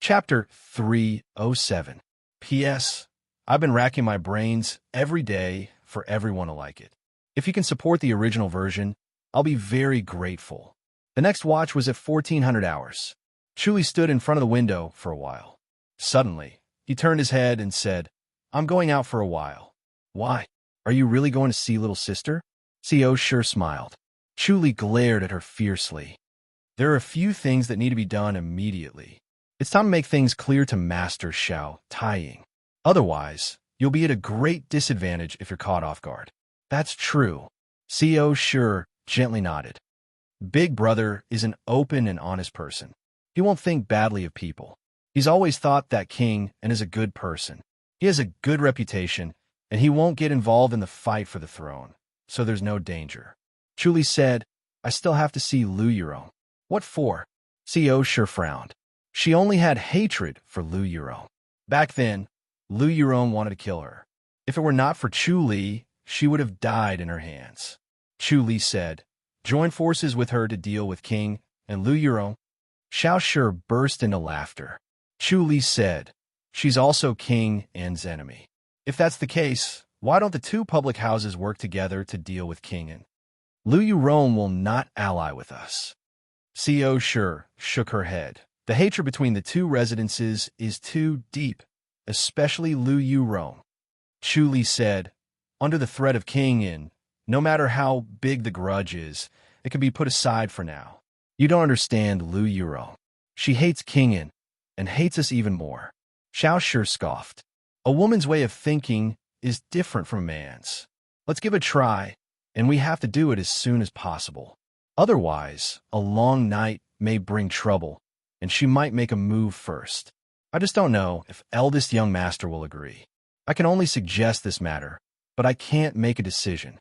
Chapter 307. P.S. I've been racking my brains every day for everyone to like it. If you can support the original version, I'll be very grateful. The next watch was at 1400 hours. Chuli stood in front of the window for a while. Suddenly, he turned his head and said, "I'm going out for a while." "Why? Are you really going to see little sister?" Co sure smiled. Chuli glared at her fiercely. "There are a few things that need to be done immediately. It's time to make things clear to Master Xiao Taiying. Otherwise, you'll be at a great disadvantage if you're caught off guard." "That's true." Co sure gently nodded. Big Brother is an open and honest person. He won't think badly of people. He's always thought that king and is a good person. He has a good reputation, and he won't get involved in the fight for the throne, so there's no danger. Chuli said, "I still have to see Lu Yurong." "What for?" Co sure frowned. She only had hatred for Lu Yurong. Back then, Lu Yurong wanted to kill her. If it were not for Chuli, she would have died in her hands. Chuli said, "Join forces with her to deal with King and Lu Yurong." Xiao Shi burst into laughter. Chuli said, "She's also King An's enemy. If that's the case, why don't the two public houses work together to deal with King An? Lu Yurong will not ally with us." Co sure shook her head. The hatred between the two residences is too deep, especially Lu Yurong. Chuli said, "Under the threat of King An, no matter how big the grudge is, it can be put aside for now. You don't understand Lu Yurong. She hates King An and hates us even more." Xiao Shi scoffed. "A woman's way of thinking is different from a man's. Let's give it a try, and we have to do it as soon as possible. Otherwise, a long night may bring trouble, and she might make a move first. I just don't know if eldest young master will agree. I can only suggest this matter, but I can't make a decision."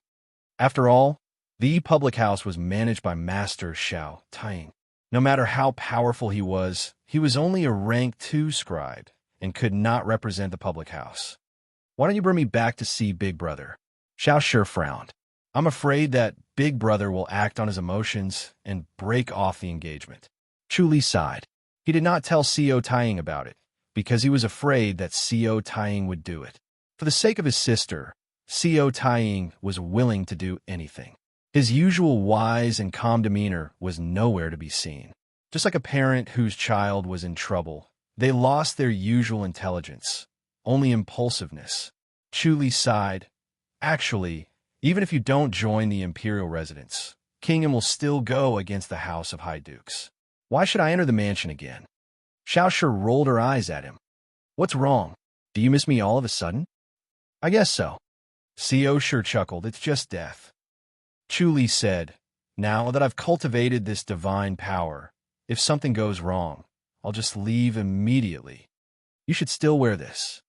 After all, the public house was managed by Master Xiao Taiying. No matter how powerful he was only a rank 2 scribe and could not represent the public house. "Why don't you bring me back to see Big Brother?" Xiao Shi frowned. "I'm afraid that Big Brother will act on his emotions and break off the engagement." Chuli sighed. He did not tell Co Taiying about it, because he was afraid that Co Taiying would do it. For the sake of his sister, Co Taiying was willing to do anything. His usual wise and calm demeanor was nowhere to be seen. Just like a parent whose child was in trouble, they lost their usual intelligence, only impulsiveness. Chuli sighed. "Actually, even if you don't join the imperial residence, King An will still go against the House of High Dukes. Why should I enter the mansion again?" Xiao Shi rolled her eyes at him. "What's wrong? Do you miss me all of a sudden?" "I guess so." Co sure chuckled. "It's just death." Chuli said, "Now that I've cultivated this divine power, if something goes wrong, I'll just leave immediately. You should still wear this."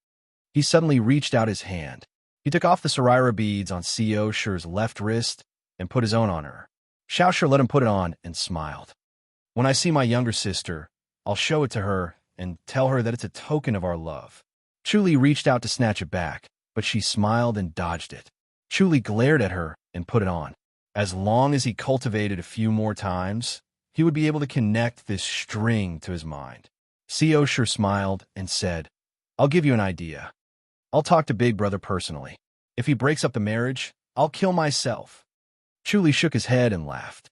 He suddenly reached out his hand. He took off the Sarira beads on Co Shi's left wrist and put his own on her. Xiao Shi let him put it on and smiled. "When I see my younger sister, I'll show it to her and tell her that it's a token of our love." Chuli reached out to snatch it back, but she smiled and dodged it. Chuli glared at her and put it on. As long as he cultivated a few more times, he would be able to connect this string to his mind. Co sure smiled and said, "I'll give you an idea. I'll talk to Big Brother personally. If he breaks up the marriage, I'll kill myself." Chuli shook his head and laughed.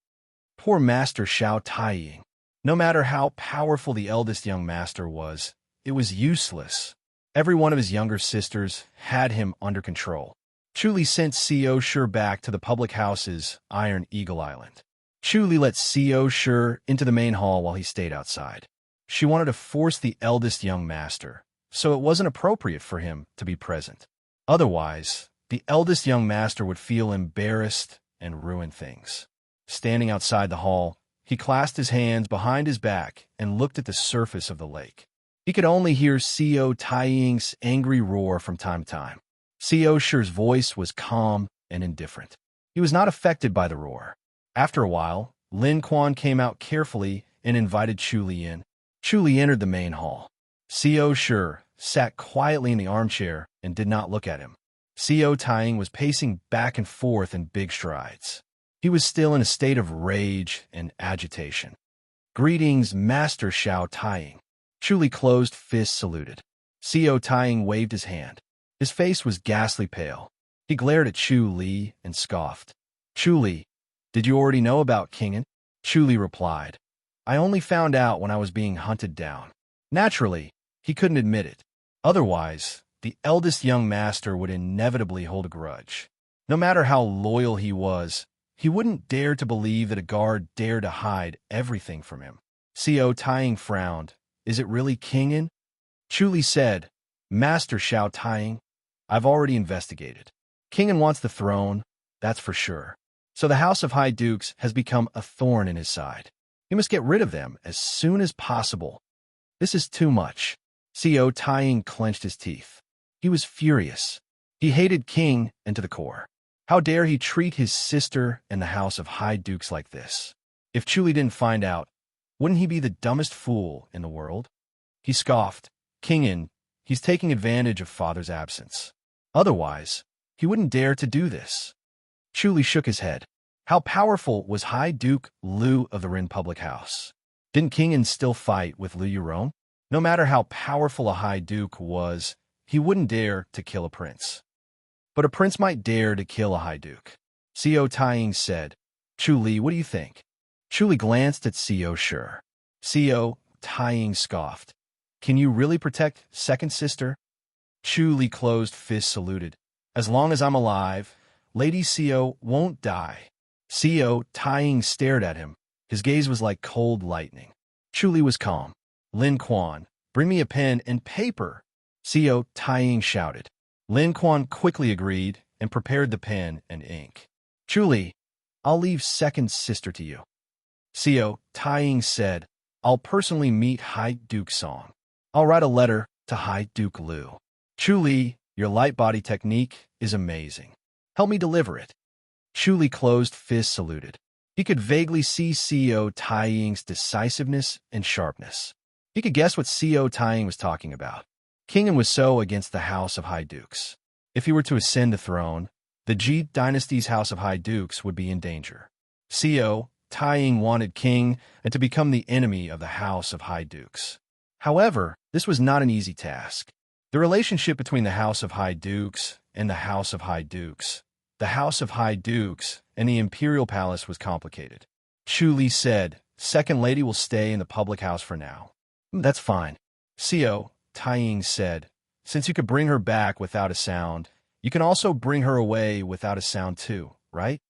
Poor Master Xiao Taiying. No matter how powerful the eldest young master was, it was useless. Every one of his younger sisters had him under control. Chuli sent Co sure back to the public house's Iron Eagle Island. Chuli let Co sure into the main hall while he stayed outside. She wanted to force the eldest young master, so it wasn't appropriate for him to be present. Otherwise, the eldest young master would feel embarrassed and ruin things. Standing outside the hall, he clasped his hands behind his back and looked at the surface of the lake. He could only hear Co Taiying's angry roar from time to time. Co Shi's voice was calm and indifferent. He was not affected by the roar. After a while, Lin Quan came out carefully and invited Chuli in. Chuli entered the main hall. Co Shi sat quietly in the armchair and did not look at him. Co Taiying was pacing back and forth in big strides. He was still in a state of rage and agitation. "Greetings, Master Xiao Taiying." Chu Li closed fist saluted. Co Tying waved his hand. His face was ghastly pale. He glared at Chu Li and scoffed. Chu Li, did you already know about Kingen? Chu Li replied. I only found out when I was being hunted down. Naturally, he couldn't admit it. Otherwise, the eldest young master would inevitably hold a grudge. No matter how loyal he was, he wouldn't dare to believe that a guard dared to hide everything from him. Co Tying frowned. Is it really Kingen? Chu Li said, Master Xiao Tying, I've already investigated. Kingen wants the throne, that's for sure. So the House of High Dukes has become a thorn in his side. He must get rid of them as soon as possible. This is too much. Co Tying clenched his teeth. He was furious. He hated King and to the core. How dare he treat his sister and the House of High Dukes like this? If Chu Li didn't find out, wouldn't he be the dumbest fool in the world? He scoffed. Kingen, he's taking advantage of father's absence. Otherwise, he wouldn't dare to do this. Chu Li shook his head. How powerful was High Duke Lu of the Rin Public House? Didn't Kingen still fight with Lu Yurong? No matter how powerful a High Duke was, he wouldn't dare to kill a prince. But a prince might dare to kill a High Duke. Co Tying said, Chu Li, what do you think? Chu Li glanced at Co Sure. Co Tying scoffed. Can you really protect second sister? Chu Li closed fist saluted. As long as I'm alive, Lady Co won't die. Co Tying stared at him. His gaze was like cold lightning. Chu Li was calm. Lin Quan, bring me a pen and paper. Co Tying shouted. Lin Quan quickly agreed and prepared the pen and ink. Chu Li, I'll leave second sister to you. Co Tying said, I'll personally meet High Duke Song. I'll write a letter to High Duke Lu. Chu Li, your light body technique is amazing. Help me deliver it. Chu Li closed fist saluted. He could vaguely see Co Tying's decisiveness and sharpness. He could guess what Co Tying was talking about. Kingen was so against the House of High Dukes. If he were to ascend the throne, the Ji dynasty's House of High Dukes would be in danger. Co Tying wanted King and to become the enemy of the House of High Dukes. However, this was not an easy task. The relationship between the House of High Dukes and the House of High Dukes, the House of High Dukes, and the Imperial Palace was complicated. Chu Li said, Second Lady will stay in the public house for now. That's fine. Co Tying said, since you could bring her back without a sound, you can also bring her away without a sound too, right?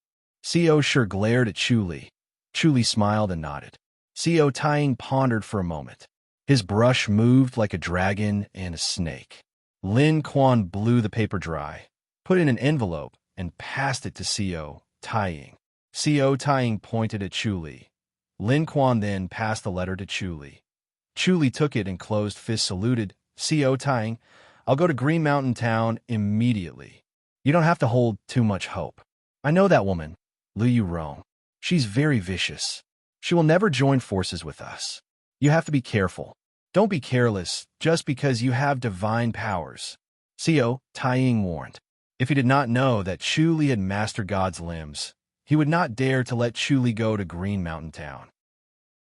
Co Sure glared at Chu Li. Chu Li smiled and nodded. Co Tying pondered for a moment. His brush moved like a dragon and a snake. Lin Quan blew the paper dry, put it in an envelope, and passed it to Co Tying. Co Tying pointed at Chu Li. Lin Quan then passed the letter to Chu Li. Chu Li took it and closed fist saluted. Co Tying, I'll go to Green Mountain Town immediately. You don't have to hold too much hope. I know that woman, Lu Yurong. She's very vicious. She will never join forces with us. You have to be careful. Don't be careless just because you have divine powers. Co Tying warned. If he did not know that Chu Li had mastered God's limbs, he would not dare to let Chu Li go to Green Mountain Town.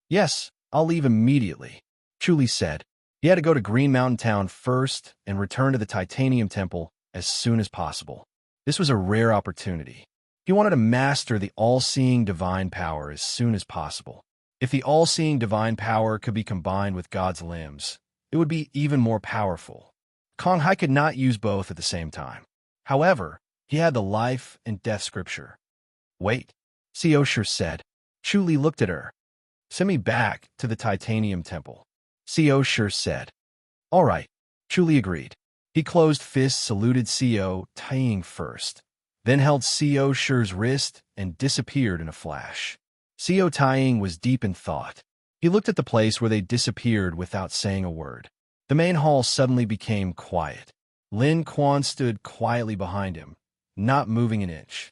Yes, I'll leave immediately, Chu Li said. He had to go to Green Mountain Town first and return to the Titanium Temple as soon as possible. This was a rare opportunity. He wanted to master the all-seeing divine power as soon as possible. If the all-seeing divine power could be combined with God's limbs, it would be even more powerful. Kong Hai could not use both at the same time. However, he had the life and death scripture. Wait, Co Sure said. Chu Li looked at her. Send me back to the Titanium Temple. Co Sure said. All right, Chu Li agreed. He closed fists, saluted Co Tying first, then held Co Sure's wrist and disappeared in a flash. Co Tying was deep in thought. He looked at the place where they disappeared without saying a word. The main hall suddenly became quiet. Lin Quan stood quietly behind him, not moving an inch.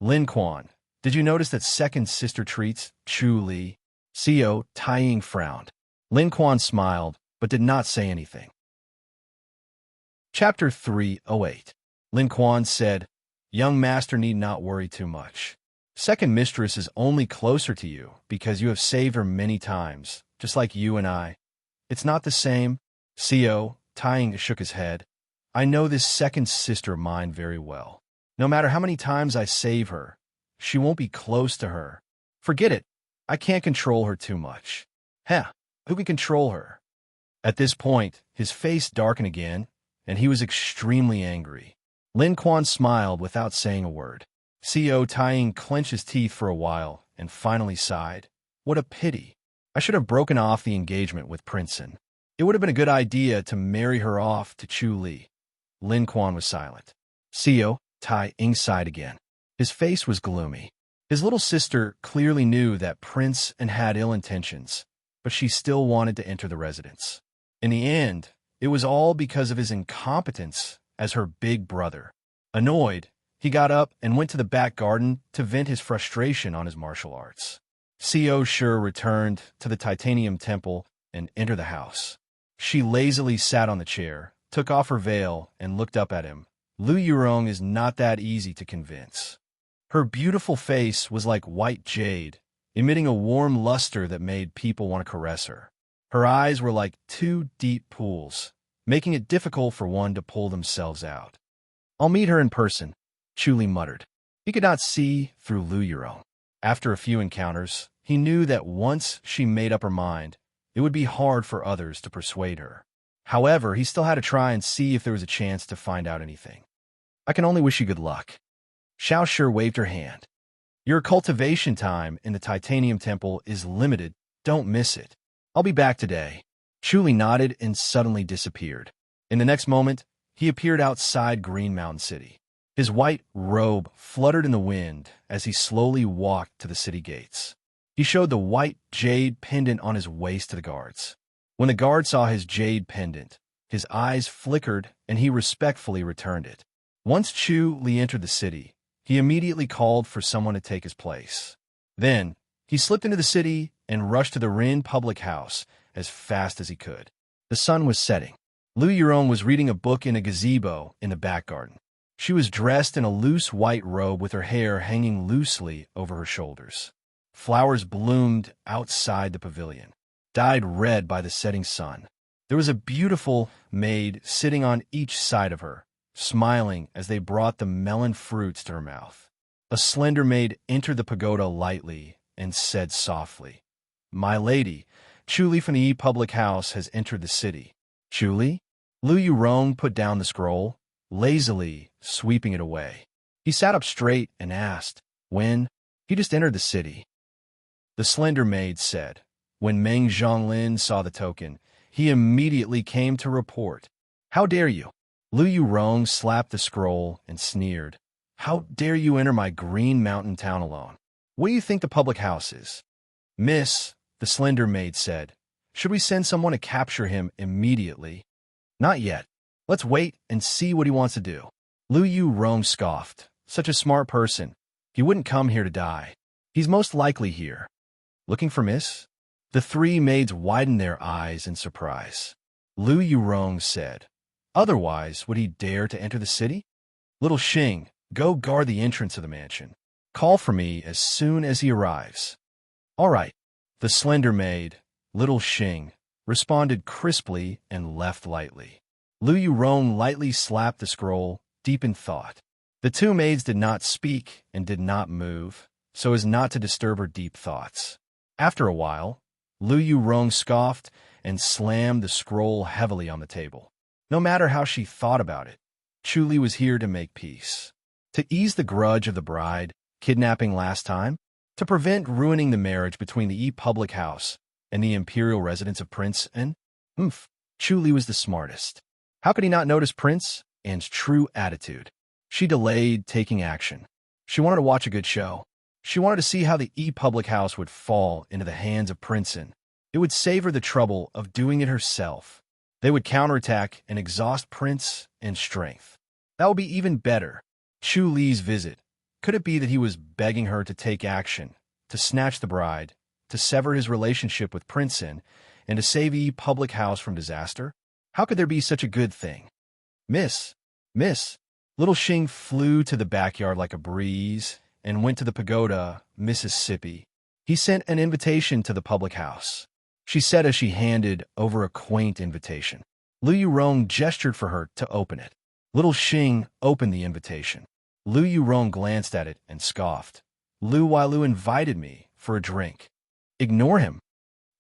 Lin Quan, did you notice that second sister treats Chu Li? Co Tying frowned. Lin Quan smiled, but did not say anything. Chapter 308. Lin Quan said, Young master need not worry too much. Second mistress is only closer to you because you have saved her many times, just like you and I. It's not the same. Co, Tying shook his head. I know this second sister of mine very well. No matter how many times I save her, she won't be close to her. Forget it. I can't control her too much. Heh, who can control her? At this point, his face darkened again, and he was extremely angry. Lin Quan smiled without saying a word. Co Tying clenched his teeth for a while and finally sighed. What a pity. I should have broken off the engagement with Princeton. It would have been a good idea to marry her off to Chu Li. Lin Quan was silent. Co Tying sighed again. His face was gloomy. His little sister clearly knew that Prince and had ill intentions, but she still wanted to enter the residence. In the end, it was all because of his incompetence as her big brother. Annoyed, he got up and went to the back garden to vent his frustration on his martial arts. Co Sure returned to the titanium temple and entered the house. She lazily sat on the chair, took off her veil, and looked up at him. Lu Yurong is not that easy to convince. Her beautiful face was like white jade, emitting a warm luster that made people want to caress her. Her eyes were like two deep pools, making it difficult for one to pull themselves out. I'll meet her in person, Chu Li muttered. He could not see through Lu Yurong. After a few encounters, he knew that once she made up her mind, it would be hard for others to persuade her. However, he still had to try and see if there was a chance to find out anything. I can only wish you good luck. Xiao Shi waved her hand. Your cultivation time in the Titanium Temple is limited. Don't miss it. I'll be back today. Chu Li nodded and suddenly disappeared. In the next moment, he appeared outside Green Mountain City. His white robe fluttered in the wind as he slowly walked to the city gates. He showed the white jade pendant on his waist to the guards. When the guard saw his jade pendant, his eyes flickered and he respectfully returned it. Once Chu Li entered the city, he immediately called for someone to take his place. Then, he slipped into the city and rushed to the Rin public house as fast as he could. The sun was setting. Lu Yurong was reading a book in a gazebo in the back garden. She was dressed in a loose white robe with her hair hanging loosely over her shoulders. Flowers bloomed outside the pavilion, dyed red by the setting sun. There was a beautiful maid sitting on each side of her, smiling as they brought the melon fruits to her mouth. A slender maid entered the pagoda lightly and said softly, My lady, Chu Li from the public house has entered the city. Chu Li? Lu Yurong put down the scroll, lazily sweeping it away. He sat up straight and asked, When? He just entered the city. The slender maid said. When Meng Zhonglin saw the token, he immediately came to report. How dare you? Lu Yurong slapped the scroll and sneered. How dare you enter my Green Mountain town alone? What do you think the public house is? Miss, the slender maid said, should we send someone to capture him immediately? Not yet. Let's wait and see what he wants to do. Lu Yurong scoffed. Such a smart person. He wouldn't come here to die. He's most likely here. Looking for Miss? The three maids widened their eyes in surprise. Lu Yurong said, Otherwise, would he dare to enter the city? Little Xing, go guard the entrance of the mansion. Call for me as soon as he arrives. All right. The slender maid, Little Xing, responded crisply and left lightly. Lu Yurong lightly slapped the scroll, deep in thought. The two maids did not speak and did not move, so as not to disturb her deep thoughts. After a while, Lu Yurong scoffed and slammed the scroll heavily on the table. No matter how she thought about it, Chu Li was here to make peace. To ease the grudge of the bride, kidnapping last time, to prevent ruining the marriage between the public house and the imperial residence of Prince N. Chu Li was the smartest. How could he not notice Prince N's true attitude? She delayed taking action. She wanted to watch a good show. She wanted to see how the public house would fall into the hands of Prince N. It would save her the trouble of doing it herself. They would counterattack and exhaust Prince N's strength. That would be even better. Chu Li's visit. Could it be that he was begging her to take action, to snatch the bride, to sever his relationship with Prince N, and to save the public house from disaster? How could there be such a good thing? Miss, Little Xing flew to the backyard like a breeze and went to the pagoda, Mississippi. He sent an invitation to the public house. she said as she handed over a quaint invitation. Lu Yurong gestured for her to open it. Little Xing opened the invitation. Lu Yurong glanced at it and scoffed. Lu Wailu invited me for a drink. Ignore him.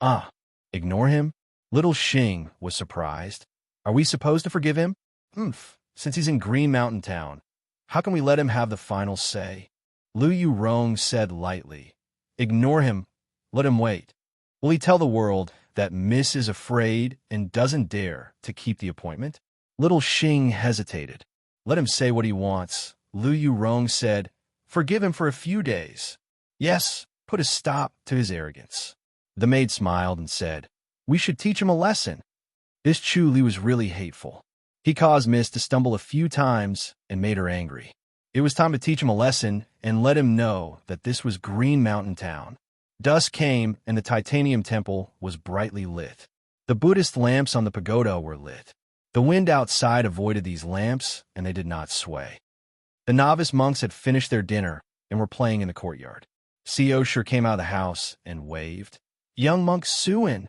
Ah, ignore him? Little Xing was surprised. Are we supposed to forgive him? Since he's in Green Mountain Town, how can we let him have the final say? Lu Yurong said lightly. Ignore him. Let him wait. Will he tell the world that Miss is afraid and doesn't dare to keep the appointment? Little Xing hesitated. Let him say what he wants. Lu Yurong said, forgive him for a few days. Yes, put a stop to his arrogance. The maid smiled and said, we should teach him a lesson. This Chu Li was really hateful. He caused Miss to stumble a few times and made her angry. It was time to teach him a lesson and let him know that this was Green Mountain Town. Dusk came and the titanium temple was brightly lit. The Buddhist lamps on the pagoda were lit. The wind outside avoided these lamps and they did not sway. The novice monks had finished their dinner and were playing in the courtyard. Seosher came out of the house and waved. Young monk Suin.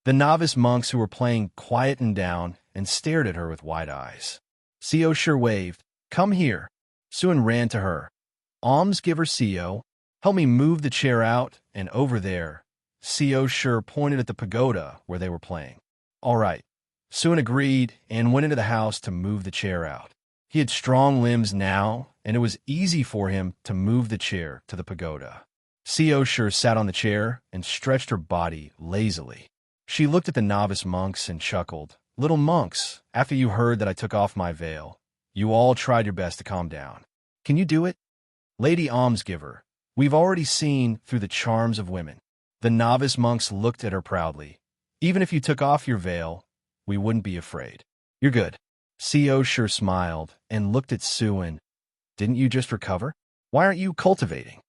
The novice monks who were playing quietened down and stared at her with wide eyes. Seosher waved. Come here. Suin ran to her. Almsgiver Seo, help me move the chair out and over there. Seosher pointed at the pagoda where they were playing. All right. Suin agreed and went into the house to move the chair out. He had strong limbs now, and it was easy for him to move the chair to the pagoda. Seosher sat on the chair and stretched her body lazily. She looked at the novice monks and chuckled. Little monks, after you heard that I took off my veil, you all tried your best to calm down. Can you do it? Lady Almsgiver, we've already seen through the charms of women. The novice monks looked at her proudly. Even if you took off your veil, we wouldn't be afraid. You're good. Seosher smiled and looked at Suin. Didn't you just recover? Why aren't you cultivating?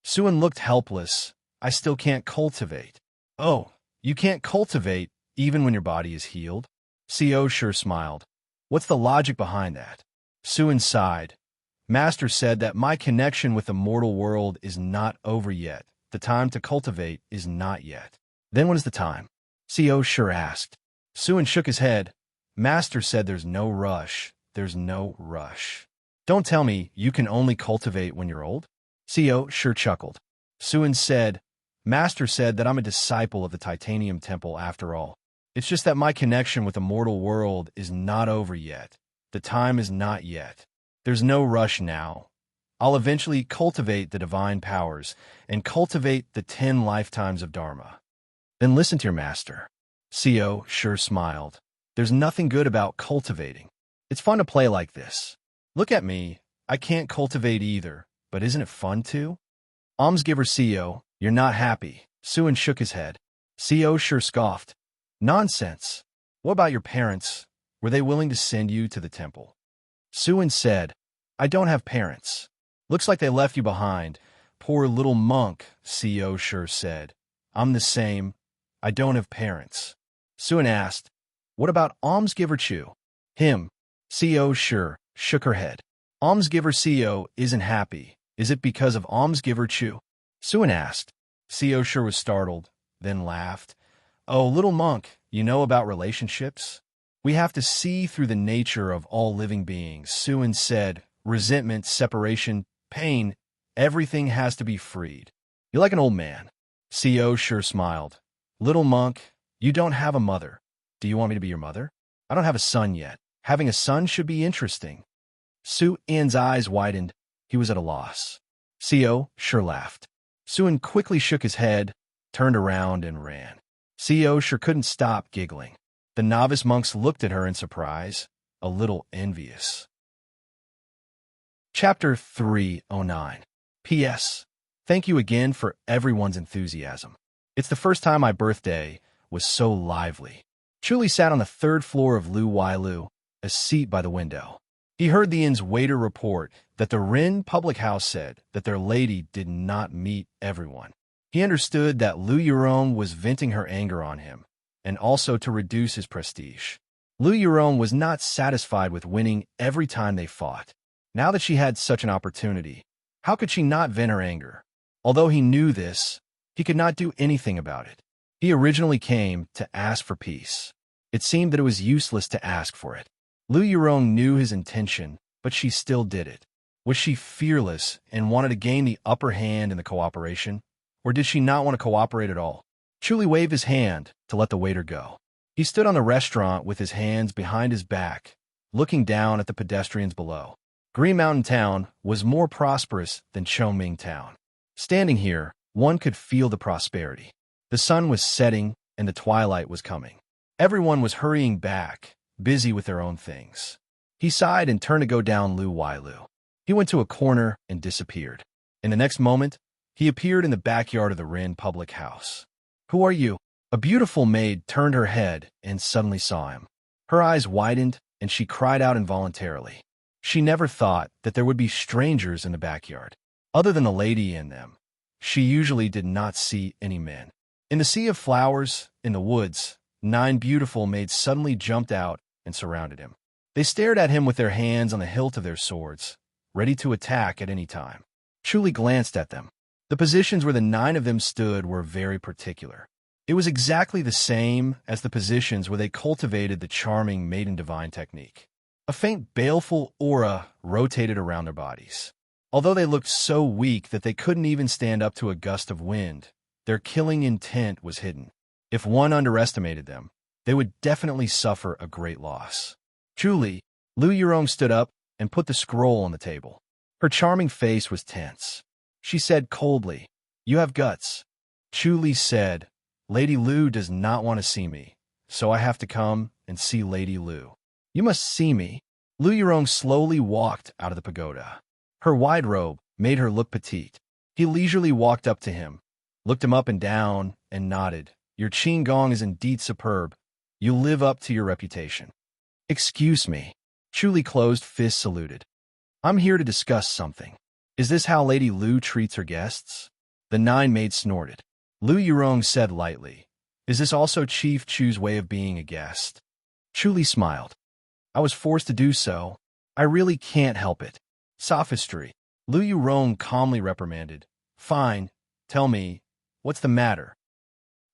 Suin looked helpless. I still can't cultivate. Oh, you can't cultivate even when your body is healed? Seosher smiled. What's the logic behind that? Suin sighed. Master said that my connection with the mortal world is not over yet. The time to cultivate is not yet. Then when is the time? Seosher asked. Suin shook his head. Master said there's no rush. There's no rush. Don't tell me you can only cultivate when you're old? Seosher chuckled. Suin said, Master said that I'm a disciple of the Titanium Temple after all. It's just that my connection with the mortal world is not over yet. The time is not yet. There's no rush now. I'll eventually cultivate the divine powers and cultivate the 10 lifetimes of Dharma. Then listen to your master. Seosher smiled. There's nothing good about cultivating. It's fun to play like this. Look at me. I can't cultivate either, but isn't it fun too? Almsgiver Seo, you're not happy. Suin shook his head. Seosher scoffed. Nonsense. What about your parents? Were they willing to send you to the temple? Suin said, I don't have parents. Looks like they left you behind. Poor little monk, Seosher said. I'm the same. I don't have parents. Suin asked, what about Almsgiver Chu? Him. Seosher shook her head. Almsgiver Seo isn't happy. Is it because of Almsgiver Chu? Suin asked. Seosher was startled, then laughed. Oh, little monk, you know about relationships? We have to see through the nature of all living beings, Suin said. Resentment, separation, pain, everything has to be freed. You're like an old man. Seosher smiled. Little monk, you don't have a mother. Do you want me to be your mother? I don't have a son yet. Having a son should be interesting. Suin's eyes widened. He was at a loss. Seosher laughed. Suin quickly shook his head, turned around, and ran. Seosher couldn't stop giggling. The novice monks looked at her in surprise, a little envious. Chapter 309. P.S. Thank you again for everyone's enthusiasm. It's the first time my birthday was so lively. Chuli sat on the third floor of Lu Wailu, a seat by the window. He heard the inn's waiter report that the Rin public house said that their lady did not meet everyone. He understood that Lu Yurong was venting her anger on him, and also to reduce his prestige. Lu Yurong was not satisfied with winning every time they fought. Now that she had such an opportunity, how could she not vent her anger? Although he knew this, he could not do anything about it. He originally came to ask for peace. It seemed that it was useless to ask for it. Lu Yurong knew his intention, but she still did it. Was she fearless and wanted to gain the upper hand in the cooperation? Or did she not want to cooperate at all? Chuli waved his hand to let the waiter go. He stood on the restaurant with his hands behind his back, looking down at the pedestrians below. Green Mountain Town was more prosperous than Chongming Town. Standing here, one could feel the prosperity. The sun was setting and the twilight was coming. Everyone was hurrying back, busy with their own things. He sighed and turned to go down Lu Wailu. He went to a corner and disappeared. In the next moment, he appeared in the backyard of the Rin public house. "Who are you?" A beautiful maid turned her head and suddenly saw him. Her eyes widened and she cried out involuntarily. She never thought that there would be strangers in the backyard. Other than the lady in them, she usually did not see any men. In the sea of flowers, in the woods, 9 beautiful maids suddenly jumped out and surrounded him. They stared at him with their hands on the hilt of their swords, ready to attack at any time. Chuli glanced at them. The positions where the 9 of them stood were very particular. It was exactly the same as the positions where they cultivated the charming maiden divine technique. A faint baleful aura rotated around their bodies. Although they looked so weak that they couldn't even stand up to a gust of wind, their killing intent was hidden. If one underestimated them, they would definitely suffer a great loss. Chuli, Lu Yurong stood up and put the scroll on the table. Her charming face was tense. She said coldly, "You have guts." Chuli said, "Lady Lu does not want to see me, so I have to come and see Lady Lu." "You must see me." Lu Yurong slowly walked out of the pagoda. Her wide robe made her look petite. He leisurely walked up to him, looked him up and down, and nodded. "Your qigong is indeed superb. You live up to your reputation." "Excuse me." Chuli closed fist saluted. "I'm here to discuss something." "Is this how Lady Lu treats her guests?" The 9 maids snorted. Lu Yurong said lightly, "Is this also Chief Chu's way of being a guest?" Chuli smiled. "I was forced to do so. I really can't help it." "Sophistry." Lu Yurong calmly reprimanded. "Fine. Tell me, what's the matter?"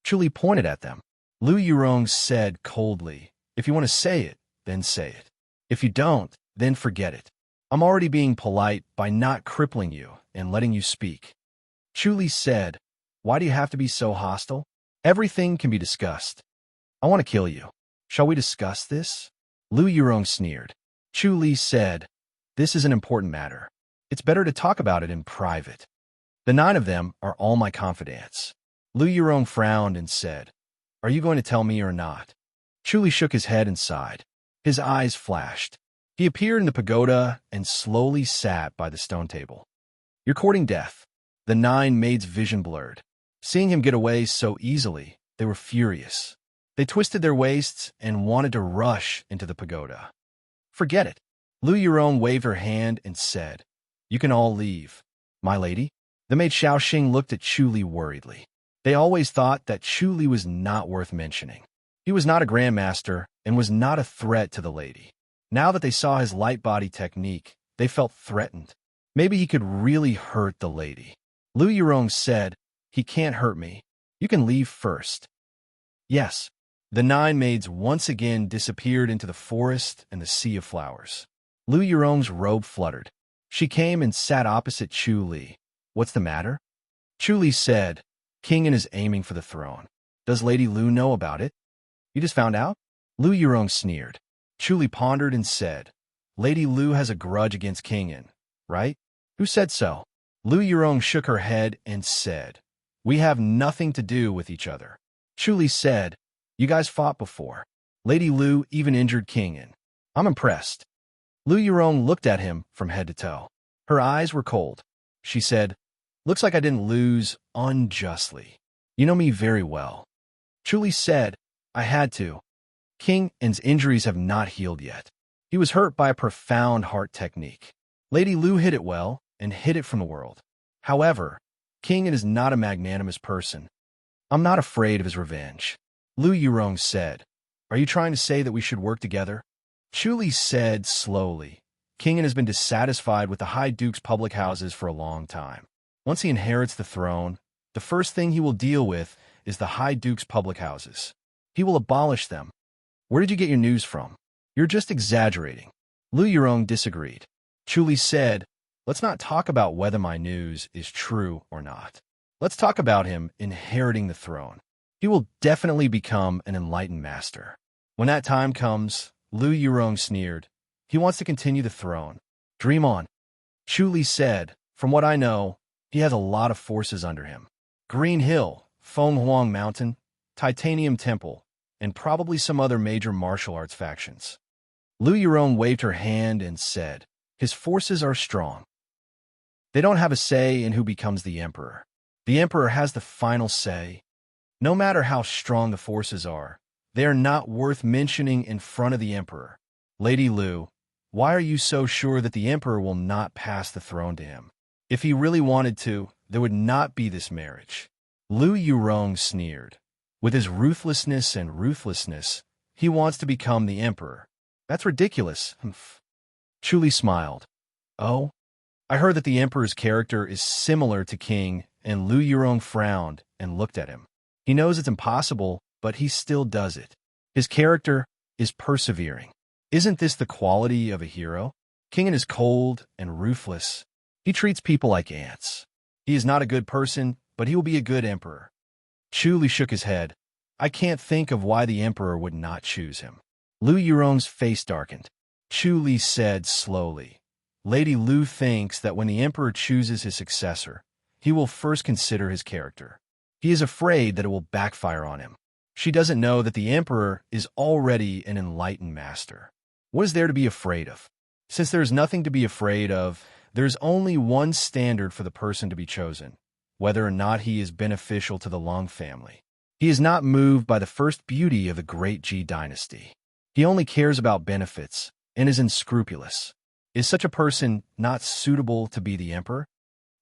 Chuli pointed at them. Lu Yurong said coldly, "If you want to say it, then say it. If you don't, then forget it. I'm already being polite by not crippling you and letting you speak." Chuli said, "Why do you have to be so hostile? Everything can be discussed." "I want to kill you. Shall we discuss this?" Lu Yurong sneered. Chuli said, "This is an important matter. It's better to talk about it in private. The 9 of them are all my confidants." Lu Yurong frowned and said, "Are you going to tell me or not?" Chuli shook his head and sighed. His eyes flashed. He appeared in the pagoda and slowly sat by the stone table. "You're courting death." The 9 maids' vision blurred. Seeing him get away so easily, they were furious. They twisted their waists and wanted to rush into the pagoda. "Forget it." Lu Yurong waved her hand and said, "You can all leave." "My lady?" The maid Xiaoxing looked at Chuli worriedly. They always thought that Chuli was not worth mentioning. He was not a grandmaster and was not a threat to the lady. Now that they saw his light body technique, they felt threatened. Maybe he could really hurt the lady. Lu Yurong said, "He can't hurt me. You can leave first." "Yes." The 9 maids once again disappeared into the forest and the sea of flowers. Lu Yurong's robe fluttered. She came and sat opposite Chuli. "What's the matter?" Chuli said, "Kingen is aiming for the throne. Does Lady Lu know about it?" "You just found out?" Lu Yurong sneered. Chuli pondered and said, "Lady Lu has a grudge against Kingen, right?" "Who said so?" Lu Yurong shook her head and said, "We have nothing to do with each other." Chuli said, "You guys fought before. Lady Lu even injured Kingen. I'm impressed." Lu Yurong looked at him from head to toe. Her eyes were cold. She said, "Looks like I didn't lose unjustly. You know me very well." Chuli said, "I had to. Kingen's injuries have not healed yet. He was hurt by a profound heart technique. Lady Lu hid it well and hid it from the world. However, Kingen is not a magnanimous person. I'm not afraid of his revenge." Lu Yurong said, "Are you trying to say that we should work together?" Chuli said slowly, "Kingen has been dissatisfied with the High Duke's public houses for a long time. Once he inherits the throne, the first thing he will deal with is the High Duke's public houses. He will abolish them. Where did you get your news from? You're just exaggerating. Lu Yurong disagreed. Chu Li said, let's not talk about whether my news is true or not. Let's talk about him inheriting the throne. He will definitely become an enlightened master. When that time comes, Lu Yurong sneered, he wants to continue the throne. Dream on. Chu Li said, from what I know, he has a lot of forces under him. Green Hill, Feng Huang Mountain, Titanium Temple, and probably some other major martial arts factions. Lu Yurong waved her hand and said, his forces are strong. They don't have a say in who becomes the emperor. The emperor has the final say. No matter how strong the forces are, they are not worth mentioning in front of the emperor. Lady Lu, why are you so sure that the emperor will not pass the throne to him? If he really wanted to, there would not be this marriage. Lu Yurong sneered. With his ruthlessness and ruthlessness, he wants to become the emperor. That's ridiculous. Chu Li smiled. Oh? I heard that the emperor's character is similar to King, and Lu Yurong frowned and looked at him. He knows it's impossible, but he still does it. His character is persevering. Isn't this the quality of a hero? King is cold and ruthless. He treats people like ants. He is not a good person, but he will be a good emperor. Chu Li shook his head. I can't think of why the emperor would not choose him. Lu Yurong's face darkened. Chu Li said slowly, Lady Lu thinks that when the emperor chooses his successor, he will first consider his character. He is afraid that it will backfire on him. She doesn't know that the emperor is already an enlightened master. What is there to be afraid of? Since there is nothing to be afraid of, there is only one standard for the person to be chosen, whether or not he is beneficial to the Long family. He is not moved by the first beauty of the great Ji dynasty. He only cares about benefits and is unscrupulous. Is such a person not suitable to be the emperor?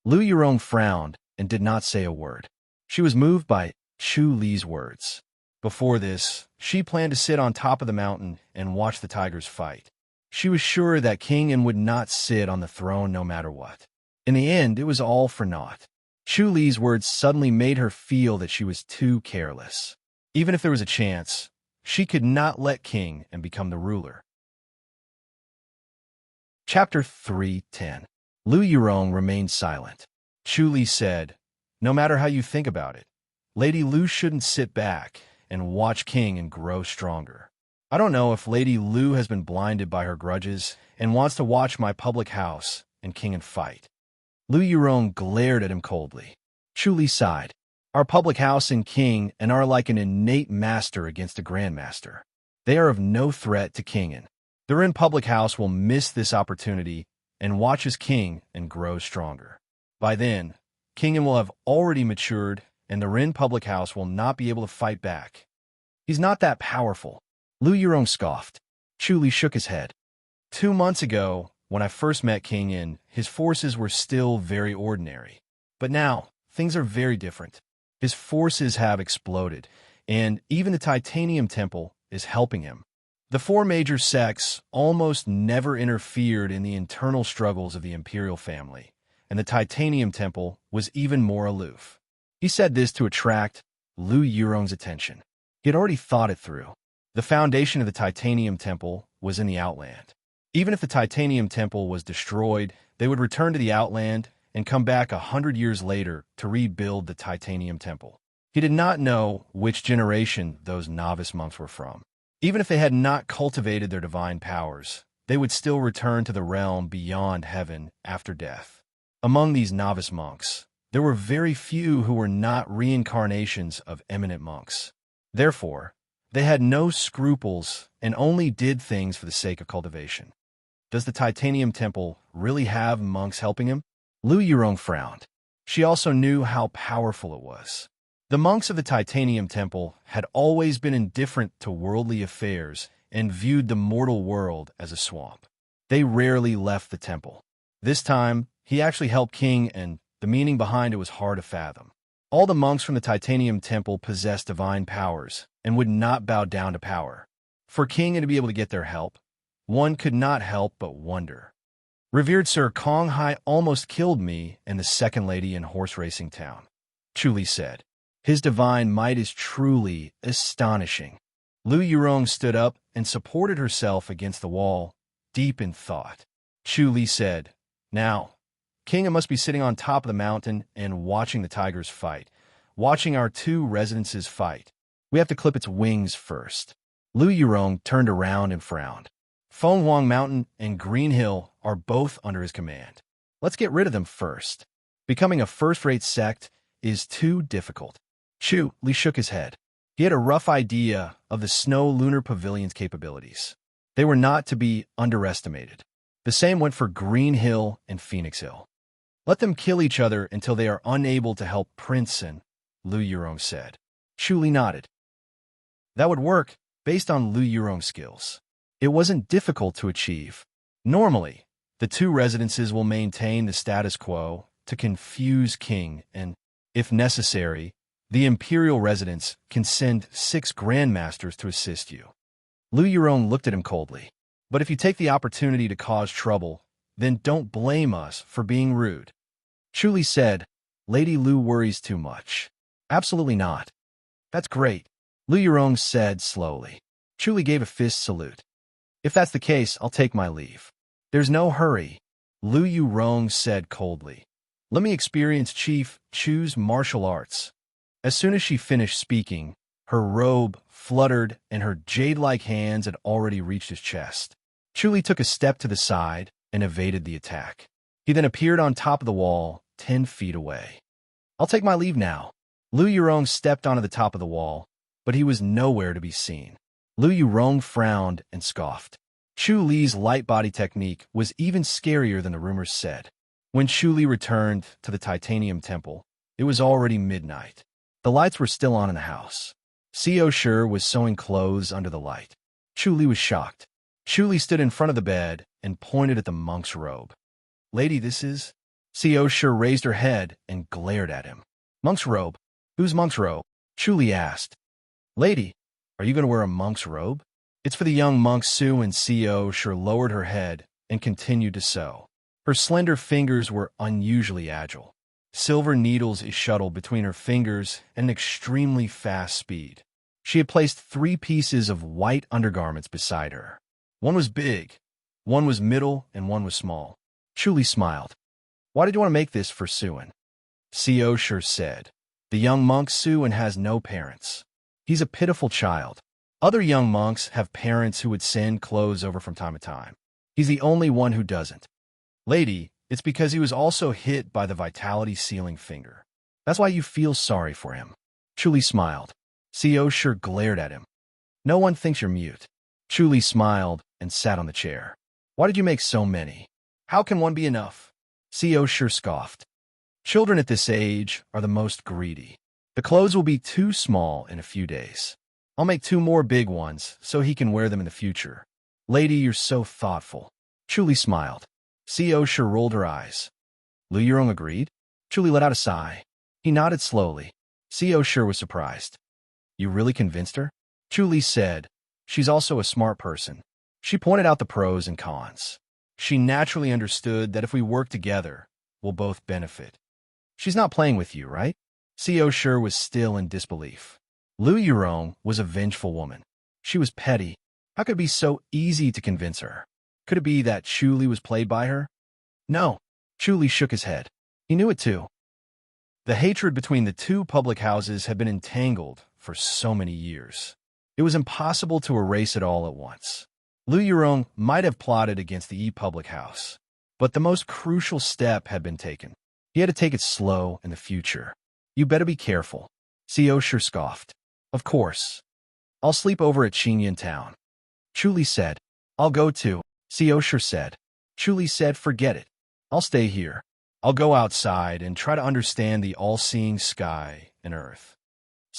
Lu Yurong frowned and did not say a word. She was moved by Chu Li's words. Before this, she planned to sit on top of the mountain and watch the tigers fight. She was sure that King An would not sit on the throne no matter what. In the end, it was all for naught. Chu Li's words suddenly made her feel that she was too careless. Even if there was a chance, she could not let King An become the ruler. Chapter 3:10. Lu Yurong remained silent. Chu Li said, no matter how you think about it, Lady Lu shouldn't sit back and watch King An grow stronger. I don't know if Lady Lu has been blinded by her grudges and wants to watch my public house and King An fight. Lu Yurong glared at him coldly. Chu Li sighed. Our public house and King An are like an innate master against a grandmaster. They are of no threat to King An. The Rin public house will miss this opportunity and watch as King An grows stronger. By then, King An will have already matured, and the Rin public house will not be able to fight back. He's not that powerful. Lu Yurong scoffed. Chu Li shook his head. 2 months ago, when I first met King An, his forces were still very ordinary. But now, things are very different. His forces have exploded, and even the Titanium Temple is helping him. The 4 major sects almost never interfered in the internal struggles of the imperial family, and the Titanium Temple was even more aloof. He said this to attract Lu Yurong's attention. He had already thought it through. The foundation of the Titanium Temple was in the Outland. Even if the Titanium Temple was destroyed, they would return to the Outland and come back 100 years later to rebuild the Titanium Temple. He did not know which generation those novice monks were from. Even if they had not cultivated their divine powers, they would still return to the realm beyond heaven after death. Among these novice monks, there were very few who were not reincarnations of eminent monks. Therefore, they had no scruples and only did things for the sake of cultivation. Does the Titanium Temple really have monks helping him? Lu Yurong frowned. She also knew how powerful it was. The monks of the Titanium Temple had always been indifferent to worldly affairs and viewed the mortal world as a swamp. They rarely left the temple. This time, he actually helped King, and the meaning behind it was hard to fathom. All the monks from the Titanium Temple possessed divine powers and would not bow down to power. For King to be able to get their help, one could not help but wonder. Revered Sir Kong Hai almost killed me and the second lady in horse racing town, Chu Li said. His divine might is truly astonishing. Lu Yurong stood up and supported herself against the wall, deep in thought. Chu Li said, "Now, King must be sitting on top of the mountain and watching the tigers fight, watching our two residences fight. We have to clip its wings first." Lu Yurong turned around and frowned. Feng Huang Mountain and Green Hill are both under his command. Let's get rid of them first. Becoming a first-rate sect is too difficult. Chu Li shook his head. He had a rough idea of the Snow Lunar Pavilion's capabilities. They were not to be underestimated. The same went for Green Hill and Phoenix Hill. Let them kill each other until they are unable to help Princeton, Lu Yurong said. Chu Li nodded. That would work based on Lu Yurong's skills. It wasn't difficult to achieve. Normally, the two residences will maintain the status quo to confuse King and, if necessary, the Imperial residence can send 6 Grandmasters to assist you. Lu Yurong looked at him coldly. But if you take the opportunity to cause trouble, then don't blame us for being rude. Chu Li said, Lady Lu worries too much. Absolutely not. That's great, Lu Yurong said slowly. Chu Li gave a fist salute. If that's the case, I'll take my leave. There's no hurry, Lu Yurong said coldly. Let me experience Chief Chu's martial arts. As soon as she finished speaking, her robe fluttered and her jade-like hands had already reached his chest. Chu Li took a step to the side and evaded the attack. He then appeared on top of the wall, 10 feet away. I'll take my leave now. Lu Yurong stepped onto the top of the wall, but he was nowhere to be seen. Lu Yurong frowned and scoffed. Chu Li's light body technique was even scarier than the rumors said. When Chu Li returned to the Titanium Temple, it was already midnight. The lights were still on in the house. Co Shi was sewing clothes under the light. Chu Li was shocked. Chu Li stood in front of the bed and pointed at the monk's robe. Lady, this is... Co Shi raised her head and glared at him. Monk's robe? Whose monk's robe? Chu Li asked. Lady, are you going to wear a monk's robe? It's for the young monk Su, and Co Shi lowered her head and continued to sew. Her slender fingers were unusually agile. Silver needles shuttled between her fingers at an extremely fast speed. She had placed 3 pieces of white undergarments beside her. One was big, one was middle, and one was small. Chu Li smiled. Why did you want to make this for Suan? Co Shi said. The young monk Suan has no parents. He's a pitiful child. Other young monks have parents who would send clothes over from time to time. He's the only one who doesn't. Lady, it's because he was also hit by the vitality sealing finger. That's why you feel sorry for him. Chu Li smiled. Co Shi glared at him. No one thinks you're mute. Chu Li smiled and sat on the chair. Why did you make so many? How can one be enough? Co Shi scoffed. Children at this age are the most greedy. The clothes will be too small in a few days. I'll make 2 more big ones so he can wear them in the future. Lady, you're so thoughtful. Chu Li smiled. Co Shi rolled her eyes. Lu Yurong agreed. Chu Li let out a sigh. He nodded slowly. Co Shi was surprised. You really convinced her? Chu Li said. She's also a smart person. She pointed out the pros and cons. She naturally understood that if we work together, we'll both benefit. She's not playing with you, right? Co Shi was still in disbelief. Lu Yurong was a vengeful woman. She was petty. How could it be so easy to convince her? Could it be that Chu Li was played by her? No. Chu Li shook his head. He knew it too. The hatred between the 2 public houses had been entangled for so many years. It was impossible to erase it all at once. Lu Yurong might have plotted against the public house, but the most crucial step had been taken. He had to take it slow in the future. You better be careful. Co Shi scoffed. Of course. I'll sleep over at Qingyan Town. Chu Li said. I'll go too. Co Shi said. Chu Li said, forget it. I'll stay here. I'll go outside and try to understand the all-seeing sky and earth.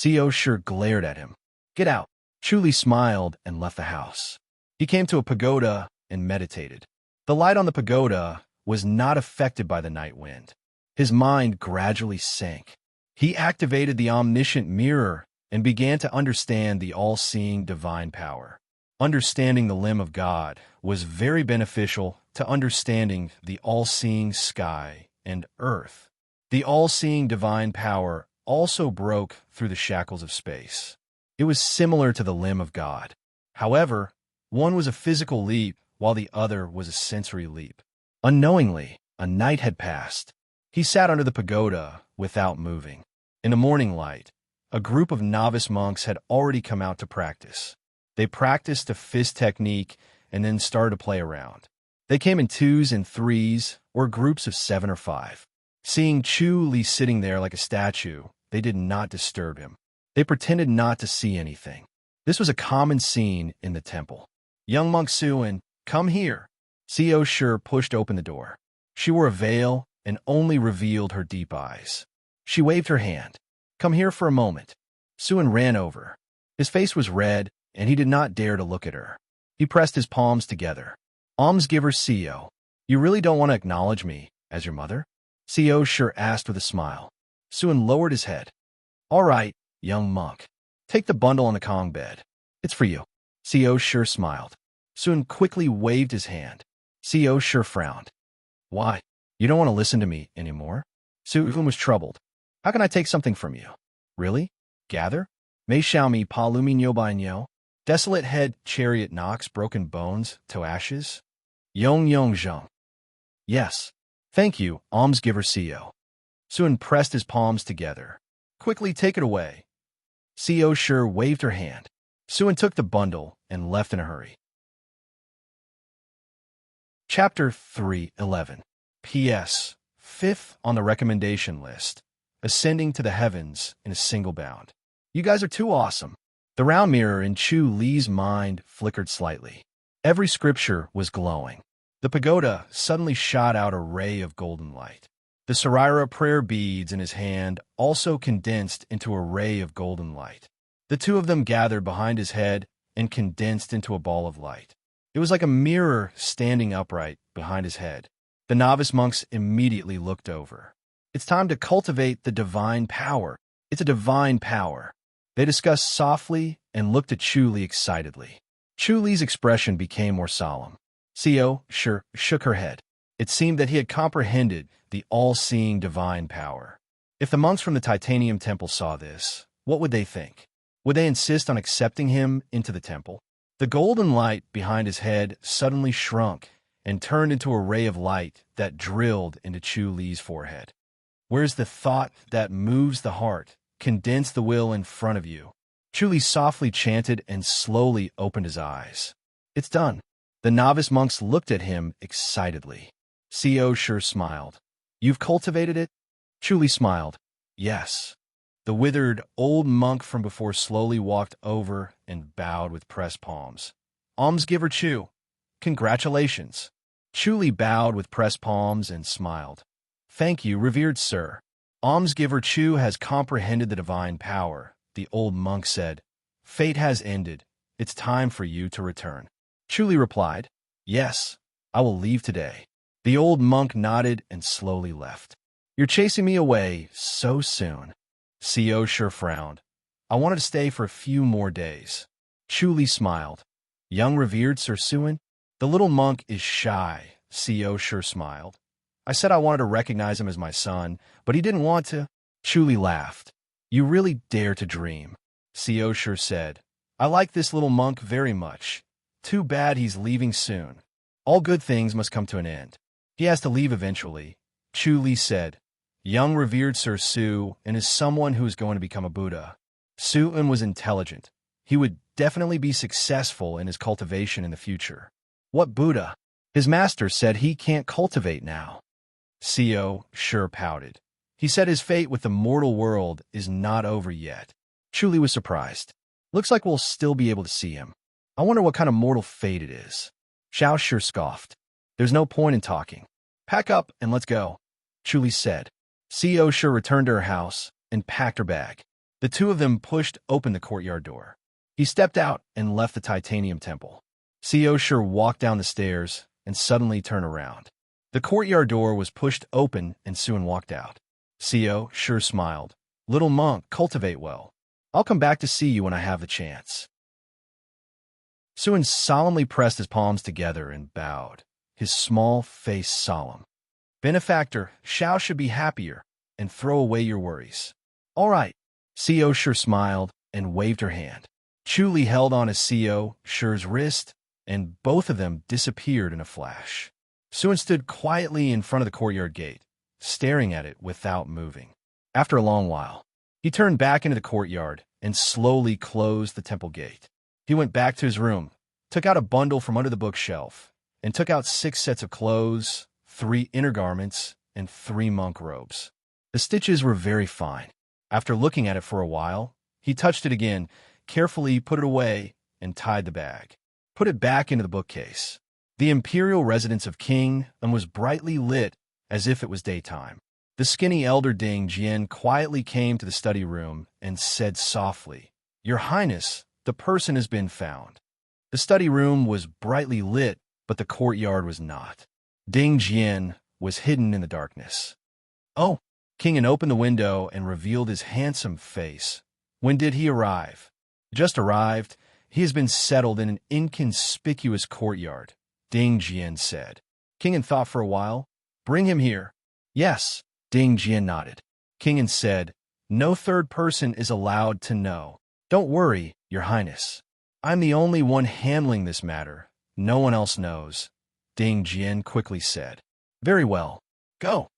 Co Shi glared at him. Get out. Chu Li smiled and left the house. He came to a pagoda and meditated. The light on the pagoda was not affected by the night wind. His mind gradually sank. He activated the omniscient mirror and began to understand the all-seeing divine power. Understanding the limb of God was very beneficial to understanding the all-seeing sky and earth. The all-seeing divine power also broke through the shackles of space. It was similar to the limb of God. However, one was a physical leap, while the other was a sensory leap. Unknowingly, a night had passed. He sat under the pagoda without moving. In the morning light, a group of novice monks had already come out to practice. They practiced a fist technique and then started to play around. They came in 2s and 3s, or groups of 7 or 5. Seeing Chu Li sitting there like a statue, they did not disturb him. They pretended not to see anything. This was a common scene in the temple. Young monk Suan, come here. Co Shi pushed open the door. She wore a veil and only revealed her deep eyes. She waved her hand. Come here for a moment. Suan ran over. His face was red, and he did not dare to look at her. He pressed his palms together. Almsgiver Co, you really don't want to acknowledge me as your mother? Co Shi asked with a smile. Suan lowered his head. All right, young monk. Take the bundle on the Kong bed. It's for you. Co Shi smiled. Suan quickly waved his hand. Co Shi frowned. Why? You don't want to listen to me anymore? Suan was troubled. How can I take something from you? Really? Gather? Mei Xiaomi pa luminyo bainyo? Desolate head chariot knocks broken bones to ashes? Yong Yong Zheng. Yes. Thank you, almsgiver Co. Suan pressed his palms together. Quickly take it away. Co Shi waved her hand. Suan took the bundle and left in a hurry. Chapter 3:11. P.S. 5th on the recommendation list. Ascending to the heavens in a single bound. You guys are too awesome. The round mirror in Chu Li's mind flickered slightly. Every scripture was glowing. The pagoda suddenly shot out a ray of golden light. The Sarira prayer beads in his hand also condensed into a ray of golden light. The two of them gathered behind his head and condensed into a ball of light. It was like a mirror standing upright behind his head. The novice monks immediately looked over. It's time to cultivate the divine power. It's a divine power. They discussed softly and looked at Chu Li excitedly. Chu Li's expression became more solemn. Co Shi shook her head. It seemed that he had comprehended the all-seeing divine power. If the monks from the Titanium Temple saw this, what would they think? Would they insist on accepting him into the temple? The golden light behind his head suddenly shrunk and turned into a ray of light that drilled into Chu Li's forehead. Where's the thought that moves the heart? Condense the will in front of you. Chu Li softly chanted and slowly opened his eyes. It's done. The novice monks looked at him excitedly. Co Shi smiled. You've cultivated it? Chu Li smiled. Yes. The withered old monk from before slowly walked over and bowed with pressed palms. Almsgiver Chu, congratulations. Chu Li bowed with pressed palms and smiled. Thank you, revered sir. Almsgiver Chu has comprehended the divine power, the old monk said. Fate has ended. It's time for you to return. Chu Li replied, Yes, I will leave today. The old monk nodded and slowly left. You're chasing me away so soon. Co Shi frowned. I wanted to stay for a few more days. Chu Li smiled. Young revered Sir Suan? The little monk is shy, Co Shi smiled. I said I wanted to recognize him as my son, but he didn't want to. Chu Li laughed. You really dare to dream, Co Shi said. I like this little monk very much. Too bad he's leaving soon. All good things must come to an end. He has to leave eventually, Chu Li said. Young revered Sir Su and is someone who is going to become a Buddha. Suan was intelligent. He would definitely be successful in his cultivation in the future. What Buddha? His master said he can't cultivate now. Co Shi pouted. He said his fate with the mortal world is not over yet. Chu Li was surprised. Looks like we'll still be able to see him. I wonder what kind of mortal fate it is. Xiao Shi scoffed. There's no point in talking. Pack up and let's go, Chu Li said. Co Shi returned to her house and packed her bag. The two of them pushed open the courtyard door. He stepped out and left the Titanium Temple. Co Shi walked down the stairs and suddenly turned around. The courtyard door was pushed open and Suan walked out. Co Shi smiled. Little monk, cultivate well. I'll come back to see you when I have the chance. Suan solemnly pressed his palms together and bowed, his small face solemn. Benefactor, Xiao should be happier and throw away your worries. All right. Co Sure smiled and waved her hand. Chu Li held on as Co Sure's wrist, and both of them disappeared in a flash. Suen stood quietly in front of the courtyard gate, staring at it without moving. After a long while, he turned back into the courtyard and slowly closed the temple gate. He went back to his room, took out a bundle from under the bookshelf, and took out 6 sets of clothes, 3 inner garments, and 3 monk robes. The stitches were very fine. After looking at it for a while, he touched it again, carefully put it away, and tied the bag. Put it back into the bookcase. The imperial residence of King was brightly lit as if it was daytime. The skinny elder Ding Jian quietly came to the study room and said softly, "Your Highness, the person has been found." The study room was brightly lit, but the courtyard was not. Ding Jian was hidden in the darkness. "Oh!" King opened the window and revealed his handsome face. "When did he arrive?" "Just arrived. He has been settled in an inconspicuous courtyard," Ding Jian said. King thought for a while. "Bring him here." "Yes." Ding Jian nodded. King said, "No third person is allowed to know." "Don't worry, Your Highness. I'm the only one handling this matter. No one else knows," Ding Jian quickly said. "Very well. Go."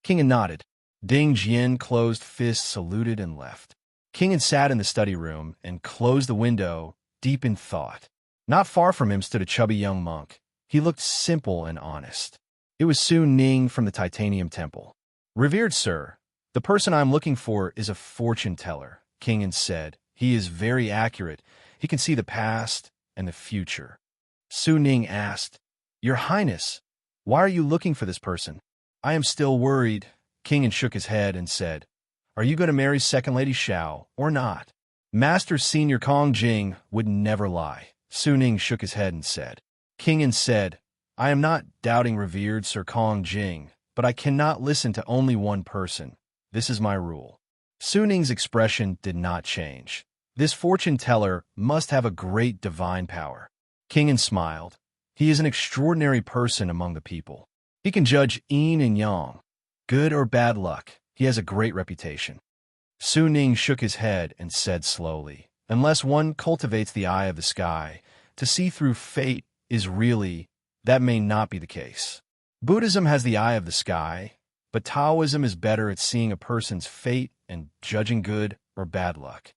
King nodded. Ding Jian closed fists, saluted, and left. King sat in the study room and closed the window, deep in thought. Not far from him stood a chubby young monk. He looked simple and honest. It was Su Ning from the Titanium Temple. "Revered sir, the person I'm looking for is a fortune teller," King said. "He is very accurate. He can see the past and the future." Su Ning asked, "Your Highness, why are you looking for this person?" "I am still worried." King shook his head and said, "Are you going to marry Second Lady Xiao or not?" "Master Senior Kong Jing would never lie." Su Ning shook his head and said. King said, "I am not doubting revered Sir Kong Jing, but I cannot listen to only one person. This is my rule." Su Ning's expression did not change. This fortune teller must have a great divine power. King smiled. He is an extraordinary person among the people. He can judge yin and yang, good or bad luck. He has a great reputation. Su Ning shook his head and said slowly, "Unless one cultivates the eye of the sky, to see through fate is really, that may not be the case. Buddhism has the eye of the sky, but Taoism is better at seeing a person's fate and judging good or bad luck."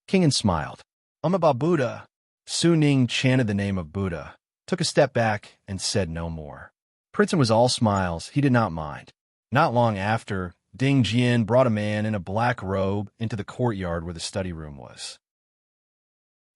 King smiled. About Buddha." Su Ning chanted the name of Buddha, took a step back, and said no more. Prince was all smiles. He did not mind. Not long after, Ding Jian brought a man in a black robe into the courtyard where the study room was.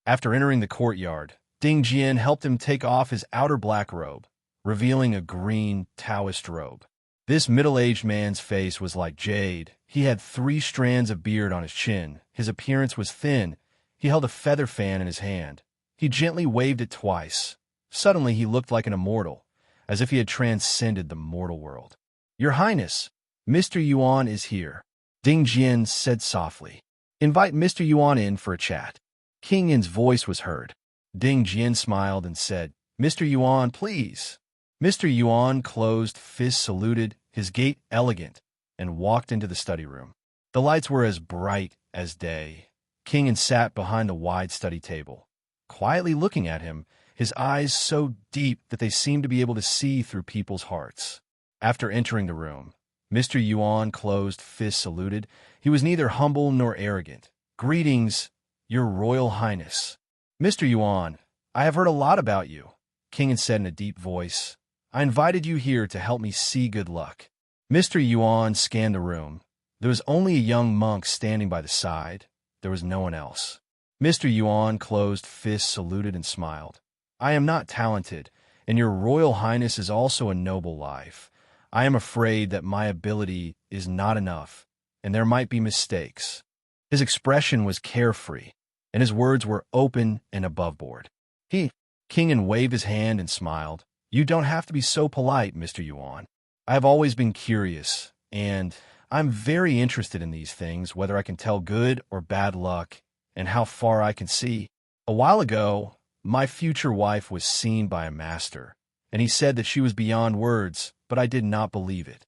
After entering the courtyard, Ding Jian helped him take off his outer black robe, revealing a green Taoist robe. This middle-aged man's face was like jade. He had 3 strands of beard on his chin. His appearance was thin. He held a feather fan in his hand. He gently waved it twice. Suddenly he looked like an immortal, as if he had transcended the mortal world. "Your Highness, Mr. Yuan is here," Ding Jian said softly. "Invite Mr. Yuan in for a chat." King Yin's voice was heard. Ding Jian smiled and said, "Mr. Yuan, please." Mr. Yuan closed fists, saluted, his gait elegant, and walked into the study room. The lights were as bright as day. King sat behind the wide study table, quietly looking at him, his eyes so deep that they seemed to be able to see through people's hearts. After entering the room, Mr. Yuan closed fists, saluted. He was neither humble nor arrogant. "Greetings, Your Royal Highness." "Mr. Yuan, I have heard a lot about you," King said in a deep voice. "I invited you here to help me see good luck." Mr. Yuan scanned the room. There was only a young monk standing by the side. There was no one else. Mr. Yuan closed fists, saluted, and smiled. "I am not talented, and Your Royal Highness is also a noble life. I am afraid that my ability is not enough, and there might be mistakes." His expression was carefree, and his words were open and aboveboard. King waved his hand and smiled. "You don't have to be so polite, Mr. Yuan. I have always been curious, and I'm very interested in these things, whether I can tell good or bad luck, and how far I can see. A while ago, my future wife was seen by a master, and he said that she was beyond words, but I did not believe it."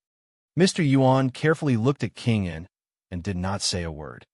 Mr. Yuan carefully looked at King Yin and did not say a word.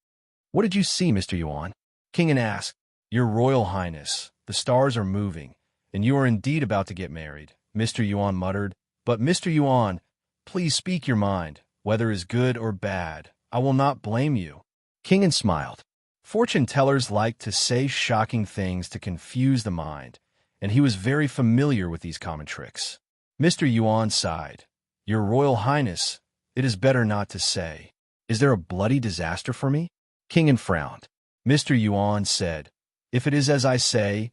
"What did you see, Mr. Yuan?" King An asked. "Your Royal Highness, the stars are moving, and you are indeed about to get married," Mr. Yuan muttered. "But Mr. Yuan, please speak your mind. Whether is good or bad, I will not blame you." King An smiled. Fortune tellers like to say shocking things to confuse the mind, and he was very familiar with these common tricks. Mr. Yuan sighed. "Your Royal Highness, it is better not to say. Is there a bloody disaster for me?" King An frowned. Mr. Yuan said, "If it is as I say,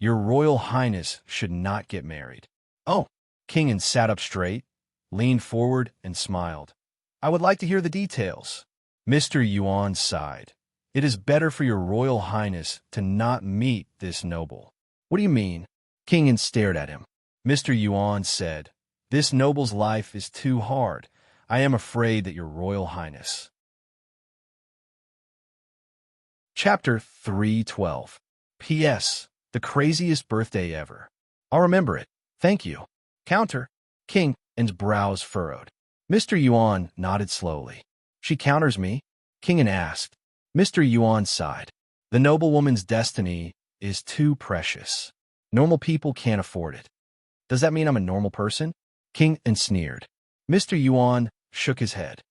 your Royal Highness should not get married." "Oh!" King An sat up straight, leaned forward, and smiled. "I would like to hear the details." Mr. Yuan sighed. "It is better for your Royal Highness to not meet this noble." "What do you mean?" King An stared at him. Mr. Yuan said, "This noble's life is too hard. I am afraid that your Royal Highness." Chapter 312. P.S. The craziest birthday ever. I'll remember it. Thank you. Counter. King An's brows furrowed. Mr. Yuan nodded slowly. "She counters me?" King An asked. Mr. Yuan sighed. "The noblewoman's destiny is too precious. Normal people can't afford it." "Does that mean I'm a normal person?" King An sneered. Mr. Yuan shook his head.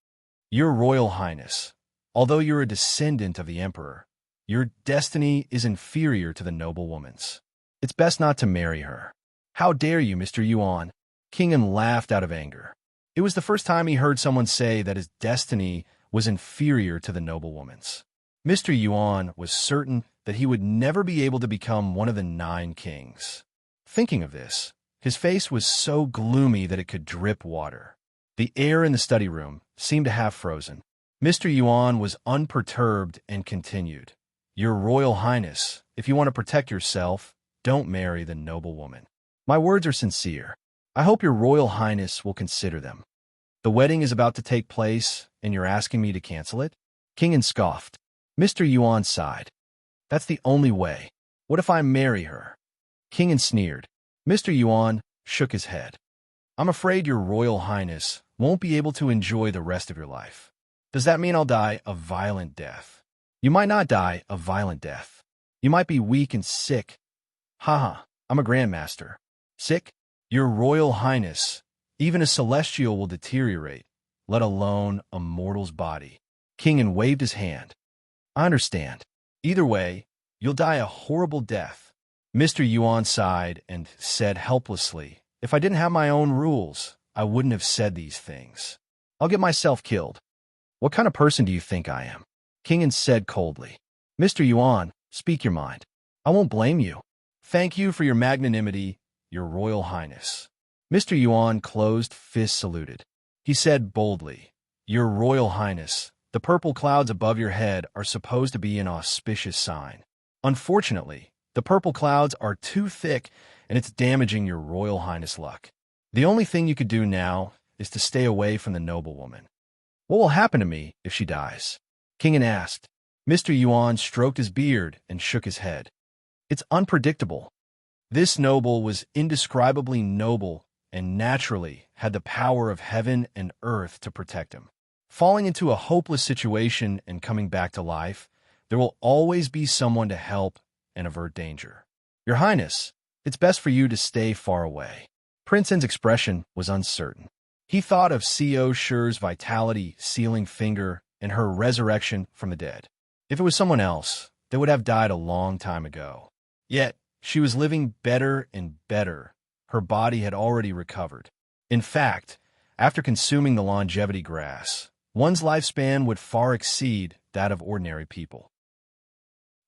"Your Royal Highness, although you're a descendant of the Emperor, your destiny is inferior to the noblewoman's. It's best not to marry her." "How dare you, Mr. Yuan?" King An laughed out of anger. It was the first time he heard someone say that his destiny was inferior to the noblewoman's. Mr. Yuan was certain that he would never be able to become one of the 9 kings. Thinking of this, his face was so gloomy that it could drip water. The air in the study room seemed to have frozen. Mr. Yuan was unperturbed and continued, "Your Royal Highness, if you want to protect yourself, don't marry the noblewoman. My words are sincere. I hope your Royal Highness will consider them. The wedding is about to take place, and you're asking me to cancel it?" King An scoffed. Mr. Yuan sighed. "That's the only way. What if I marry her?" King An sneered. Mr. Yuan shook his head. "I'm afraid your Royal Highness won't be able to enjoy the rest of your life." "Does that mean I'll die a violent death?" "You might not die a violent death. You might be weak and sick." "Haha, I'm a grandmaster." "Sick? Your Royal Highness, even a celestial will deteriorate, let alone a mortal's body." King An waved his hand. "I understand. Either way, you'll die a horrible death." Mr. Yuan sighed and said helplessly, "If I didn't have my own rules, I wouldn't have said these things. I'll get myself killed." "What kind of person do you think I am?" King An said coldly. "Mr. Yuan, speak your mind. I won't blame you." "Thank you for your magnanimity, your Royal Highness." Mr. Yuan closed fist saluted. He said boldly, "Your Royal Highness, the purple clouds above your head are supposed to be an auspicious sign. Unfortunately, the purple clouds are too thick, and it's damaging your Royal Highness' luck. The only thing you could do now is to stay away from the noblewoman." "What will happen to me if she dies?" King An asked. Mr. Yuan stroked his beard and shook his head. "It's unpredictable. This noble was indescribably noble and naturally had the power of heaven and earth to protect him. Falling into a hopeless situation and coming back to life, there will always be someone to help and avert danger. Your Highness, it's best for you to stay far away." Prince An's expression was uncertain. He thought of Co. Shi's vitality sealing finger and her resurrection from the dead. If it was someone else, they would have died a long time ago. Yet, she was living better and better. Her body had already recovered. In fact, after consuming the longevity grass, one's lifespan would far exceed that of ordinary people.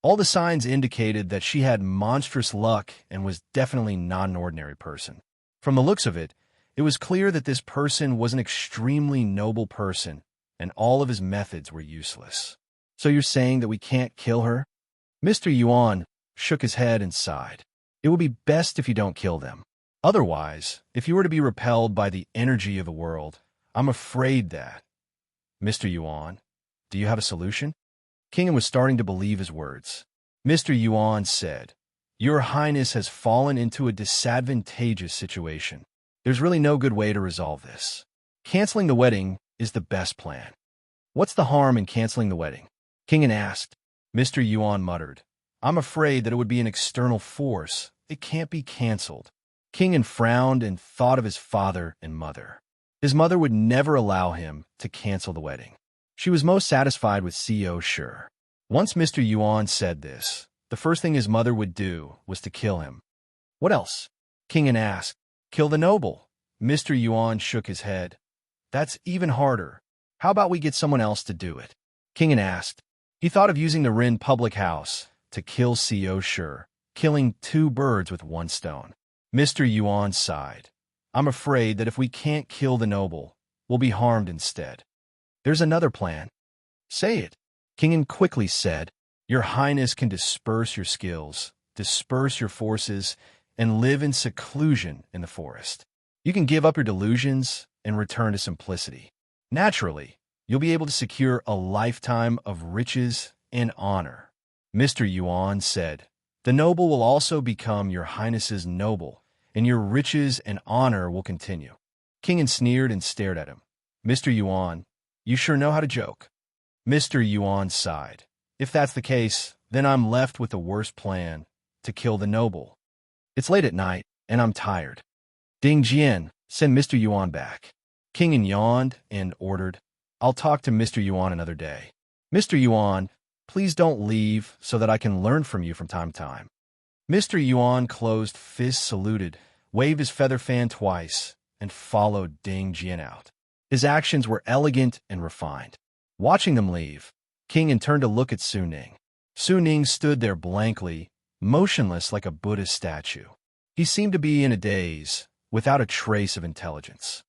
All the signs indicated that she had monstrous luck and was definitely not an ordinary person. From the looks of it, it was clear that this person was an extremely noble person, and all of his methods were useless. "So you're saying that we can't kill her?" Mr. Yuan shook his head and sighed. "It would be best if you don't kill them. Otherwise, if you were to be repelled by the energy of the world, I'm afraid that—" "Mr. Yuan, do you have a solution?" King An was starting to believe his words. Mr. Yuan said, "Your Highness has fallen into a disadvantageous situation. There's really no good way to resolve this. Canceling the wedding is the best plan." What's the harm in canceling the wedding? King An asked. Mr. Yuan muttered. I'm afraid that it would be an external force. It can't be canceled. King An frowned and thought of his father and mother. His mother would never allow him to cancel the wedding. She was most satisfied with Co. Sure. Once Mr. Yuan said this, the first thing his mother would do was to kill him. What else? King An asked. Kill the noble. Mr. Yuan shook his head. That's even harder. How about we get someone else to do it? King An asked. He thought of using the Rin public house to kill Co. Sure, killing two birds with one stone. Mr. Yuan sighed. I'm afraid that if we can't kill the noble, we'll be harmed instead. There's another plan. Say it. King An quickly said. Your Highness can disperse your skills, disperse your forces, and live in seclusion in the forest. You can give up your delusions and return to simplicity. Naturally, you'll be able to secure a lifetime of riches and honor. Mr. Yuan said, the noble will also become your Highness's noble, and your riches and honor will continue. King An sneered and stared at him. Mr. Yuan, you sure know how to joke. Mr. Yuan sighed. If that's the case, then I'm left with the worst plan, to kill the noble. It's late at night, and I'm tired. Ding Jian, send Mr. Yuan back. King An yawned and ordered, I'll talk to Mr. Yuan another day. Mr. Yuan, please don't leave so that I can learn from you from time to time. Mr. Yuan closed fists, saluted, waved his feather fan twice, and followed Ding Jian out. His actions were elegant and refined. Watching them leave, King An turned to look at Su Ning. Su Ning stood there blankly, motionless like a Buddhist statue. He seemed to be in a daze, without a trace of intelligence.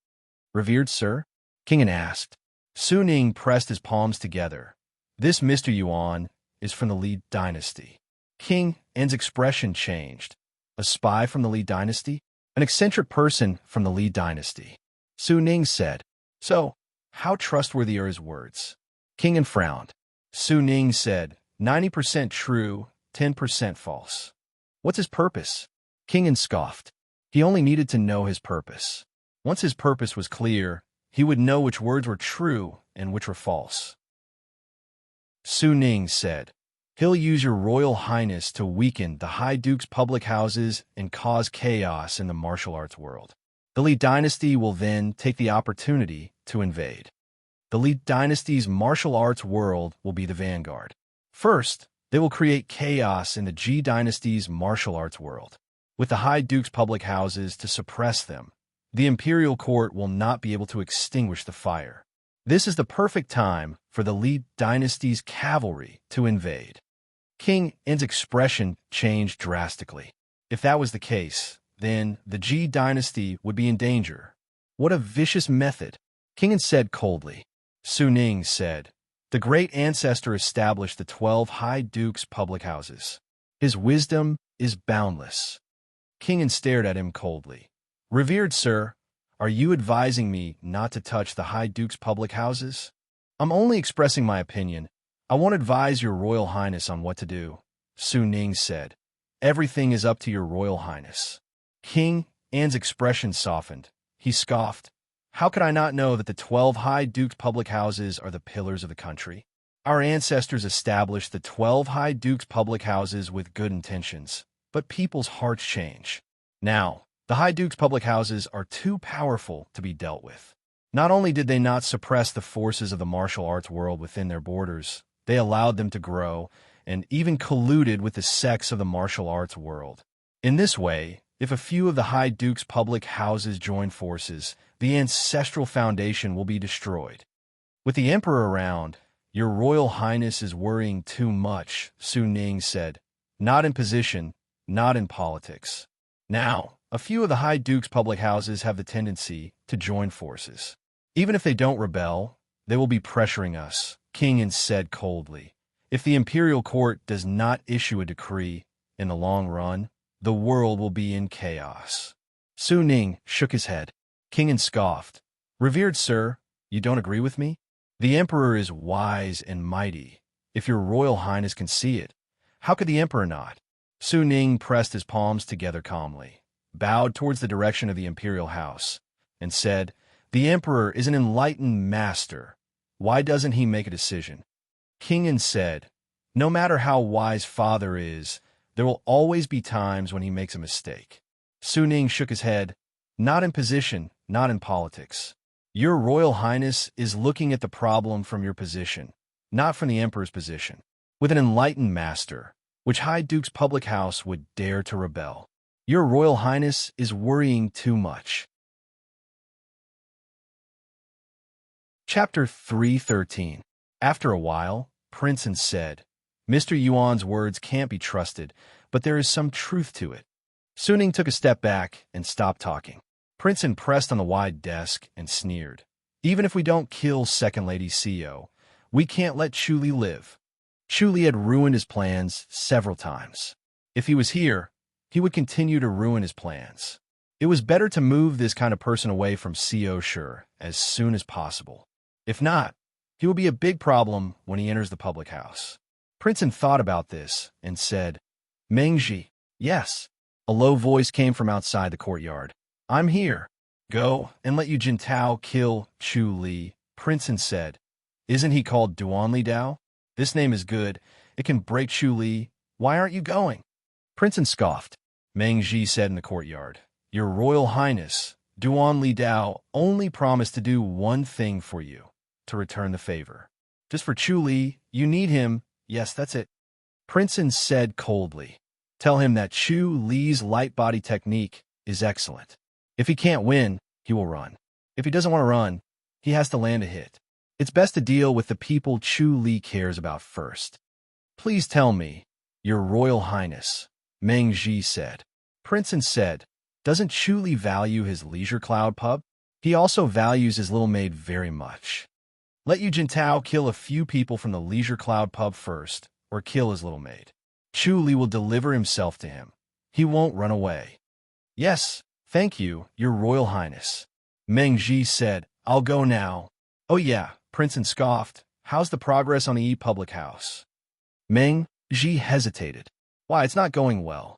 Revered sir? King An asked. Su Ning pressed his palms together. This Mr. Yuan is from the Li dynasty. King An's expression changed. A spy from the Li dynasty? An eccentric person from the Li dynasty. Su Ning said. So, how trustworthy are his words? King An frowned. Su Ning said, 90% true, 10% false. What's his purpose? King An scoffed. He only needed to know his purpose. Once his purpose was clear, he would know which words were true and which were false. Su Ning said, he'll use your Royal Highness to weaken the High Duke's public houses and cause chaos in the martial arts world. The Li dynasty will then take the opportunity to invade. The Li dynasty's martial arts world will be the vanguard. First, they will create chaos in the Ji dynasty's martial arts world. With the High Duke's public houses to suppress them, the imperial court will not be able to extinguish the fire. This is the perfect time for the Li dynasty's cavalry to invade. King An's expression changed drastically. If that was the case, then the Ji dynasty would be in danger. What a vicious method, King An said coldly. Su Ning said, the great ancestor established the 12 High Dukes' public houses. His wisdom is boundless. King An stared at him coldly. Revered sir, are you advising me not to touch the High Duke's public houses? I'm only expressing my opinion. I won't advise your Royal Highness on what to do. Su Ning said, everything is up to your Royal Highness. King An's expression softened. He scoffed. How could I not know that the 12 High Duke's public houses are the pillars of the country? Our ancestors established the 12 High Duke's public houses with good intentions, but people's hearts change. Now, the High Duke's public houses are too powerful to be dealt with. Not only did they not suppress the forces of the martial arts world within their borders, they allowed them to grow and even colluded with the sects of the martial arts world. In this way, if a few of the High Duke's public houses join forces, the ancestral foundation will be destroyed. With the Emperor around, your Royal Highness is worrying too much, Su Ning said. Not in position, not in politics. Now, a few of the High Duke's public houses have the tendency to join forces. Even if they don't rebel, they will be pressuring us, King An said coldly. If the imperial court does not issue a decree, in the long run, the world will be in chaos. Su Ning shook his head. King An scoffed. Revered sir, you don't agree with me? The Emperor is wise and mighty. If your Royal Highness can see it, how could the Emperor not? Su Ning pressed his palms together calmly, bowed towards the direction of the imperial house, and said, the Emperor is an enlightened master. Why doesn't he make a decision? King An said, no matter how wise father is, there will always be times when he makes a mistake. Su Ning shook his head. Not in position, not in politics. Your Royal Highness is looking at the problem from your position, not from the Emperor's position. With an enlightened master, which High Duke's public house would dare to rebel? Your Royal Highness is worrying too much. Chapter 313. After a while, Prince An said, Mr. Yuan's words can't be trusted, but there is some truth to it. Su Ning took a step back and stopped talking. Prince An pressed on the wide desk and sneered. Even if we don't kill Second Lady CEO, we can't let Chu Li live. Chu Li had ruined his plans several times. If he was here, he would continue to ruin his plans. It was better to move this kind of person away from CEO Shi as soon as possible. If not, he will be a big problem when he enters the public house. Prince An thought about this and said, Mengji, yes. A low voice came from outside the courtyard. I'm here. Go and let Yu Jintao kill Chu Li, Prince An said. Isn't he called Duan Li Dao? This name is good. It can break Chu Li. Why aren't you going? Prince An scoffed. Mengji said in the courtyard, Your Royal Highness, Duan Li Dao only promised to do one thing for you, to return the favor. Just for Chu Li, you need him. Yes, that's it. Prince An said coldly. Tell him that Chu Li's light body technique is excellent. If he can't win, he will run. If he doesn't want to run, he has to land a hit. It's best to deal with the people Chu Li cares about first. Please tell me, Your Royal Highness, Mengji said. Prince An said, doesn't Chu Li value his leisure cloud pub? He also values his little maid very much. Let Yu Jintao kill a few people from the leisure cloud pub first, or kill his little maid. Chu Li will deliver himself to him. He won't run away. Yes, thank you, Your Royal Highness. Mengji said, I'll go now. Oh yeah, Prince An scoffed. How's the progress on the public house? Mengji hesitated. Why, it's not going well.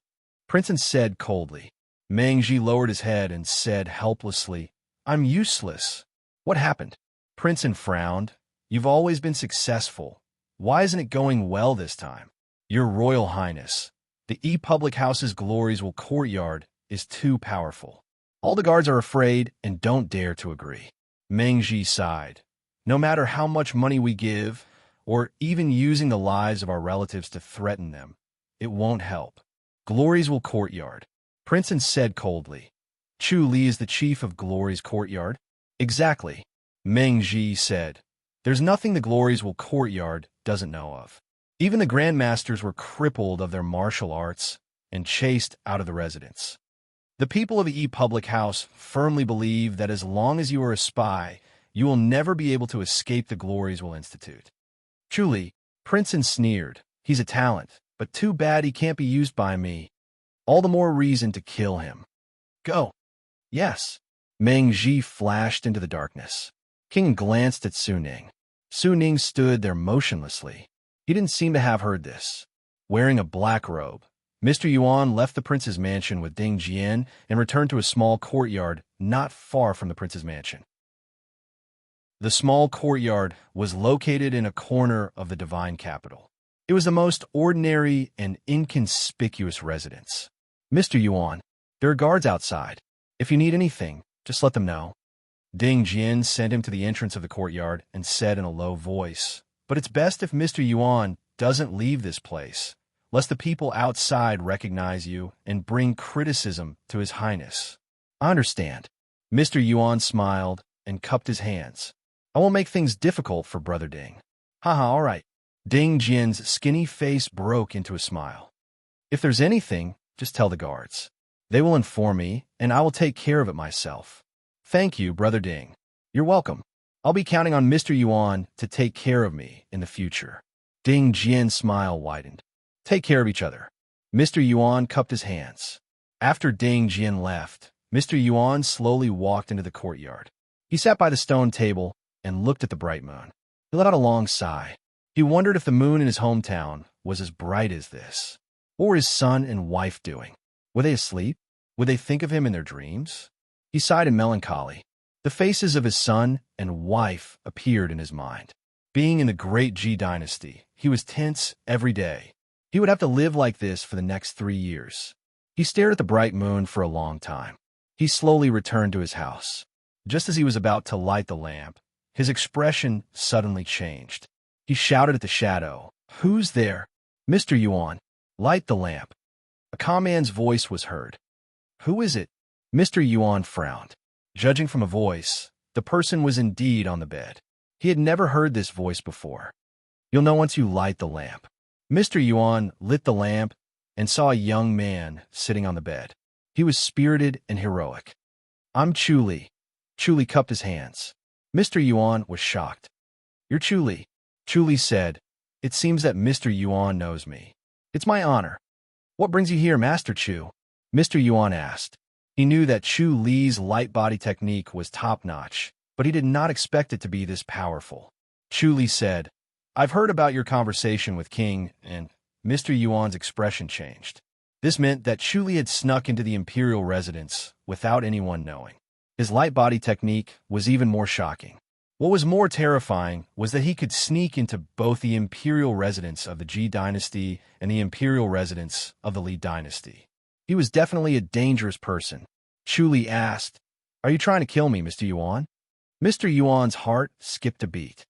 Prince An said coldly. Mengji lowered his head and said helplessly, I'm useless. What happened? Prince An frowned. You've always been successful. Why isn't it going well this time? Your Royal Highness, the public house's glories will courtyard is too powerful. All the guards are afraid and don't dare to agree. Mengji sighed. No matter how much money we give, or even using the lives of our relatives to threaten them, it won't help. Glories will courtyard. Prince An said coldly. Chu Li is the chief of Glory's courtyard? Exactly. Mengji said. There's nothing the Glories will courtyard doesn't know of. Even the grandmasters were crippled of their martial arts and chased out of the residence. The people of the public house firmly believe that as long as you are a spy, you will never be able to escape the glories will institute. Truly, Prince An sneered. He's a talent, but too bad he can't be used by me. All the more reason to kill him. Go. Yes. Mengji flashed into the darkness. King glanced at Su Ning. Su Ning stood there motionlessly. He didn't seem to have heard this. Wearing a black robe, Mr. Yuan left the prince's mansion with Ding Jian and returned to a small courtyard not far from the prince's mansion. The small courtyard was located in a corner of the divine capital. It was the most ordinary and inconspicuous residence. Mr. Yuan, there are guards outside. If you need anything, just let them know. Ding Jian sent him to the entrance of the courtyard and said in a low voice, But it's best if Mr. Yuan doesn't leave this place, lest the people outside recognize you and bring criticism to His Highness. I understand. Mr. Yuan smiled and cupped his hands. I won't make things difficult for Brother Ding. Haha, all right. Ding Jian's skinny face broke into a smile. If there's anything, just tell the guards. They will inform me, and I will take care of it myself. Thank you, Brother Ding. You're welcome. I'll be counting on Mr. Yuan to take care of me in the future. Ding Jian's smile widened. Take care of each other. Mr. Yuan cupped his hands. After Ding Jian left, Mr. Yuan slowly walked into the courtyard. He sat by the stone table and looked at the bright moon. He let out a long sigh. He wondered if the moon in his hometown was as bright as this. What were his son and wife doing? Were they asleep? Would they think of him in their dreams? He sighed in melancholy. The faces of his son and wife appeared in his mind. Being in the great G dynasty, he was tense every day. He would have to live like this for the next 3 years. He stared at the bright moon for a long time. He slowly returned to his house. Just as he was about to light the lamp, his expression suddenly changed. He shouted at the shadow, "Who's there?" "Mr. Yuan, light the lamp." A calm man's voice was heard. "Who is it?" Mr. Yuan frowned. Judging from a voice, the person was indeed on the bed. He had never heard this voice before. "You'll know once you light the lamp." Mr. Yuan lit the lamp and saw a young man sitting on the bed. He was spirited and heroic. "I'm Chu Li." Chu Li cupped his hands. Mr. Yuan was shocked. "You're Chu Li," Chu Li said. "It seems that Mr. Yuan knows me. It's my honor." "What brings you here, Master Chu?" Mr. Yuan asked. He knew that Chu Li's light body technique was top-notch, but he did not expect it to be this powerful. Chu Li said, "I've heard about your conversation with King," and Mr. Yuan's expression changed. This meant that Chu Li had snuck into the imperial residence without anyone knowing. His light body technique was even more shocking. What was more terrifying was that he could sneak into both the imperial residence of the Ji dynasty and the imperial residence of the Li dynasty. He was definitely a dangerous person. Chu Li asked, "Are you trying to kill me, Mr. Yuan?" Mr. Yuan's heart skipped a beat.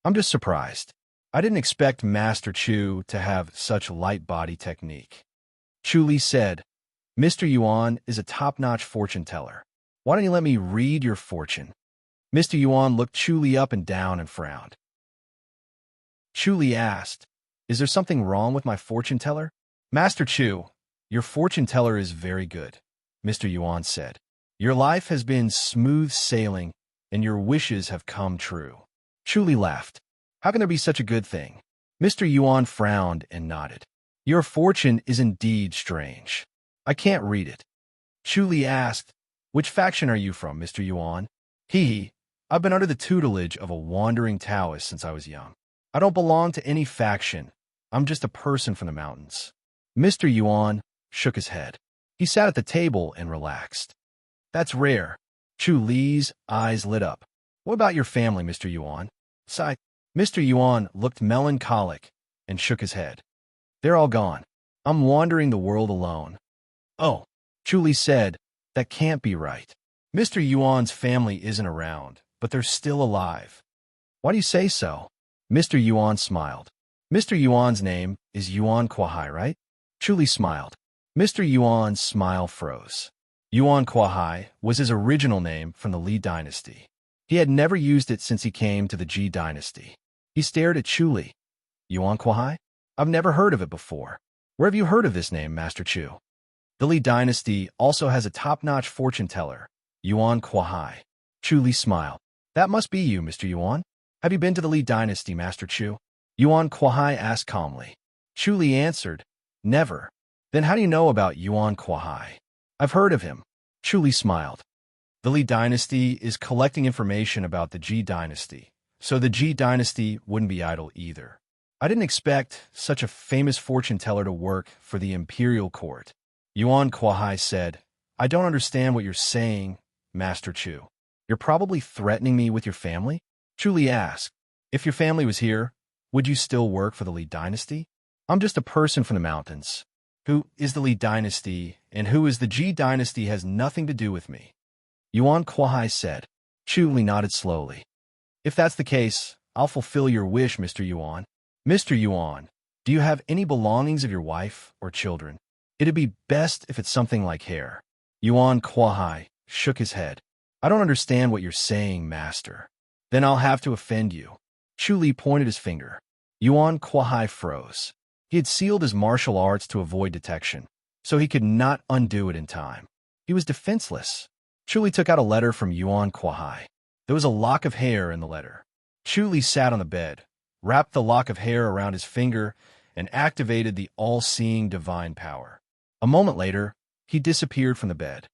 "I'm just surprised. I didn't expect Master Chu to have such light body technique." Chu Li said, "Mr. Yuan is a top-notch fortune teller. Why don't you let me read your fortune?" Mr. Yuan looked Chu Li up and down and frowned. Chu Li asked, "Is there something wrong with my fortune teller?" "Master Chu, your fortune teller is very good," Mr. Yuan said. "Your life has been smooth sailing, and your wishes have come true." Chu Li laughed. "How can there be such a good thing?" Mr. Yuan frowned and nodded. "Your fortune is indeed strange. I can't read it." Chu Li asked, "Which faction are you from, Mr. Yuan?" "Hee, I've been under the tutelage of a wandering Taoist since I was young. I don't belong to any faction. I'm just a person from the mountains." Mr. Yuan shook his head. He sat at the table and relaxed. "That's rare." Chu Li's eyes lit up. "What about your family, Mr. Yuan?" Sigh. Mr. Yuan looked melancholic and shook his head. "They're all gone. I'm wandering the world alone." "Oh," Chu Li said, "that can't be right. Mr. Yuan's family isn't around, but they're still alive." "Why do you say so?" Mr. Yuan smiled. "Mr. Yuan's name is Yuan Kuai, right?" Chu Li smiled. Mr. Yuan's smile froze. Yuan Kuai was his original name from the Li dynasty. He had never used it since he came to the Ji dynasty. He stared at Chu Li. "Yuan Kuai? I've never heard of it before. Where have you heard of this name, Master Chu?" "The Li dynasty also has a top-notch fortune teller, Yuan Kuai." Chu Li smiled. "That must be you, Mr. Yuan. Have you been to the Li dynasty, Master Chu?" Yuan Kuai asked calmly. Chu Li answered, "Never." "Then how do you know about Yuan Kuai?" "I've heard of him." Chu Li smiled. The Li dynasty is collecting information about the Ji dynasty, so the Ji dynasty wouldn't be idle either. I didn't expect such a famous fortune teller to work for the imperial court. Yuan Kuai said, "I don't understand what you're saying, Master Chu. You're probably threatening me with your family?" Chu Li asked, "If your family was here, would you still work for the Li dynasty?" "I'm just a person from the mountains. Who is the Li dynasty and who is the Ji dynasty has nothing to do with me," Yuan Kuai said. Chu Li nodded slowly. "If that's the case, I'll fulfill your wish, Mr. Yuan. Mr. Yuan, do you have any belongings of your wife or children? It'd be best if it's something like hair." Yuan Kuai shook his head. "I don't understand what you're saying, Master." "Then I'll have to offend you." Chu Li pointed his finger. Yuan Kuai froze. He had sealed his martial arts to avoid detection, so he could not undo it in time. He was defenseless. Chu Li took out a letter from Yuan Kuai. There was a lock of hair in the letter. Chu Li sat on the bed, wrapped the lock of hair around his finger, and activated the all-seeing divine power. A moment later, he disappeared from the bed.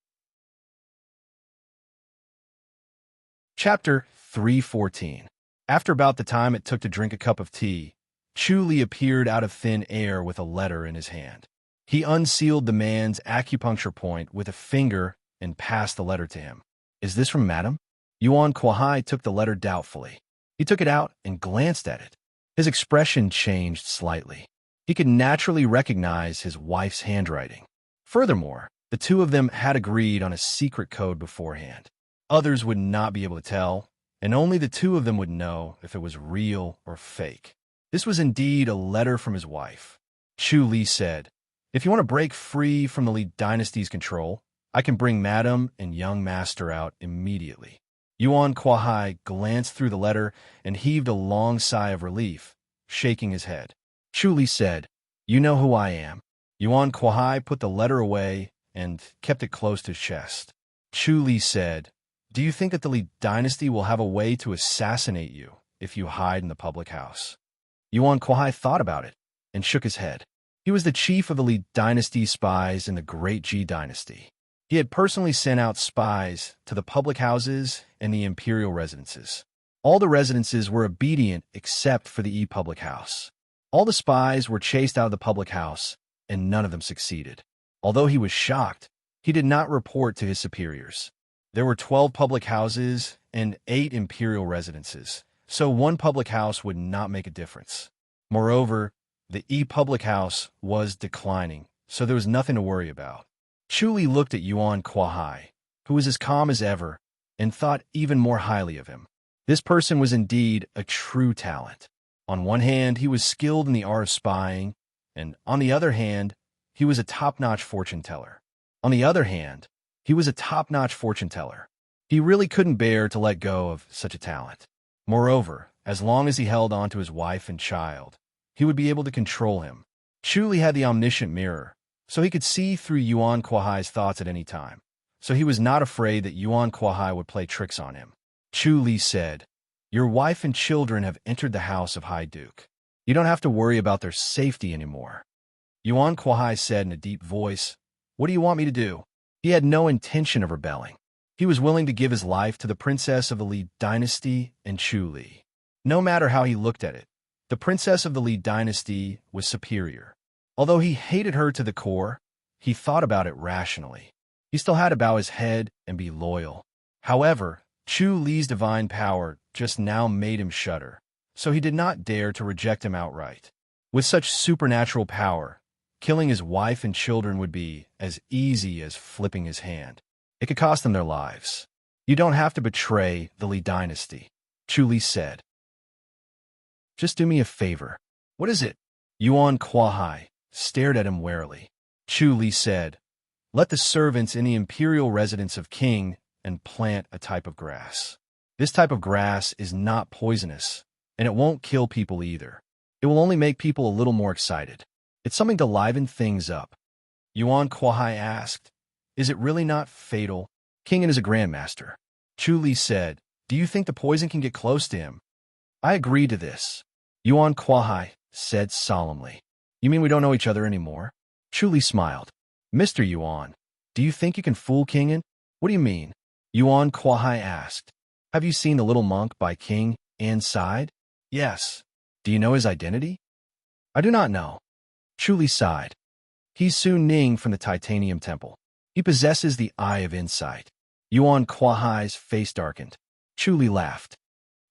Chapter 314. After about the time it took to drink a cup of tea, Chu Li appeared out of thin air with a letter in his hand. He unsealed the man's acupuncture point with a finger and passed the letter to him. "Is this from Madam?" Yuan Kuai took the letter doubtfully. He took it out and glanced at it. His expression changed slightly. He could naturally recognize his wife's handwriting. Furthermore, the two of them had agreed on a secret code beforehand. Others would not be able to tell, and only the two of them would know if it was real or fake. This was indeed a letter from his wife. Chu Li said, "If you want to break free from the Li dynasty's control, I can bring Madam and young master out immediately." Yuan Kuai glanced through the letter and heaved a long sigh of relief, shaking his head. Chu Li said, "You know who I am." Yuan Kuai put the letter away and kept it close to his chest. Chu Li said, "Do you think that the Li dynasty will have a way to assassinate you if you hide in the public house?" Yuan Kuai thought about it and shook his head. He was the chief of the Li dynasty spies in the Great Ji dynasty. He had personally sent out spies to the public houses and the imperial residences. All the residences were obedient except for the public house. All the spies were chased out of the public house, and none of them succeeded. Although he was shocked, he did not report to his superiors. There were 12 public houses and 8 imperial residences, so one public house would not make a difference. Moreover, the public house was declining, so there was nothing to worry about. Chu Li looked at Yuan Kuai, who was as calm as ever, and thought even more highly of him. This person was indeed a true talent. On one hand, he was skilled in the art of spying, and on the other hand, he was a top-notch fortune teller. He really couldn't bear to let go of such a talent. Moreover, as long as he held on to his wife and child, he would be able to control him. Chu Li had the omniscient mirror, so he could see through Yuan Kuai's thoughts at any time, so he was not afraid that Yuan Kuai would play tricks on him. Chu Li said, "Your wife and children have entered the house of High Duke. You don't have to worry about their safety anymore." Yuan Kuai said in a deep voice, "What do you want me to do?" He had no intention of rebelling. He was willing to give his life to the princess of the Li dynasty and Chu Li. No matter how he looked at it, the princess of the Li dynasty was superior. Although he hated her to the core, he thought about it rationally. He still had to bow his head and be loyal. However, Chu Li's divine power just now made him shudder, so he did not dare to reject him outright. With such supernatural power, killing his wife and children would be as easy as flipping his hand. It could cost them their lives. "You don't have to betray the Li dynasty," Chu Li said. "Just do me a favor." "What is it?" Yuan Kuai stared at him warily. Chu Li said, "Let the servants in the imperial residence of King and plant a type of grass. This type of grass is not poisonous, and it won't kill people either. It will only make people a little more excited. It's something to liven things up." Yuan Kuai asked, "Is it really not fatal?" "King is a grandmaster." Chu Li said, "Do you think the poison can get close to him?" "I agree to this," Yuan Kuai said solemnly. "You mean we don't know each other anymore?" Chu Li smiled. "Mr. Yuan, do you think you can fool Kingen?" "What do you mean?" Yuan Kuai asked. "Have you seen the little monk by King An's side?" "Yes." "Do you know his identity?" "I do not know." Chu Li sighed. "He's Su Ning from the Titanium Temple. He possesses the Eye of Insight." Yuan Kuai's face darkened. Chu Li laughed.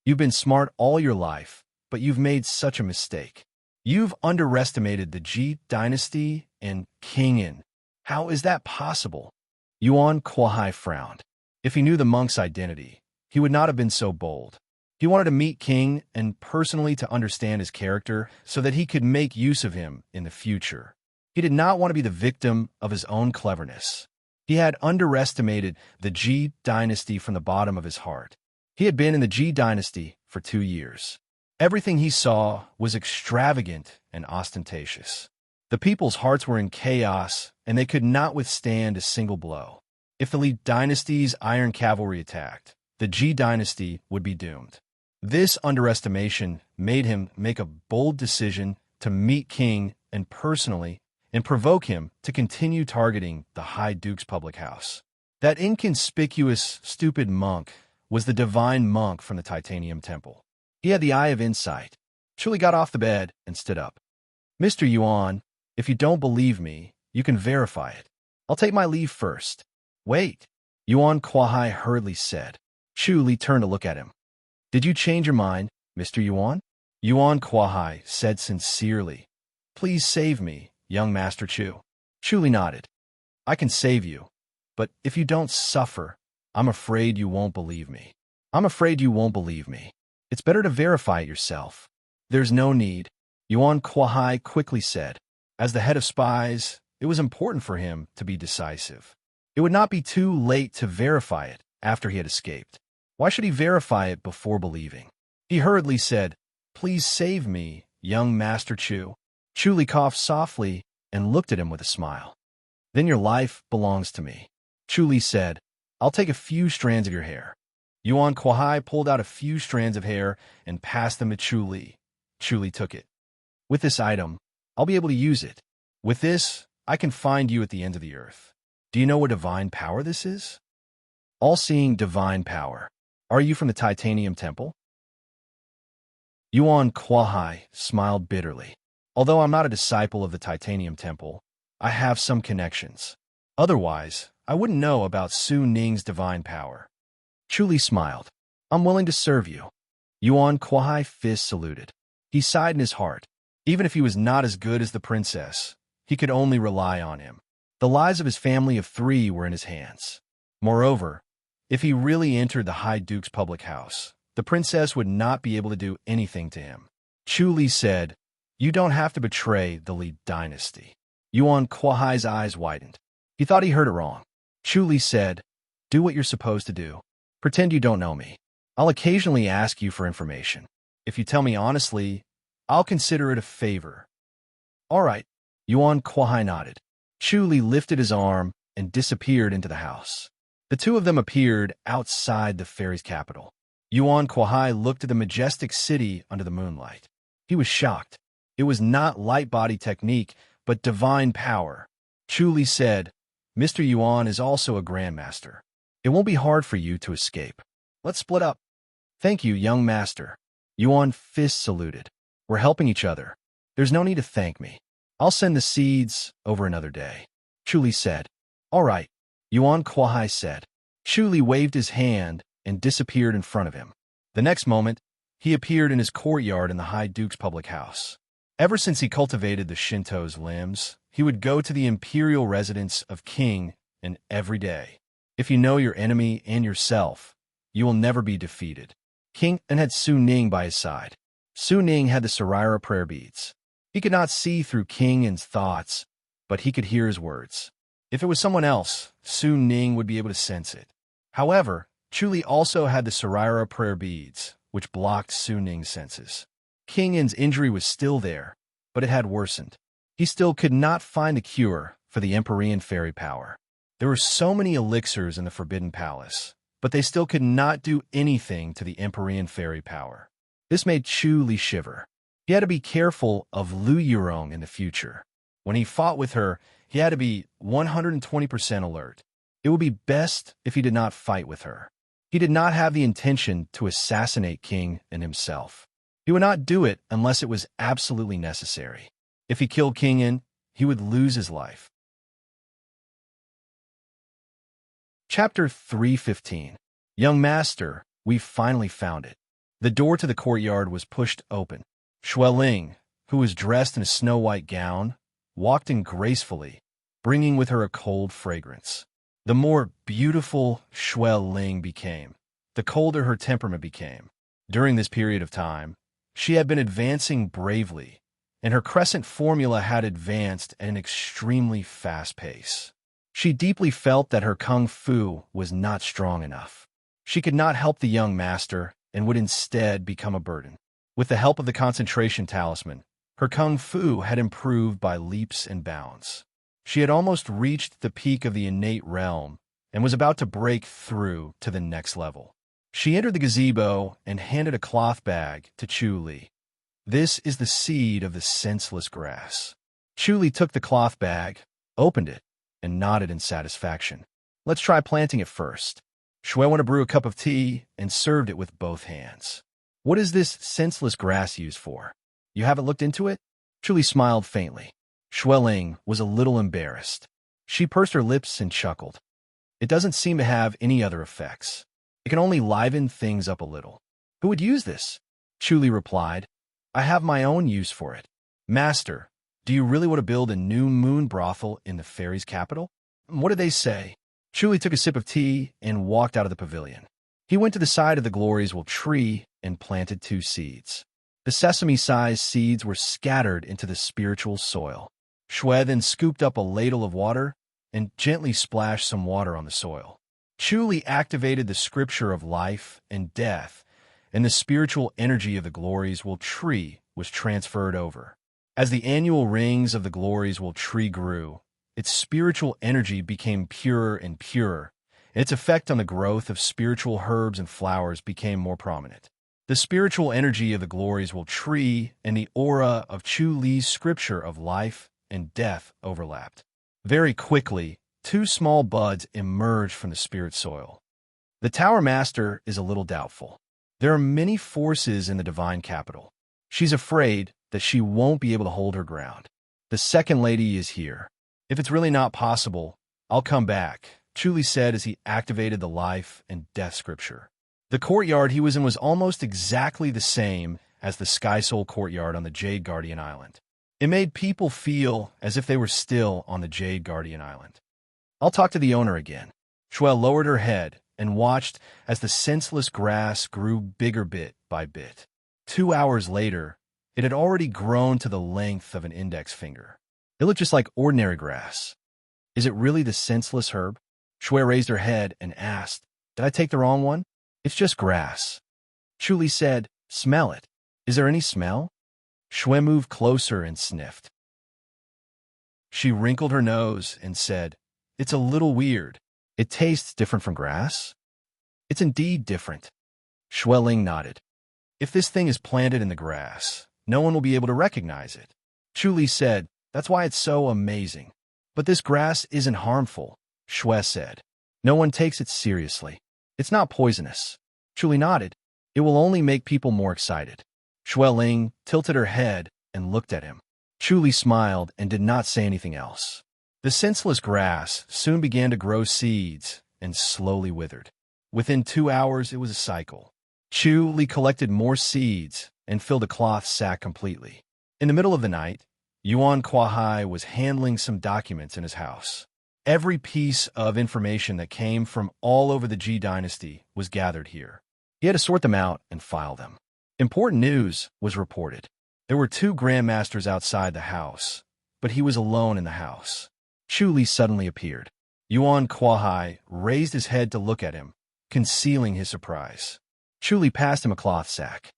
"You've been smart all your life, but you've made such a mistake. You've underestimated the Ji dynasty and King An. How is that possible?" Yuan Kuai frowned. If he knew the monk's identity, he would not have been so bold. He wanted to meet King and personally to understand his character so that he could make use of him in the future. He did not want to be the victim of his own cleverness. He had underestimated the Ji dynasty from the bottom of his heart. He had been in the Ji dynasty for 2 years. Everything he saw was extravagant and ostentatious. The people's hearts were in chaos, and they could not withstand a single blow. If the Li dynasty's iron cavalry attacked, the Ji dynasty would be doomed. This underestimation made him make a bold decision to meet King and personally and provoke him to continue targeting the High Duke's public house. That inconspicuous, stupid monk was the divine monk from the Titanium Temple. He had the Eye of Insight. Chu Li got off the bed and stood up. "Mr. Yuan, if you don't believe me, you can verify it. I'll take my leave first." "Wait," Yuan Kuai hurriedly said. Chu Li turned to look at him. Did you change your mind, Mr. Yuan? Yuan Kuai said sincerely. Please save me, young Master Chu. Chu Li nodded. I can save you, but if you don't suffer, I'm afraid you won't believe me. I'm afraid you won't believe me. It's better to verify it yourself. There's no need, Yuan Kuai quickly said. As the head of spies, it was important for him to be decisive. It would not be too late to verify it after he had escaped. Why should he verify it before believing? He hurriedly said, Please save me, young Master Chu. Chu Li coughed softly and looked at him with a smile. Then your life belongs to me. Chu Li said, I'll take a few strands of your hair. Yuan Kuai pulled out a few strands of hair and passed them to Chu Li. Chu Li took it. With this item, I'll be able to use it. With this, I can find you at the end of the earth. Do you know what divine power this is? All-seeing divine power. Are you from the Titanium Temple? Yuan Kuai smiled bitterly. Although I'm not a disciple of the Titanium Temple, I have some connections. Otherwise, I wouldn't know about Su Ning's divine power. Chu Li smiled. I'm willing to serve you. Yuan Kuai fist saluted. He sighed in his heart. Even if he was not as good as the princess, he could only rely on him. The lives of his family of 3 were in his hands. Moreover, if he really entered the High Duke's public house, the princess would not be able to do anything to him. Chu Li said, You don't have to betray the Li dynasty. Yuan Kuai's eyes widened. He thought he heard it wrong. Chu Li said, Do what you're supposed to do. Pretend you don't know me. I'll occasionally ask you for information. If you tell me honestly, I'll consider it a favor. All right. Yuan Kuai nodded. Chu Li lifted his arm and disappeared into the house. The two of them appeared outside the fairy's capital. Yuan Kuai looked at the majestic city under the moonlight. He was shocked. It was not light body technique, but divine power. Chu Li said, Mr. Yuan is also a grandmaster. It won't be hard for you to escape. Let's split up. Thank you, young master. Yuan fist saluted. We're helping each other. There's no need to thank me. I'll send the seeds over another day. Chu Li said. All right, Yuan Kuai said. Chu Li waved his hand and disappeared in front of him. The next moment, he appeared in his courtyard in the High Duke's public house. Ever since he cultivated the Shinto's limbs, he would go to the imperial residence of King and every day. If you know your enemy and yourself, you will never be defeated. King and had Su Ning by his side. Su Ning had the Serira prayer beads. He could not see through King An's thoughts, but he could hear his words. If it was someone else, Su Ning would be able to sense it. However, Chu Li also had the Serira prayer beads, which blocked Su Ning's senses. King An's injury was still there, but it had worsened. He still could not find the cure for the Empyrean fairy power. There were so many elixirs in the Forbidden Palace, but they still could not do anything to the Empyrean fairy power. This made Chu Li shiver. He had to be careful of Lu Yurong in the future. When he fought with her, he had to be 120% alert. It would be best if he did not fight with her. He did not have the intention to assassinate King and himself. He would not do it unless it was absolutely necessary. If he killed King An, he would lose his life. Chapter 315. Young Master, we've finally found it. The door to the courtyard was pushed open. Xueling, who was dressed in a snow-white gown, walked in gracefully, bringing with her a cold fragrance. The more beautiful Xueling became, the colder her temperament became. During this period of time, she had been advancing bravely, and her crescent formula had advanced at an extremely fast pace. She deeply felt that her kung fu was not strong enough. She could not help the young master and would instead become a burden. With the help of the concentration talisman, her kung fu had improved by leaps and bounds. She had almost reached the peak of the innate realm and was about to break through to the next level. She entered the gazebo and handed a cloth bag to Chu Li. This is the seed of the senseless grass. Chu Li took the cloth bag, opened it, and nodded in satisfaction. Let's try planting it first. Shui went to brew a cup of tea and served it with both hands. What is this senseless grass used for? You haven't looked into it? Chu Li smiled faintly. Xueling was a little embarrassed. She pursed her lips and chuckled. It doesn't seem to have any other effects. It can only liven things up a little. Who would use this? Chuli replied, I have my own use for it. Master, do you really want to build a new moon brothel in the fairies' capital? What did they say? Chuli took a sip of tea and walked out of the pavilion. He went to the side of the Gloriesville tree and planted 2 seeds. The sesame-sized seeds were scattered into the spiritual soil. Shui then scooped up a ladle of water and gently splashed some water on the soil. Chuli activated the scripture of life and death, and the spiritual energy of the Gloriesville tree was transferred over. As the annual rings of the Gloriesville tree grew, its spiritual energy became purer and purer, and its effect on the growth of spiritual herbs and flowers became more prominent. The spiritual energy of the Gloriesville tree and the aura of Chuli's scripture of life and death overlapped. Very quickly, 2 small buds emerged from the spirit soil. The Tower Master is a little doubtful. There are many forces in the divine capital. She's afraid that she won't be able to hold her ground. The second lady is here. If it's really not possible, I'll come back, Chuli said as he activated the life and death scripture. The courtyard he was in was almost exactly the same as the Sky Soul courtyard on the Jade Guardian Island. It made people feel as if they were still on the Jade Guardian Island. I'll talk to the owner again. Shui lowered her head and watched as the senseless grass grew bigger bit by bit. 2 hours later, it had already grown to the length of an index finger. It looked just like ordinary grass. Is it really the senseless herb? Shui raised her head and asked, Did I take the wrong one? It's just grass. Chuli said, Smell it. Is there any smell? Shui moved closer and sniffed. She wrinkled her nose and said, It's a little weird. It tastes different from grass? It's indeed different. Shui Ling nodded. If this thing is planted in the grass, no one will be able to recognize it. Chuli said, That's why it's so amazing. But this grass isn't harmful, Shui said. No one takes it seriously. It's not poisonous. Chuli nodded. It will only make people more excited. Shui Ling tilted her head and looked at him. Chuli smiled and did not say anything else. The senseless grass soon began to grow seeds and slowly withered. Within 2 hours, it was a cycle. Chuli collected more seeds and filled a cloth sack completely. In the middle of the night, Yuan Kuai was handling some documents in his house. Every piece of information that came from all over the Ji dynasty was gathered here. He had to sort them out and file them. Important news was reported. There were 2 grandmasters outside the house, but he was alone in the house. Chuli suddenly appeared. Yuan Kuai raised his head to look at him, concealing his surprise. Chuli passed him a cloth sack.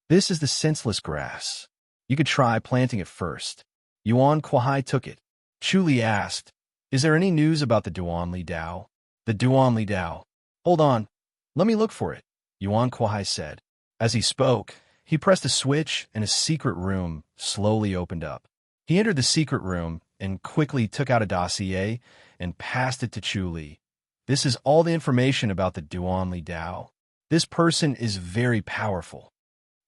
This is the senseless grass. You could try planting it first. Yuan Kuai took it. Chuli asked, Is there any news about the Duanli Dao? The Duanli Dao. Hold on. Let me look for it, Yuan Kuai said. As he spoke, he pressed a switch and a secret room slowly opened up. He entered the secret room and quickly took out a dossier and passed it to Chuli. This is all the information about the Duanli Dao. This person is very powerful.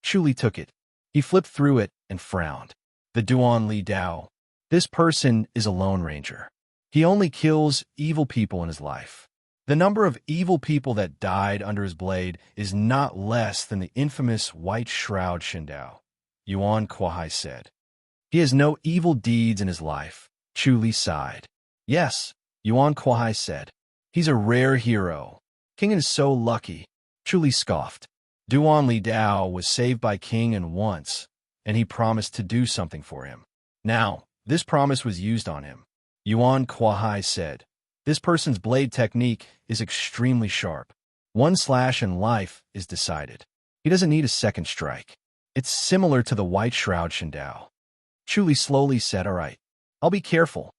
Chuli took it. He flipped through it and frowned. The Duanli Dao. This person is a Lone Ranger. He only kills evil people in his life. The number of evil people that died under his blade is not less than the infamous White Shroud Shindao, Yuan Kuai said. He has no evil deeds in his life. Chuli sighed. Yes, Yuan Kuai said. He's a rare hero. King is so lucky. Chuli scoffed. Duanli Dao was saved by King once, and he promised to do something for him. Now, this promise was used on him. Yuan Kuai said, This person's blade technique is extremely sharp. 1 slash and life is decided. He doesn't need a second strike. It's similar to the White Shroud Shindao. Chuli slowly said, All right, I'll be careful.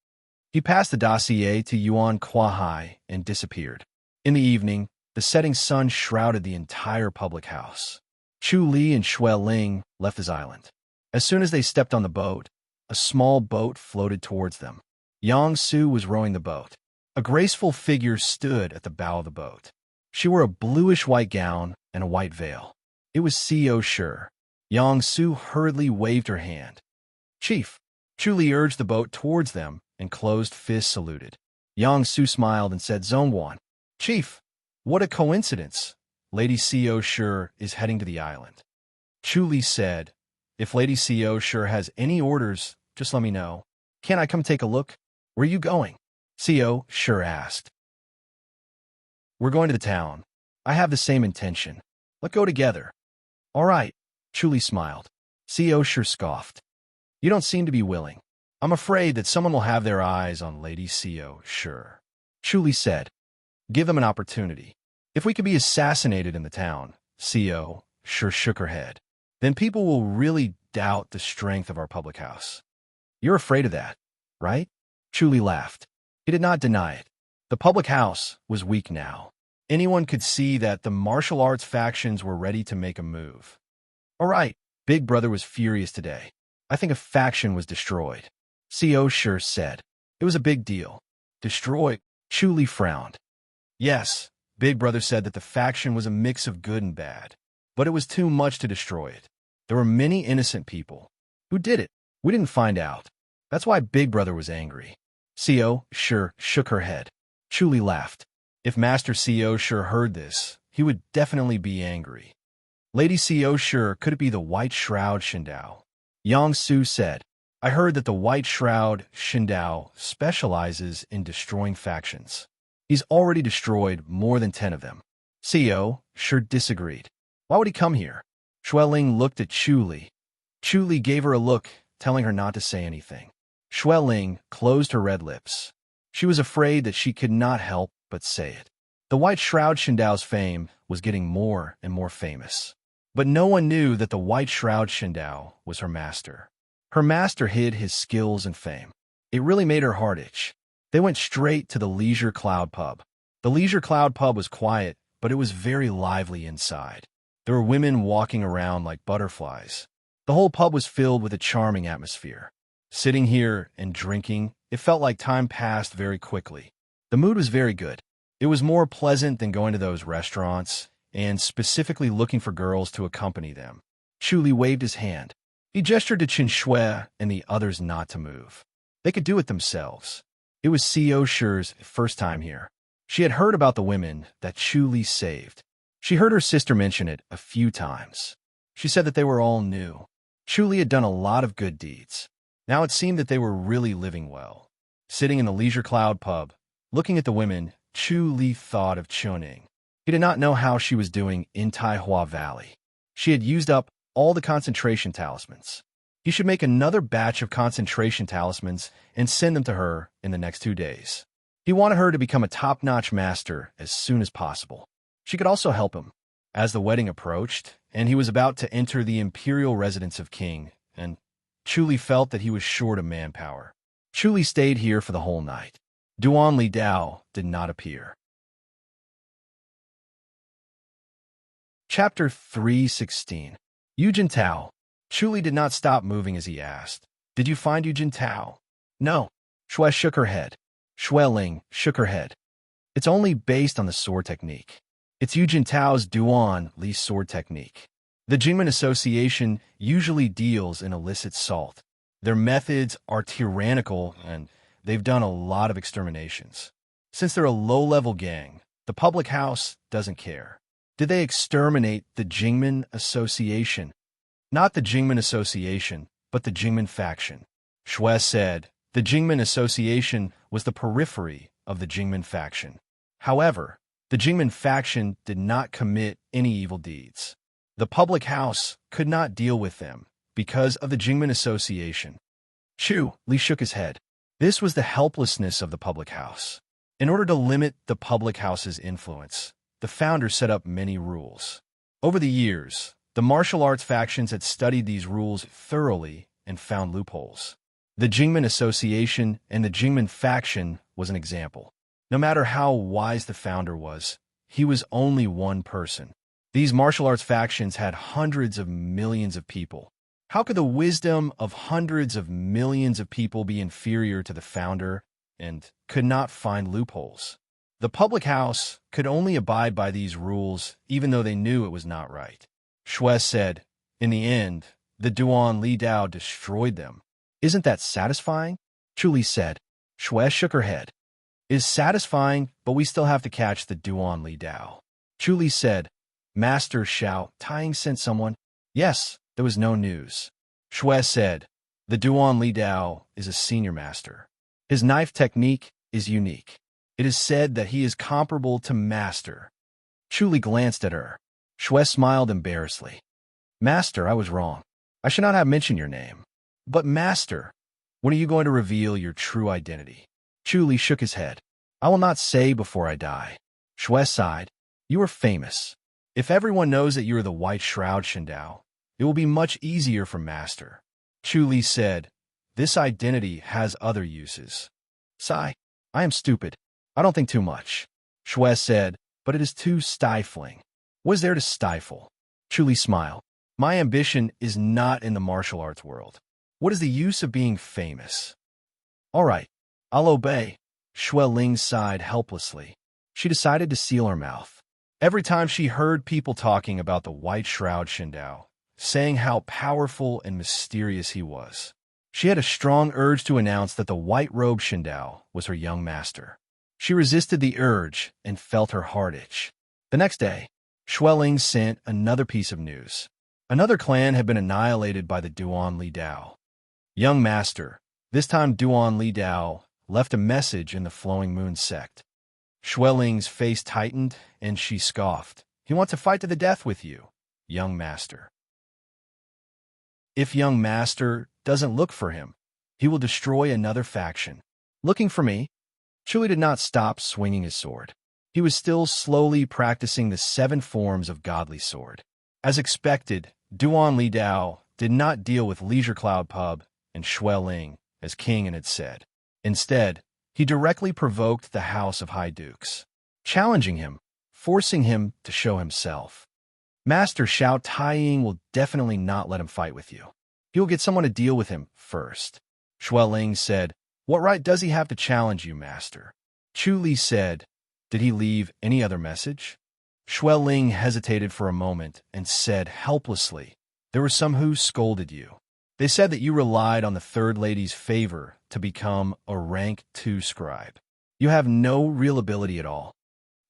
He passed the dossier to Yuan Kuai and disappeared. In the evening, the setting sun shrouded the entire public house. Chuli and Shui Ling left his island. As soon as they stepped on the boat, a small boat floated towards them. Yang Su was rowing the boat. A graceful figure stood at the bow of the boat. She wore a bluish-white gown and a white veil. It was C.O. Sure. Yang Su hurriedly waved her hand. Chief. Chuli urged the boat towards them and closed fist saluted. Yang Su smiled and said, Zone 1. Chief, what a coincidence. Lady Co sure is heading to the island. Chu Li said, if Lady Co sure has any orders, just let me know. Can I come take a look? Where are you going? Co sure asked. We're going to the town. I have the same intention. Let's go together. All right, Chu Li smiled. Co sure scoffed. You don't seem to be willing. I'm afraid that someone will have their eyes on Lady Co sure. Chu Li said, give them an opportunity. If we could be assassinated in the town, Co sure shook her head, then people will really doubt the strength of our public house. You're afraid of that, right? Chu Li laughed. He did not deny it. The public house was weak now. Anyone could see that the martial arts factions were ready to make a move. All right, Big Brother was furious today. I think a faction was destroyed. Co sure said. It was a big deal. Destroyed? Chu Li frowned. Yes, Big Brother said that the faction was a mix of good and bad, but it was too much to destroy it. There were many innocent people. Who did it? We didn't find out. That's why Big Brother was angry. Co sure shook her head. Chu Li laughed. If Master Co sure heard this, he would definitely be angry. Lady Co sure, could it be the White Shroud Shindao? Yang Su said, I heard that the White Shroud Shindao specializes in destroying factions. He's already destroyed more than 10 of them. Co sure disagreed. Why would he come here? Xueling looked at Chu Li. Chu Li gave her a look, telling her not to say anything. Xueling closed her red lips. She was afraid that she could not help but say it. The White Shroud Shindao's fame was getting more and more famous. But no one knew that the White Shroud Shindao was her master. Her master hid his skills and fame. It really made her heart itch. They went straight to the Leisure Cloud pub. The Leisure Cloud pub was quiet, but it was very lively inside. There were women walking around like butterflies. The whole pub was filled with a charming atmosphere. Sitting here and drinking, it felt like time passed very quickly. The mood was very good. It was more pleasant than going to those restaurants and specifically looking for girls to accompany them. Chu Li waved his hand. He gestured to Qin Shui and the others not to move. They could do it themselves. It was Co sure's first time here. She had heard about the women that Chu Li saved. She heard her sister mention it a few times. She said that they were all new. Chu Li had done a lot of good deeds. Now it seemed that they were really living well. Sitting in the Leisure Cloud pub, looking at the women, Chu Li thought of Chuning. He did not know how she was doing in Taihua Valley. She had used up all the concentration talismans. He should make another batch of concentration talismans and send them to her in the next 2 days. He wanted her to become a top-notch master as soon as possible. She could also help him. As the wedding approached, and he was about to enter the imperial residence of King, and Chu Li felt that he was short of manpower. Chu Li stayed here for the whole night. Duan Li Dao did not appear. Chapter 3:16. Yujin Tao. Chu Li did not stop moving as he asked, Did you find Yujin Tao? No. Shui shook her head. Xueling shook her head. It's only based on the sword technique. It's Yujin Tao's Duan Li sword technique. The Jingmen Association usually deals in illicit salt. Their methods are tyrannical and they've done a lot of exterminations. Since they're a low-level gang, the public house doesn't care. Did they exterminate the Jingmen Association? Not the Jingmen Association, but the Jingmen faction. Shui said the Jingmen Association was the periphery of the Jingmen faction. However, the Jingmen faction did not commit any evil deeds. The public house could not deal with them because of the Jingmen Association. Chu Li shook his head. This was the helplessness of the public house. In order to limit the public house's influence, the founder set up many rules. Over the years, the martial arts factions had studied these rules thoroughly and found loopholes. The Jingmen Association and the Jingmen faction was an example. No matter how wise the founder was, he was only one person. These martial arts factions had hundreds of millions of people. How could the wisdom of hundreds of millions of people be inferior to the founder and could not find loopholes? The public house could only abide by these rules even though they knew it was not right. Shui said, in the end, the Duan Li Dao destroyed them. Isn't that satisfying? Chu Li said. Shui shook her head. It is satisfying, but we still have to catch the Duan Li Dao. Chu Li said, Master Xiao Tying sent someone. Yes, there was no news. Shui said, the Duan Li Dao is a senior master. His knife technique is unique. It is said that he is comparable to Master. Chu Li glanced at her. Shui smiled embarrassedly. Master, I was wrong. I should not have mentioned your name. But Master, when are you going to reveal your true identity? Chu Li shook his head. I will not say before I die. Shui sighed. You are famous. If everyone knows that you are the White Shroud Shindao, it will be much easier for Master. Chu Li said, this identity has other uses. Sigh. I am stupid. I don't think too much. Shui said, but it is too stifling. What is there to stifle? Chu Li smiled. My ambition is not in the martial arts world. What is the use of being famous? All right, I'll obey. Shui Ling sighed helplessly. She decided to seal her mouth. Every time she heard people talking about the White Shroud Shindao, saying how powerful and mysterious he was, she had a strong urge to announce that the White Robe Shindao was her young master. She resisted the urge and felt her heart itch. The next day, Shui Ling sent another piece of news. Another clan had been annihilated by the Duan Li Dao. Young master, this time Duan Li Dao left a message in the Flowing Moon sect. Shui Ling's face tightened, and she scoffed. He wants to fight to the death with you, young master. If young master doesn't look for him, he will destroy another faction. Looking for me? Chu Li did not stop swinging his sword. He was still slowly practicing the 7 forms of godly sword. As expected, Duan Li Dao did not deal with Leisure Cloud Pub and Shui Ling as King had said. Instead, he directly provoked the House of High Dukes, challenging him, forcing him to show himself. Master Xiao Taiying will definitely not let him fight with you. He will get someone to deal with him first. Shui Ling said, what right does he have to challenge you, master? Chu Li said, did he leave any other message? Shui Ling hesitated for a moment and said helplessly, there were some who scolded you. They said that you relied on the third lady's favor to become a rank 2 scribe. You have no real ability at all.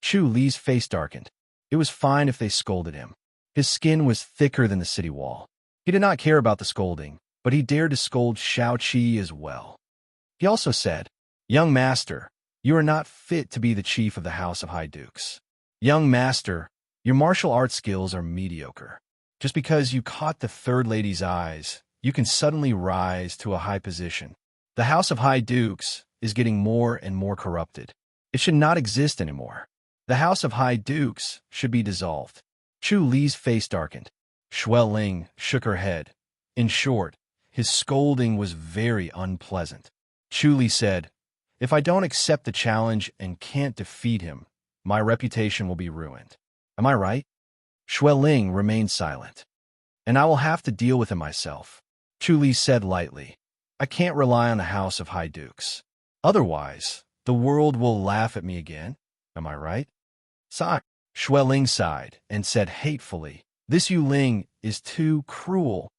Chu Li's face darkened. It was fine if they scolded him. His skin was thicker than the city wall. He did not care about the scolding, but he dared to scold Xiao Qi as well. He also said, young master, you are not fit to be the chief of the House of High Dukes. Young master, your martial arts skills are mediocre. Just because you caught the third lady's eyes, you can suddenly rise to a high position. The House of High Dukes is getting more and more corrupted. It should not exist anymore. The House of High Dukes should be dissolved. Chu Li's face darkened. Shui Ling shook her head. In short, his scolding was very unpleasant. Chu Li said, if I don't accept the challenge and can't defeat him, my reputation will be ruined. Am I right? Shui Ling remained silent. And I will have to deal with him myself. Chu Li said lightly, I can't rely on the House of High Dukes. Otherwise, the world will laugh at me again. Am I right? Sigh. Shui Ling sighed and said hatefully, this Yu Ling is too cruel.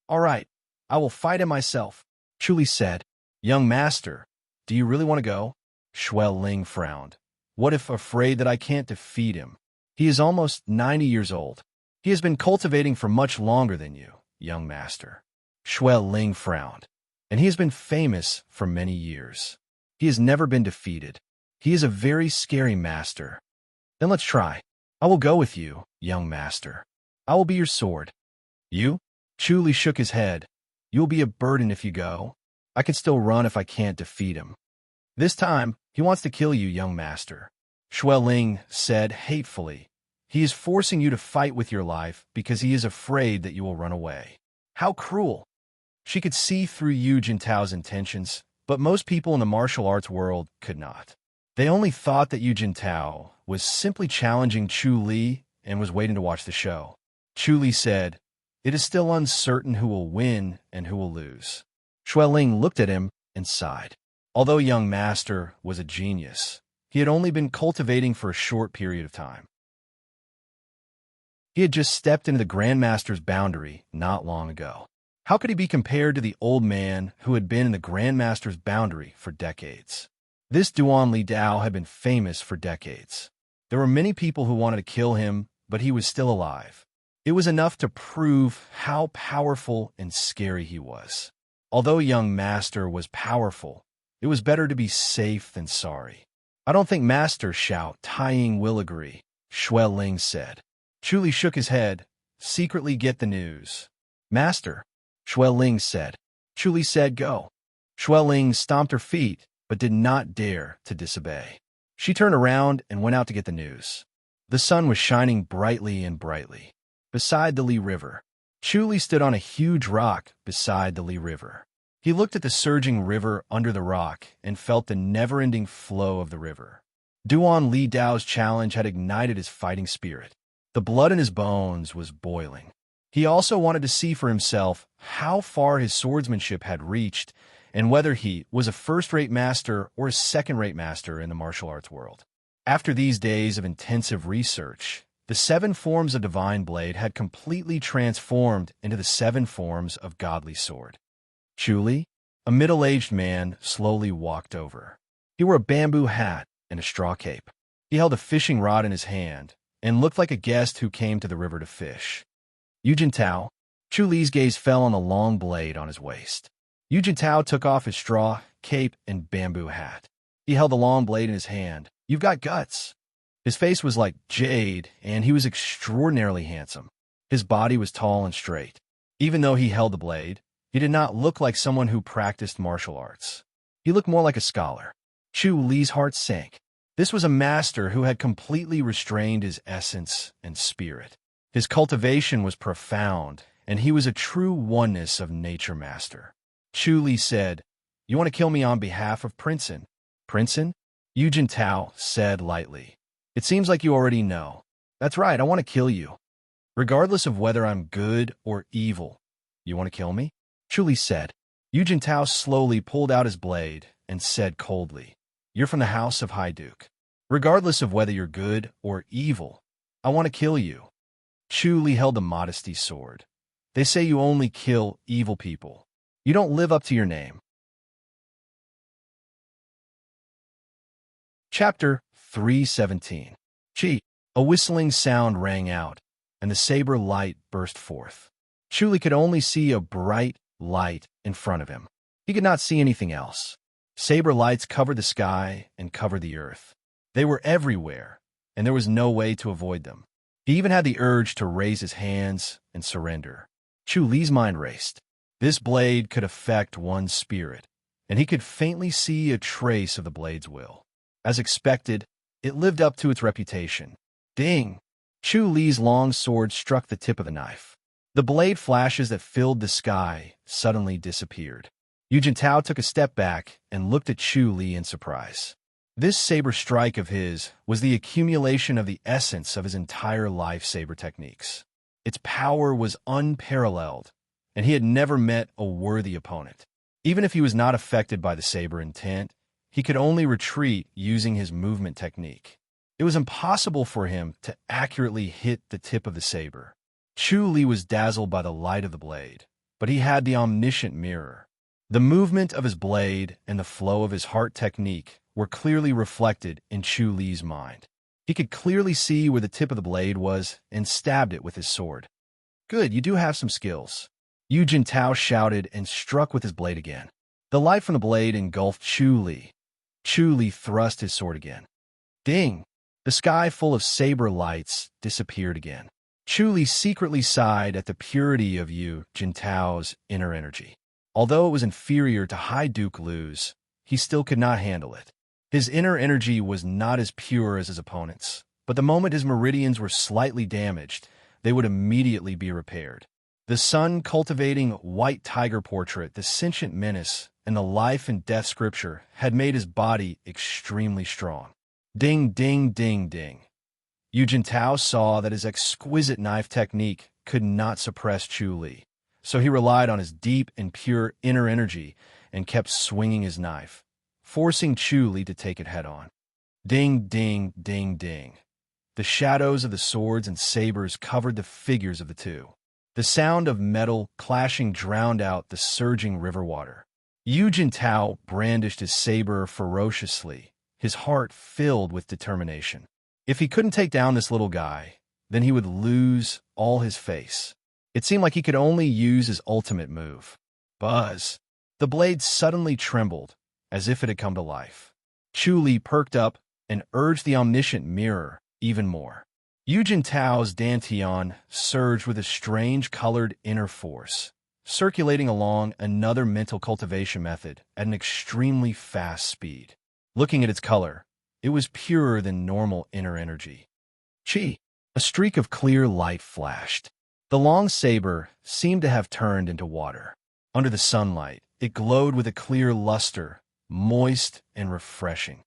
All right, I will fight him myself. Chu Li said, young master, do you really want to go? Shui Ling frowned. What if afraid that I can't defeat him? He is almost 90 years old. He has been cultivating for much longer than you, young master. Shui Ling frowned. And he has been famous for many years. He has never been defeated. He is a very scary master. Then let's try. I will go with you, young master. I will be your sword. You? Chu Li shook his head. You will be a burden if you go. I can still run if I can't defeat him. This time, he wants to kill you, young master. Shui Ling said hatefully. He is forcing you to fight with your life because he is afraid that you will run away. How cruel. She could see through Yu Jintao's intentions, but most people in the martial arts world could not. They only thought that Yu Jintao was simply challenging Chu Li and was waiting to watch the show. Chu Li said, it is still uncertain who will win and who will lose. Shui Ling looked at him and sighed. Although young master was a genius, he had only been cultivating for a short period of time. He had just stepped into the Grandmaster's boundary not long ago. How could he be compared to the old man who had been in the Grandmaster's boundary for decades? This Duan Li Dao had been famous for decades. There were many people who wanted to kill him, but he was still alive. It was enough to prove how powerful and scary he was. Although young Master was powerful, it was better to be safe than sorry. I don't think Master Shout Tying will agree, Shui Ling said. Chu Li shook his head. Secretly get the news. Master, Shui Ling said. Chu Li said go. Shui Ling stomped her feet, but did not dare to disobey. She turned around and went out to get the news. The sun was shining brightly and brightly. Beside the Li River, Chu Li stood on a huge rock beside the Li River. He looked at the surging river under the rock and felt the never-ending flow of the river. Duan Li Dao's challenge had ignited his fighting spirit. The blood in his bones was boiling. He also wanted to see for himself how far his swordsmanship had reached and whether he was a first-rate master or a second-rate master in the martial arts world. After these days of intensive research, the 7 forms of Divine Blade had completely transformed into the 7 forms of Godly Sword. Chu Li, a middle-aged man, slowly walked over. He wore a bamboo hat and a straw cape. He held a fishing rod in his hand and looked like a guest who came to the river to fish. Yu Jintao. Chu Li's gaze fell on the long blade on his waist. Yu Jintao took off his straw, cape, and bamboo hat. He held the long blade in his hand. You've got guts. His face was like jade, and he was extraordinarily handsome. His body was tall and straight. Even though he held the blade, he did not look like someone who practiced martial arts. He looked more like a scholar. Chu Li's heart sank. This was a master who had completely restrained his essence and spirit. His cultivation was profound, and he was a true oneness of nature master. Chu Li said, "You want to kill me on behalf of Princeton?" Princeton? Yu Jintao said lightly. "It seems like you already know." "That's right, I want to kill you. Regardless of whether I'm good or evil." "You want to kill me?" Chu Li said. Yu Jintao slowly pulled out his blade and said coldly, "You're from the house of Haiduke. Regardless of whether you're good or evil, I want to kill you." Chu Li held the modesty sword. "They say you only kill evil people. You don't live up to your name." Chapter 317. Chi. A whistling sound rang out, and the saber light burst forth. Chu Li could only see a bright light in front of him. He could not see anything else. Saber lights covered the sky and covered the earth. They were everywhere, and there was no way to avoid them. He even had the urge to raise his hands and surrender. Chu Li's mind raced. This blade could affect one's spirit, and he could faintly see a trace of the blade's will. As expected, it lived up to its reputation. Ding! Chu Li's long sword struck the tip of the knife. The blade flashes that filled the sky suddenly disappeared. Yu Jintao took a step back and looked at Chu Li in surprise. This saber strike of his was the accumulation of the essence of his entire life saber techniques. Its power was unparalleled, and he had never met a worthy opponent. Even if he was not affected by the saber intent, he could only retreat using his movement technique. It was impossible for him to accurately hit the tip of the saber. Chu Li was dazzled by the light of the blade, but he had the omniscient mirror. The movement of his blade and the flow of his heart technique were clearly reflected in Chu Li's mind. He could clearly see where the tip of the blade was and stabbed it with his sword. "Good, you do have some skills." Yu Jintao shouted and struck with his blade again. The light from the blade engulfed Chu Li. Chu Li thrust his sword again. Ding! The sky full of saber lights disappeared again. Chu Li secretly sighed at the purity of Yu Jintao's inner energy. Although it was inferior to Haiduke Lu's, he still could not handle it. His inner energy was not as pure as his opponent's, but the moment his meridians were slightly damaged, they would immediately be repaired. The sun-cultivating white tiger portrait, the sentient menace, and the life and death scripture had made his body extremely strong. Ding, ding, ding, ding. Yu Jintao saw that his exquisite knife technique could not suppress Chu Li, so he relied on his deep and pure inner energy and kept swinging his knife, forcing Chu Li to take it head-on. Ding, ding, ding, ding. The shadows of the swords and sabers covered the figures of the two. The sound of metal clashing drowned out the surging river water. Yu Jintao brandished his saber ferociously, his heart filled with determination. If he couldn't take down this little guy, then he would lose all his face. It seemed like he could only use his ultimate move. Buzz! The blade suddenly trembled, as if it had come to life. Chu Li perked up and urged the omniscient mirror even more. Yu Jintao's dantian surged with a strange colored inner force, circulating along another mental cultivation method at an extremely fast speed. Looking at its color, it was purer than normal inner energy. Chi! A streak of clear light flashed. The long saber seemed to have turned into water. Under the sunlight, it glowed with a clear luster, moist and refreshing.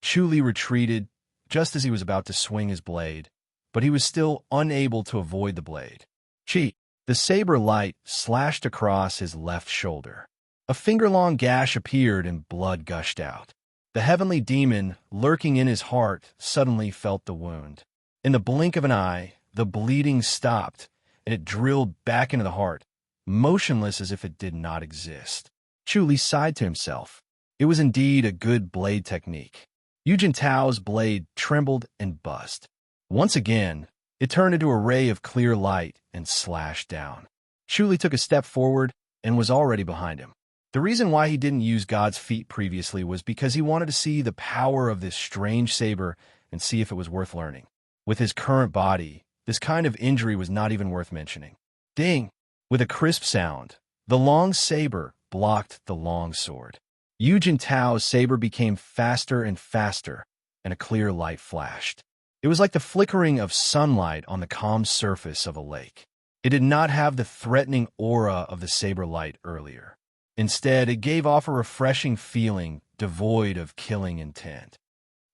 Chu Li retreated just as he was about to swing his blade, but he was still unable to avoid the blade. Chi! The saber light slashed across his left shoulder. A finger-long gash appeared and blood gushed out. The heavenly demon, lurking in his heart, suddenly felt the wound. In the blink of an eye, the bleeding stopped, and it drilled back into the heart, motionless as if it did not exist. Chu Li sighed to himself. It was indeed a good blade technique. Yu Jintao's blade trembled and buzzed. Once again, it turned into a ray of clear light and slashed down. Chu Li took a step forward and was already behind him. The reason why he didn't use God's feet previously was because he wanted to see the power of this strange saber and see if it was worth learning. With his current body, this kind of injury was not even worth mentioning. Ding! With a crisp sound, the long saber blocked the long sword. Yu Jintao's saber became faster and faster, and a clear light flashed. It was like the flickering of sunlight on the calm surface of a lake. It did not have the threatening aura of the saber light earlier. Instead, it gave off a refreshing feeling devoid of killing intent.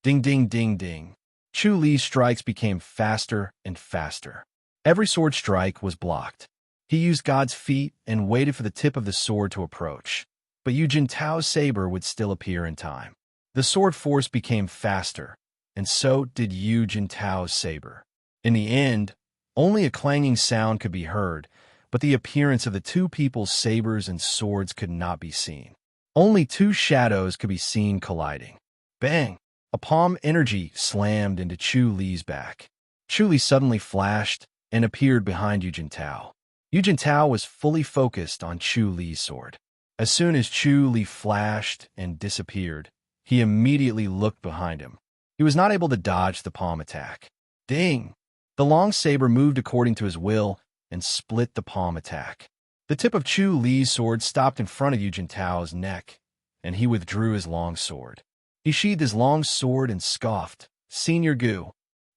Ding, ding, ding, ding. Chu Li's strikes became faster and faster. Every sword strike was blocked. He used God's feet and waited for the tip of the sword to approach. But Yu Jintao's saber would still appear in time. The sword force became faster, and so did Yu Jintao's saber. In the end, only a clanging sound could be heard, but the appearance of the two people's sabers and swords could not be seen. Only two shadows could be seen colliding. Bang! A palm energy slammed into Chu Li's back. Chu Li suddenly flashed and appeared behind Yu Jintao. Yu Jintao was fully focused on Chu Li's sword. As soon as Chu Li flashed and disappeared, he immediately looked behind him. He was not able to dodge the palm attack. Ding! The long saber moved according to his will and split the palm attack. The tip of Chu Li's sword stopped in front of Yu Jintao's neck, and he withdrew his long sword. He sheathed his long sword and scoffed, "Senior Gu."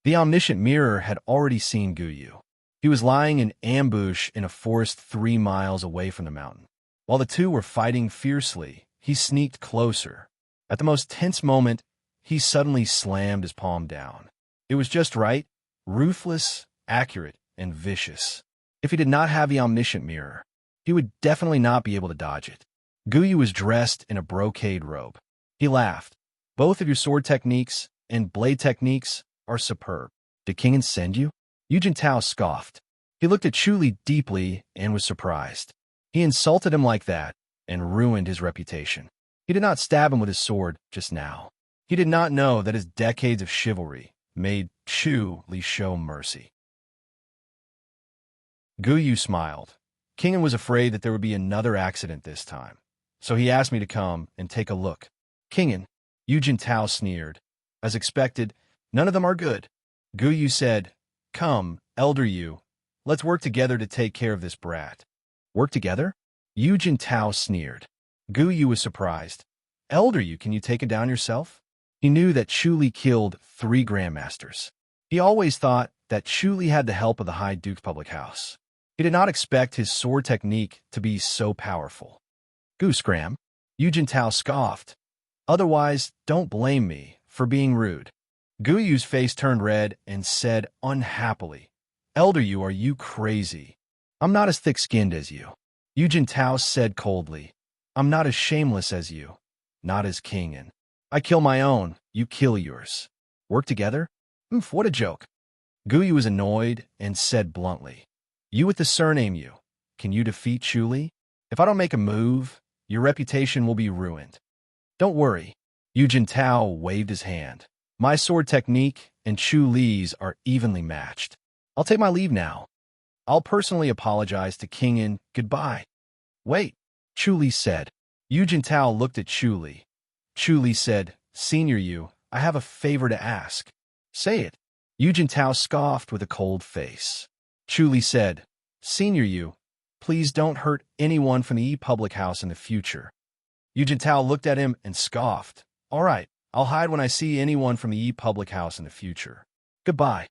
The omniscient mirror had already seen Gu Yu. He was lying in ambush in a forest 3 miles away from the mountain. While the two were fighting fiercely, he sneaked closer. At the most tense moment, he suddenly slammed his palm down. It was just right, ruthless, accurate, and vicious. If he did not have the omniscient mirror, he would definitely not be able to dodge it. Gu Yu was dressed in a brocade robe. He laughed. "Both of your sword techniques and blade techniques are superb. Did Kingen send you?" Yu Jintao scoffed. He looked at Chu Li deeply and was surprised. He insulted him like that and ruined his reputation. He did not stab him with his sword just now. He did not know that his decades of chivalry made Chu Li show mercy. Gu Yu smiled. Kingen was afraid that there would be another accident this time, so he asked me to come and take a look. "Kingen," Yu Jintao sneered. "As expected, none of them are good." Gu Yu said, "Come, Elder Yu, let's work together to take care of this brat." "Work together?" Yu Jintao sneered. Gu Yu was surprised. "Elder Yu, can you take it down yourself?" He knew that Chu Li killed 3 grandmasters. He always thought that Chu Li had the help of the High Duke's public house. He did not expect his sword technique to be so powerful. "Gu Scram," Yu Jintao scoffed. "Otherwise, don't blame me for being rude." Gu Yu's face turned red and said unhappily, "Elder Yu, are you crazy? I'm not as thick-skinned as you." Yu Jintao said coldly, "I'm not as shameless as you, not as Kingen. I kill my own, you kill yours. Work together? What a joke." Gu Yu was annoyed and said bluntly, "You with the surname Yu, can you defeat Chu Li? If I don't make a move, your reputation will be ruined." "Don't worry." Yu Jintao waved his hand. "My sword technique and Chu Li's are evenly matched. I'll take my leave now. I'll personally apologize to King and goodbye. Wait, Chu Li said. Yu Jintao looked at Chu Li. Chu Li said, Senior Yu, I have a favor to ask. Say it. Yu Jintao scoffed with a cold face. Chu Li said, Senior Yu, please don't hurt anyone from the E-Public House in the future. Yu Jintao looked at him and scoffed. All right, I'll hide when I see anyone from the E-Public House in the future. Goodbye.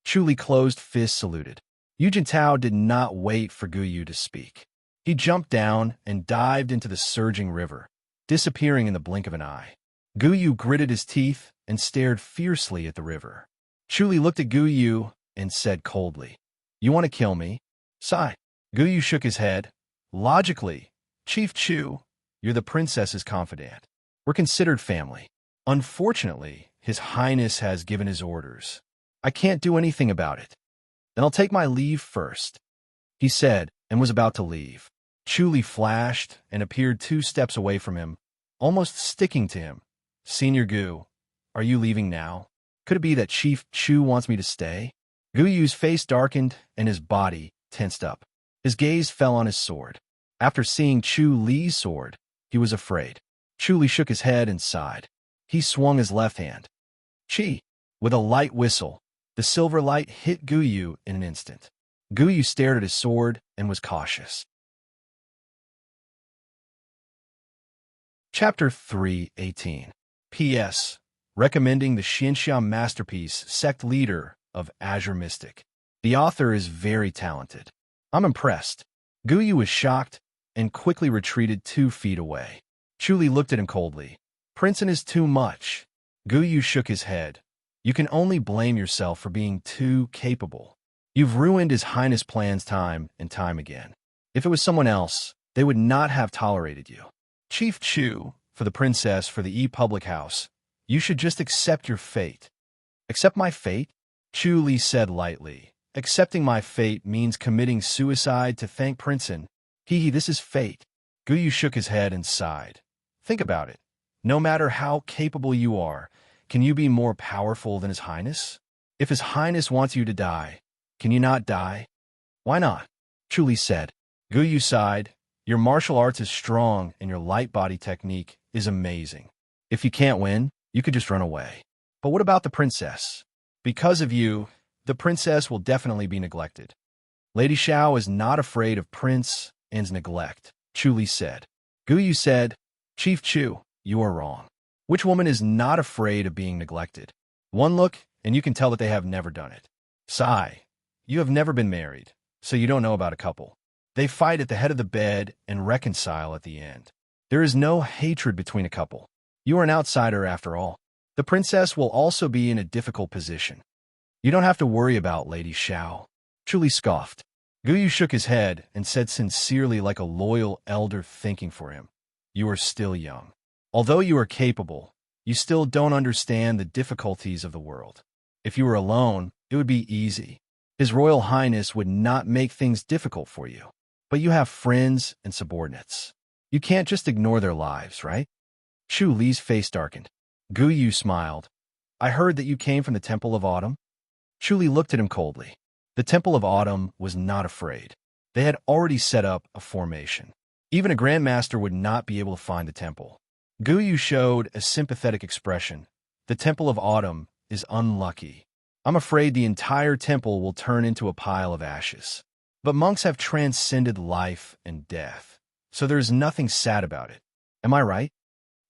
Chu Li closed fist saluted. Yu Jintao did not wait for Gu Yu to speak. He jumped down and dived into the surging river, disappearing in the blink of an eye. Gu Yu gritted his teeth and stared fiercely at the river. Chu Li looked at Gu Yu and said coldly, You want to kill me? Sigh. Gu Yu shook his head. Logically, Chief Chu, you're the princess's confidant. We're considered family. Unfortunately, His Highness has given his orders. I can't do anything about it. Then I'll take my leave first, he said, and was about to leave. Chu Li flashed and appeared 2 steps away from him, almost sticking to him. Senior Gu, are you leaving now? Could it be that Chief Chu wants me to stay? Gu Yu's face darkened and his body tensed up. His gaze fell on his sword. After seeing Chu Li's sword, he was afraid. Chu Li shook his head and sighed. He swung his left hand. Chi! With a light whistle, the silver light hit Gu Yu in an instant. Gu Yu stared at his sword and was cautious. Chapter 3:18. P.S. Recommending the Xianxia masterpiece, Sect Leader of Azure Mystic. The author is very talented. I'm impressed. Gu Yu was shocked and quickly retreated 2 feet away. Chu Li looked at him coldly. Princeton is too much. Gu Yu shook his head. You can only blame yourself for being too capable. You've ruined His Highness' plans time and time again. If it was someone else, they would not have tolerated you. Chief Chu, for the princess, for the E-Public House, you should just accept your fate. Accept my fate? Chu Li said lightly. Accepting my fate means committing suicide to thank Princeton. This is fate. Gu Yu shook his head and sighed. Think about it. No matter how capable you are, can you be more powerful than His Highness? If His Highness wants you to die, can you not die? Why not? Chu Li said. Gu Yu sighed. Your martial arts is strong and your light body technique is amazing. If you can't win, you could just run away. But what about the princess? Because of you, the princess will definitely be neglected. Lady Xiao is not afraid of Prince An's neglect, Chu Li said. Gu Yu said, Chief Chu, you are wrong. Which woman is not afraid of being neglected? One look, and you can tell that they have never done it. Sigh. You have never been married, so you don't know about a couple. They fight at the head of the bed and reconcile at the end. There is no hatred between a couple. You are an outsider after all. The princess will also be in a difficult position. You don't have to worry about Lady Xiao. Chu Li scoffed. Gu Yu shook his head and said sincerely, like a loyal elder thinking for him, You are still young. Although you are capable, you still don't understand the difficulties of the world. If you were alone, it would be easy. His Royal Highness would not make things difficult for you. But you have friends and subordinates. You can't just ignore their lives, right? Chu Li's face darkened. Gu Yu smiled. I heard that you came from the Temple of Autumn. Chu Li looked at him coldly. The Temple of Autumn was not afraid. They had already set up a formation. Even a Grandmaster would not be able to find the temple. Gu Yu showed a sympathetic expression. The Temple of Autumn is unlucky. I'm afraid the entire temple will turn into a pile of ashes. But monks have transcended life and death, so there is nothing sad about it. Am I right?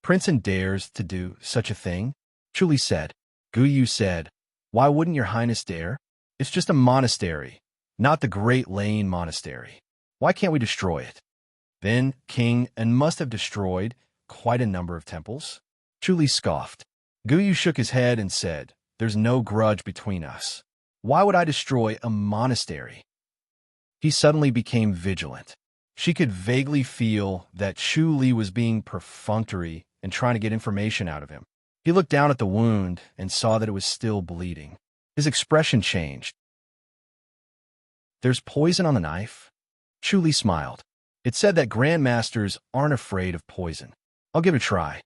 Princeton dares to do such a thing? Chu Li said. Gu Yu said, Why wouldn't your highness dare? It's just a monastery, not the Great Lane Monastery. Why can't we destroy it? Then King An must have destroyed quite a number of temples. Chu Li scoffed. Gu Yu shook his head and said, There's no grudge between us. Why would I destroy a monastery? He suddenly became vigilant. She could vaguely feel that Chu Li was being perfunctory and trying to get information out of him. He looked down at the wound and saw that it was still bleeding. His expression changed. There's poison on the knife? Chu Li smiled. It said that Grandmasters aren't afraid of poison. I'll give it a try.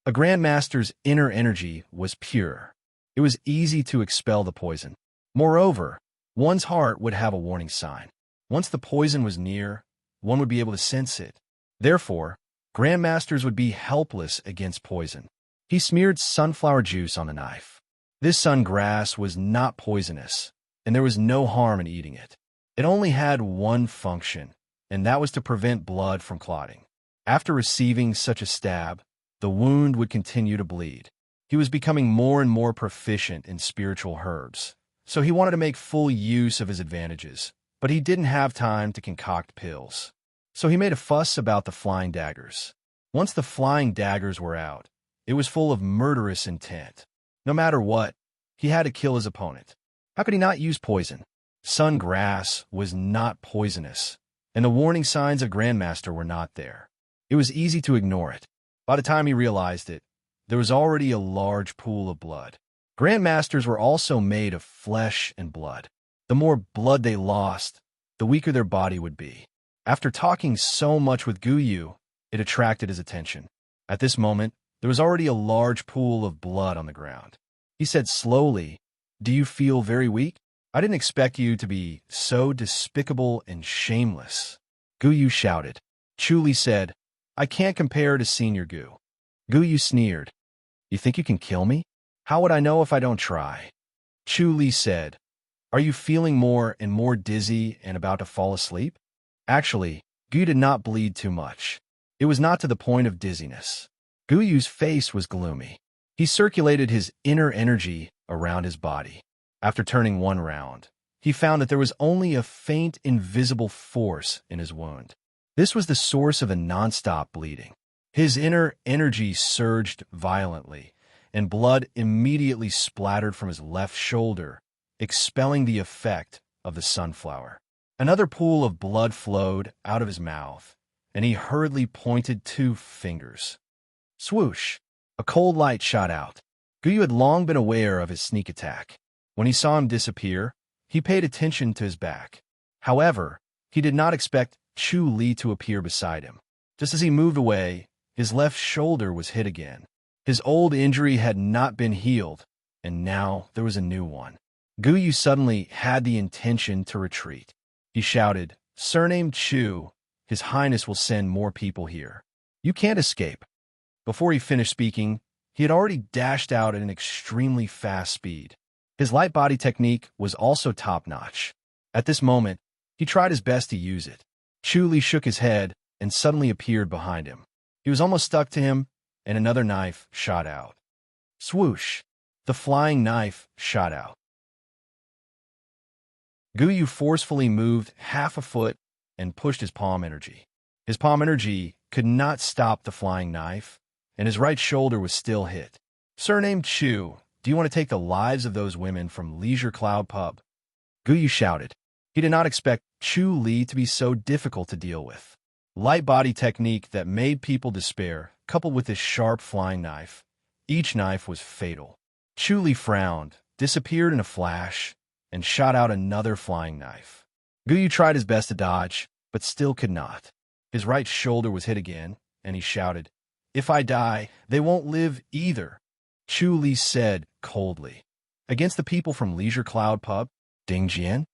A Grandmaster's inner energy was pure. It was easy to expel the poison. Moreover, one's heart would have a warning sign. Once the poison was near, one would be able to sense it. Therefore, grandmasters would be helpless against poison. He smeared sunflower juice on the knife. This sungrass was not poisonous, and there was no harm in eating it. It only had one function, and that was to prevent blood from clotting. After receiving such a stab, the wound would continue to bleed. He was becoming more and more proficient in spiritual herbs, so he wanted to make full use of his advantages, but he didn't have time to concoct pills. So he made a fuss about the flying daggers. Once the flying daggers were out, it was full of murderous intent. No matter what, he had to kill his opponent. How could he not use poison? Sungrass was not poisonous, and the warning signs of Grandmaster were not there. It was easy to ignore it. By the time he realized it, there was already a large pool of blood. Grandmasters were also made of flesh and blood. The more blood they lost, the weaker their body would be. After talking so much with Guyu, it attracted his attention. At this moment, there was already a large pool of blood on the ground. He said slowly, "Do you feel very weak? I didn't expect you to be so despicable and shameless." Guyu shouted. Chuli said, "I can't compare to Senior Gu." Guyu sneered. "You think you can kill me? How would I know if I don't try?" Chuli said, "Are you feeling more and more dizzy and about to fall asleep?" Actually, Gu did not bleed too much. It was not to the point of dizziness. Guyu's face was gloomy. He circulated his inner energy around his body. After turning one round, he found that there was only a faint, invisible force in his wound. This was the source of the non-stop bleeding. His inner energy surged violently, and blood immediately splattered from his left shoulder, expelling the effect of the sunflower. Another pool of blood flowed out of his mouth, and he hurriedly pointed 2 fingers. Swoosh! A cold light shot out. Guyu had long been aware of his sneak attack. When he saw him disappear, he paid attention to his back. However, he did not expect Chu Li to appear beside him. Just as he moved away, his left shoulder was hit again. His old injury had not been healed, and now there was a new one. Guyu suddenly had the intention to retreat. He shouted, "Surname Chu, His Highness will send more people here. You can't escape." Before he finished speaking, he had already dashed out at an extremely fast speed. His light body technique was also top-notch. At this moment, he tried his best to use it. Chu Li shook his head and suddenly appeared behind him. He was almost stuck to him, and another knife shot out. Swoosh! The flying knife shot out. Guyu forcefully moved half a foot and pushed his palm energy. His palm energy could not stop the flying knife, and his right shoulder was still hit. "Surname Chu, do you want to take the lives of those women from Leisure Cloud Pub?" Guyu shouted. He did not expect Chu Li to be so difficult to deal with. Light body technique that made people despair, coupled with this sharp flying knife. Each knife was fatal. Chu Li frowned, disappeared in a flash, and shot out another flying knife. Guyu tried his best to dodge, but still could not. His right shoulder was hit again, and he shouted, "If I die, they won't live either," Chu Li said coldly. "Against the people from Leisure Cloud Pub, Ding Jian?"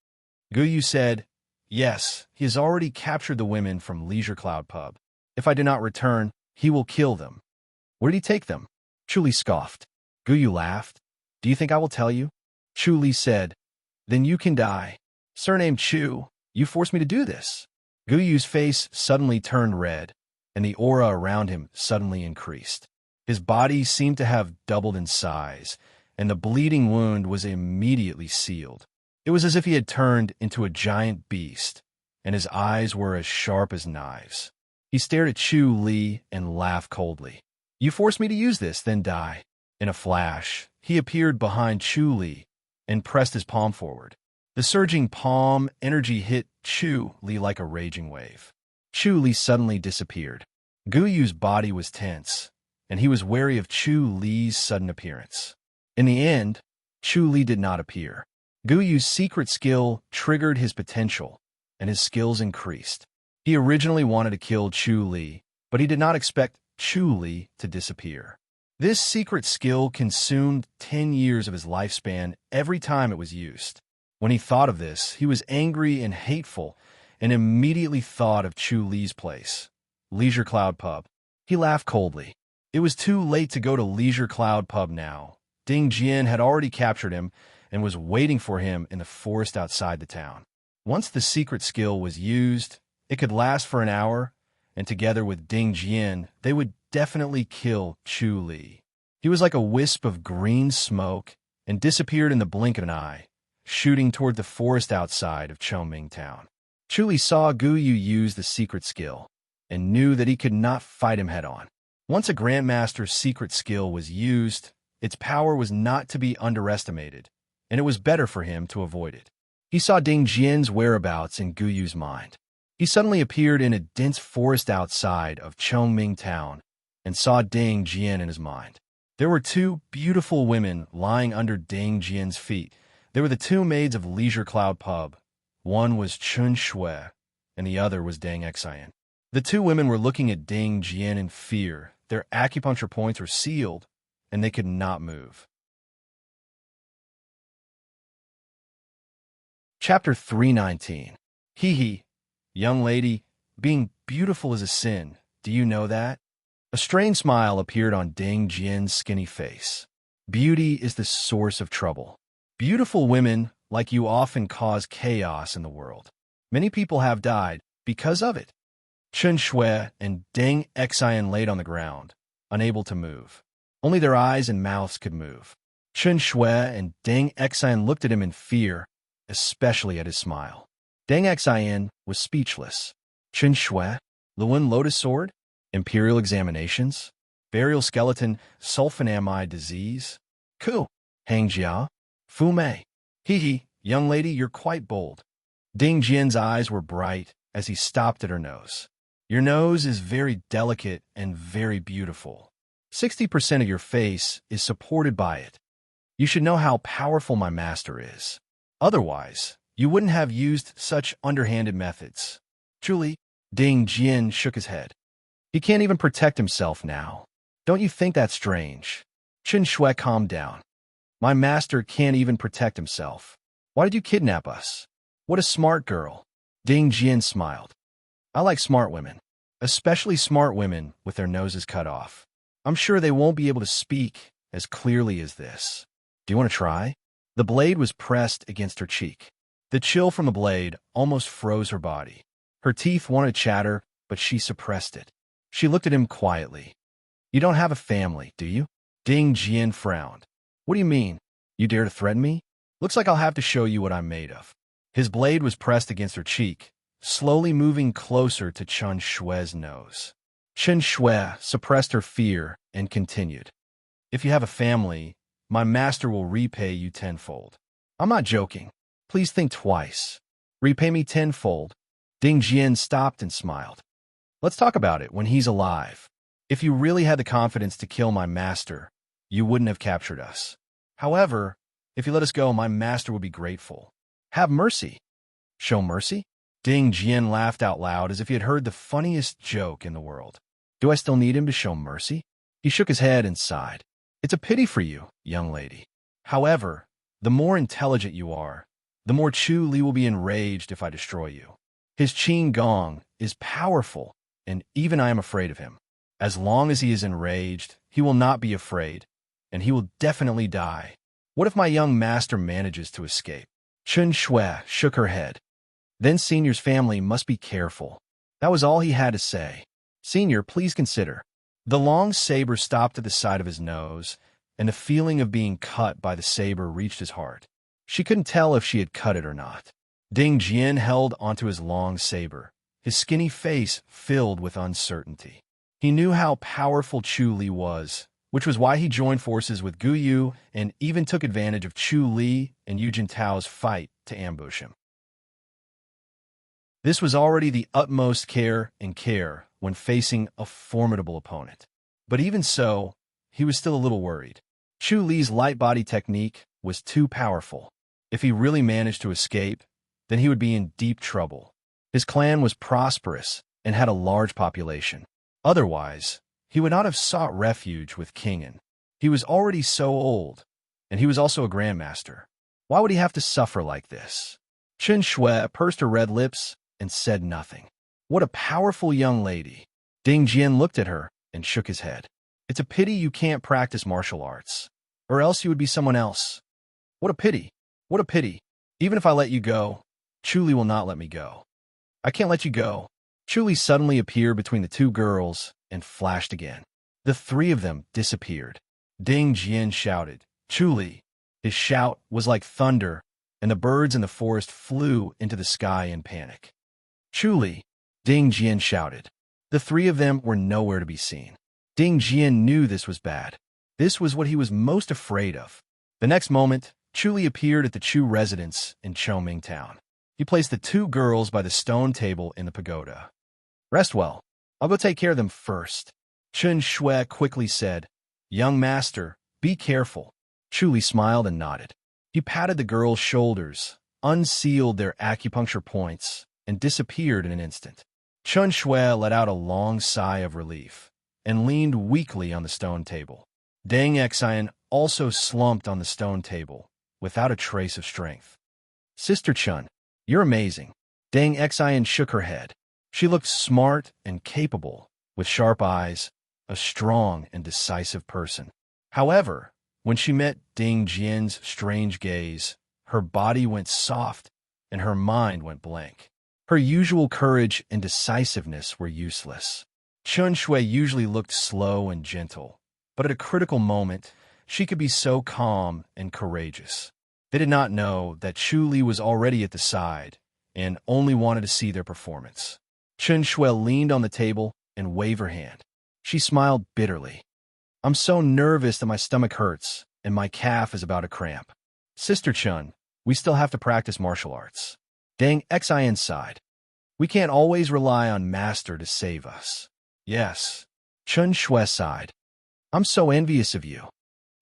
Guyu said, "Yes, he has already captured the women from Leisure Cloud Pub. If I do not return, he will kill them." "Where did he take them?" Chu Li scoffed. Guyu laughed. "Do you think I will tell you?" Chu Li said, "Then you can die. Surname Chu, you forced me to do this." Guyu's face suddenly turned red, and the aura around him suddenly increased. His body seemed to have doubled in size, and the bleeding wound was immediately sealed. It was as if he had turned into a giant beast, and his eyes were as sharp as knives. He stared at Chu Li and laughed coldly. "You forced me to use this, then die." In a flash, he appeared behind Chu Li and pressed his palm forward. The surging palm energy hit Chu Li like a raging wave. Chu Li suddenly disappeared. Guyu's body was tense, and he was wary of Chu Li's sudden appearance. In the end, Chu Li did not appear. Guyu's secret skill triggered his potential, and his skills increased. He originally wanted to kill Chu Li, but he did not expect Chu Li to disappear. This secret skill consumed 10 years of his lifespan every time it was used. When he thought of this, he was angry and hateful and immediately thought of Chu Li's place, Leisure Cloud Pub. He laughed coldly. It was too late to go to Leisure Cloud Pub now. Ding Jian had already captured him and was waiting for him in the forest outside the town. Once the secret skill was used, it could last for an hour, and together with Ding Jian, they would definitely kill Chu Li. He was like a wisp of green smoke and disappeared in the blink of an eye, shooting toward the forest outside of Chongming Town. Chu Li saw Gu Yu use the secret skill and knew that he could not fight him head-on. Once a Grandmaster's secret skill was used, its power was not to be underestimated, and it was better for him to avoid it. He saw Ding Jian's whereabouts in Gu Yu's mind. He suddenly appeared in a dense forest outside of Chongming Town and saw Ding Jian in his mind. There were two beautiful women lying under Ding Jian's feet. They were the two maids of Leisure Cloud Pub. One was Chun Shui, and the other was Dang Xian. The two women were looking at Ding Jian in fear. Their acupuncture points were sealed, and they could not move. Chapter 319. Hee hee. Young lady, being beautiful is a sin. Do you know that? A strange smile appeared on Ding Jian's skinny face. Beauty is the source of trouble. Beautiful women, like you, often cause chaos in the world. Many people have died because of it. Chun Shui and Deng Xian laid on the ground, unable to move. Only their eyes and mouths could move. Chun Shui and Deng Xian looked at him in fear, especially at his smile. Deng Xian was speechless. Chun Shui, Luan Lotus Sword, Imperial Examinations, Burial Skeleton, Sulfonamide Disease, Ku, Hang Jia, Fu Mei. Hee hee, young lady, you're quite bold. Ding Jian's eyes were bright as he stopped at her nose. Your nose is very delicate and very beautiful. 60% of your face is supported by it. You should know how powerful my master is. Otherwise, you wouldn't have used such underhanded methods. Truly, Ding Jian shook his head. He can't even protect himself now. Don't you think that's strange? Chun Shui calmed down. My master can't even protect himself. Why did you kidnap us? What a smart girl. Ding Jian smiled. I like smart women, especially smart women with their noses cut off. I'm sure they won't be able to speak as clearly as this. Do you want to try? The blade was pressed against her cheek. The chill from the blade almost froze her body. Her teeth wanted to chatter, but she suppressed it. She looked at him quietly. You don't have a family, do you? Ding Jian frowned. What do you mean? You dare to threaten me? Looks like I'll have to show you what I'm made of. His blade was pressed against her cheek, slowly moving closer to Chun Shui's nose. Chun Shui suppressed her fear and continued. If you have a family, my master will repay you tenfold. I'm not joking. Please think twice. Repay me tenfold. Ding Jian stopped and smiled. Let's talk about it when he's alive. If you really had the confidence to kill my master, you wouldn't have captured us. However, if you let us go, my master would be grateful. Have mercy. Show mercy? Ding Jian laughed out loud as if he had heard the funniest joke in the world. Do I still need him to show mercy? He shook his head and sighed. It's a pity for you, young lady. However, the more intelligent you are, the more Chu Li will be enraged if I destroy you. His Qin Gong is powerful, and even I am afraid of him. As long as he is enraged, he will not be afraid, and he will definitely die. What if my young master manages to escape? Chun Shui shook her head. Then Senior's family must be careful. That was all he had to say. Senior, please consider. The long saber stopped at the side of his nose, and the feeling of being cut by the saber reached his heart. She couldn't tell if she had cut it or not. Ding Jian held onto his long saber, his skinny face filled with uncertainty. He knew how powerful Chu Li was, which was why he joined forces with Gu Yu and even took advantage of Chu Li and Yu Jintao's fight to ambush him. This was already the utmost care when facing a formidable opponent. But even so, he was still a little worried. Chu Li's light body technique was too powerful. If he really managed to escape, then he would be in deep trouble. His clan was prosperous and had a large population. Otherwise, he would not have sought refuge with Kingen. He was already so old, and he was also a grandmaster. Why would he have to suffer like this? Chen Shui pursed her red lips and said nothing. What a powerful young lady. Ding Jian looked at her and shook his head. It's a pity you can't practice martial arts, or else you would be someone else. What a pity. What a pity. Even if I let you go, Chuli will not let me go. I can't let you go. Chuli suddenly appeared between the two girls and flashed again. The three of them disappeared. Ding Jian shouted, Chuli. His shout was like thunder, and the birds in the forest flew into the sky in panic. Chuli, Ding Jian shouted. The three of them were nowhere to be seen. Ding Jian knew this was bad. This was what he was most afraid of. The next moment, Chuli appeared at the Chu residence in Chongming Town. He placed the two girls by the stone table in the pagoda. Rest well. I'll go take care of them first. Chen Shui quickly said, Young master, be careful. Chuli smiled and nodded. He patted the girls' shoulders, unsealed their acupuncture points, and disappeared in an instant. Chen Shui let out a long sigh of relief and leaned weakly on the stone table. Deng Xian also slumped on the stone table, without a trace of strength. Sister Chen, you're amazing. Deng Xian shook her head. She looked smart and capable, with sharp eyes, a strong and decisive person. However, when she met Ding Jian's strange gaze, her body went soft and her mind went blank. Her usual courage and decisiveness were useless. Chen Shui usually looked slow and gentle, but at a critical moment, she could be so calm and courageous. They did not know that Chu Li was already at the side and only wanted to see their performance. Chen Shui leaned on the table and waved her hand. She smiled bitterly. I'm so nervous that my stomach hurts and my calf is about to cramp. Sister Chen, we still have to practice martial arts. Deng Xian sighed. We can't always rely on Master to save us. Yes. Chen Shui sighed. I'm so envious of you.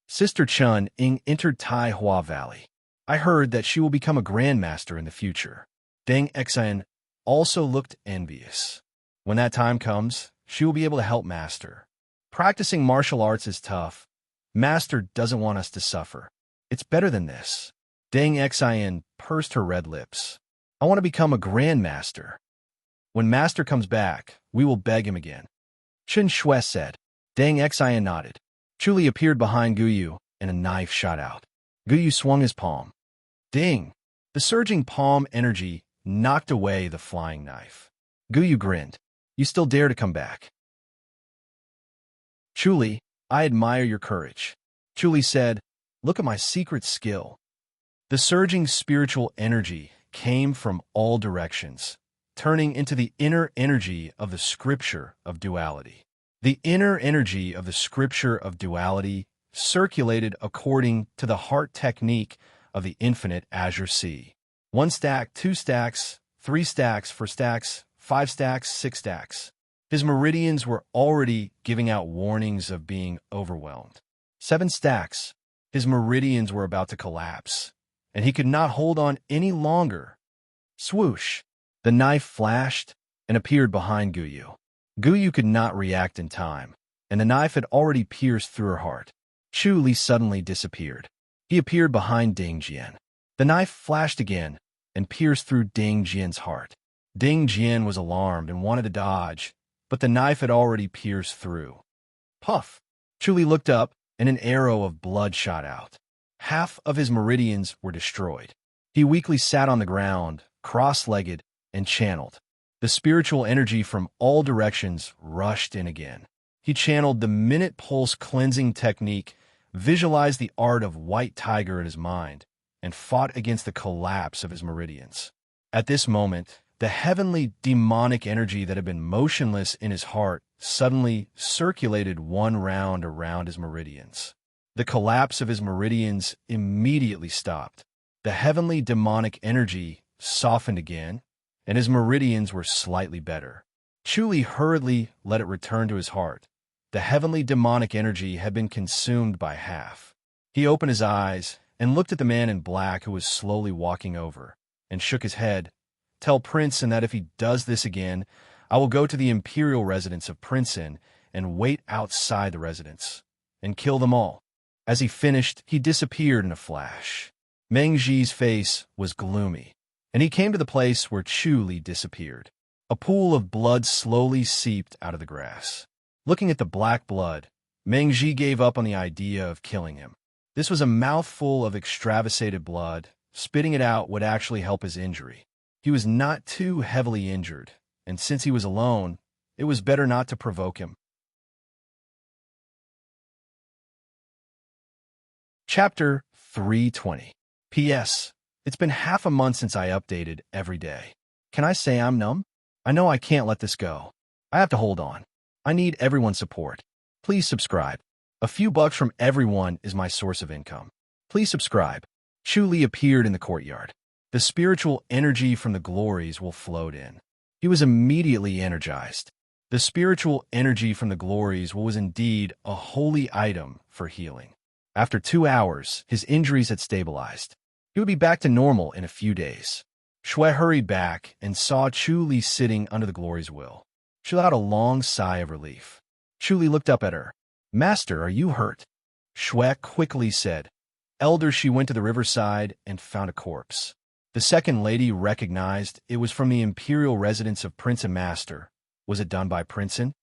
Sister Chen entered Tai Hua Valley. I heard that she will become a grandmaster in the future. Deng Xian also looked envious. When that time comes, she will be able to help Master. Practicing martial arts is tough. Master doesn't want us to suffer. It's better than this. Deng Xian pursed her red lips. I want to become a grandmaster. When Master comes back, we will beg him again. Chen Shui said. Deng Xian nodded. Chuli appeared behind Guyu, and a knife shot out. Guyu swung his palm. Ding! The surging palm energy knocked away the flying knife. Guyu grinned. You still dare to come back. Chuli, I admire your courage. Chuli said, look at my secret skill. The surging spiritual energy came from all directions, turning into the inner energy of the scripture of duality. The inner energy of the scripture of duality circulated according to the heart technique of the infinite azure sea. 1 stack, 2 stacks, 3 stacks, 4 stacks, 5 stacks, 6 stacks. His meridians were already giving out warnings of being overwhelmed. 7 stacks. His meridians were about to collapse, and he could not hold on any longer. Swoosh! The knife flashed and appeared behind Guyu. Guyu could not react in time, and the knife had already pierced through her heart. Chu Li suddenly disappeared. He appeared behind Ding Jian. The knife flashed again and pierced through Ding Jian's heart. Ding Jian was alarmed and wanted to dodge, but the knife had already pierced through. Puff! Chu Li looked up, and an arrow of blood shot out. Half of his meridians were destroyed. He weakly sat on the ground, cross-legged, and channeled. The spiritual energy from all directions rushed in again. He channeled the minute pulse cleansing technique, visualized the art of white tiger in his mind, and fought against the collapse of his meridians. At this moment, the heavenly demonic energy that had been motionless in his heart suddenly circulated 1 round around his meridians. The collapse of his meridians immediately stopped. The heavenly demonic energy softened again, and his meridians were slightly better. Chu Li hurriedly let it return to his heart. The heavenly demonic energy had been consumed by half. He opened his eyes and looked at the man in black who was slowly walking over, and shook his head. Tell Princeton that if he does this again, I will go to the imperial residence of Princeton and wait outside the residence, and kill them all. As he finished, he disappeared in a flash. Meng Ji's face was gloomy, and he came to the place where Chu Li disappeared. A pool of blood slowly seeped out of the grass. Looking at the black blood, Meng Ji gave up on the idea of killing him. This was a mouthful of extravasated blood. Spitting it out would actually help his injury. He was not too heavily injured, and since he was alone, it was better not to provoke him. Chapter 320. P.S. It's been half a month since I updated every day. Can I say I'm numb? I know I can't let this go. I have to hold on. I need everyone's support. Please subscribe. A few bucks from everyone is my source of income. Please subscribe. Chu Li appeared in the courtyard. The spiritual energy from the glories will float in. He was immediately energized. The spiritual energy from the glories was indeed a holy item for healing. After 2 hours, his injuries had stabilized. He would be back to normal in a few days. Shui hurried back and saw Chu Li sitting under the glory's will. She let out a long sigh of relief. Chu Li looked up at her. "Master, are you hurt?" Shui quickly said. "Elder," she went to the riverside and found a corpse. The second lady recognized it was from the imperial residence of Prince and Master. Was it done by Princeton?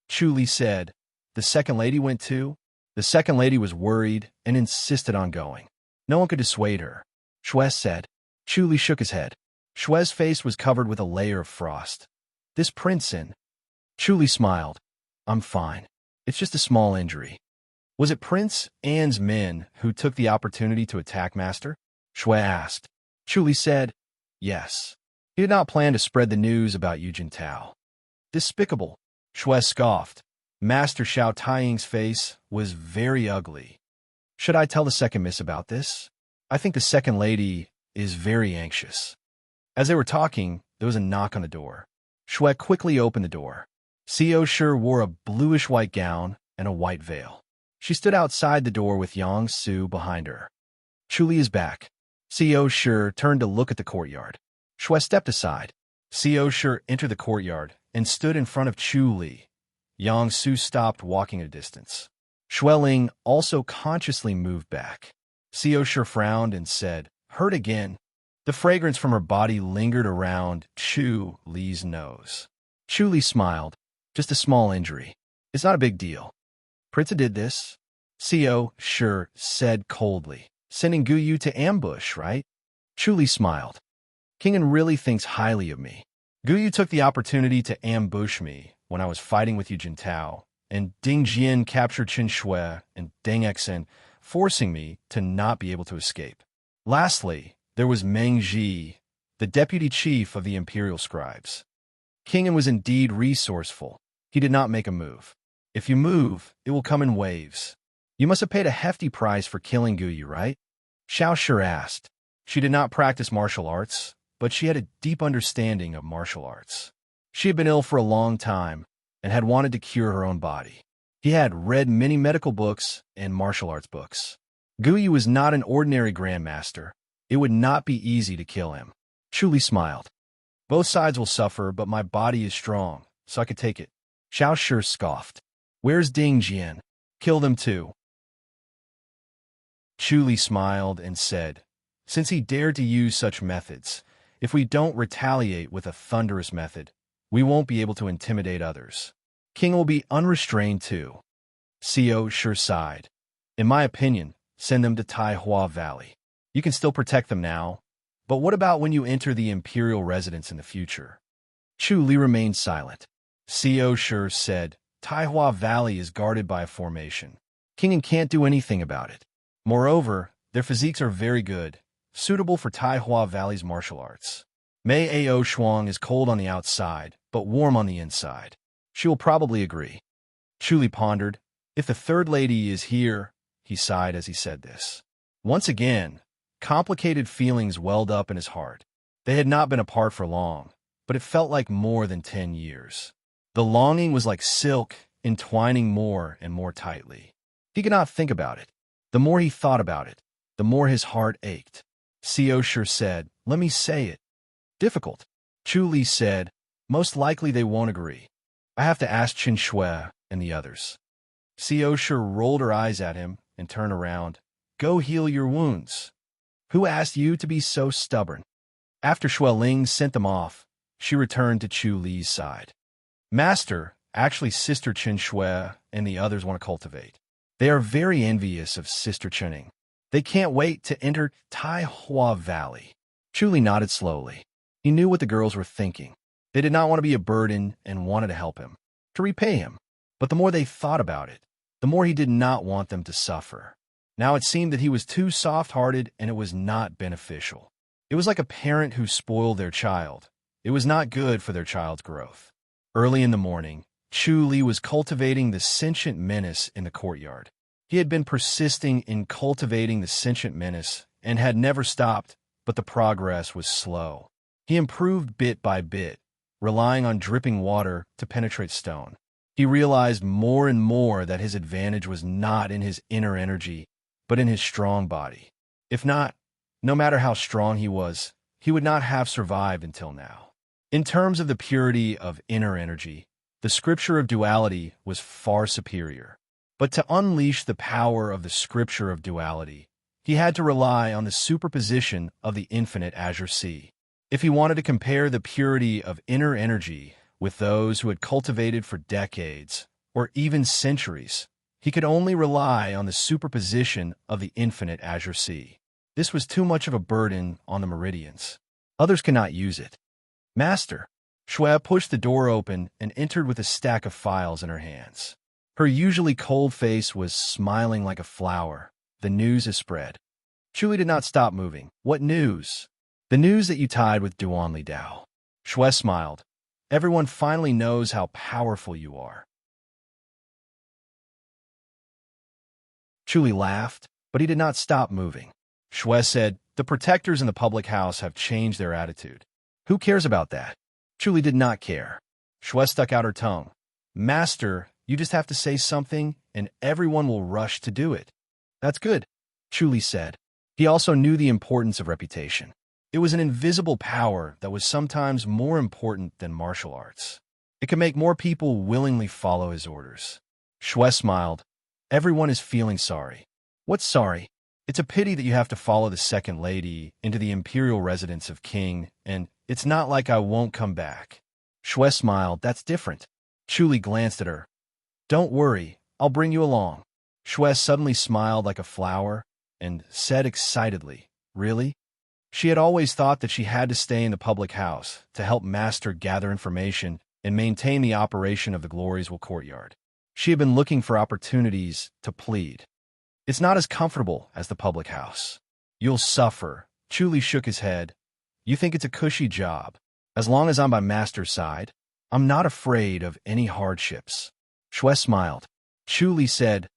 Chu Li said. "The second lady went too?" The second lady was worried and insisted on going. No one could dissuade her. Shui said. Chu Li shook his head. Shui's face was covered with a layer of frost. "This Princeton?" Chu Li smiled. "I'm fine. It's just a small injury." "Was it Prince Anne's men who took the opportunity to attack Master?" Shui asked. Chu Li said, "Yes. He did not plan to spread the news about Yu Jintao." "Despicable," Shui scoffed. Master Xiao Taiying's face was very ugly. "Should I tell the second miss about this? I think the second lady is very anxious." As they were talking, there was a knock on the door. Shui quickly opened the door. Xiao Shi wore a bluish-white gown and a white veil. She stood outside the door with Yang Su behind her. "Chu Li is back." Xiao Shi turned to look at the courtyard. Shui stepped aside. Xiao Shi entered the courtyard and stood in front of Chu Li. Yang Su stopped walking at a distance. Shui Ling also consciously moved back. Xiao Shi frowned and said, "Hurt again." The fragrance from her body lingered around Chu Li's nose. Chu Li smiled. "Just a small injury. It's not a big deal." "Prince did this?" Xiao Shi said coldly. "Sending Guyu to ambush, right?" Chu Li smiled. "Kingen really thinks highly of me. Guyu took the opportunity to ambush me when I was fighting with Yu Jintao, and Ding Jian captured Qin Shui and Deng Exen, forcing me to not be able to escape. Lastly, there was Meng Ji, the deputy chief of the imperial scribes. Kingen was indeed resourceful. He did not make a move. If you move, it will come in waves. You must have paid a hefty price for killing Guyu, right?" Xiao Shi asked. She did not practice martial arts, but she had a deep understanding of martial arts. She had been ill for a long time and had wanted to cure her own body. He had read many medical books and martial arts books. Guyu was not an ordinary grandmaster. It would not be easy to kill him. Chu Li smiled. "Both sides will suffer, but my body is strong, so I could take it." Xiao Shi scoffed. "Where's Ding Jian? Kill them too." Chu Li smiled and said, "Since he dared to use such methods, if we don't retaliate with a thunderous method, we won't be able to intimidate others. King will be unrestrained too." Xiao Shi sighed. "In my opinion, send them to Taihua Valley. You can still protect them now, but what about when you enter the imperial residence in the future?" Chu Li remained silent. Xiao Shi said, "Taihua Valley is guarded by a formation. Kingen can't do anything about it. Moreover, their physiques are very good, suitable for Taihua Valley's martial arts. Mei Ao Shuang is cold on the outside, but warm on the inside. She will probably agree." Chu Li pondered. "If the third lady is here," he sighed as he said this. Once again, complicated feelings welled up in his heart. They had not been apart for long, but it felt like more than 10 years. The longing was like silk, entwining more and more tightly. He could not think about it. The more he thought about it, the more his heart ached. Xiao Shi said, "Let me say it." "Difficult." Chu Li said, "Most likely they won't agree. I have to ask Qin Shui and the others." Xiao Shi rolled her eyes at him, and turned around. Go heal your wounds. Who asked you to be so stubborn? After Shui Ling sent them off, she returned to Chu Li's side. Master, actually Sister Chen Shui and the others want to cultivate. They are very envious of Sister Chening. They can't wait to enter Tai Hua Valley. Chu Li nodded slowly. He knew what the girls were thinking. They did not want to be a burden and wanted to help him, to repay him. But the more they thought about it, the more he did not want them to suffer. Now it seemed that he was too soft-hearted and it was not beneficial. It was like a parent who spoiled their child. It was not good for their child's growth. Early in the morning, Chu Li was cultivating the sentient menace in the courtyard. He had been persisting in cultivating the sentient menace and had never stopped, but the progress was slow. He improved bit by bit, relying on dripping water to penetrate stone. He realized more and more that his advantage was not in his inner energy, but in his strong body. If not, no matter how strong he was, he would not have survived until now. In terms of the purity of inner energy, the scripture of duality was far superior. But to unleash the power of the scripture of duality, he had to rely on the superposition of the infinite azure sea. If he wanted to compare the purity of inner energy with those who had cultivated for decades, or even centuries, he could only rely on the superposition of the infinite azure sea. This was too much of a burden on the meridians. Others cannot use it. Master, Shui pushed the door open and entered with a stack of files in her hands. Her usually cold face was smiling like a flower. The news is spread. Chu Li did not stop moving. What news? The news that you tied with Duan Li Dao. Shui smiled. Everyone finally knows how powerful you are. Chu Li laughed, but he did not stop moving. Shui said, the protectors in the public house have changed their attitude. Who cares about that? Chu Li did not care. Shui stuck out her tongue. Master, you just have to say something, and everyone will rush to do it. That's good, Chu Li said. He also knew the importance of reputation. It was an invisible power that was sometimes more important than martial arts. It could make more people willingly follow his orders. Shui smiled. Everyone is feeling sorry. What's sorry? It's a pity that you have to follow the second lady into the imperial residence of King, and it's not like I won't come back. Shui smiled. That's different. Chu Li glanced at her. Don't worry, I'll bring you along. Shui suddenly smiled like a flower and said excitedly, Really? She had always thought that she had to stay in the public house to help Master gather information and maintain the operation of the Gloriesville courtyard. She had been looking for opportunities to plead. It's not as comfortable as the public house. You'll suffer. Chu Li shook his head. You think it's a cushy job. As long as I'm by Master's side, I'm not afraid of any hardships. Shui smiled. Chu Li said,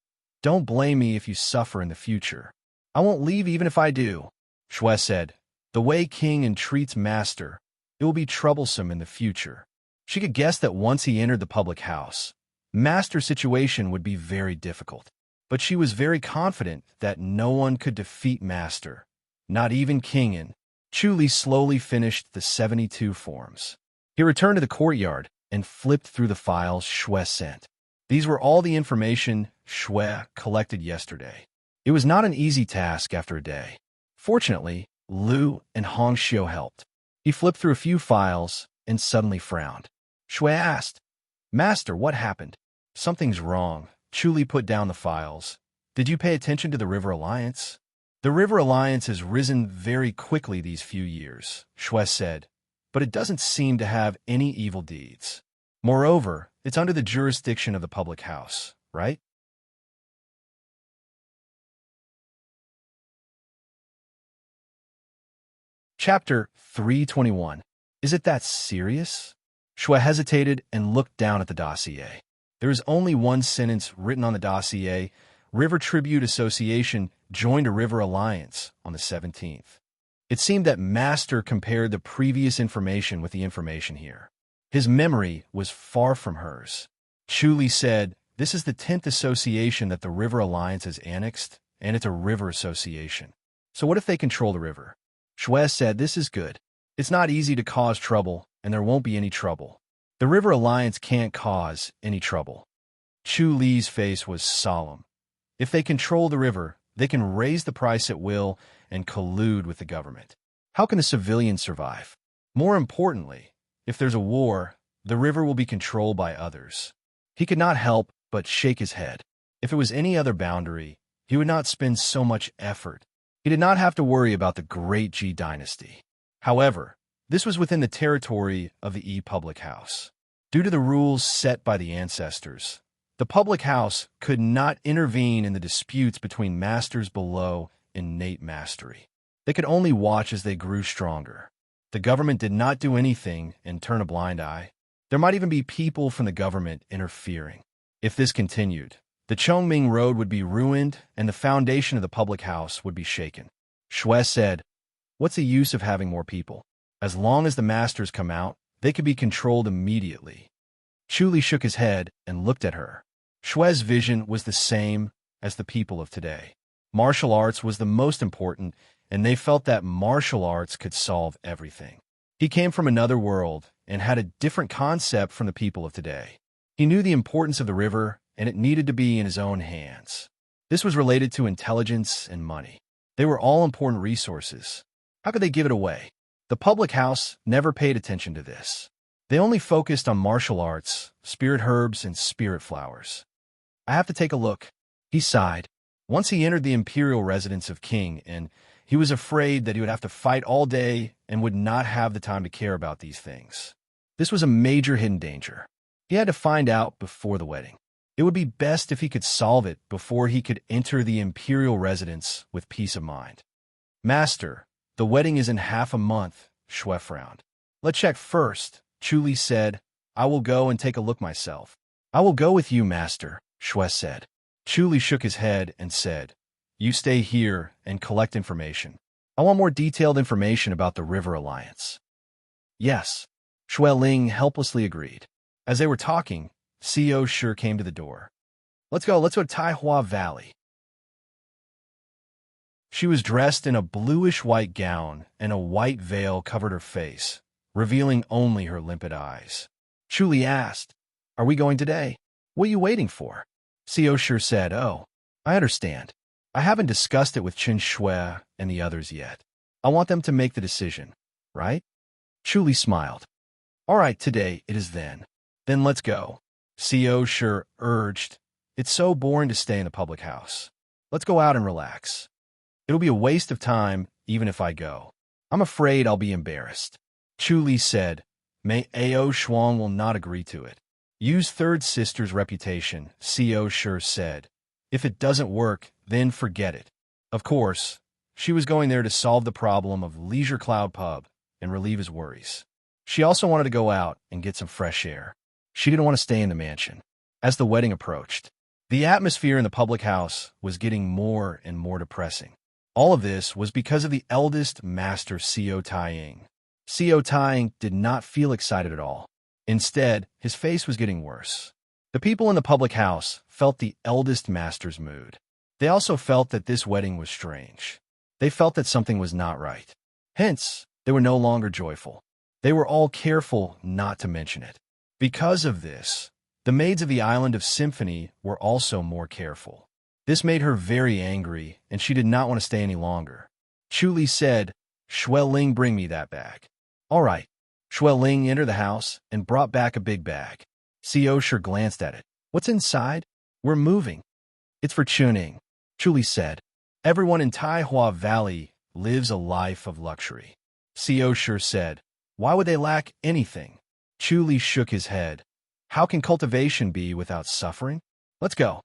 Don't blame me if you suffer in the future. I won't leave even if I do. Shui said, The way King entreats Master, it will be troublesome in the future. She could guess that once he entered the public house, Master's situation would be very difficult. But she was very confident that no one could defeat Master, not even Kingen. Chu Li slowly finished the 72 forms. He returned to the courtyard and flipped through the files Shui sent. These were all the information Shui collected yesterday. It was not an easy task after a day. Fortunately, Lu and Hong Xiu helped. He flipped through a few files and suddenly frowned. Shui asked, Master, what happened? Something's wrong. Chu Li put down the files. Did you pay attention to the River Alliance? The River Alliance has risen very quickly these few years, Shui said, but it doesn't seem to have any evil deeds. Moreover, it's under the jurisdiction of the public house, right? Chapter 321. Is it that serious? Shui hesitated and looked down at the dossier. There is only one sentence written on the dossier. River Tribute Association joined a River Alliance on the 17th. It seemed that Master compared the previous information with the information here. His memory was far from hers. Chu Li said, This is the 10th association that the River Alliance has annexed, and it's a river association. So what if they control the river? Shui said, This is good. It's not easy to cause trouble, and there won't be any trouble. The River Alliance can't cause any trouble. Chu Li's face was solemn. If they control the river, they can raise the price at will and collude with the government. How can the civilians survive? More importantly, if there's a war, the river will be controlled by others. He could not help but shake his head. If it was any other boundary, he would not spend so much effort. He did not have to worry about the Great G dynasty. However, this was within the territory of the public house. Due to the rules set by the ancestors, the public house could not intervene in the disputes between masters below innate mastery. They could only watch as they grew stronger. The government did not do anything and turn a blind eye. There might even be people from the government interfering. If this continued, the Chongming Road would be ruined and the foundation of the public house would be shaken. Shui said, "What's the use of having more people? As long as the masters come out, they could be controlled immediately." Chuli shook his head and looked at her. Shui's vision was the same as the people of today. Martial arts was the most important, and they felt that martial arts could solve everything. He came from another world and had a different concept from the people of today. He knew the importance of the river, and it needed to be in his own hands. This was related to intelligence and money. They were all important resources. How could they give it away? The public house never paid attention to this. They only focused on martial arts, spirit herbs, and spirit flowers. "I have to take a look," he sighed. Once he entered the imperial residence of King, and he was afraid that he would have to fight all day and would not have the time to care about these things. This was a major hidden danger. He had to find out before the wedding. It would be best if he could solve it before he could enter the imperial residence with peace of mind. "Master, the wedding is in half a month," Shui frowned. "Let's check first," Chuli said. "I will go and take a look myself." "I will go with you, master," Shui said. Chuli shook his head and said, "You stay here and collect information. I want more detailed information about the River Alliance." "Yes," Shui Ling helplessly agreed. As they were talking, Co Shi came to the door. Let's go to Taihua Valley." She was dressed in a bluish-white gown, and a white veil covered her face, revealing only her limpid eyes. Chuli asked, "Are we going today? What are you waiting for?" Co Shi said, "Oh, I understand. I haven't discussed it with Chen Shui and the others yet. I want them to make the decision, right?" Chuli smiled. "All right, today it is then. Then let's go," Co Shi urged. "It's so boring to stay in the public house. Let's go out and relax. It'll be a waste of time even if I go. I'm afraid I'll be embarrassed." Chuli said, "May Ao Shuang will not agree to it. Use third sister's reputation," Co Shi said. "If it doesn't work, then forget it." Of course, she was going there to solve the problem of Leisure Cloud Pub and relieve his worries. She also wanted to go out and get some fresh air. She didn't want to stay in the mansion. As the wedding approached, the atmosphere in the public house was getting more and more depressing. All of this was because of the eldest master, Co Taiying. Co Taiying did not feel excited at all. Instead, his face was getting worse. The people in the public house felt the eldest master's mood. They also felt that this wedding was strange. They felt that something was not right. Hence, they were no longer joyful. They were all careful not to mention it. Because of this, the maids of the island of Symphony were also more careful. This made her very angry, and she did not want to stay any longer. Chuli said, "Shui Ling, bring me that bag." "All right." Shui Ling entered the house and brought back a big bag. Co Shi glanced at it. "What's inside?" "We're moving." "It's for Chuning," Chuli said. "Everyone in Taihua Valley lives a life of luxury." Co Shi said, "Why would they lack anything?" Chuli shook his head. "How can cultivation be without suffering? Let's go."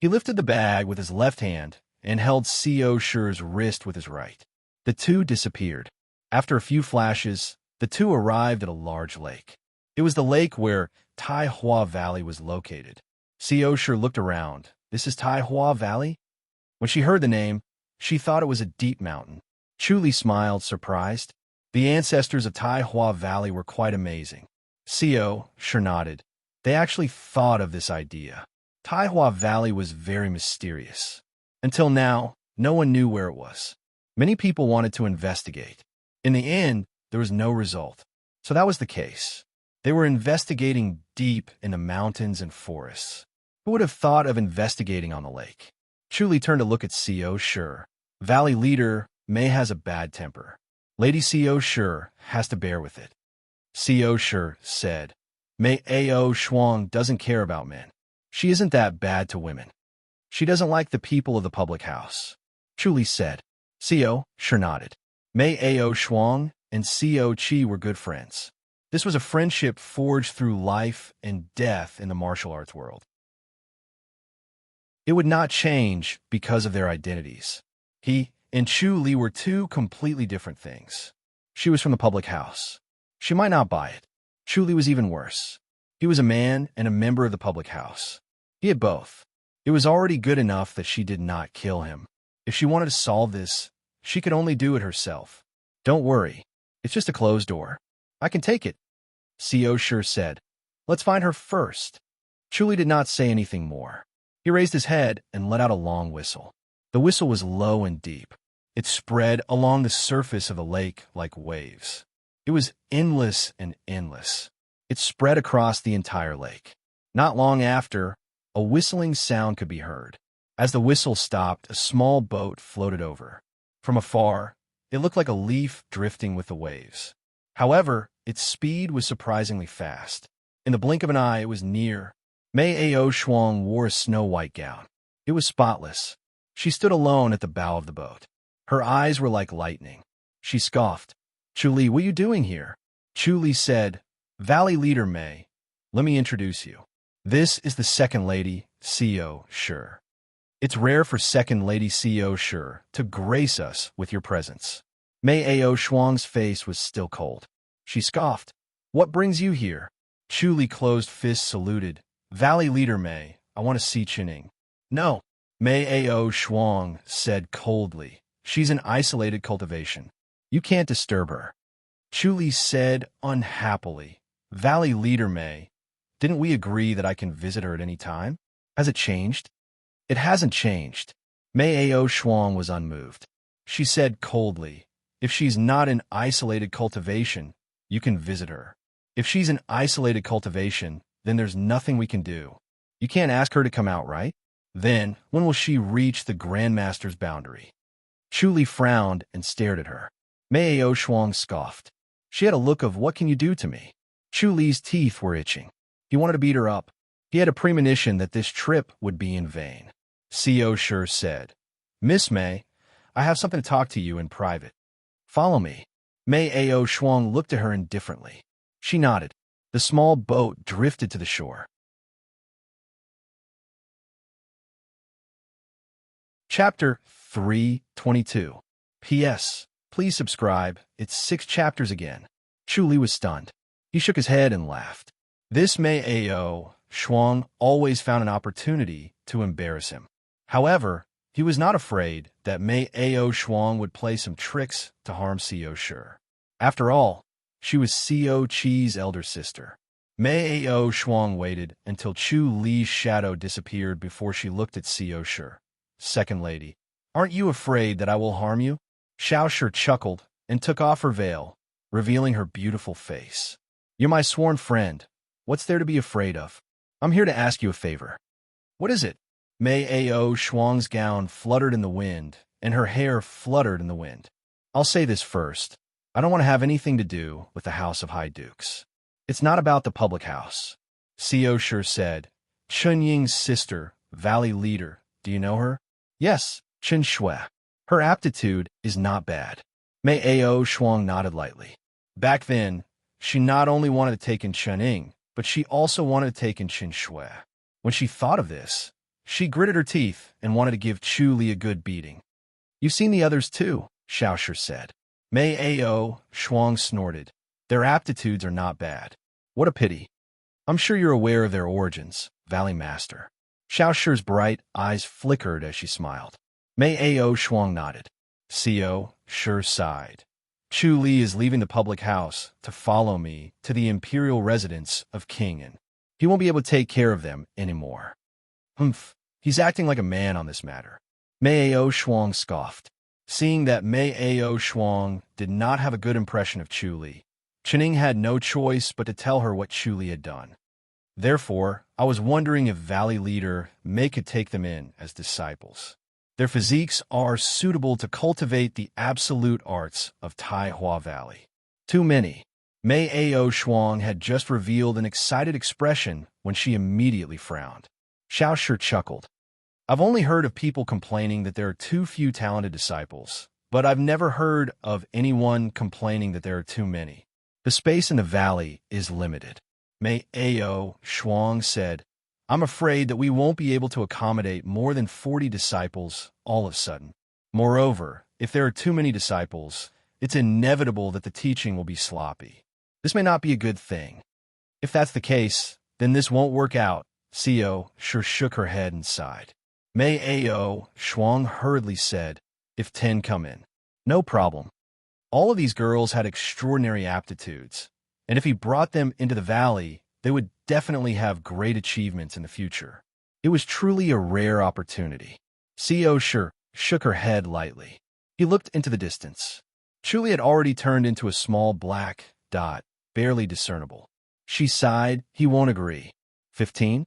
He lifted the bag with his left hand and held Co Shi's wrist with his right. The two disappeared. After a few flashes, the two arrived at a large lake. It was the lake where Taihua Valley was located. Co Shi looked around. "This is Taihua Valley?" When she heard the name, she thought it was a deep mountain. Chuli smiled, surprised. The ancestors of Taihua Valley were quite amazing. Co Shi nodded. They actually thought of this idea. Taihua Valley was very mysterious. Until now, no one knew where it was. Many people wanted to investigate. In the end, there was no result. So that was the case. They were investigating deep in the mountains and forests. Who would have thought of investigating on the lake? Chu turned to look at Co. Sure. Valley leader Mei has a bad temper. Lady Co. Sure has to bear with it. Co. Sure said. Mei Ao Shuang doesn't care about men. She isn't that bad to women. She doesn't like the people of the public house. Chu said. Co. Sure nodded. Mei Ao Shuang and Co. Chi were good friends. This was a friendship forged through life and death in the martial arts world. It would not change because of their identities. He and Chu Li were two completely different things. She was from the public house. She might not buy it. Chu Li was even worse. He was a man and a member of the public house. He had both. It was already good enough that she did not kill him. If she wanted to solve this, she could only do it herself. Don't worry. It's just a closed door. I can take it. Co. Sure said. Let's find her first. Chu Li did not say anything more. He raised his head and let out a long whistle. The whistle was low and deep. It spread along the surface of the lake like waves. It was endless and endless. It spread across the entire lake. Not long after, a whistling sound could be heard. As the whistle stopped, a small boat floated over. From afar, it looked like a leaf drifting with the waves. However, its speed was surprisingly fast. In the blink of an eye, it was near. Mei Ao Shuang wore a snow-white gown. It was spotless. She stood alone at the bow of the boat. Her eyes were like lightning. She scoffed. Chu Li, what are you doing here? Chu Li said, Valley leader Mei, let me introduce you. This is the second lady, Co. Sure. It's rare for second lady Co. Sure to grace us with your presence. Mei Ao Shuang's face was still cold. She scoffed. What brings you here? Chu Li closed fists saluted. Valley leader Mei, I want to see Qining. No. Mei Ao Shuang said coldly. She's an isolated cultivation. You can't disturb her. Chu Li said unhappily. Valley leader Mei, didn't we agree that I can visit her at any time? Has it changed? It hasn't changed. Mei Ao Shuang was unmoved. She said coldly, if she's not an isolated cultivation, you can visit her. If she's an isolated cultivation, then there's nothing we can do. You can't ask her to come out, right? Then, when will she reach the Grandmaster's boundary? Chu Li frowned and stared at her. Mei Ao Shuang scoffed. She had a look of, what can you do to me? Chu Li's teeth were itching. He wanted to beat her up. He had a premonition that this trip would be in vain. Co. Sure said, Miss Mei, I have something to talk to you in private. Follow me. Mei Ao Shuang looked at her indifferently. She nodded. The small boat drifted to the shore. Chapter 322. P.S. Please subscribe. It's 6 chapters again. Chu Li was stunned. He shook his head and laughed. This Mei Ao Shuang always found an opportunity to embarrass him. However, he was not afraid that Mei Ao Shuang would play some tricks to harm Co. Sure. After all, she was Co. Chi's elder sister. Mei Ao Shuang waited until Chu Li's shadow disappeared before she looked at Co. Sure. Second lady, aren't you afraid that I will harm you? Xiao Sure chuckled and took off her veil, revealing her beautiful face. You're my sworn friend. What's there to be afraid of? I'm here to ask you a favor. What is it? Mei Ao Shuang's gown fluttered in the wind, and her hair fluttered in the wind. I'll say this first. I don't want to have anything to do with the House of High Dukes. It's not about the public house. Co. Sure said. Chen Ying's sister, Valley leader. Do you know her? Yes, Chen Shui. Her aptitude is not bad. Mei Ao Shuang nodded lightly. Back then, she not only wanted to take in Chen Ying, but she also wanted to take in Chen Shui. When she thought of this, she gritted her teeth and wanted to give Chu Li a good beating. You've seen the others too, Xiao Sure said. Mei Ao Shuang snorted. Their aptitudes are not bad. What a pity. I'm sure you're aware of their origins, Valley Master. Xiao Shure's bright eyes flickered as she smiled. Mei Ao Shuang nodded. Co. Sure sighed. Chu Li is leaving the public house to follow me to the imperial residence of King. He won't be able to take care of them anymore. Humph, he's acting like a man on this matter. Mei Ao Shuang scoffed. Seeing that Mei Ao Shuang did not have a good impression of Chu Li, Qining had no choice but to tell her what Chu Li had done. Therefore, I was wondering if Valley leader Mei could take them in as disciples. Their physiques are suitable to cultivate the absolute arts of Taihua Valley. Too many. Mei Ao Shuang had just revealed an excited expression when she immediately frowned. Xiao Shi chuckled. I've only heard of people complaining that there are too few talented disciples, but I've never heard of anyone complaining that there are too many. The space in the valley is limited. Mei Ao Shuang said, I'm afraid that we won't be able to accommodate more than 40 disciples all of a sudden. Moreover, if there are too many disciples, it's inevitable that the teaching will be sloppy. This may not be a good thing. If that's the case, then this won't work out. Xiao Shi shook her head and sighed. Mei Ao Shuang hurriedly said, if 10 come in, no problem. All of these girls had extraordinary aptitudes, and if he brought them into the valley, they would definitely have great achievements in the future. It was truly a rare opportunity. Xiao Shi shook her head lightly. He looked into the distance. Chuli had already turned into a small black dot, barely discernible. She sighed. He won't agree. 15?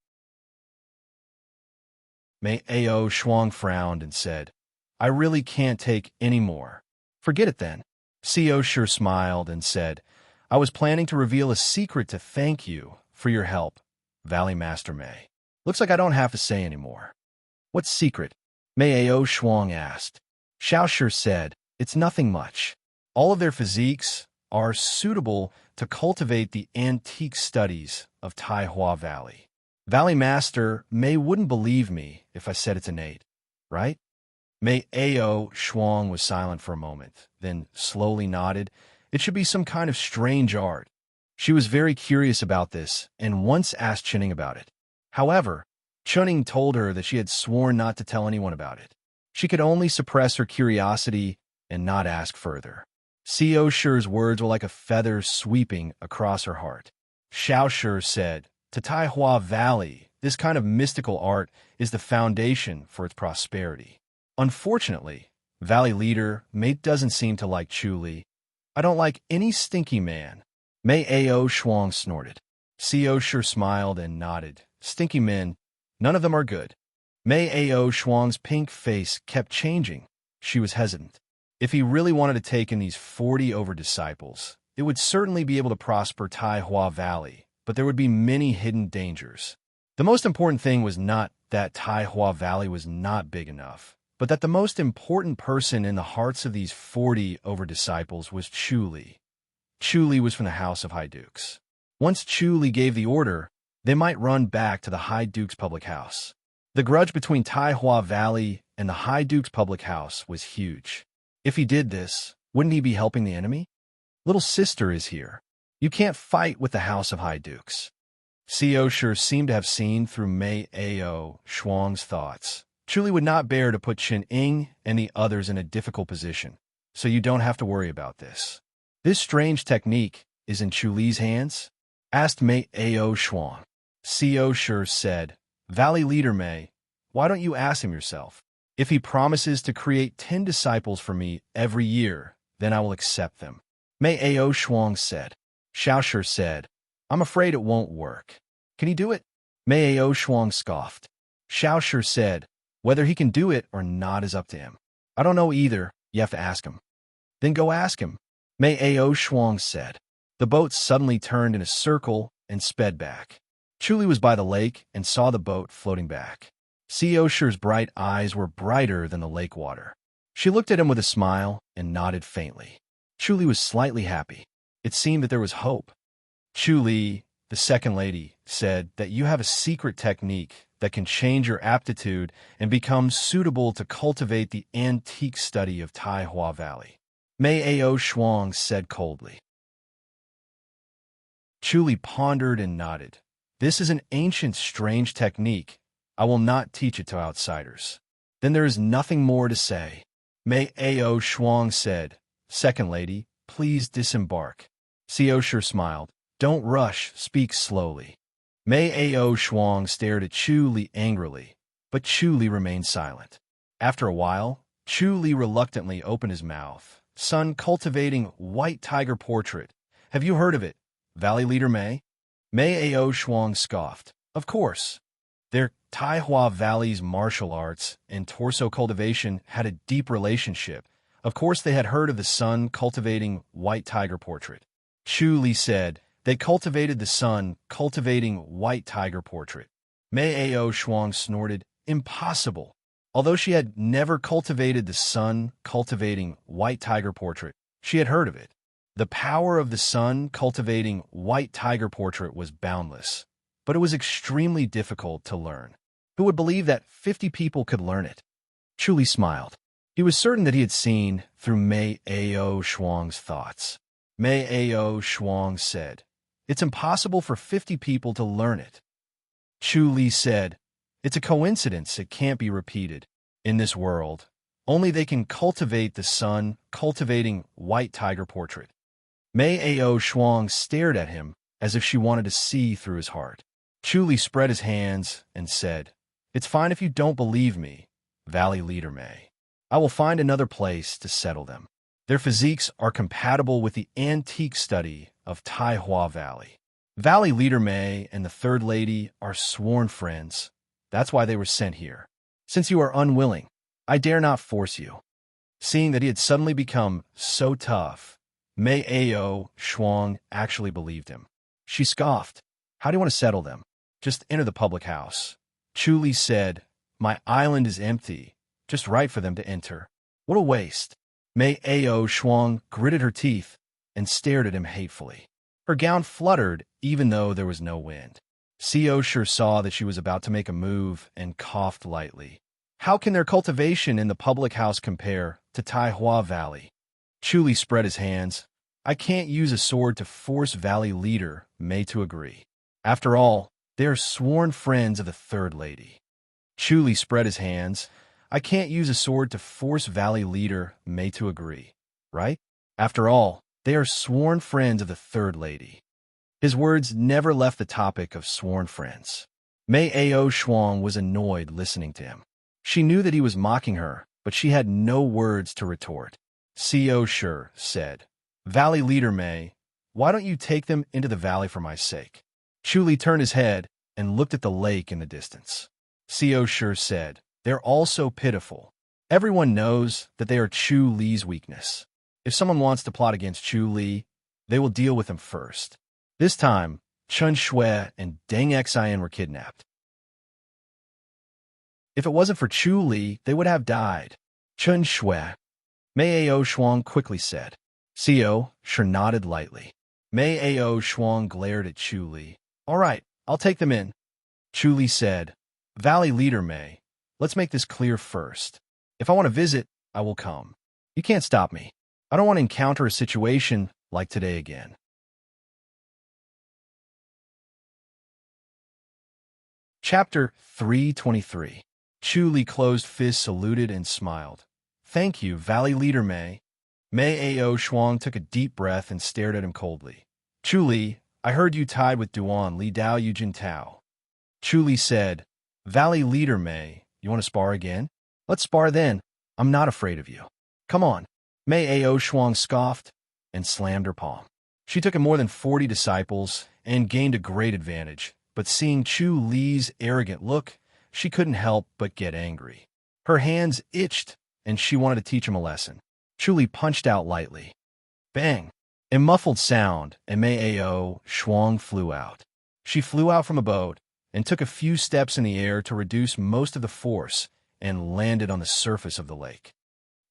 Mei Ao Shuang frowned and said, I really can't take any more. Forget it then. Xiao Shi smiled and said, I was planning to reveal a secret to thank you for your help, Valley Master Mei. Looks like I don't have to say any more. What secret? Mei Ao Shuang asked. Xiao Shi said, it's nothing much. All of their physiques are suitable to cultivate the antique studies of Taihua Valley. Valley Master Mei wouldn't believe me if I said it's innate, right? Mei Ao Shuang was silent for a moment, then slowly nodded. It should be some kind of strange art. She was very curious about this and once asked Chenning about it. However, Chenning told her that she had sworn not to tell anyone about it. She could only suppress her curiosity and not ask further. Xiao Shi's words were like a feather sweeping across her heart. Xiao Shi said, to Taihua Valley, this kind of mystical art is the foundation for its prosperity. Unfortunately, Valley leader Mate doesn't seem to like Chuli. I don't like any stinky man. Mei Ao Shuang snorted. Xiao Shi smiled and nodded. Stinky men, none of them are good. Mei Ao Shuang's pink face kept changing. She was hesitant. If he really wanted to take in these 40 over disciples, it would certainly be able to prosper Taihua Valley, but there would be many hidden dangers. The most important thing was not that Taihua Valley was not big enough, but that the most important person in the hearts of these 40 over disciples was Chuli. Chuli was from the House of High Dukes. Once Chuli gave the order, they might run back to the High Dukes public house. The grudge between Taihua Valley and the High Dukes public house was huge. If he did this, wouldn't he be helping the enemy? Little sister is here. You can't fight with the House of High Dukes. Xiao Shi seemed to have seen through Mei Ao Shuang's thoughts. Chuli would not bear to put Chen Ying and the others in a difficult position, so you don't have to worry about this. This strange technique is in Chuli's hands? Asked Mei Ao Shuang. Xiao Shi said, Valley leader Mei, why don't you ask him yourself? If he promises to create 10 disciples for me every year, then I will accept them. Mei Ao Shuang said. Xiao Shi said, I'm afraid it won't work. Can he do it? Mei Ao Shuang scoffed. Xiao Shi said, whether he can do it or not is up to him. I don't know either. You have to ask him. Then go ask him. Mei Ao Shuang said. The boat suddenly turned in a circle and sped back. Chuli was by the lake and saw the boat floating back. Xiao Shi's bright eyes were brighter than the lake water. She looked at him with a smile and nodded faintly. Chuli was slightly happy. It seemed that there was hope. Chuli, the second lady, said that you have a secret technique that can change your aptitude and become suitable to cultivate the antique study of Taihua Valley. Mei Ao Shuang said coldly. Chuli pondered and nodded. This is an ancient, strange technique. I will not teach it to outsiders. Then there is nothing more to say. Mei Ao Shuang said, Second lady, please disembark. Xiao Shi smiled. Don't rush, speak slowly. Mei Ao Shuang stared at Chuli angrily, but Chuli remained silent. After a while, Chuli reluctantly opened his mouth. Son cultivating white tiger portrait. Have you heard of it, Valley leader Mei? Mei Ao Shuang scoffed. Of course. There Taihua Valley's martial arts and torso cultivation had a deep relationship. Of course, they had heard of the sun cultivating white tiger portrait. Chu Li said, they cultivated the sun cultivating white tiger portrait. Mei Ao Shuang snorted, impossible. Although she had never cultivated the sun cultivating white tiger portrait, she had heard of it. The power of the sun cultivating white tiger portrait was boundless, but it was extremely difficult to learn. Who would believe that 50 people could learn it? Chu Li smiled. He was certain that he had seen through Mei Ao Shuang's thoughts. Mei Ao Shuang said, it's impossible for 50 people to learn it. Chu Li said, it's a coincidence, it can't be repeated. In this world, only they can cultivate the sun cultivating white tiger portrait. Mei Ao Shuang stared at him as if she wanted to see through his heart. Chu Li spread his hands and said, it's fine if you don't believe me, Valley Leader Mei. I will find another place to settle them. Their physiques are compatible with the antique study of Taihua Valley. Valley Leader Mei and the Third Lady are sworn friends. That's why they were sent here. Since you are unwilling, I dare not force you. Seeing that he had suddenly become so tough, Mei Ao Shuang actually believed him. She scoffed. How do you want to settle them? Just enter the public house. Chu Li said, my island is empty, just right for them to enter. What a waste. Mei Ao Shuang gritted her teeth and stared at him hatefully. Her gown fluttered even though there was no wind. Co sure saw that she was about to make a move and coughed lightly. How can their cultivation in the public house compare to Taihua Valley? Chu Li spread his hands. I can't use a sword to force Valley Leader Mei to agree. After all, they are sworn friends of the Third Lady. Chu Li spread his hands. I can't use a sword to force Valley Leader Mei to agree, right? After all, they are sworn friends of the Third Lady. His words never left the topic of sworn friends. Mei Ao Shuang was annoyed listening to him. She knew that he was mocking her, but she had no words to retort. Co sure said, Valley Leader Mei, why don't you take them into the valley for my sake? Chu Li turned his head and looked at the lake in the distance. Co sure said, they're all so pitiful. Everyone knows that they are Chu Li's weakness. If someone wants to plot against Chu Li, they will deal with him first. This time, Chen Shui and Deng Xian were kidnapped. If it wasn't for Chu Li, they would have died. Chen Shui. Mei Ao Shuang quickly said. Co sure nodded lightly. Mei Ao Shuang glared at Chu Li. All right, I'll take them in. Chu Li said, Valley Leader Mei, let's make this clear first. If I want to visit, I will come. You can't stop me. I don't want to encounter a situation like today again. Chapter 323. Chu Li closed fist saluted and smiled. Thank you, Valley Leader Mei. Mei Ao Shuang took a deep breath and stared at him coldly. Chu Li, I heard you tied with Duan Li Dao Yujin Tao. Chu Li said, Valley Leader Mei, you want to spar again? Let's spar then. I'm not afraid of you. Come on. Mei Ao Shuang scoffed and slammed her palm. She took in more than 40 disciples and gained a great advantage, but seeing Chu Li's arrogant look, she couldn't help but get angry. Her hands itched, and she wanted to teach him a lesson. Chu Li punched out lightly. Bang! A muffled sound, and Mei Ao Shuang flew out. She flew out from a boat and took a few steps in the air to reduce most of the force and landed on the surface of the lake.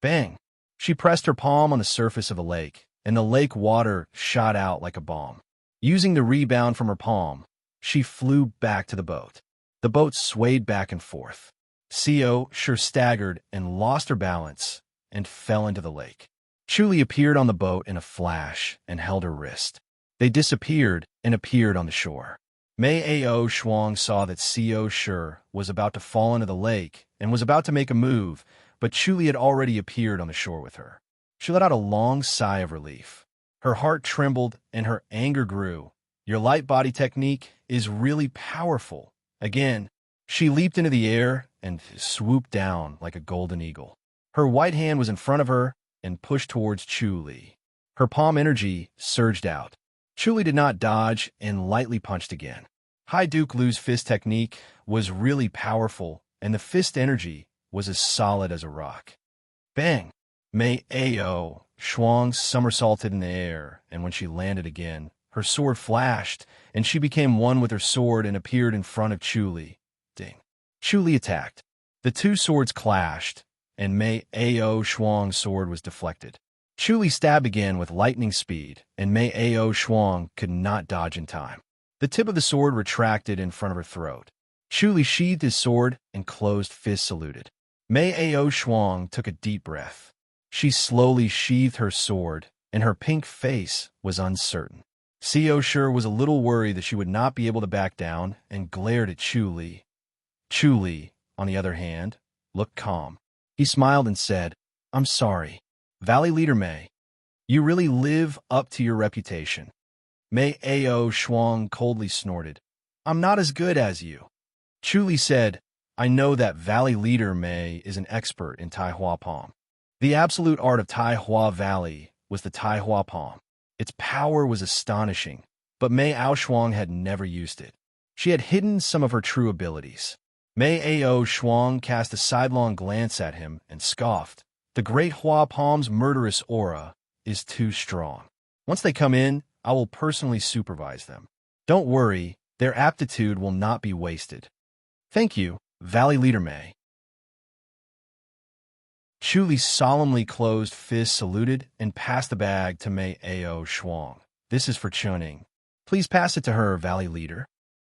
Bang! She pressed her palm on the surface of the lake, and the lake water shot out like a bomb. Using the rebound from her palm, she flew back to the boat. The boat swayed back and forth. Co sure staggered and lost her balance and fell into the lake. Chu Li appeared on the boat in a flash and held her wrist. They disappeared and appeared on the shore. Mei Ao Shuang saw that Co sure was about to fall into the lake and was about to make a move, but Chu Li had already appeared on the shore with her. She let out a long sigh of relief. Her heart trembled and her anger grew. Your light body technique is really powerful. Again, she leaped into the air and swooped down like a golden eagle. Her white hand was in front of her and pushed towards Chu Li. Her palm energy surged out. Chu Li did not dodge and lightly punched again. High Duke Lu's fist technique was really powerful, and the fist energy was as solid as a rock. Bang! Mei Ao Shuang somersaulted in the air, and when she landed again, her sword flashed, and she became one with her sword and appeared in front of Chu Li. Ding! Chu Li attacked. The two swords clashed, and Mei Ao Shuang's sword was deflected. Chu Li stabbed again with lightning speed, and Mei Ao Shuang could not dodge in time. The tip of the sword retracted in front of her throat. Chu Li sheathed his sword and closed fist saluted. Mei Ao Shuang took a deep breath. She slowly sheathed her sword, and her pink face was uncertain. Xiao Shi was a little worried that she would not be able to back down and glared at Chu Li. Chu Li, on the other hand, looked calm. He smiled and said, "I'm sorry. Valley Leader Mei, you really live up to your reputation." Mei Ao Shuang coldly snorted, "I'm not as good as you." Chu Li said, "I know that Valley Leader Mei is an expert in Tai Hua Palm. The absolute art of Tai Hua Valley was the Tai Hua Palm. Its power was astonishing, but Mei Ao Shuang had never used it. She had hidden some of her true abilities." Mei Ao Shuang cast a sidelong glance at him and scoffed. "The Great Hua Palm's murderous aura is too strong. Once they come in, I will personally supervise them. Don't worry, their aptitude will not be wasted." "Thank you, Valley Leader Mei." Chu Li solemnly closed fist saluted and passed the bag to Mei Ao Shuang. "This is for Chuning. Please pass it to her, Valley Leader."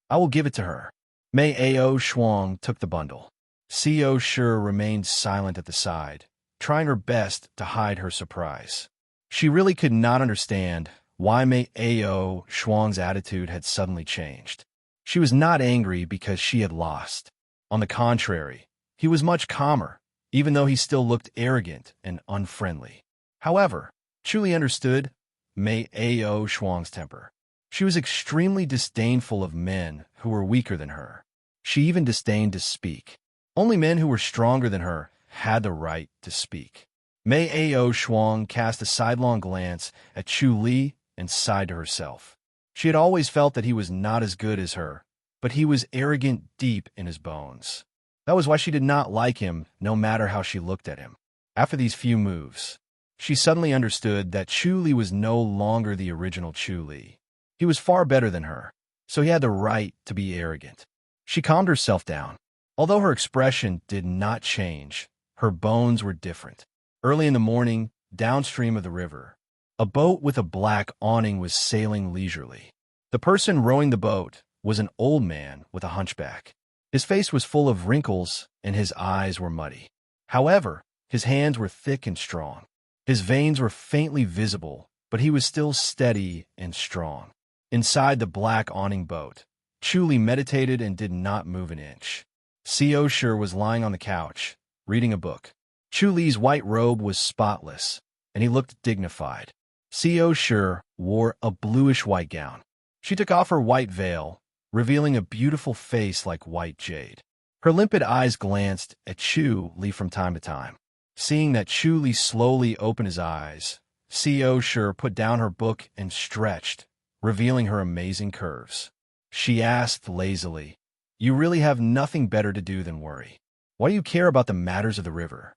"I will give it to her." Mei Ao Shuang took the bundle. Xiao Shi remained silent at the side, trying her best to hide her surprise. She really could not understand why Mei Ao Shuang's attitude had suddenly changed. She was not angry because she had lost. On the contrary, he was much calmer, even though he still looked arrogant and unfriendly. However, Chu Li understood Mei Ao Shuang's temper. She was extremely disdainful of men who were weaker than her. She even disdained to speak. Only men who were stronger than her had the right to speak. Mei Ao Shuang cast a sidelong glance at Chu Li and sighed to herself. She had always felt that he was not as good as her, but he was arrogant deep in his bones. That was why she did not like him, no matter how she looked at him. After these few moves, she suddenly understood that Chu Li was no longer the original Chu Li. He was far better than her, so he had the right to be arrogant. She calmed herself down. Although her expression did not change, her bones were different. Early in the morning, downstream of the river, a boat with a black awning was sailing leisurely. The person rowing the boat was an old man with a hunchback. His face was full of wrinkles and his eyes were muddy. However, his hands were thick and strong. His veins were faintly visible, but he was still steady and strong. Inside the black awning boat, Chu Li meditated and did not move an inch. Xiao Shi was lying on the couch, reading a book. Chu Li's white robe was spotless, and he looked dignified. Xiao Shi wore a bluish-white gown. She took off her white veil, revealing a beautiful face like white jade. Her limpid eyes glanced at Chu Li from time to time. Seeing that Chu Li slowly opened his eyes, Xiao Shi put down her book and stretched, revealing her amazing curves. She asked lazily, "You really have nothing better to do than worry. Why do you care about the matters of the river?"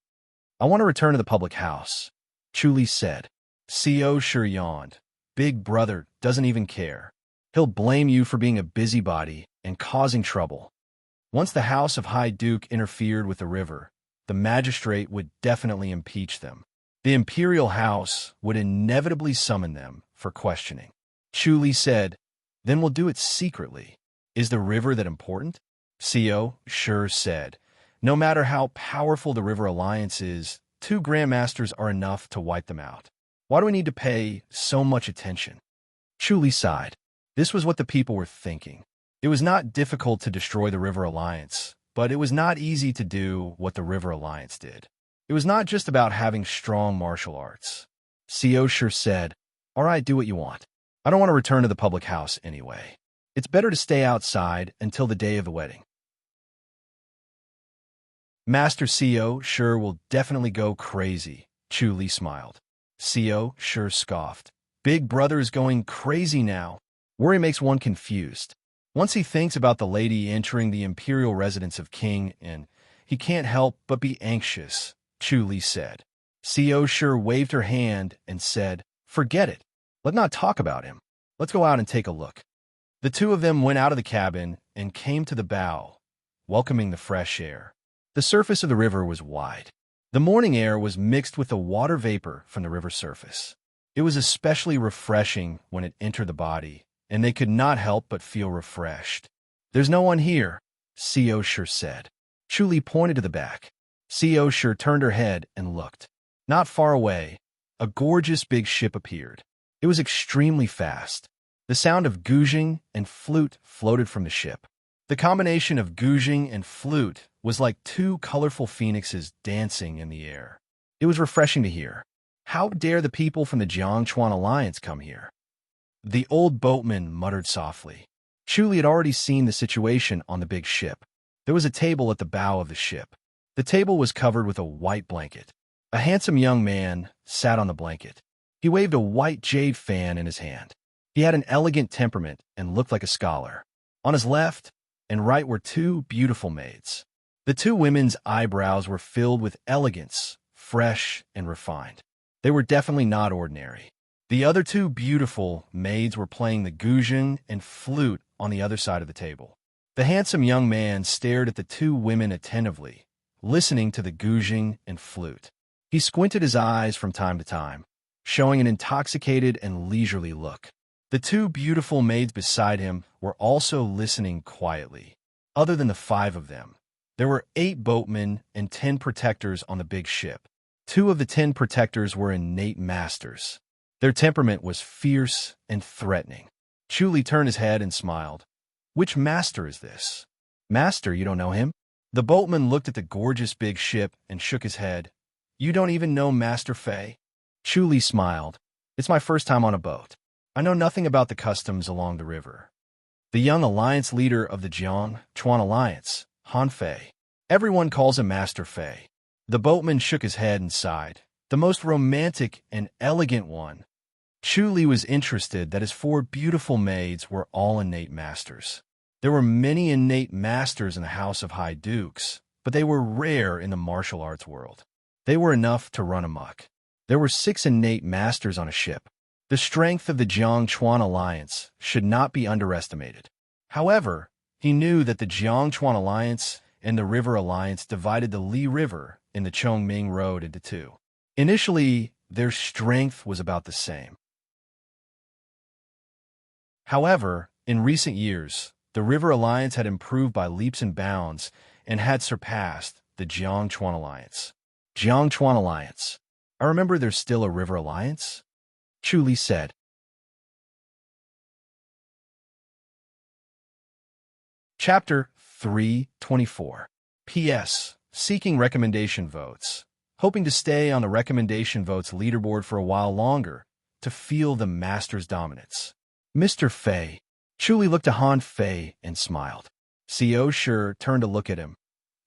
"I want to return to the public house," Chu Li said. Xiao Shi yawned. "Big brother doesn't even care. He'll blame you for being a busybody and causing trouble. Once the House of High Duke interfered with the river, the magistrate would definitely impeach them. The imperial house would inevitably summon them for questioning." Chu Li said, "Then we'll do it secretly. Is the river that important?" Xiao Shi said, "No matter how powerful the River Alliance is, 2 grandmasters are enough to wipe them out. Why do we need to pay so much attention?" Chu Li sighed. This was what the people were thinking. It was not difficult to destroy the River Alliance, but it was not easy to do what the River Alliance did. It was not just about having strong martial arts. Xiao Shi said, "All right, do what you want. I don't want to return to the public house anyway. It's better to stay outside until the day of the wedding." "Master Xiao Shi will definitely go crazy," Chu Li smiled. Xiao Shi scoffed. "Big brother is going crazy now. Worry makes one confused. Once he thinks about the lady entering the imperial residence of King, and he can't help but be anxious, Chu Li said. Co Shi waved her hand and said, "Forget it. Let's not talk about him. Let's go out and take a look." The two of them went out of the cabin and came to the bow, welcoming the fresh air. The surface of the river was wide. The morning air was mixed with the water vapor from the river surface. It was especially refreshing when it entered the body, and they could not help but feel refreshed. "There's no one here," Co Shi said. Chu Li pointed to the back. Co Shi turned her head and looked. Not far away, a gorgeous big ship appeared. It was extremely fast. The sound of gouging and flute floated from the ship. The combination of gouging and flute was like two colorful phoenixes dancing in the air. It was refreshing to hear. How dare the people from the Jiangchuan Alliance come here? The old boatman muttered softly. Chu Li had already seen the situation on the big ship. There was a table at the bow of the ship. The table was covered with a white blanket. A handsome young man sat on the blanket. He waved a white jade fan in his hand. He had an elegant temperament and looked like a scholar. On his left and right were two beautiful maids. The two women's eyebrows were filled with elegance, fresh and refined. They were definitely not ordinary. The other two beautiful maids were playing the guzheng and flute on the other side of the table. The handsome young man stared at the two women attentively, listening to the guzheng and flute. He squinted his eyes from time to time, showing an intoxicated and leisurely look. The two beautiful maids beside him were also listening quietly. Other than the five of them, there were 8 boatmen and 10 protectors on the big ship. 2 of the 10 protectors were innate masters. Their temperament was fierce and threatening. Chu Li turned his head and smiled. "Which master is this?" "Master, you don't know him?" The boatman looked at the gorgeous big ship and shook his head. "You don't even know Master Fei?" Chu Li smiled. "It's my first time on a boat. I know nothing about the customs along the river." The young alliance leader of the Jiangchuan Alliance, Han Fei. Everyone calls him Master Fei. The boatman shook his head and sighed. "The most romantic and elegant one." Chu Li was interested that his 4 beautiful maids were all innate masters. There were many innate masters in the House of High Dukes, but they were rare in the martial arts world. They were enough to run amok. There were 6 innate masters on a ship. The strength of the Jiangchuan Alliance should not be underestimated. However, he knew that the Jiangchuan Alliance and the River Alliance divided the Li River in the Chongming Road into 2. Initially, their strength was about the same. However, in recent years, the River Alliance had improved by leaps and bounds and had surpassed the Jiangchuan Alliance. Jiangchuan Alliance. I remember there's still a River Alliance? Chu Li said. Chapter 324. P.S. Seeking recommendation votes. Hoping to stay on the recommendation votes leaderboard for a while longer to feel the master's dominance. Mr. Fei. Chu Li looked to Han Fei and smiled. Co Shi turned to look at him.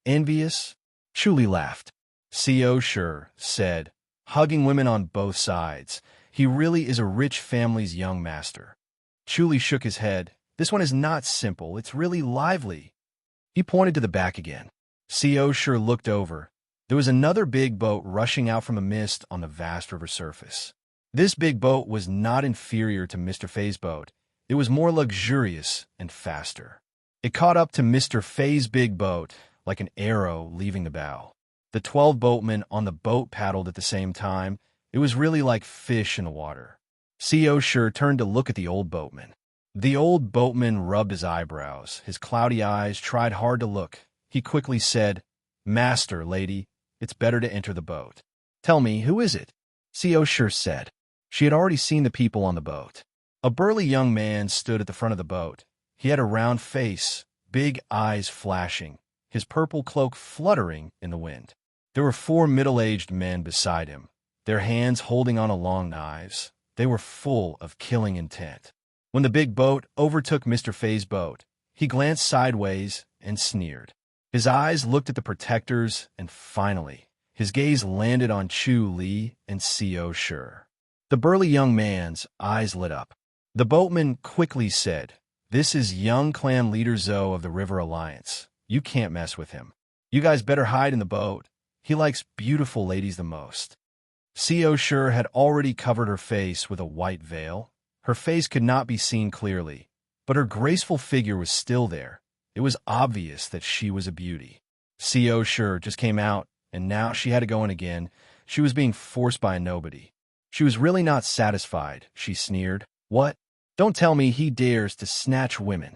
Envious? Chu Li laughed. Co Shi said, hugging women on both sides. He really is a rich family's young master. Chu Li shook his head. This one is not simple, it's really lively. He pointed to the back again. Co Shi looked over. There was another big boat rushing out from a mist on the vast river surface. This big boat was not inferior to Mr. Fei's boat. It was more luxurious and faster. It caught up to Mr. Fei's big boat like an arrow leaving the bow. The 12 boatmen on the boat paddled at the same time. It was really like fish in the water. Co Shi turned to look at the old boatman. The old boatman rubbed his eyebrows. His cloudy eyes tried hard to look. He quickly said, "Master, lady, it's better to enter the boat." "Tell me, who is it?" Co Shi said. She had already seen the people on the boat. A burly young man stood at the front of the boat. He had a round face, big eyes flashing, his purple cloak fluttering in the wind. There were 4 middle-aged men beside him, their hands holding on long knives. They were full of killing intent. When the big boat overtook Mr. Fei's boat, he glanced sideways and sneered. His eyes looked at the protectors, and finally, his gaze landed on Chu Li and Co Shi. The burly young man's eyes lit up. The boatman quickly said, This is young clan leader Zoe of the River Alliance. You can't mess with him. You guys better hide in the boat. He likes beautiful ladies the most. Sure had already covered her face with a white veil. Her face could not be seen clearly, but her graceful figure was still there. It was obvious that she was a beauty. Sure just came out, and now she had to go in again. She was being forced by a nobody. She was really not satisfied, she sneered. What? Don't tell me he dares to snatch women.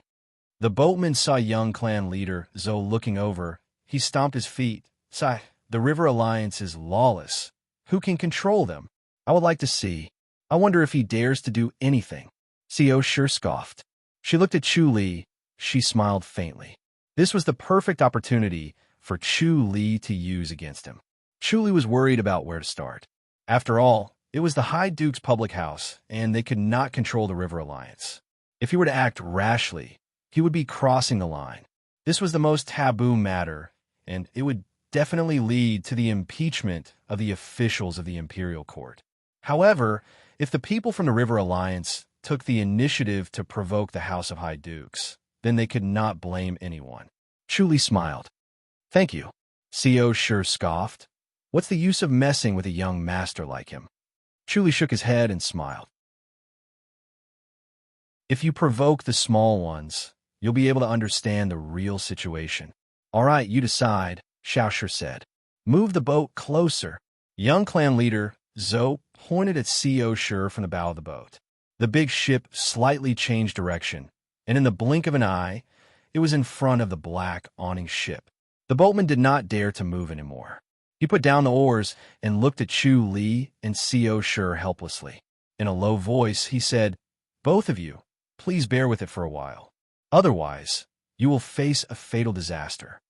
The boatman saw young clan leader Zoe looking over. He stomped his feet. Sigh, the River Alliance is lawless. Who can control them? I would like to see. I wonder if he dares to do anything. Sure scoffed. She looked at Chu Li. She smiled faintly. This was the perfect opportunity for Chu Li to use against him. Chu Li was worried about where to start. After all, it was the High Duke's public house, and they could not control the River Alliance. If he were to act rashly, he would be crossing the line. This was the most taboo matter, and it would definitely lead to the impeachment of the officials of the Imperial Court. However, if the people from the River Alliance took the initiative to provoke the House of High Dukes, then they could not blame anyone. Chu Li smiled. Thank you. Sure scoffed. What's the use of messing with a young master like him? Chu Li shook his head and smiled. If you provoke the small ones, you'll be able to understand the real situation. All right, you decide, Sure said. Move the boat closer. Young clan leader Zoe pointed at Sure from the bow of the boat. The big ship slightly changed direction, and in the blink of an eye, it was in front of the black awning ship. The boatman did not dare to move anymore. He put down the oars and looked at Chu Li and Sure helplessly. In a low voice, he said, Both of you, please bear with it for a while. Otherwise, you will face a fatal disaster.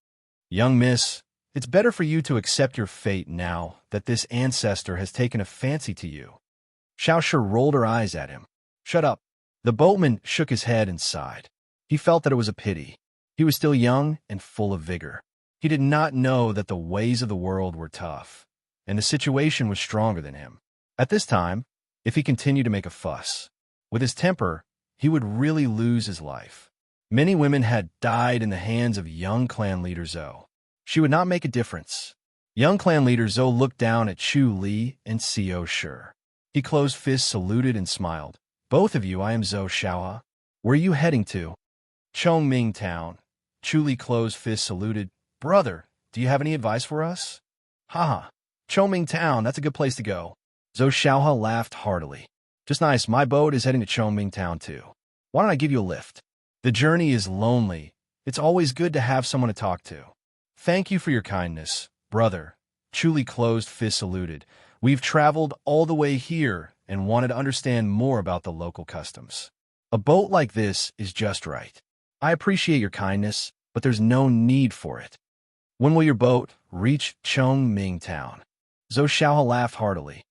Young miss, it's better for you to accept your fate now that this ancestor has taken a fancy to you. Sure rolled her eyes at him. Shut up. The boatman shook his head and sighed. He felt that it was a pity. He was still young and full of vigor. He did not know that the ways of the world were tough, and the situation was stronger than him. At this time, if he continued to make a fuss, with his temper, he would really lose his life. Many women had died in the hands of young clan leader Zoe. She would not make a difference. Young clan leader Zoe looked down at Chu Li and Sure. He closed fists, saluted, and smiled. Both of you, I am Zoe Xiaohe. Where are you heading to? Chongming Town. Chu Li closed fists, saluted. Brother, do you have any advice for us? Haha, Chongming Town, that's a good place to go. Zoe Xiaohe laughed heartily. Just nice, my boat is heading to Chongming Town too. Why don't I give you a lift? The journey is lonely. It's always good to have someone to talk to. Thank you for your kindness, brother. Chu Li closed fists, saluted. We've traveled all the way here and wanted to understand more about the local customs. A boat like this is just right. I appreciate your kindness, but there's no need for it. When will your boat reach Chongming Town? Zoe Xiaohe laughed heartily.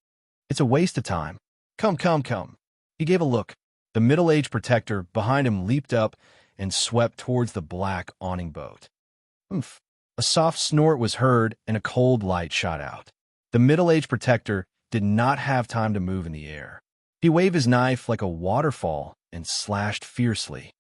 It's a waste of time. Come, come, come. He gave a look. The middle-aged protector behind him leaped up and swept towards the black awning boat. Oomph. A soft snort was heard and a cold light shot out. The middle-aged protector did not have time to move in the air. He waved his knife like a waterfall and slashed fiercely.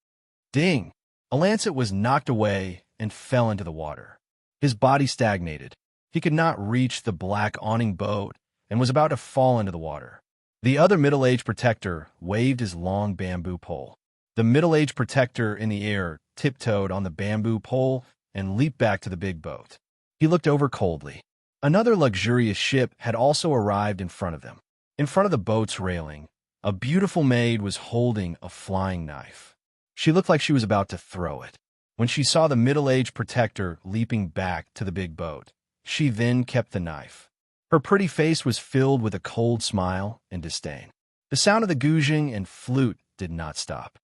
Ding! A lancet was knocked away and fell into the water. His body stagnated. He could not reach the black awning boat and was about to fall into the water. The other middle-aged protector waved his long bamboo pole. The middle-aged protector in the air tiptoed on the bamboo pole and leaped back to the big boat. He looked over coldly. Another luxurious ship had also arrived in front of them. In front of the boat's railing, a beautiful maid was holding a flying knife. She looked like she was about to throw it. When she saw the middle-aged protector leaping back to the big boat, she then kept the knife. Her pretty face was filled with a cold smile and disdain. The sound of the guzheng and flute did not stop.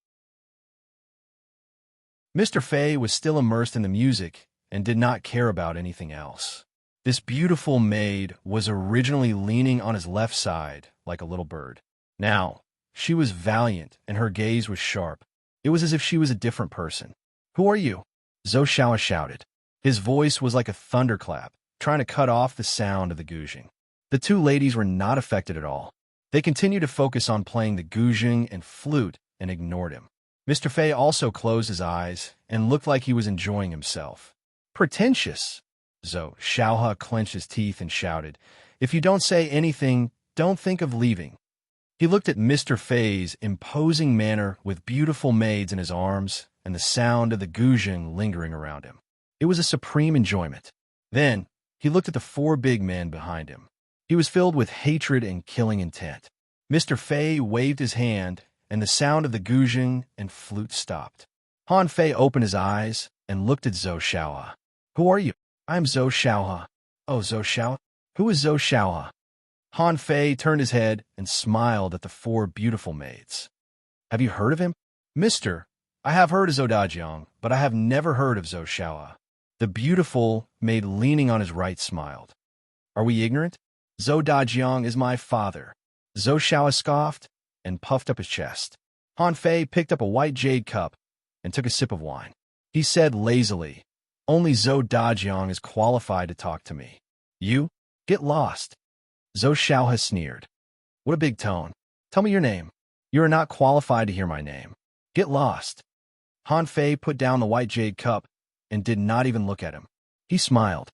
Mr. Fei was still immersed in the music and did not care about anything else. This beautiful maid was originally leaning on his left side like a little bird. Now, she was valiant and her gaze was sharp. It was as if she was a different person. Who are you? Zoe Xiaohe shouted. His voice was like a thunderclap, trying to cut off the sound of the guzheng. The two ladies were not affected at all. They continued to focus on playing the guzheng and flute and ignored him. Mr. Fei also closed his eyes and looked like he was enjoying himself. Pretentious! Zhou Xiaohe clenched his teeth and shouted, "If you don't say anything, don't think of leaving." He looked at Mr. Fei's imposing manner with beautiful maids in his arms and the sound of the guzheng lingering around him. It was a supreme enjoyment. Then, he looked at the four big men behind him. He was filled with hatred and killing intent. Mr. Fei waved his hand, and the sound of the guzheng and flute stopped. Han Fei opened his eyes and looked at Zhou Xiaohe. "Who are you?" "I am Zhou Xiaohe." "Oh, Zhou Xiaohe? Who is Zhou Xiaohe?" Han Fei turned his head and smiled at the four beautiful maids. "Have you heard of him?" "Mister, I have heard of Zhou Dajiang, but I have never heard of Zhou Xiaohe." The beautiful maid leaning on his right smiled. "Are we ignorant? Zhou Dajiang is my father." Zhou Xiaohe scoffed and puffed up his chest. Han Fei picked up a white jade cup and took a sip of wine. He said lazily, "Only Zhou Dajiang is qualified to talk to me. You? Get lost." Zhou Xiaohe sneered. "What a big tone. Tell me your name." "You are not qualified to hear my name. Get lost." Han Fei put down the white jade cup and did not even look at him. He smiled.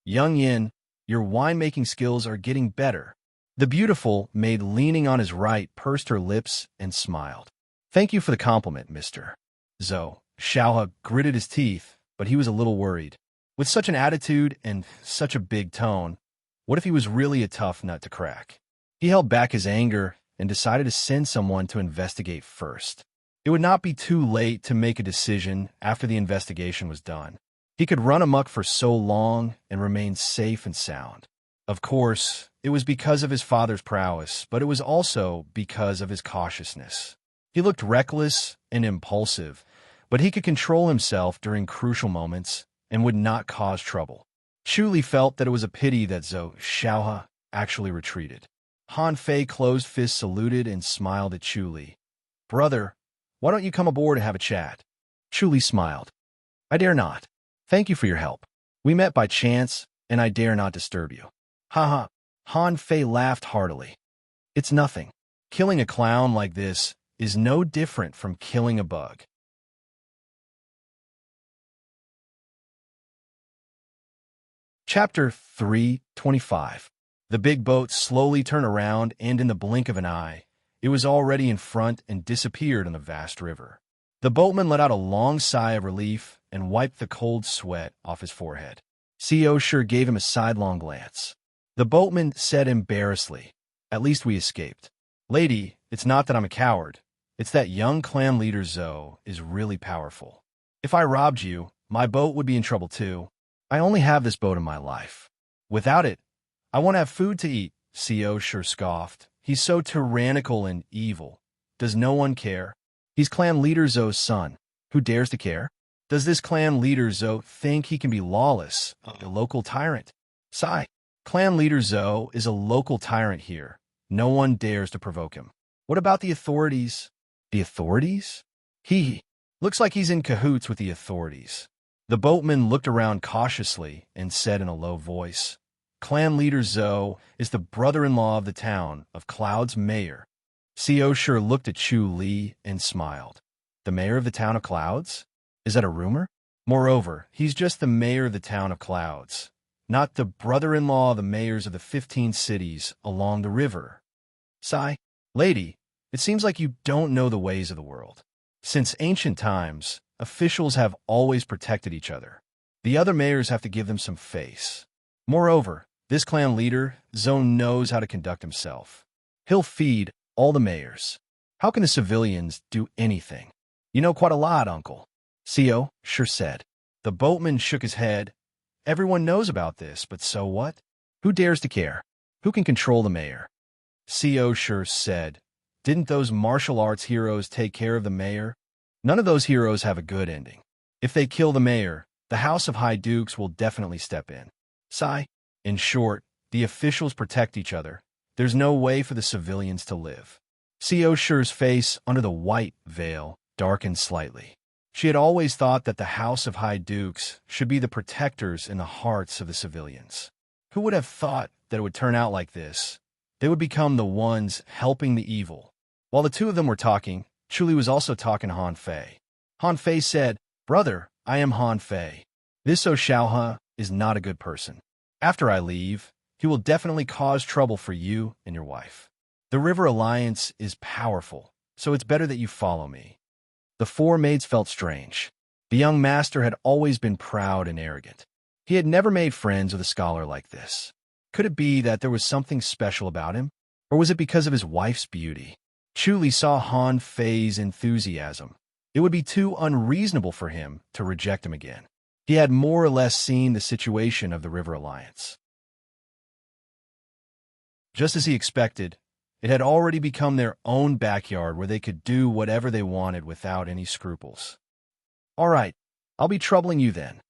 "Young Yin, your winemaking skills are getting better." The beautiful maid leaning on his right pursed her lips and smiled. "Thank you for the compliment, mister." Zhou Xiaohe gritted his teeth, but he was a little worried. With such an attitude and such a big tone, what if he was really a tough nut to crack? He held back his anger and decided to send someone to investigate first. It would not be too late to make a decision after the investigation was done. He could run amok for so long and remain safe and sound. Of course, it was because of his father's prowess, but it was also because of his cautiousness. He looked reckless and impulsive, but he could control himself during crucial moments and would not cause trouble. Chu Li felt that it was a pity that Zhou Xiaohe actually retreated. Han Fei closed fist saluted and smiled at Chu Li. "Brother, why don't you come aboard and have a chat?" Chu Li smiled. "I dare not. Thank you for your help. We met by chance, and I dare not disturb you." "Ha ha." Han Fei laughed heartily. "It's nothing. Killing a clown like this is no different from killing a bug." Chapter 325. The big boat slowly turned around, and in the blink of an eye, it was already in front and disappeared on the vast river. The boatman let out a long sigh of relief and wiped the cold sweat off his forehead. Co sure gave him a sidelong glance. The boatman said embarrassedly, "At least we escaped. Lady, it's not that I'm a coward. It's that young clan leader Zhou is really powerful. If I robbed you, my boat would be in trouble too. I only have this boat in my life. Without it, I won't have food to eat." Co sure scoffed. "He's so tyrannical and evil. Does no one care? He's clan leader Zhou's son. Who dares to care? Does this clan leader Zhou think he can be lawless, a local tyrant? Sigh. Clan leader Zhou is a local tyrant here. No one dares to provoke him. What about the authorities?" "The authorities?" He looks like he's in cahoots with the authorities." The boatman looked around cautiously and said in a low voice, "Clan leader Zhou is the brother-in-law of the town of Cloud's mayor." Co sure looked at Chu Li and smiled. "The mayor of the town of Clouds? Is that a rumor? Moreover, he's just the mayor of the town of Clouds, not the brother-in-law of the mayors of the 15 cities along the river." Sigh. "Lady, it seems like you don't know the ways of the world. Since ancient times, officials have always protected each other. The other mayors have to give them some face. Moreover, this clan leader, Zhou, knows how to conduct himself. He'll feed all the mayors. How can the civilians do anything?" "You know quite a lot, uncle," Co sure said. The boatman shook his head. "Everyone knows about this, but so what? Who dares to care? Who can control the mayor?" Co sure said, "Didn't those martial arts heroes take care of the mayor? None of those heroes have a good ending. If they kill the mayor, the House of High Dukes will definitely step in." Sigh. "In short, the officials protect each other. There's no way for the civilians to live." Co sure's face under the white veil darkened slightly. She had always thought that the House of High Dukes should be the protectors in the hearts of the civilians. Who would have thought that it would turn out like this? They would become the ones helping the evil. While the two of them were talking, Chuli was also talking to Han Fei. Han Fei said, "Brother, I am Han Fei. This Xiaohe is not a good person. After I leave, he will definitely cause trouble for you and your wife. The River Alliance is powerful, so it's better that you follow me." The four maids felt strange. The young master had always been proud and arrogant. He had never made friends with a scholar like this. Could it be that there was something special about him? Or was it because of his wife's beauty? Chuli saw Han Fei's enthusiasm. It would be too unreasonable for him to reject him again. He had more or less seen the situation of the River Alliance. Just as he expected, it had already become their own backyard where they could do whatever they wanted without any scruples. "All right, I'll be troubling you then."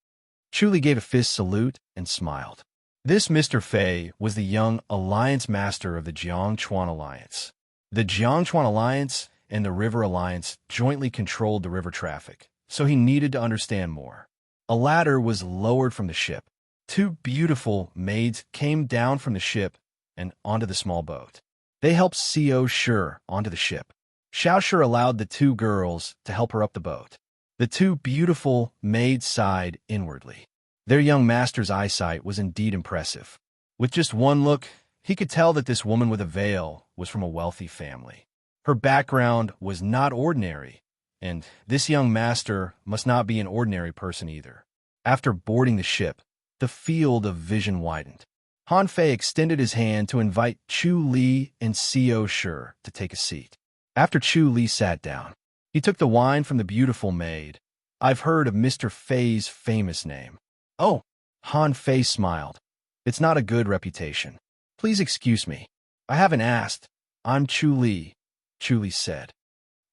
Chuli gave a fist salute and smiled. This Mr. Fei was the young alliance master of the Jiangchuan Alliance. The Jiangchuan Alliance and the River Alliance jointly controlled the river traffic, so he needed to understand more. A ladder was lowered from the ship. Two beautiful maids came down from the ship and onto the small boat. They helped Xiao Shi onto the ship. Xiao Shi allowed the two girls to help her up the boat. The two beautiful maids sighed inwardly. Their young master's eyesight was indeed impressive. With just one look, he could tell that this woman with a veil was from a wealthy family. Her background was not ordinary, and this young master must not be an ordinary person either. After boarding the ship, the field of vision widened. Han Fei extended his hand to invite Chu Li and Xiao Shi to take a seat. After Chu Li sat down, he took the wine from the beautiful maid. "I've heard of Mr. Fei's famous name." "Oh," Han Fei smiled. "It's not a good reputation. Please excuse me. I haven't asked. I'm Chu Li," Chu Li said.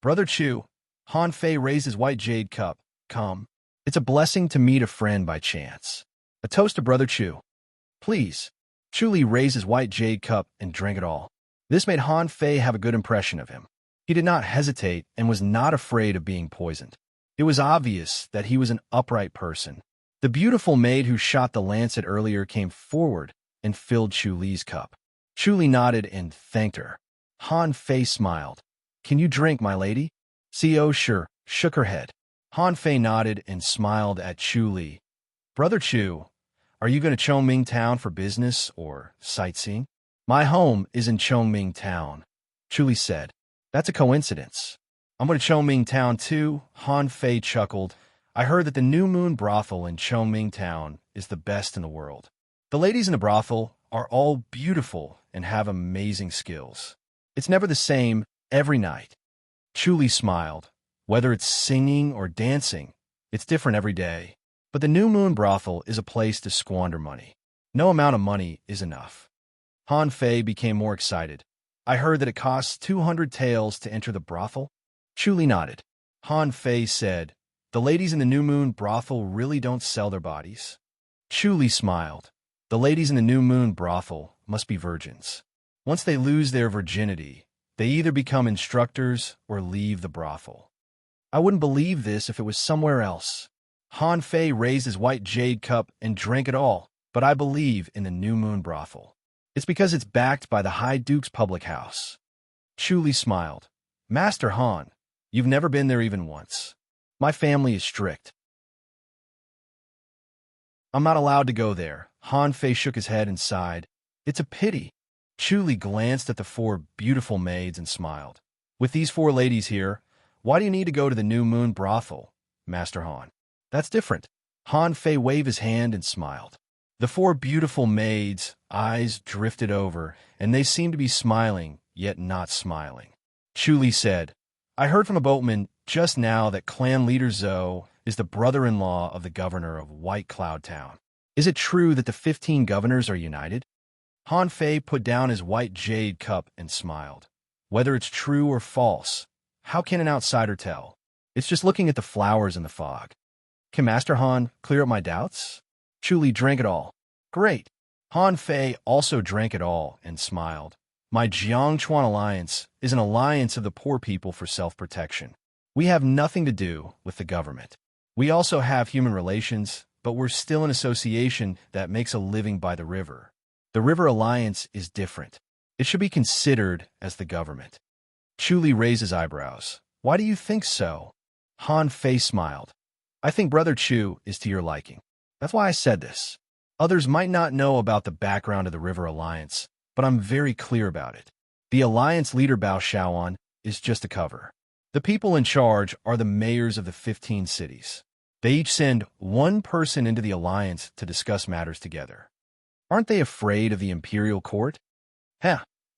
"Brother Chu." Han Fei raised his white jade cup. "Come. It's a blessing to meet a friend by chance. A toast to Brother Chu." "Please." Chu Li raised his white jade cup and drank it all. This made Han Fei have a good impression of him. He did not hesitate and was not afraid of being poisoned. It was obvious that he was an upright person. The beautiful maid who shot the lancet earlier came forward and filled Chu Li's cup. Chu Li nodded and thanked her. Han Fei smiled. "Can you drink, my lady?" Xiao Shi shook her head. Han Fei nodded and smiled at Chu Li. "Brother Chu, are you going to Chongming Town for business or sightseeing?" "My home is in Chongming Town," Chu Li said. "That's a coincidence. I'm going to Chongming Town too." Han Fei chuckled. "I heard that the New Moon brothel in Chongming Town is the best in the world. The ladies in the brothel are all beautiful and have amazing skills. It's never the same every night." Chu Li smiled. "Whether it's singing or dancing, it's different every day. But the New Moon brothel is a place to squander money. No amount of money is enough." Han Fei became more excited. "I heard that it costs 200 taels to enter the brothel?" Chu Li nodded. Han Fei said, "The ladies in the New Moon brothel really don't sell their bodies?" Chu Li smiled. "The ladies in the New Moon brothel must be virgins. Once they lose their virginity, they either become instructors or leave the brothel." "I wouldn't believe this if it was somewhere else." Han Fei raised his white jade cup and drank it all. "But I believe in the New Moon brothel. It's because it's backed by the High Duke's public house." Chu Li smiled. "Master Han, you've never been there even once. My family is strict. I'm not allowed to go there." Han Fei shook his head and sighed. "It's a pity." Chu Li glanced at the four beautiful maids and smiled. "With these four ladies here, why do you need to go to the New Moon brothel, Master Han?" "That's different." Han Fei waved his hand and smiled. The four beautiful maids' eyes drifted over, and they seemed to be smiling, yet not smiling. Chu Li said, "I heard from a boatman just now that clan leader Zhou is the brother-in-law of the governor of White Cloud Town. Is it true that the 15 governors are united?" Han Fei put down his white jade cup and smiled. "Whether it's true or false, how can an outsider tell? It's just looking at the flowers in the fog. Can Master Han clear up my doubts?" Chu Li drank it all. "Great." Han Fei also drank it all and smiled. "My Jiangchuan Alliance is an alliance of the poor people for self-protection. We have nothing to do with the government. We also have human relations, but we're still an association that makes a living by the river. The River Alliance is different. It should be considered as the government." Chu Li raised his eyebrows. Why do you think so? Han Fei smiled. I think Brother Chu is to your liking. That's why I said this. Others might not know about the background of the River Alliance, but I'm very clear about it. The Alliance leader Bao Shaoan is just a cover. The people in charge are the mayors of the 15 cities. They each send one person into the Alliance to discuss matters together. Aren't they afraid of the Imperial Court?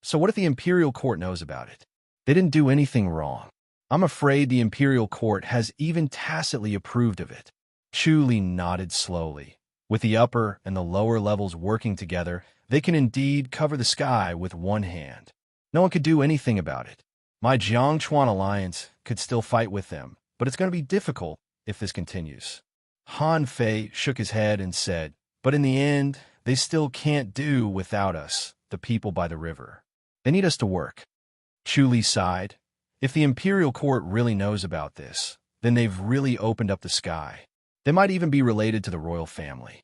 So what if the Imperial Court knows about it? They didn't do anything wrong. I'm afraid the Imperial Court has even tacitly approved of it. Chu Li nodded slowly. With the upper and the lower levels working together, they can indeed cover the sky with one hand. No one could do anything about it. My Jiangchuan alliance could still fight with them, but it's going to be difficult if this continues. Han Fei shook his head and said, but in the end, they still can't do without us, the people by the river. They need us to work. Chu Li sighed. If the Imperial Court really knows about this, then they've really opened up the sky. They might even be related to the royal family.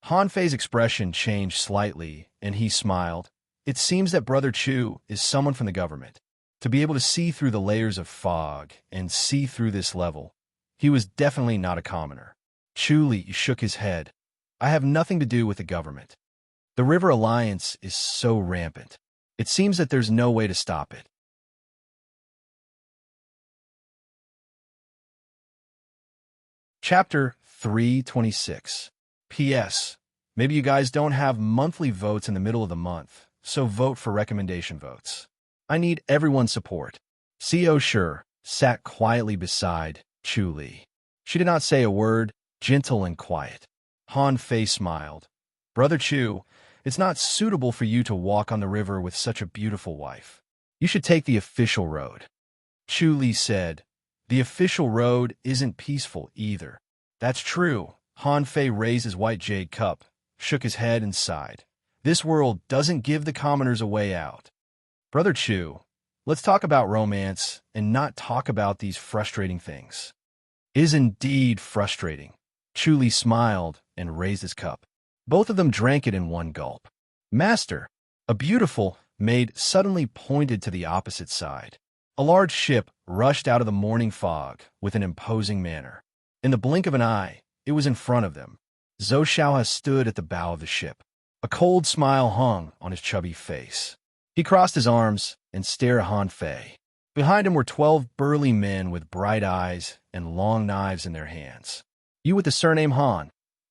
Han Fei's expression changed slightly, and he smiled. It seems that Brother Chu is someone from the government. To be able to see through the layers of fog and see through this level, he was definitely not a commoner. Chu Li shook his head. I have nothing to do with the government. The River Alliance is so rampant. It seems that there's no way to stop it. Chapter 326. P.S. Maybe you guys don't have monthly votes in the middle of the month, so vote for recommendation votes. I need everyone's support. Co Sure sat quietly beside Chu Li. She did not say a word, gentle and quiet. Han Fei smiled. Brother Chu, it's not suitable for you to walk on the river with such a beautiful wife. You should take the official road. Chu Li said, the official road isn't peaceful either. That's true. Han Fei raised his white jade cup, shook his head and sighed. This world doesn't give the commoners a way out. Brother Chu, let's talk about romance and not talk about these frustrating things. It is indeed frustrating. Chu Li smiled and raised his cup. Both of them drank it in one gulp. Master, a beautiful maid suddenly pointed to the opposite side. A large ship rushed out of the morning fog with an imposing manner. In the blink of an eye, it was in front of them. Zhou Xiaohe stood at the bow of the ship. A cold smile hung on his chubby face. He crossed his arms and stared at Han Fei. Behind him were 12 burly men with bright eyes and long knives in their hands. You with the surname Han,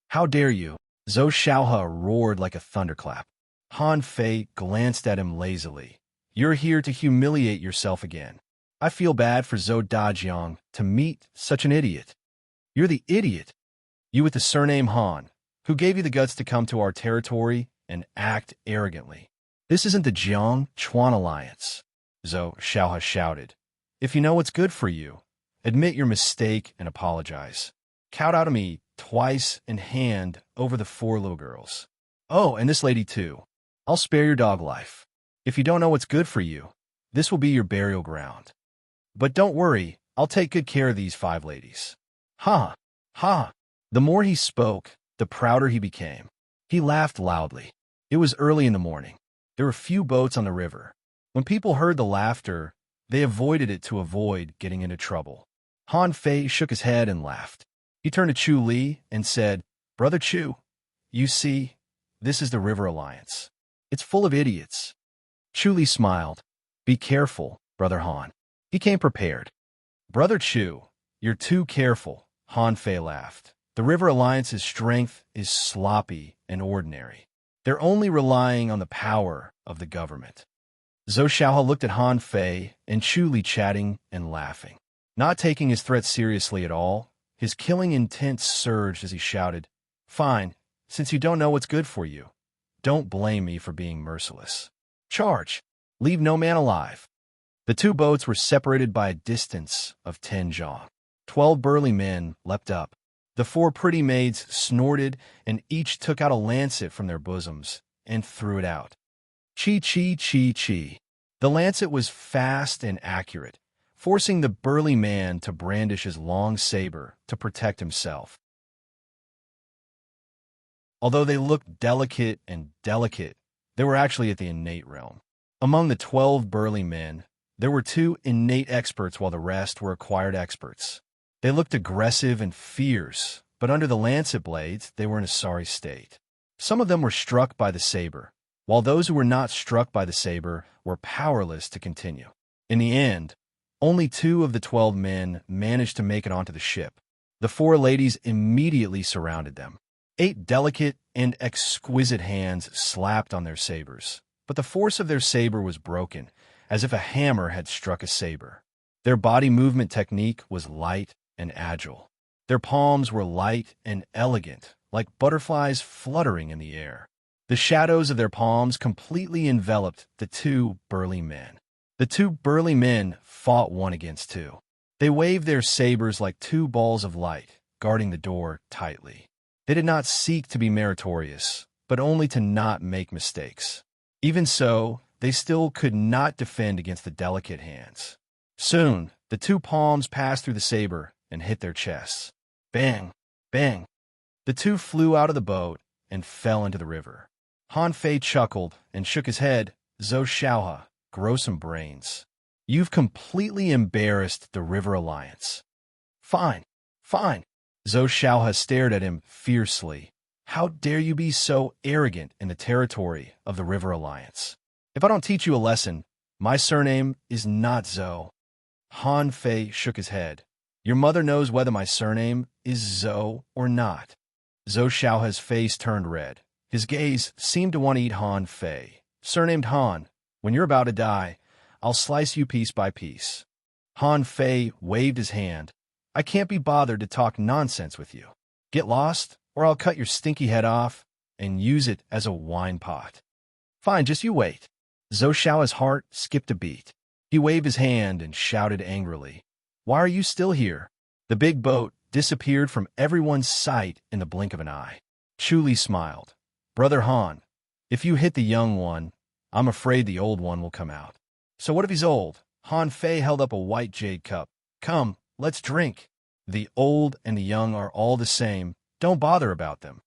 how dare you? Zhou Xiaohe roared like a thunderclap. Han Fei glanced at him lazily. You're here to humiliate yourself again. I feel bad for Zhou Dajiang to meet such an idiot. You're the idiot. You with the surname Han, who gave you the guts to come to our territory and act arrogantly. This isn't the Jiangchuan Alliance, Zhou Xiaohe shouted. If you know what's good for you, admit your mistake and apologize. Kowtow to me twice and hand over the 4 little girls. Oh, and this lady too. I'll spare your dog life. If you don't know what's good for you, this will be your burial ground. But don't worry, I'll take good care of these 5 ladies. Ha! Ha! The more he spoke, the prouder he became. He laughed loudly. It was early in the morning. There were few boats on the river. When people heard the laughter, they avoided it to avoid getting into trouble. Han Fei shook his head and laughed. He turned to Chu Li and said, Brother Chu, you see, this is the River Alliance. It's full of idiots. Chu Li smiled. Be careful, Brother Han. He came prepared. Brother Chu, you're too careful, Han Fei laughed. The River Alliance's strength is sloppy and ordinary. They're only relying on the power of the government. Zhou Xiaohe looked at Han Fei and Chu Li chatting and laughing. Not taking his threat seriously at all, his killing intent surged as he shouted, Fine, since you don't know what's good for you, don't blame me for being merciless. Charge! Leave no man alive. The 2 boats were separated by a distance of 10 zhang. 12 burly men leapt up. The 4 pretty maids snorted and each took out a lancet from their bosoms and threw it out. Chi, chi, chi, chi. The lancet was fast and accurate, forcing the burly man to brandish his long saber to protect himself. Although they looked delicate, they were actually at the innate realm. Among the 12 burly men, There were two innate experts while the rest were acquired experts. They looked aggressive and fierce, but under the lancet blades, they were in a sorry state. Some of them were struck by the saber, while those who were not struck by the saber were powerless to continue. In the end, only 2 of the 12 men managed to make it onto the ship. The 4 ladies immediately surrounded them. 8 delicate and exquisite hands slapped on their sabers, but the force of their saber was broken, as if a hammer had struck a saber. Their body movement technique was light and agile. Their palms were light and elegant, like butterflies fluttering in the air. The shadows of their palms completely enveloped the 2 burly men. The 2 burly men fought 1 against 2. They waved their sabers like 2 balls of light, guarding the door tightly. They did not seek to be meritorious, but only to not make mistakes. Even so, they still could not defend against the delicate hands. Soon, the 2 palms passed through the saber and hit their chests. Bang! Bang! The 2 flew out of the boat and fell into the river. Han Fei chuckled and shook his head. Zhou Xiaohe, grow some brains. You've completely embarrassed the River Alliance. Fine, fine. Zhou Xiaohe stared at him fiercely. How dare you be so arrogant in the territory of the River Alliance? If I don't teach you a lesson, my surname is not Zhou. Han Fei shook his head. Your mother knows whether my surname is Zhou or not. Zhou Xiaohe's face turned red. His gaze seemed to want to eat Han Fei. Surnamed Han, when you're about to die, I'll slice you piece by piece. Han Fei waved his hand. I can't be bothered to talk nonsense with you. Get lost, or I'll cut your stinky head off and use it as a wine pot. Fine, just you wait. Zhou Xiaohe's heart skipped a beat. He waved his hand and shouted angrily. Why are you still here? The big boat disappeared from everyone's sight in the blink of an eye. Chu Li smiled. Brother Han, if you hit the young one, I'm afraid the old one will come out. So what if he's old? Han Fei held up a white jade cup. Come, let's drink. The old and the young are all the same. Don't bother about them.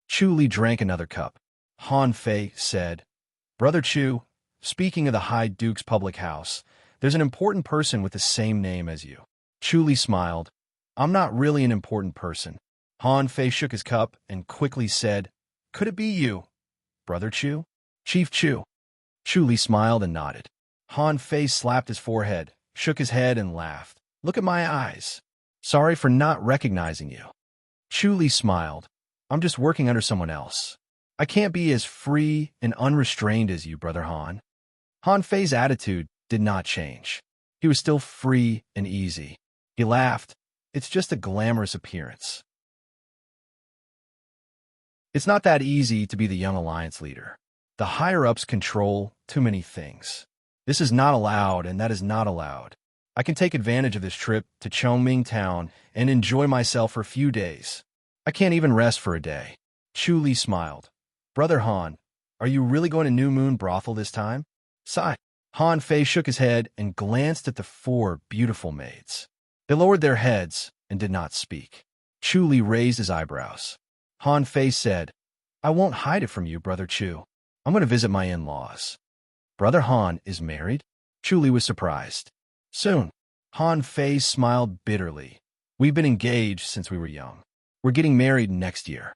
Chu Li drank another cup. Han Fei said, Brother Chu, speaking of the High Duke's public house, there's an important person with the same name as you. Chu Li smiled. I'm not really an important person. Han Fei shook his cup and quickly said, Could it be you, Brother Chu? Chief Chu. Chu Li smiled and nodded. Han Fei slapped his forehead, shook his head and laughed. Look at my eyes. Sorry for not recognizing you. Chu Li smiled. I'm just working under someone else. I can't be as free and unrestrained as you, Brother Han. Han Fei's attitude did not change. He was still free and easy. He laughed. It's just a glamorous appearance. It's not that easy to be the Young Alliance leader. The higher-ups control too many things. This is not allowed, and that is not allowed. I can take advantage of this trip to Chongming Town and enjoy myself for a few days. I can't even rest for a day. Chu Li smiled. Brother Han, are you really going to New Moon Brothel this time? Sigh. Han Fei shook his head and glanced at the 4 beautiful maids. They lowered their heads and did not speak. Chu Li raised his eyebrows. Han Fei said, I won't hide it from you, Brother Chu. I'm going to visit my in-laws. Brother Han is married? Chu Li was surprised. Soon. Han Fei smiled bitterly. We've been engaged since we were young. We're getting married next year.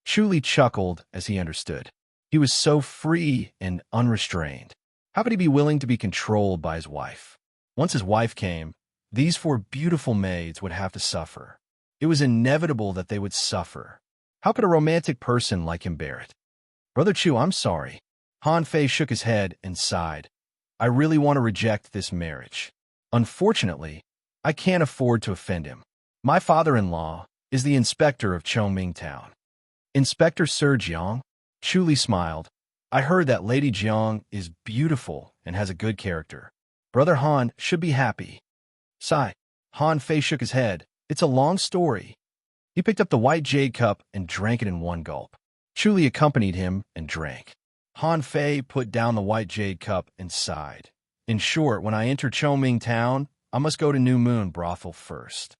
Chu Li chuckled as he understood. He was so free and unrestrained. How could he be willing to be controlled by his wife? Once his wife came, these 4 beautiful maids would have to suffer. It was inevitable that they would suffer. How could a romantic person like him bear it? Brother Chu, I'm sorry. Han Fei shook his head and sighed. I really want to reject this marriage. Unfortunately, I can't afford to offend him. My father-in-law is the inspector of Chongming Town. Inspector Sir Jiang? Chu Li smiled. I heard that Lady Jiang is beautiful and has a good character. Brother Han should be happy. Sigh. Han Fei shook his head. It's a long story. He picked up the white jade cup and drank it in one gulp. Chu Li accompanied him and drank. Han Fei put down the white jade cup and sighed. In short, when I enter Chongming Town, I must go to New Moon Brothel first.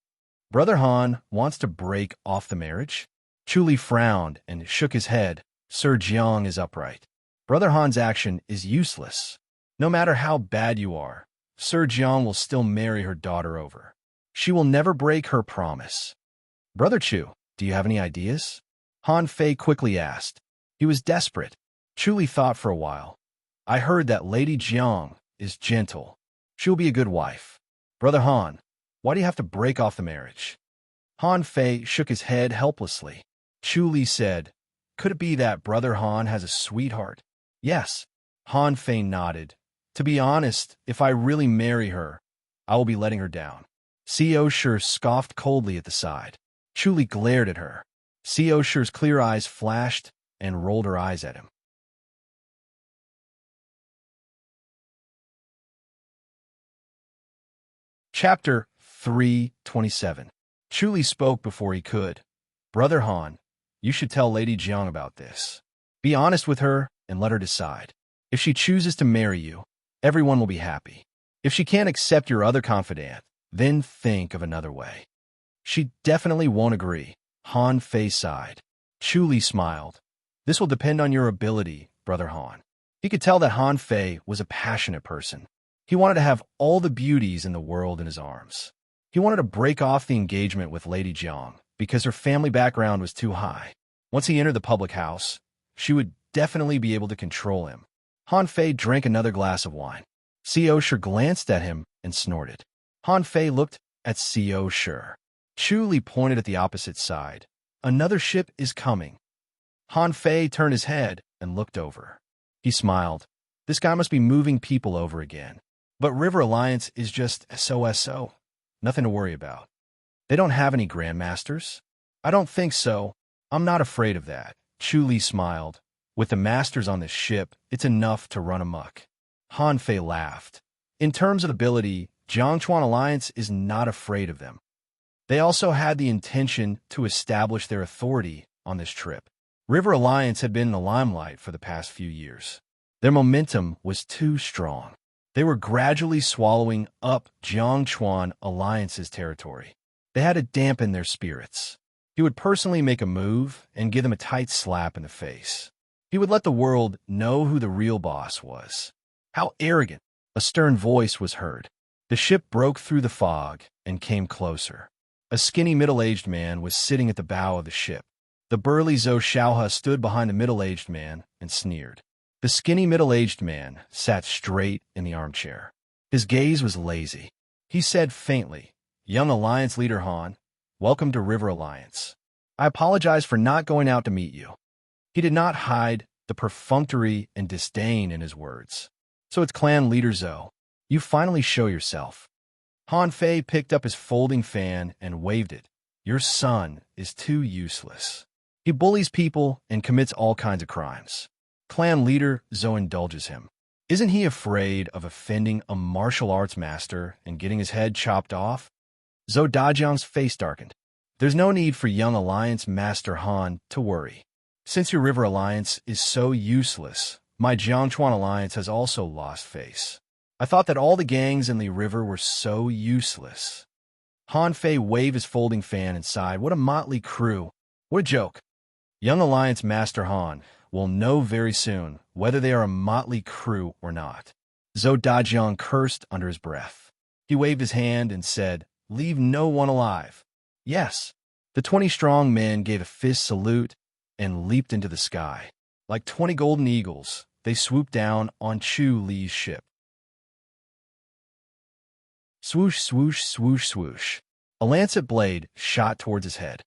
Brother Han wants to break off the marriage? Chu Li frowned and shook his head. Sir Jiang is upright. Brother Han's action is useless. No matter how bad you are, Sir Jiang will still marry her daughter over. She will never break her promise. Brother Chu, do you have any ideas? Han Fei quickly asked. He was desperate. Chu Li thought for a while. I heard that Lady Jiang is gentle. She'll be a good wife. Brother Han, why do you have to break off the marriage? Han Fei shook his head helplessly. Chu Li said, could it be that Brother Han has a sweetheart? Yes. Han Fei nodded. To be honest, if I really marry her, I will be letting her down. Co Shi scoffed coldly at the side. Chu Li glared at her. Co Shi's clear eyes flashed and rolled her eyes at him. Chapter 327. Chu Li spoke before he could. Brother Han, you should tell Lady Jiang about this. Be honest with her and let her decide. If she chooses to marry you, everyone will be happy. If she can't accept your other confidant, then think of another way. She definitely won't agree. Han Fei sighed. Chu Li smiled. This will depend on your ability, Brother Han. He could tell that Han Fei was a passionate person. He wanted to have all the beauties in the world in his arms. He wanted to break off the engagement with Lady Jiang because her family background was too high. Once he entered the public house, she would definitely be able to control him. Han Fei drank another glass of wine. Co Shi glanced at him and snorted. Han Fei looked at Co Shi. Chu Li pointed at the opposite side. Another ship is coming. Han Fei turned his head and looked over. He smiled. This guy must be moving people over again. But River Alliance is just so. Nothing to worry about. They don't have any grandmasters? I don't think so. I'm not afraid of that. Chu Li smiled. With the masters on this ship, it's enough to run amok. Han Fei laughed. In terms of ability, Jiangchuan Alliance is not afraid of them. They also had the intention to establish their authority on this trip. River Alliance had been in the limelight for the past few years. Their momentum was too strong. They were gradually swallowing up Jiangchuan Alliance's territory. They had to dampen their spirits. He would personally make a move and give them a tight slap in the face. He would let the world know who the real boss was. How arrogant! A stern voice was heard. The ship broke through the fog and came closer. A skinny middle-aged man was sitting at the bow of the ship. The burly Zhou Xiaohe stood behind the middle-aged man and sneered. The skinny middle-aged man sat straight in the armchair. His gaze was lazy. He said faintly, Young Alliance leader Han, welcome to River Alliance. I apologize for not going out to meet you. He did not hide the perfunctory and disdain in his words. So it's clan leader Zhou. You finally show yourself. Han Fei picked up his folding fan and waved it. Your son is too useless. He bullies people and commits all kinds of crimes. Clan leader Zhou indulges him. Isn't he afraid of offending a martial arts master and getting his head chopped off? Zhou Dajiang's face darkened. There's no need for young Alliance Master Han to worry. Since your River Alliance is so useless, my Jiangchuan Alliance has also lost face. I thought that all the gangs in the river were so useless. Han Fei waved his folding fan and sighed. What a motley crew. What a joke. Young Alliance Master Han will know very soon whether they are a motley crew or not. Zhou Dajiang cursed under his breath. He waved his hand and said, Leave no one alive. Yes. The 20 strong men gave a fist salute and leaped into the sky. Like 20 golden eagles, they swooped down on Chu Li's ship. Swoosh, swoosh, swoosh, swoosh. A lancet blade shot towards his head.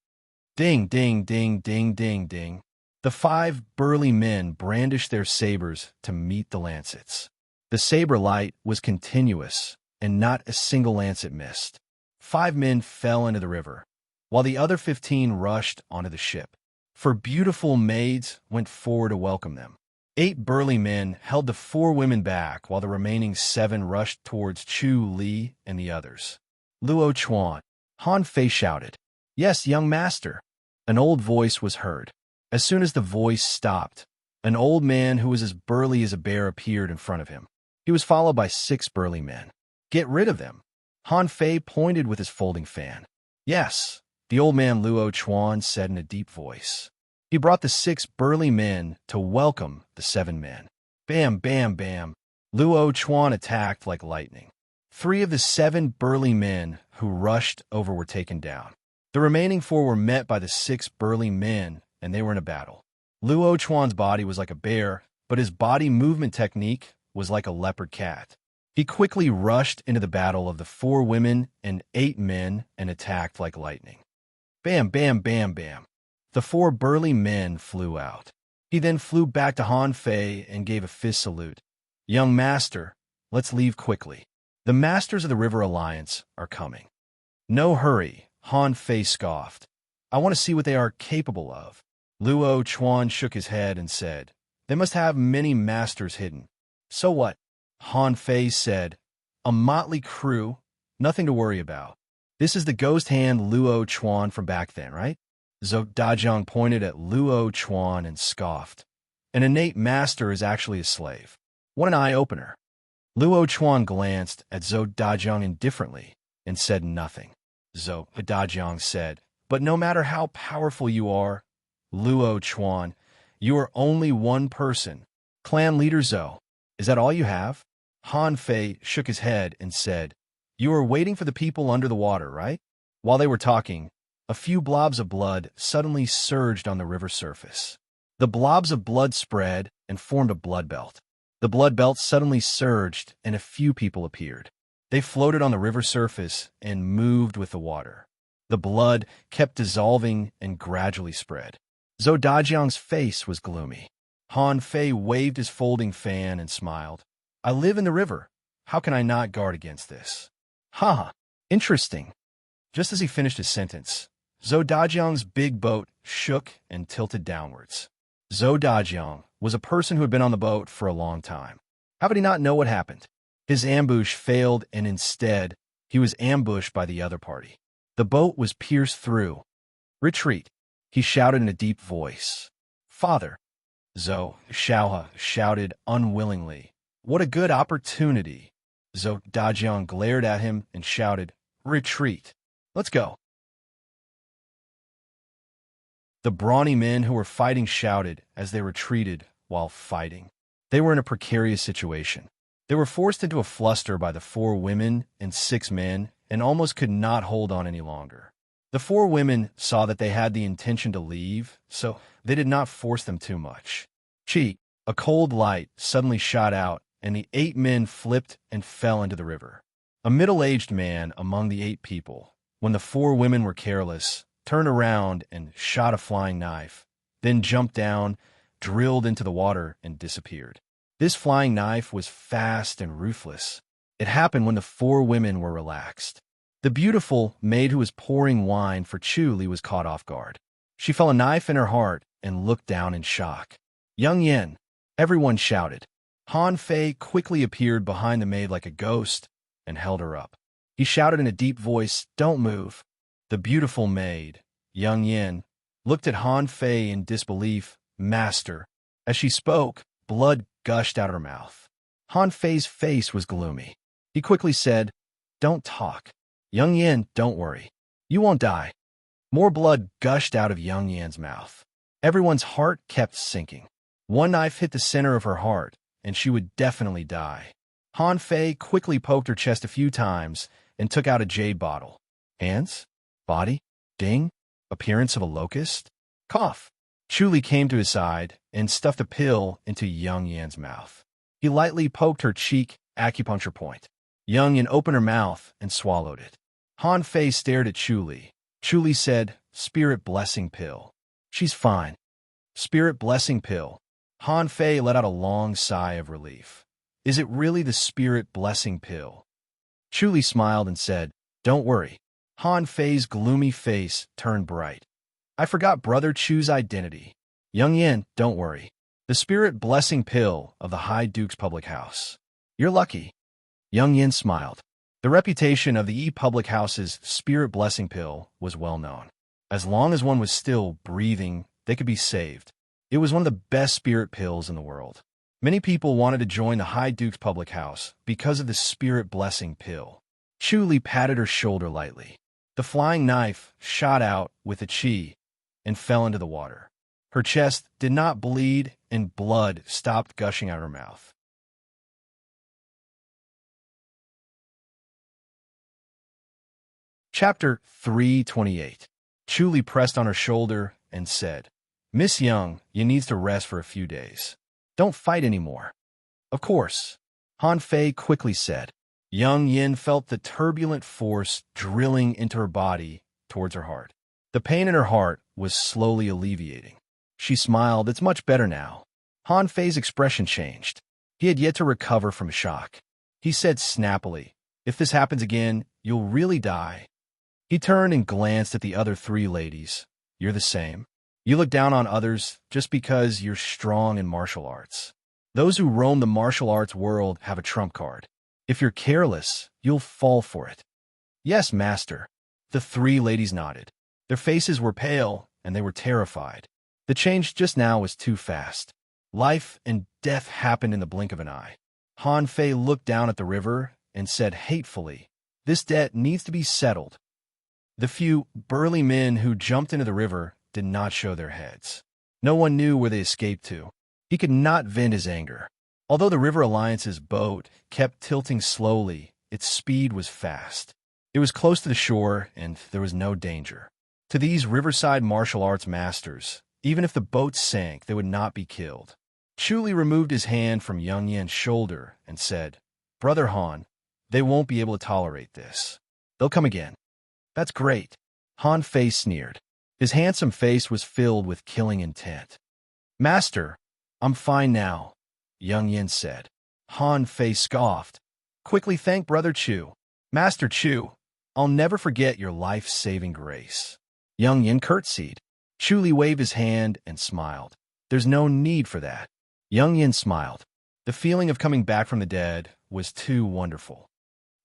Ding, ding, ding, ding, ding, ding. The 5 burly men brandished their sabers to meet the lancets. The saber light was continuous, and not a single lancet missed. 5 men fell into the river, while the other 15 rushed onto the ship. 4 beautiful maids went forward to welcome them. 8 burly men held the 4 women back, while the remaining 7 rushed towards Chu Li and the others. Luo Chuan. Han Fei shouted, Yes, young master. An old voice was heard. As soon as the voice stopped, an old man who was as burly as a bear appeared in front of him. He was followed by 6 burly men. Get rid of them. Han Fei pointed with his folding fan. Yes, the old man Luo Chuan said in a deep voice. He brought the 6 burly men to welcome the 7 men. Bam, bam, bam. Luo Chuan attacked like lightning. 3 of the 7 burly men who rushed over were taken down. The remaining 4 were met by the 6 burly men, and they were in a battle. Luo Chuan's body was like a bear, but his body movement technique was like a leopard cat. He quickly rushed into the battle of the 4 women and 8 men and attacked like lightning. Bam, bam, bam, bam. The 4 burly men flew out. He then flew back to Han Fei and gave a fist salute. Young master, let's leave quickly. The masters of the River Alliance are coming. No hurry, Han Fei scoffed. I want to see what they are capable of. Luo Chuan shook his head and said, they must have many masters hidden. So what? Han Fei said, a motley crew, nothing to worry about. This is the ghost hand Luo Chuan from back then, right? Zhou Dajiang pointed at Luo Chuan and scoffed. An innate master is actually a slave. What an eye-opener. Luo Chuan glanced at Zhou Dajiang indifferently and said nothing. Zhou Dajiang said, but no matter how powerful you are, Luo Chuan, you are only one person. Clan leader Zhou, is that all you have? Han Fei shook his head and said, you are waiting for the people under the water, right? While they were talking, a few blobs of blood suddenly surged on the river surface. The blobs of blood spread and formed a blood belt. The blood belt suddenly surged and a few people appeared. They floated on the river surface and moved with the water. The blood kept dissolving and gradually spread. Zhou Dajiang's face was gloomy. Han Fei waved his folding fan and smiled. I live in the river. How can I not guard against this? Ha! Interesting. Just as he finished his sentence, Zhou Dajiang's big boat shook and tilted downwards. Zhou Dajiang was a person who had been on the boat for a long time. How would he not know what happened? His ambush failed, and instead, he was ambushed by the other party. The boat was pierced through. Retreat, he shouted in a deep voice. Father, Zhou Xiaohe shouted unwillingly. What a good opportunity. Zhou Dajiang glared at him and shouted, retreat. Let's go. The brawny men who were fighting shouted as they retreated while fighting. They were in a precarious situation. They were forced into a fluster by the 4 women and 6 men and almost could not hold on any longer. The 4 women saw that they had the intention to leave, so they did not force them too much. Chi, a cold light, suddenly shot out, and the 8 men flipped and fell into the river. A middle-aged man among the 8 people, when the 4 women were careless, turned around and shot a flying knife, then jumped down, drilled into the water, and disappeared. This flying knife was fast and ruthless. It happened when the 4 women were relaxed. The beautiful maid who was pouring wine for Chu Li was caught off guard. She felt a knife in her heart and looked down in shock. Young Yen, everyone shouted. Han Fei quickly appeared behind the maid like a ghost and held her up. He shouted in a deep voice, don't move. The beautiful maid, Young Yen, looked at Han Fei in disbelief. Master. As she spoke, blood gushed out her mouth. Han Fei's face was gloomy. He quickly said, don't talk. Young Yen, don't worry. You won't die. More blood gushed out of Young Yan's mouth. Everyone's heart kept sinking. One knife hit the center of her heart, and she would definitely die. Han Fei quickly poked her chest a few times and took out a jade bottle. Hands? Body? Ding? Appearance of a locust? Cough. Chu Li came to his side and stuffed a pill into Young Yan's mouth. He lightly poked her cheek, acupuncture point. Young Yan opened her mouth and swallowed it. Han Fei stared at Chu Li. Chu Li said, Spirit Blessing Pill. She's fine. Spirit Blessing Pill. Han Fei let out a long sigh of relief. Is it really the Spirit Blessing Pill? Chu Li smiled and said, don't worry. Han Fei's gloomy face turned bright. I forgot Brother Chu's identity. Young Yan, don't worry. The Spirit Blessing Pill of the High Duke's public house. You're lucky. Young Yan smiled. The reputation of the public house's Spirit Blessing Pill was well known. As long as one was still breathing, they could be saved. It was one of the best spirit pills in the world. Many people wanted to join the High Duke's public house because of the Spirit Blessing Pill. Chu Li patted her shoulder lightly. The flying knife shot out with a chi and fell into the water. Her chest did not bleed, and blood stopped gushing out her mouth. Chapter 328. Chuli pressed on her shoulder and said, Miss Young, you needs to rest for a few days. Don't fight anymore. Of course, Han Fei quickly said. Young Yin felt the turbulent force drilling into her body towards her heart. The pain in her heart was slowly alleviating. She smiled. It's much better now. Han Fei's expression changed. He had yet to recover from shock. He said snappily, If this happens again, you'll really die. He turned and glanced at the other three ladies. You're the same. You look down on others just because you're strong in martial arts. Those who roam the martial arts world have a trump card. If you're careless, you'll fall for it. Yes, master. The three ladies nodded. Their faces were pale, and they were terrified. The change just now was too fast. Life and death happened in the blink of an eye. Han Fei looked down at the river and said hatefully, This debt needs to be settled. The few burly men who jumped into the river did not show their heads. No one knew where they escaped to. He could not vent his anger. Although the River Alliance's boat kept tilting slowly, its speed was fast. It was close to the shore, and there was no danger. To these riverside martial arts masters, even if the boat sank, they would not be killed. Chuli removed his hand from Young Yan's shoulder and said, Brother Han, they won't be able to tolerate this. They'll come again. That's great. Han Fei sneered. His handsome face was filled with killing intent. Master, I'm fine now, Young Yin said. Han Fei scoffed. Quickly thank Brother Chu. Master Chu, I'll never forget your life-saving grace. Young Yin curtsied. Chuli waved his hand and smiled. There's no need for that. Young Yin smiled. The feeling of coming back from the dead was too wonderful.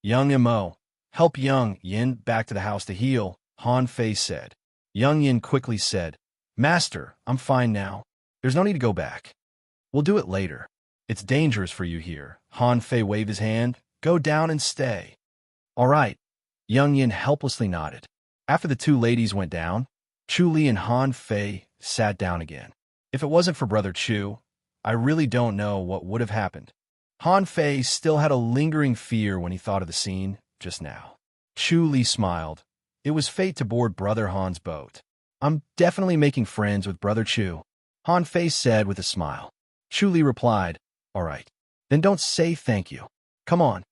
Young Mo, help Young Yin back to the house to heal, Han Fei said. Young Yin quickly said, Master, I'm fine now. There's no need to go back. We'll do it later. It's dangerous for you here. Han Fei waved his hand. Go down and stay. All right. Young Yin helplessly nodded. After the two ladies went down, Chuli and Han Fei sat down again. If it wasn't for Brother Chu, I really don't know what would have happened. Han Fei still had a lingering fear when he thought of the scene just now. Chuli smiled. It was fate to board Brother Han's boat. I'm definitely making friends with Brother Chu, Han Fei said with a smile. Chuli replied, All right, then don't say thank you. Come on.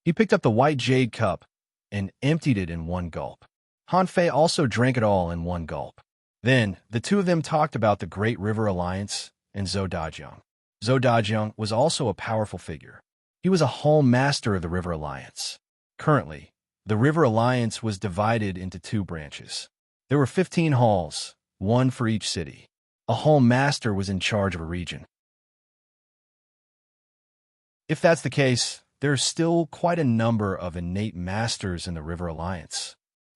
He picked up the white jade cup and emptied it in one gulp. Han Fei also drank it all in one gulp. Then, the two of them talked about the Great River Alliance and Zhou Dajiang. Zhou Dajiang was also a powerful figure. He was a hall master of the River Alliance. Currently, the River Alliance was divided into two branches. There were 15 halls, one for each city. A hall master was in charge of a region. If that's the case, there are still quite a number of innate masters in the River Alliance.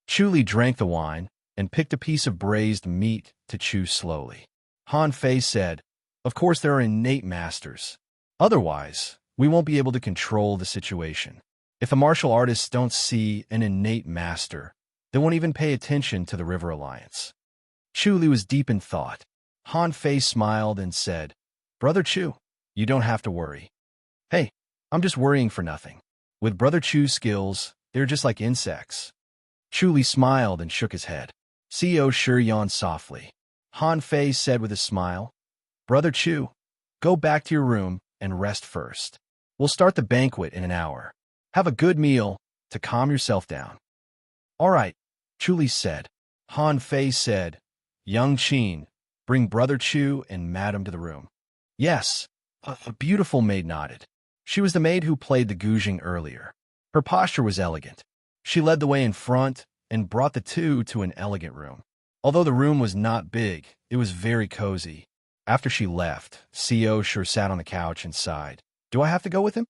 Chuli drank the wine and picked a piece of braised meat to chew slowly. Han Fei said, Of course there are innate masters. Otherwise, we won't be able to control the situation. If the martial artists don't see an innate master, they won't even pay attention to the River Alliance. Chuli was deep in thought. Han Fei smiled and said, Brother Chu, you don't have to worry. Hey, I'm just worrying for nothing. With Brother Chu's skills, they're just like insects. Chuli smiled and shook his head. CEO Shi yawned softly. Han Fei said with a smile, Brother Chu, go back to your room and rest first. We'll start the banquet in an hour. Have a good meal to calm yourself down. All right, Chuli said. Han Fei said, Young Qin, bring Brother Chu and Madam to the room. Yes, a beautiful maid nodded. She was the maid who played the guzheng earlier. Her posture was elegant. She led the way in front and brought the two to an elegant room. Although the room was not big, it was very cozy. After she left, CEO Shi sat on the couch and sighed. Do I have to go with him?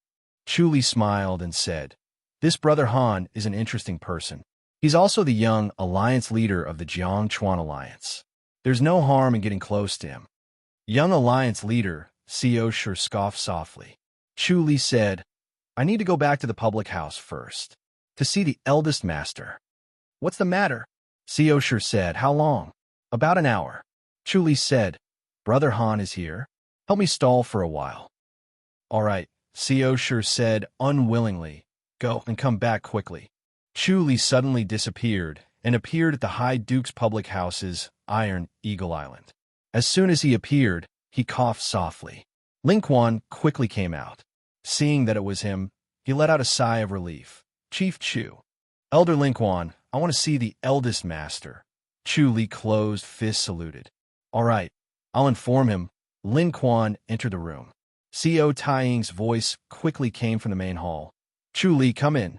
Chuli smiled and said, This Brother Han is an interesting person. He's also the young alliance leader of the Jiangchuan Alliance. There's no harm in getting close to him. Young alliance leader, CEO Shi scoffed softly. Chuli said, I need to go back to the public house first, to see the eldest master. What's the matter? CEO Shi said, How long? About an hour. Chuli said, Brother Han is here. Help me stall for a while. All right, CEO Shi said unwillingly, Go and come back quickly. Chu Li suddenly disappeared and appeared at the High Duke's public house's Iron Eagle Island. As soon as he appeared, he coughed softly. Ling Quan quickly came out. Seeing that it was him, he let out a sigh of relief. Chief Chu. Elder Ling Quan, I want to see the eldest master. Chu Li closed fist saluted. All right, I'll inform him. Ling Quan entered the room. Co Taiying's voice quickly came from the main hall. Chu Li, come in.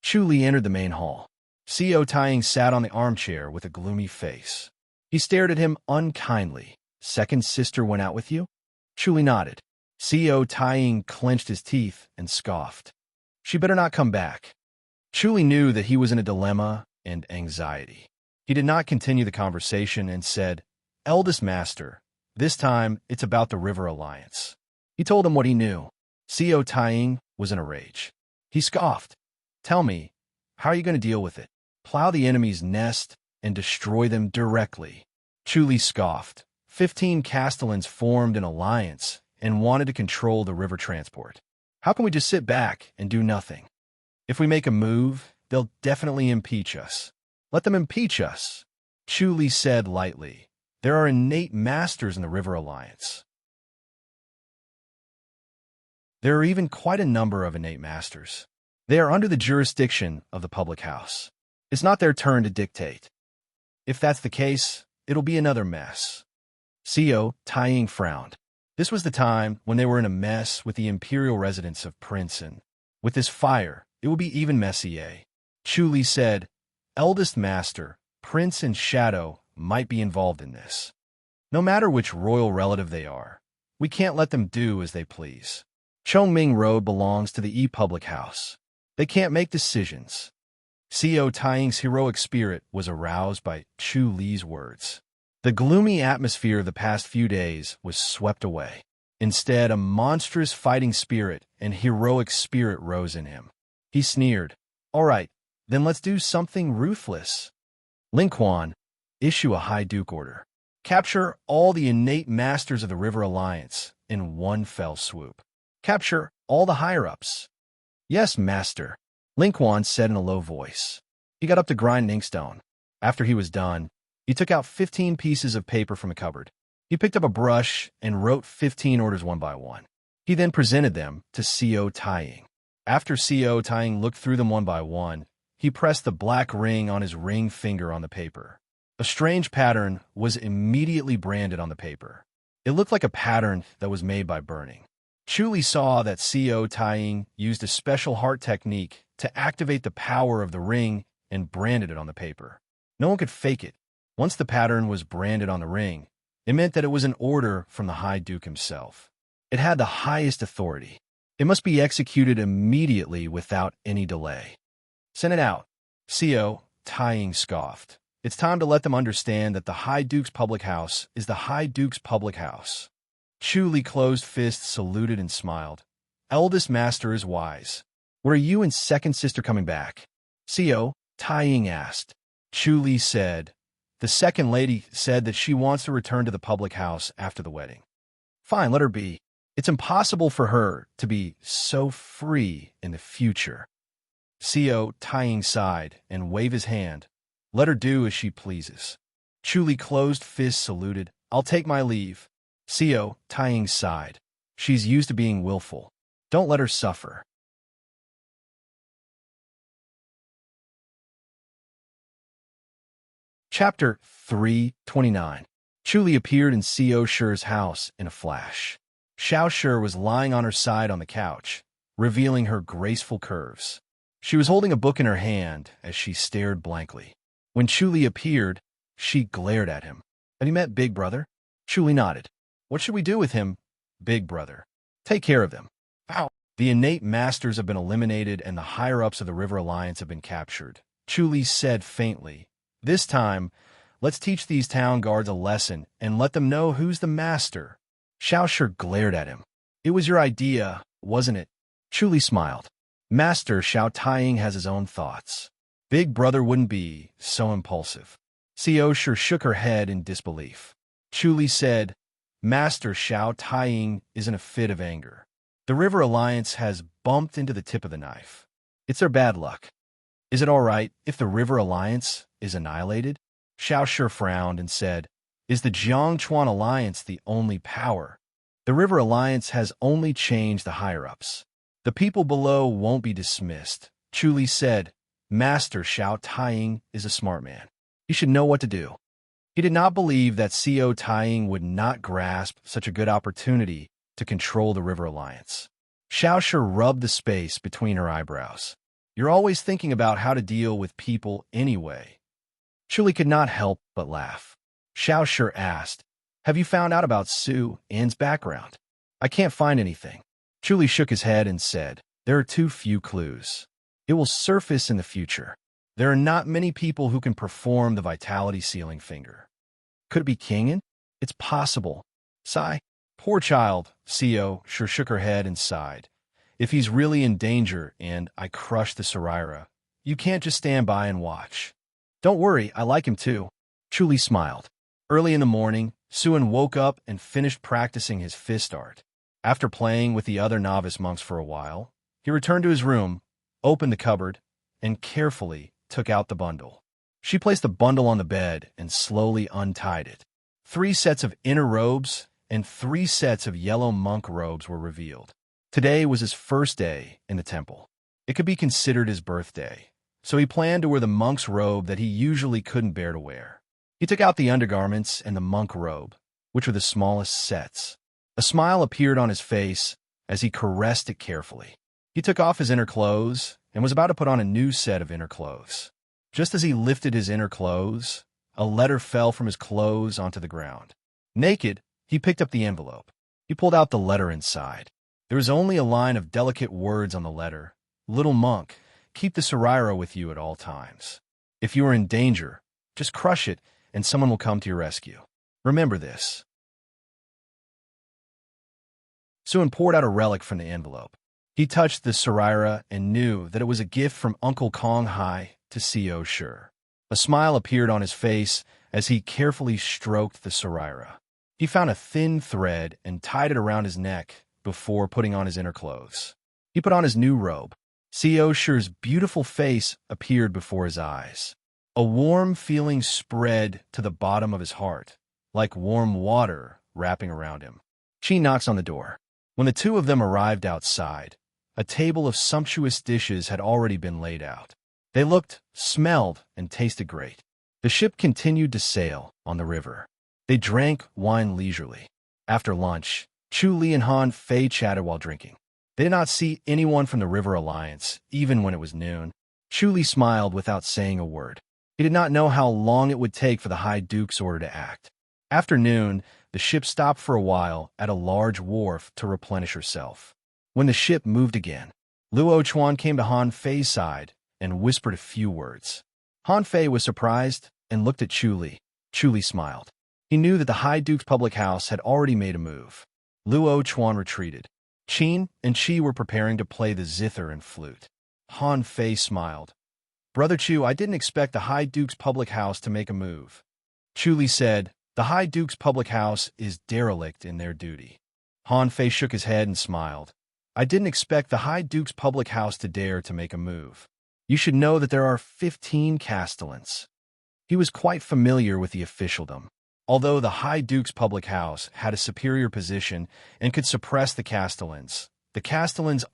Chu Li entered the main hall. Co Taiying sat on the armchair with a gloomy face. He stared at him unkindly. Second sister went out with you? Chu Li nodded. Co Taiying clenched his teeth and scoffed. She better not come back. Chu Li knew that he was in a dilemma and anxiety. He did not continue the conversation and said, Eldest master, this time it's about the River Alliance. He told him what he knew. Co Taiying was in a rage. He scoffed. Tell me, how are you going to deal with it? Plow the enemy's nest and destroy them directly. Chu Li scoffed. 15 Castellans formed an alliance and wanted to control the river transport. How can we just sit back and do nothing? If we make a move, they'll definitely impeach us. Let them impeach us, Chu Li said lightly. There are innate masters in the River Alliance. There are even quite a number of innate masters. They are under the jurisdiction of the public house. It's not their turn to dictate. If that's the case, it'll be another mess. Co Taiying frowned. This was the time when they were in a mess with the imperial residence of Prince, and with this fire, it will be even messier. Chu Li said, Eldest master, Prince and Shadow might be involved in this. No matter which royal relative they are, we can't let them do as they please. Chongming Road belongs to the public house. They can't make decisions. Co Taiying's heroic spirit was aroused by Chu Li's words. The gloomy atmosphere of the past few days was swept away. Instead, a monstrous fighting spirit and heroic spirit rose in him. He sneered. All right, then let's do something ruthless. Ling Quan, issue a High Duke order. Capture all the innate masters of the River Alliance in one fell swoop. Capture all the higher-ups. Yes, master, Ling Quan said in a low voice. He got up to grind an inkstone. After he was done, he took out 15 pieces of paper from a cupboard. He picked up a brush and wrote 15 orders one by one. He then presented them to Co Taiying. After Co Taiying looked through them one by one, he pressed the black ring on his ring finger on the paper. A strange pattern was immediately branded on the paper. It looked like a pattern that was made by burning. Chu Li saw that Co Taiying used a special heart technique to activate the power of the ring and branded it on the paper. No one could fake it. Once the pattern was branded on the ring, it meant that it was an order from the High Duke himself. It had the highest authority. It must be executed immediately without any delay. Send it out. Co Taiying scoffed. It's time to let them understand that the High Duke's public house is the High Duke's public house. Chu Li closed fists, saluted, and smiled. Eldest master is wise. When are you and second sister coming back? Co Taiying asked. Chu Li said, the second lady said that she wants to return to the public house after the wedding. Fine, let her be. It's impossible for her to be so free in the future. Co Taiying sighed and waved his hand. Let her do as she pleases. Chu Li closed fists, saluted. I'll take my leave. Co Taiying sighed. She's used to being willful. Don't let her suffer. Chapter 329. Chu Li appeared in Co Shi's house in a flash. Xiao Shi was lying on her side on the couch, revealing her graceful curves. She was holding a book in her hand as she stared blankly. When Chu Li appeared, she glared at him. Have you met Big Brother? Chu Li nodded. What should we do with him, Big Brother? Take care of them. Ow. The innate masters have been eliminated and the higher-ups of the River Alliance have been captured. Chu Li said faintly. This time, let's teach these town guards a lesson and let them know who's the master. Xiao Shi glared at him. It was your idea, wasn't it? Chu Li smiled. Master Xiao Taiying has his own thoughts. Big Brother wouldn't be so impulsive. Co Shi shook her head in disbelief. Chu Li said, Master Xiao Taiying is in a fit of anger. The River Alliance has bumped into the tip of the knife. It's their bad luck. Is it all right if the River Alliance is annihilated? Xiao Shi frowned and said, Is the Jiangchuan Alliance the only power? The River Alliance has only changed the higher-ups. The people below won't be dismissed. Chu Li said, Master Xiao Taiying is a smart man. He should know what to do. He did not believe that Co Taiying would not grasp such a good opportunity to control the River Alliance. Xiao Shi rubbed the space between her eyebrows. You're always thinking about how to deal with people anyway. Chu Li could not help but laugh. Xiao Shi asked, Have you found out about Su An's background? I can't find anything. Chu Li shook his head and said, There are too few clues. It will surface in the future. There are not many people who can perform the vitality sealing finger. Could it be Kingen? It's possible. Sigh. Poor child, Co sure shook her head and sighed. If he's really in danger and I crush the Saraira, you can't just stand by and watch. Don't worry, I like him too. Chu Li smiled. Early in the morning, Suan woke up and finished practicing his fist art. After playing with the other novice monks for a while, he returned to his room, opened the cupboard, and carefully took out the bundle. She placed the bundle on the bed and slowly untied it. 3 sets of inner robes and 3 sets of yellow monk robes were revealed. Today was his first day in the temple. It could be considered his birthday, so he planned to wear the monk's robe that he usually couldn't bear to wear. He took out the undergarments and the monk robe, which were the smallest sets. A smile appeared on his face as he caressed it carefully. He took off his inner clothes and was about to put on a new set of inner clothes. Just as he lifted his inner clothes, a letter fell from his clothes onto the ground. Naked, he picked up the envelope. He pulled out the letter inside. There was only a line of delicate words on the letter. Little monk, keep the Saraira with you at all times. If you are in danger, just crush it and someone will come to your rescue. Remember this. Suan poured out a relic from the envelope. He touched the Saraira and knew that it was a gift from Uncle Kong Hai to Co Shi. A smile appeared on his face as he carefully stroked the Saraira. He found a thin thread and tied it around his neck before putting on his inner clothes. He put on his new robe. Co Shi's beautiful face appeared before his eyes. A warm feeling spread to the bottom of his heart, like warm water wrapping around him. She knocks on the door. When the two of them arrived outside, a table of sumptuous dishes had already been laid out. They looked, smelled, and tasted great. The ship continued to sail on the river. They drank wine leisurely. After lunch, Chu Li and Han Fei chatted while drinking. They did not see anyone from the River Alliance, even when it was noon. Chu Li smiled without saying a word. He did not know how long it would take for the High Duke's order to act. After noon, the ship stopped for a while at a large wharf to replenish herself. When the ship moved again, Luo Chuan came to Han Fei's side and whispered a few words. Han Fei was surprised and looked at Chu Li. Chu Li smiled. He knew that the High Duke's public house had already made a move. Luo Chuan retreated. Qin and Qi were preparing to play the zither and flute. Han Fei smiled. Brother Chu, I didn't expect the High Duke's public house to make a move. Chu Li said, The High Duke's public house is derelict in their duty. Han Fei shook his head and smiled. I didn't expect the High Duke's public house to dare to make a move. You should know that there are 15 castellans. He was quite familiar with the officialdom. Although the High Duke's public house had a superior position and could suppress the castellans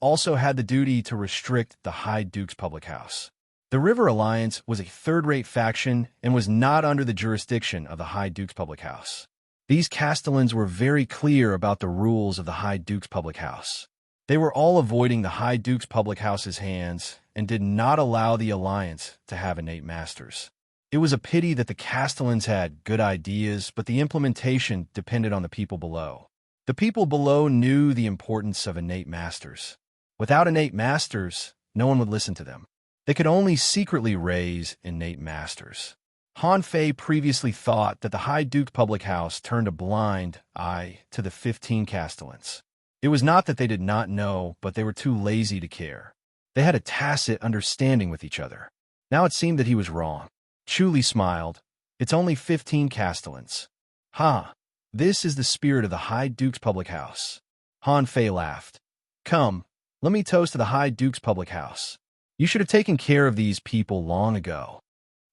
also had the duty to restrict the High Duke's public house. The River Alliance was a third-rate faction and was not under the jurisdiction of the High Duke's public house. These castellans were very clear about the rules of the High Duke's public house. They were all avoiding the High Duke's public house's hands and did not allow the Alliance to have innate masters. It was a pity that the castellans had good ideas, but the implementation depended on the people below. The people below knew the importance of innate masters. Without innate masters, no one would listen to them. They could only secretly raise innate masters. Han Fei previously thought that the High Duke's public house turned a blind eye to the 15 castellans. It was not that they did not know, but they were too lazy to care. They had a tacit understanding with each other. Now it seemed that he was wrong. Chu Li smiled. It's only 15 castellans. Ha! This is the spirit of the High Duke's public house. Han Fei laughed. Come, let me toast to the High Duke's public house. You should have taken care of these people long ago.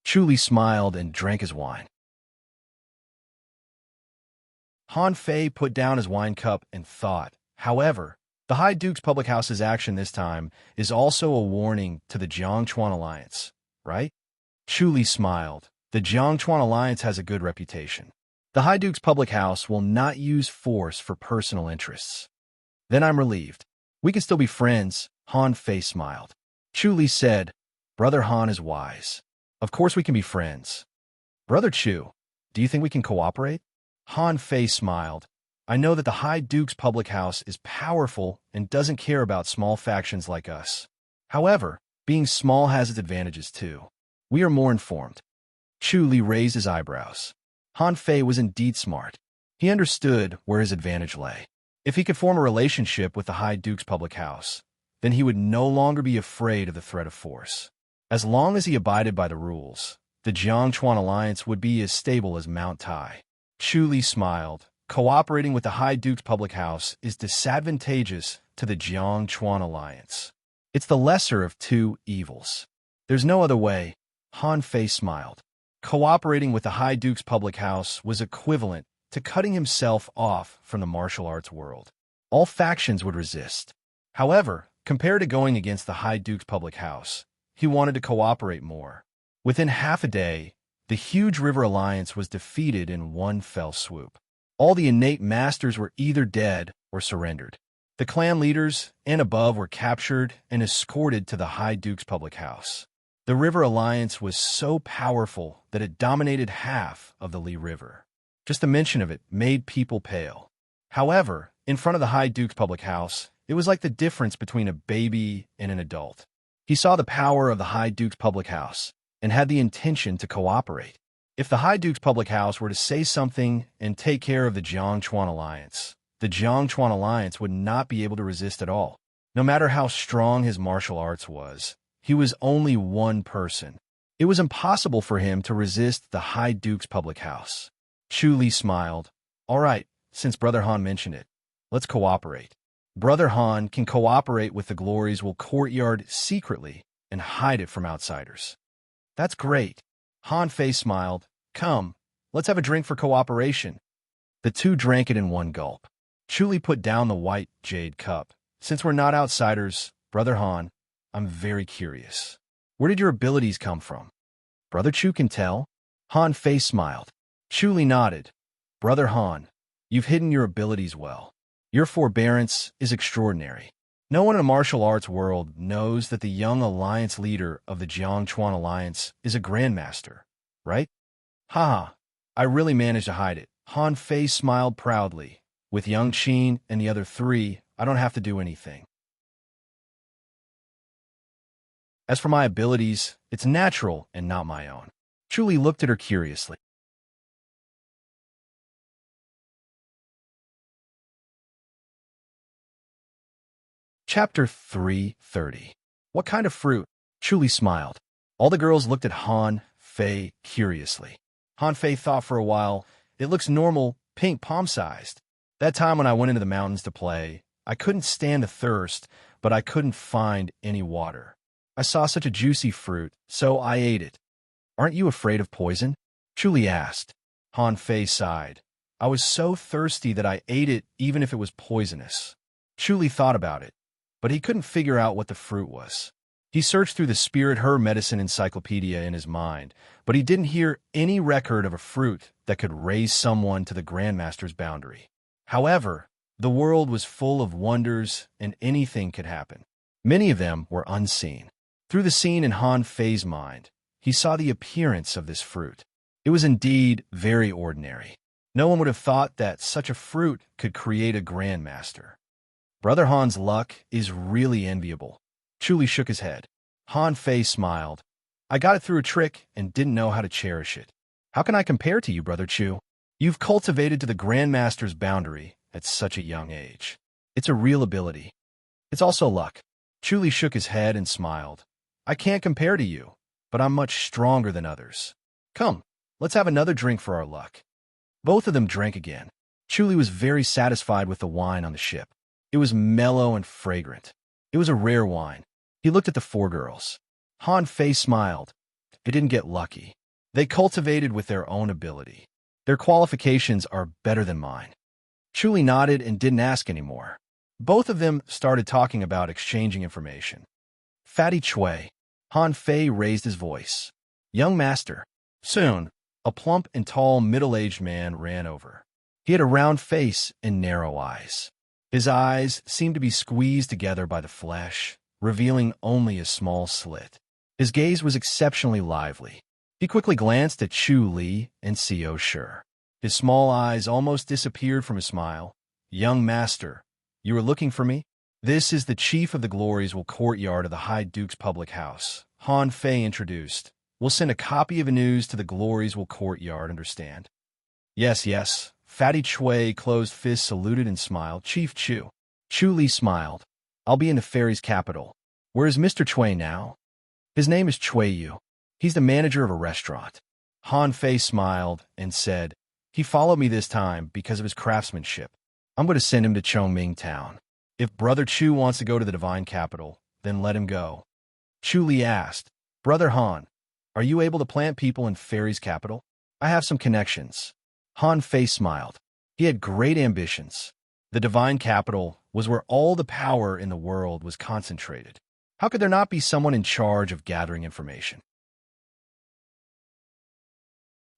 Chuli smiled and drank his wine. Han Fei put down his wine cup and thought. However, the High Duke's Public House's action this time is also a warning to the Jiangchuan Alliance, right? Chuli smiled. The Jiangchuan Alliance has a good reputation. The High Duke's Public House will not use force for personal interests. Then I'm relieved. We can still be friends, Han Fei smiled. Chuli said, Brother Han is wise. Of course we can be friends. Brother Chu, do you think we can cooperate? Han Fei smiled. I know that the High Duke's Public House is powerful and doesn't care about small factions like us. However, being small has its advantages too. We are more informed. Chuli raised his eyebrows. Han Fei was indeed smart. He understood where his advantage lay. If he could form a relationship with the High Duke's Public House, then he would no longer be afraid of the threat of force. As long as he abided by the rules, the Jiangchuan Alliance would be as stable as Mount Tai. Chuli smiled. Cooperating with the High Duke's Public House is disadvantageous to the Jiangchuan Alliance. It's the lesser of two evils. There's no other way. Han Fei smiled. Cooperating with the High Duke's Public House was equivalent to cutting himself off from the martial arts world. All factions would resist. However, compared to going against the High Duke's Public House, he wanted to cooperate more. Within half a day, the huge River Alliance was defeated in one fell swoop. All the innate masters were either dead or surrendered. The clan leaders and above were captured and escorted to the High Duke's Public House. The River Alliance was so powerful that it dominated half of the Li River. Just the mention of it made people pale. However, in front of the High Duke's Public House, it was like the difference between a baby and an adult. He saw the power of the High Duke's Public House and had the intention to cooperate. If the High Duke's Public House were to say something and take care of the Jiangchuan Alliance, the Jiangchuan Alliance would not be able to resist at all. No matter how strong his martial arts was, he was only one person. It was impossible for him to resist the High Duke's Public House. Chuli smiled. All right, since Brother Han mentioned it, let's cooperate. Brother Han can cooperate with the Glory's courtyard secretly and hide it from outsiders. That's great. Han Fei smiled. Come, let's have a drink for cooperation. The two drank it in one gulp. Chuli put down the white jade cup. Since we're not outsiders, Brother Han, I'm very curious. Where did your abilities come from? Brother Chu can tell. Han Fei smiled. Chuli nodded. Brother Han, you've hidden your abilities well. Your forbearance is extraordinary. No one in the martial arts world knows that the young alliance leader of the Jiangchuan Alliance is a grandmaster, right? Haha, I really managed to hide it. Han Fei smiled proudly. With Yang Qin and the other three, I don't have to do anything. As for my abilities, it's natural and not my own. Chuli looked at her curiously. Chapter 330. What kind of fruit? Chuli smiled. All the girls looked at Han Fei curiously. Han Fei thought for a while. It looks normal, pink, palm-sized. That time when I went into the mountains to play, I couldn't stand the thirst, but I couldn't find any water. I saw such a juicy fruit, so I ate it. Aren't you afraid of poison? Chuli asked. Han Fei sighed. I was so thirsty that I ate it even if it was poisonous. Chuli thought about it, but he couldn't figure out what the fruit was. He searched through the Spirit Herb Medicine Encyclopedia in his mind, but he didn't hear any record of a fruit that could raise someone to the Grandmaster's boundary. However, the world was full of wonders and anything could happen. Many of them were unseen. Through the scene in Han Fei's mind, he saw the appearance of this fruit. It was indeed very ordinary. No one would have thought that such a fruit could create a Grandmaster. Brother Han's luck is really enviable. Chuli shook his head. Han Fei smiled. I got it through a trick and didn't know how to cherish it. How can I compare to you, Brother Chu? You've cultivated to the Grandmaster's boundary at such a young age. It's a real ability. It's also luck. Chuli shook his head and smiled. I can't compare to you, but I'm much stronger than others. Come, let's have another drink for our luck. Both of them drank again. Chuli was very satisfied with the wine on the ship. It was mellow and fragrant. It was a rare wine. He He looked at the four girls. Han Fei smiled. They didn't get lucky. They cultivated with their own ability. Their qualifications are better than mine. Chu Li nodded and didn't ask anymore. Both of them started talking about exchanging information. Fatty Chui. Han Fei raised his voice. Young master. Soon, a plump and tall middle-aged man ran over. He had a round face and narrow eyes. His eyes seemed to be squeezed together by the flesh, revealing only a small slit. His gaze was exceptionally lively. He quickly glanced at Chu Li and Xiao Shi. His small eyes almost disappeared from his smile. Young master, you were looking for me? This is the chief of the Gloriesville courtyard of the High Duke's public house. Han Fei introduced. We'll send a copy of the news to the Gloriesville courtyard, understand? Yes, yes. Fatty Chui closed fists, saluted and smiled. Chief Chu. Chu Li smiled. I'll be in the fairy's capital. Where is Mr. Chui now? His name is Chui Yu. He's the manager of a restaurant. Han Fei smiled and said, he followed me this time because of his craftsmanship. I'm going to send him to Chongming Town. If Brother Chu wants to go to the divine capital, then let him go. Chu Li asked, Brother Han, are you able to plant people in fairy's capital? I have some connections. Han Fei smiled. He had great ambitions. The divine capital was where all the power in the world was concentrated. How could there not be someone in charge of gathering information?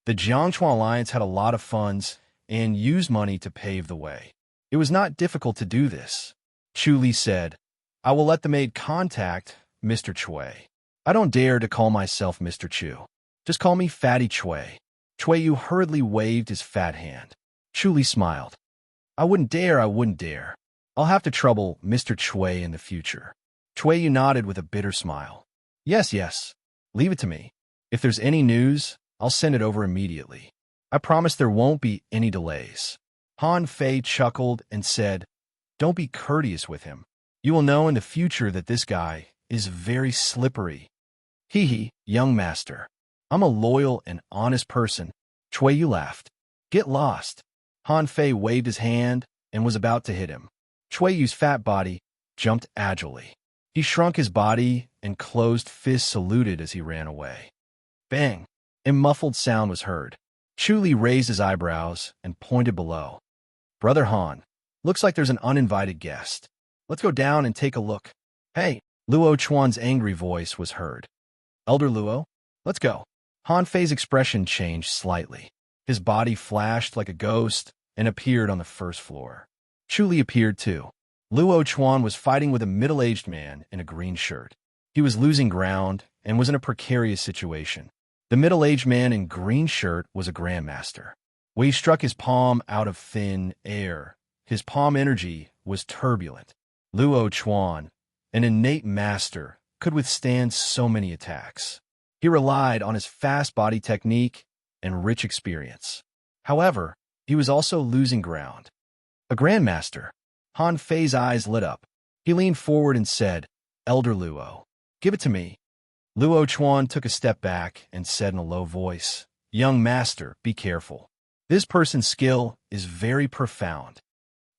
The Jiangchuan Alliance had a lot of funds and used money to pave the way. It was not difficult to do this. Chu Li said, I will let the maid contact Mr. Chui. I don't dare to call myself Mr. Chu. Just call me Fatty Chui. Chui Yu hurriedly waved his fat hand. Chu Li smiled. I wouldn't dare. I'll have to trouble Mr. Chui in the future. Chui Yu nodded with a bitter smile. Yes. Leave it to me. If there's any news, I'll send it over immediately. I promise there won't be any delays. Han Fei chuckled and said, Don't be courteous with him. You will know in the future that this guy is very slippery. Hee, young master. I'm a loyal and honest person. Chui Yu laughed. Get lost. Han Fei waved his hand and was about to hit him. Chui Yu's fat body jumped agilely. He shrunk his body and closed fists saluted as he ran away. Bang! A muffled sound was heard. Chu Li raised his eyebrows and pointed below. Brother Han, looks like there's an uninvited guest. Let's go down and take a look. Hey, Luo Chuan's angry voice was heard. Elder Luo, let's go. Han Fei's expression changed slightly. His body flashed like a ghost and appeared on the first floor. Chu Li appeared too. Luo Chuan was fighting with a middle-aged man in a green shirt. He was losing ground and was in a precarious situation. The middle-aged man in green shirt was a grandmaster. When he struck his palm out of thin air, his palm energy was turbulent. Luo Chuan, an innate master, could withstand so many attacks. He relied on his fast body technique and rich experience. However, he was also losing ground. A grandmaster. Han Fei's eyes lit up. He leaned forward and said, Elder Luo, give it to me. Luo Chuan took a step back and said in a low voice, Young master, be careful. This person's skill is very profound.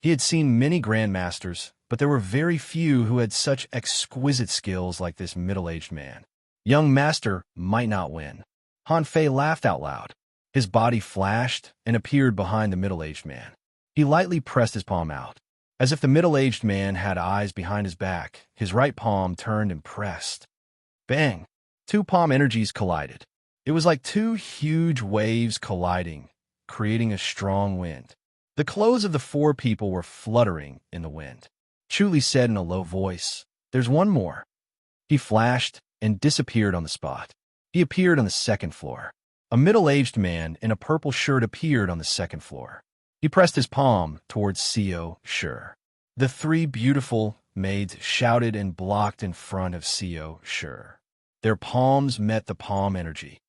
He had seen many grandmasters, but there were very few who had such exquisite skills like this middle-aged man. Young master might not win. Han Fei laughed out loud. His body flashed and appeared behind the middle-aged man. He lightly pressed his palm out. As if the middle-aged man had eyes behind his back, his right palm turned and pressed. Bang! Two palm energies collided. It was like two huge waves colliding, creating a strong wind. The clothes of the four people were fluttering in the wind. Chu Li said in a low voice, There's one more. He flashed and disappeared on the spot. He appeared on the second floor. A middle-aged man in a purple shirt appeared on the second floor. He pressed his palm towards Xiao Shi. The three beautiful maids shouted and blocked in front of Xiao Shi. Their palms met the palm energy.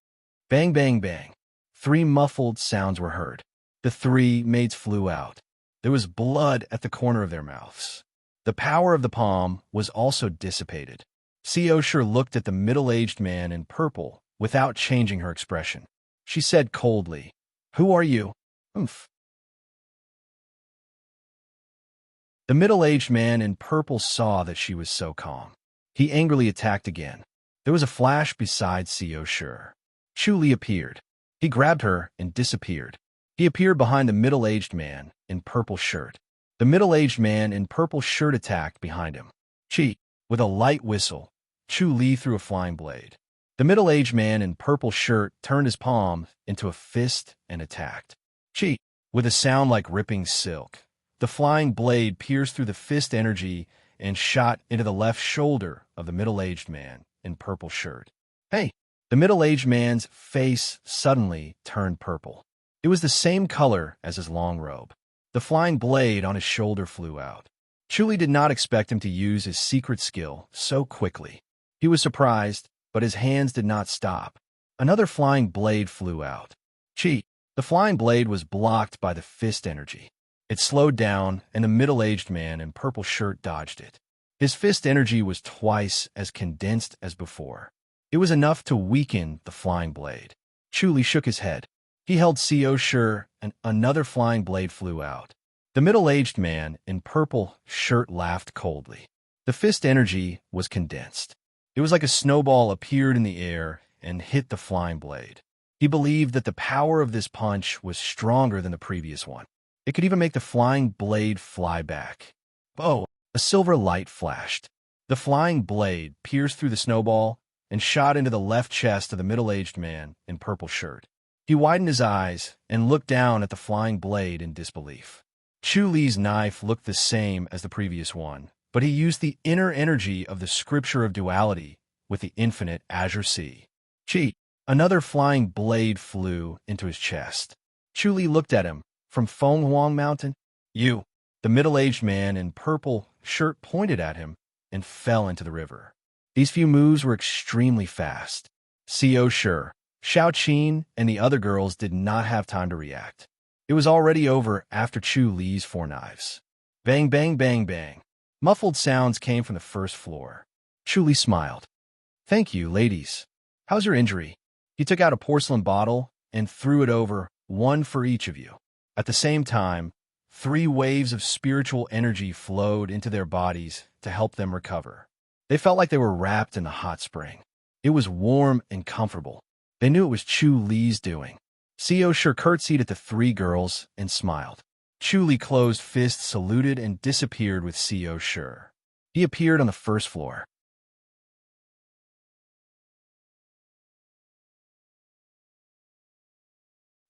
Bang, bang, bang. Three muffled sounds were heard. The three maids flew out. There was blood at the corner of their mouths. The power of the palm was also dissipated. Xiao Shi looked at the middle-aged man in purple without changing her expression. She said coldly, Who are you? Oomph. The middle-aged man in purple saw that she was so calm. He angrily attacked again. There was a flash beside Co. Sure. Chu Li appeared. He grabbed her and disappeared. He appeared behind the middle-aged man in purple shirt. The middle-aged man in purple shirt attacked behind him. Chi. With a light whistle, Chu Li threw a flying blade. The middle-aged man in purple shirt turned his palm into a fist and attacked. Chi. With a sound like ripping silk, the flying blade pierced through the fist energy and shot into the left shoulder of the middle-aged man in purple shirt. Hey! The middle-aged man's face suddenly turned purple. It was the same color as his long robe. The flying blade on his shoulder flew out. Chu Li did not expect him to use his secret skill so quickly. He was surprised, but his hands did not stop. Another flying blade flew out. Chi. The flying blade was blocked by the fist energy. It slowed down, and the middle-aged man in purple shirt dodged it. His fist energy was twice as condensed as before. It was enough to weaken the flying blade. Chu Li shook his head. He held Co. Sure, and another flying blade flew out. The middle-aged man in purple shirt laughed coldly. The fist energy was condensed. It was like a snowball appeared in the air and hit the flying blade. He believed that the power of this punch was stronger than the previous one. It could even make the flying blade fly back. Oh! A silver light flashed. The flying blade pierced through the snowball and shot into the left chest of the middle-aged man in purple shirt. He widened his eyes and looked down at the flying blade in disbelief. Chu Li's knife looked the same as the previous one, but he used the inner energy of the scripture of duality with the infinite azure sea. Chi. Another flying blade flew into his chest. Chu Li looked at him. From Feng Huang Mountain? You. The middle-aged man in purple shirt pointed at him and fell into the river. These few moves were extremely fast. Co. Sure, Xiao Qin, and the other girls did not have time to react. It was already over after Chu Li's 4 knives. Bang, bang, bang, bang. Muffled sounds came from the first floor. Chu Li smiled. Thank you, ladies. How's your injury? He took out a porcelain bottle and threw it over, one for each of you. At the same time, 3 waves of spiritual energy flowed into their bodies to help them recover. They felt like they were wrapped in a hot spring. It was warm and comfortable. They knew it was Chu Li's doing. Co. Sure curtsied at the 3 girls and smiled. Chu Li closed fists, saluted, and disappeared with Co. Sure. He appeared on the first floor.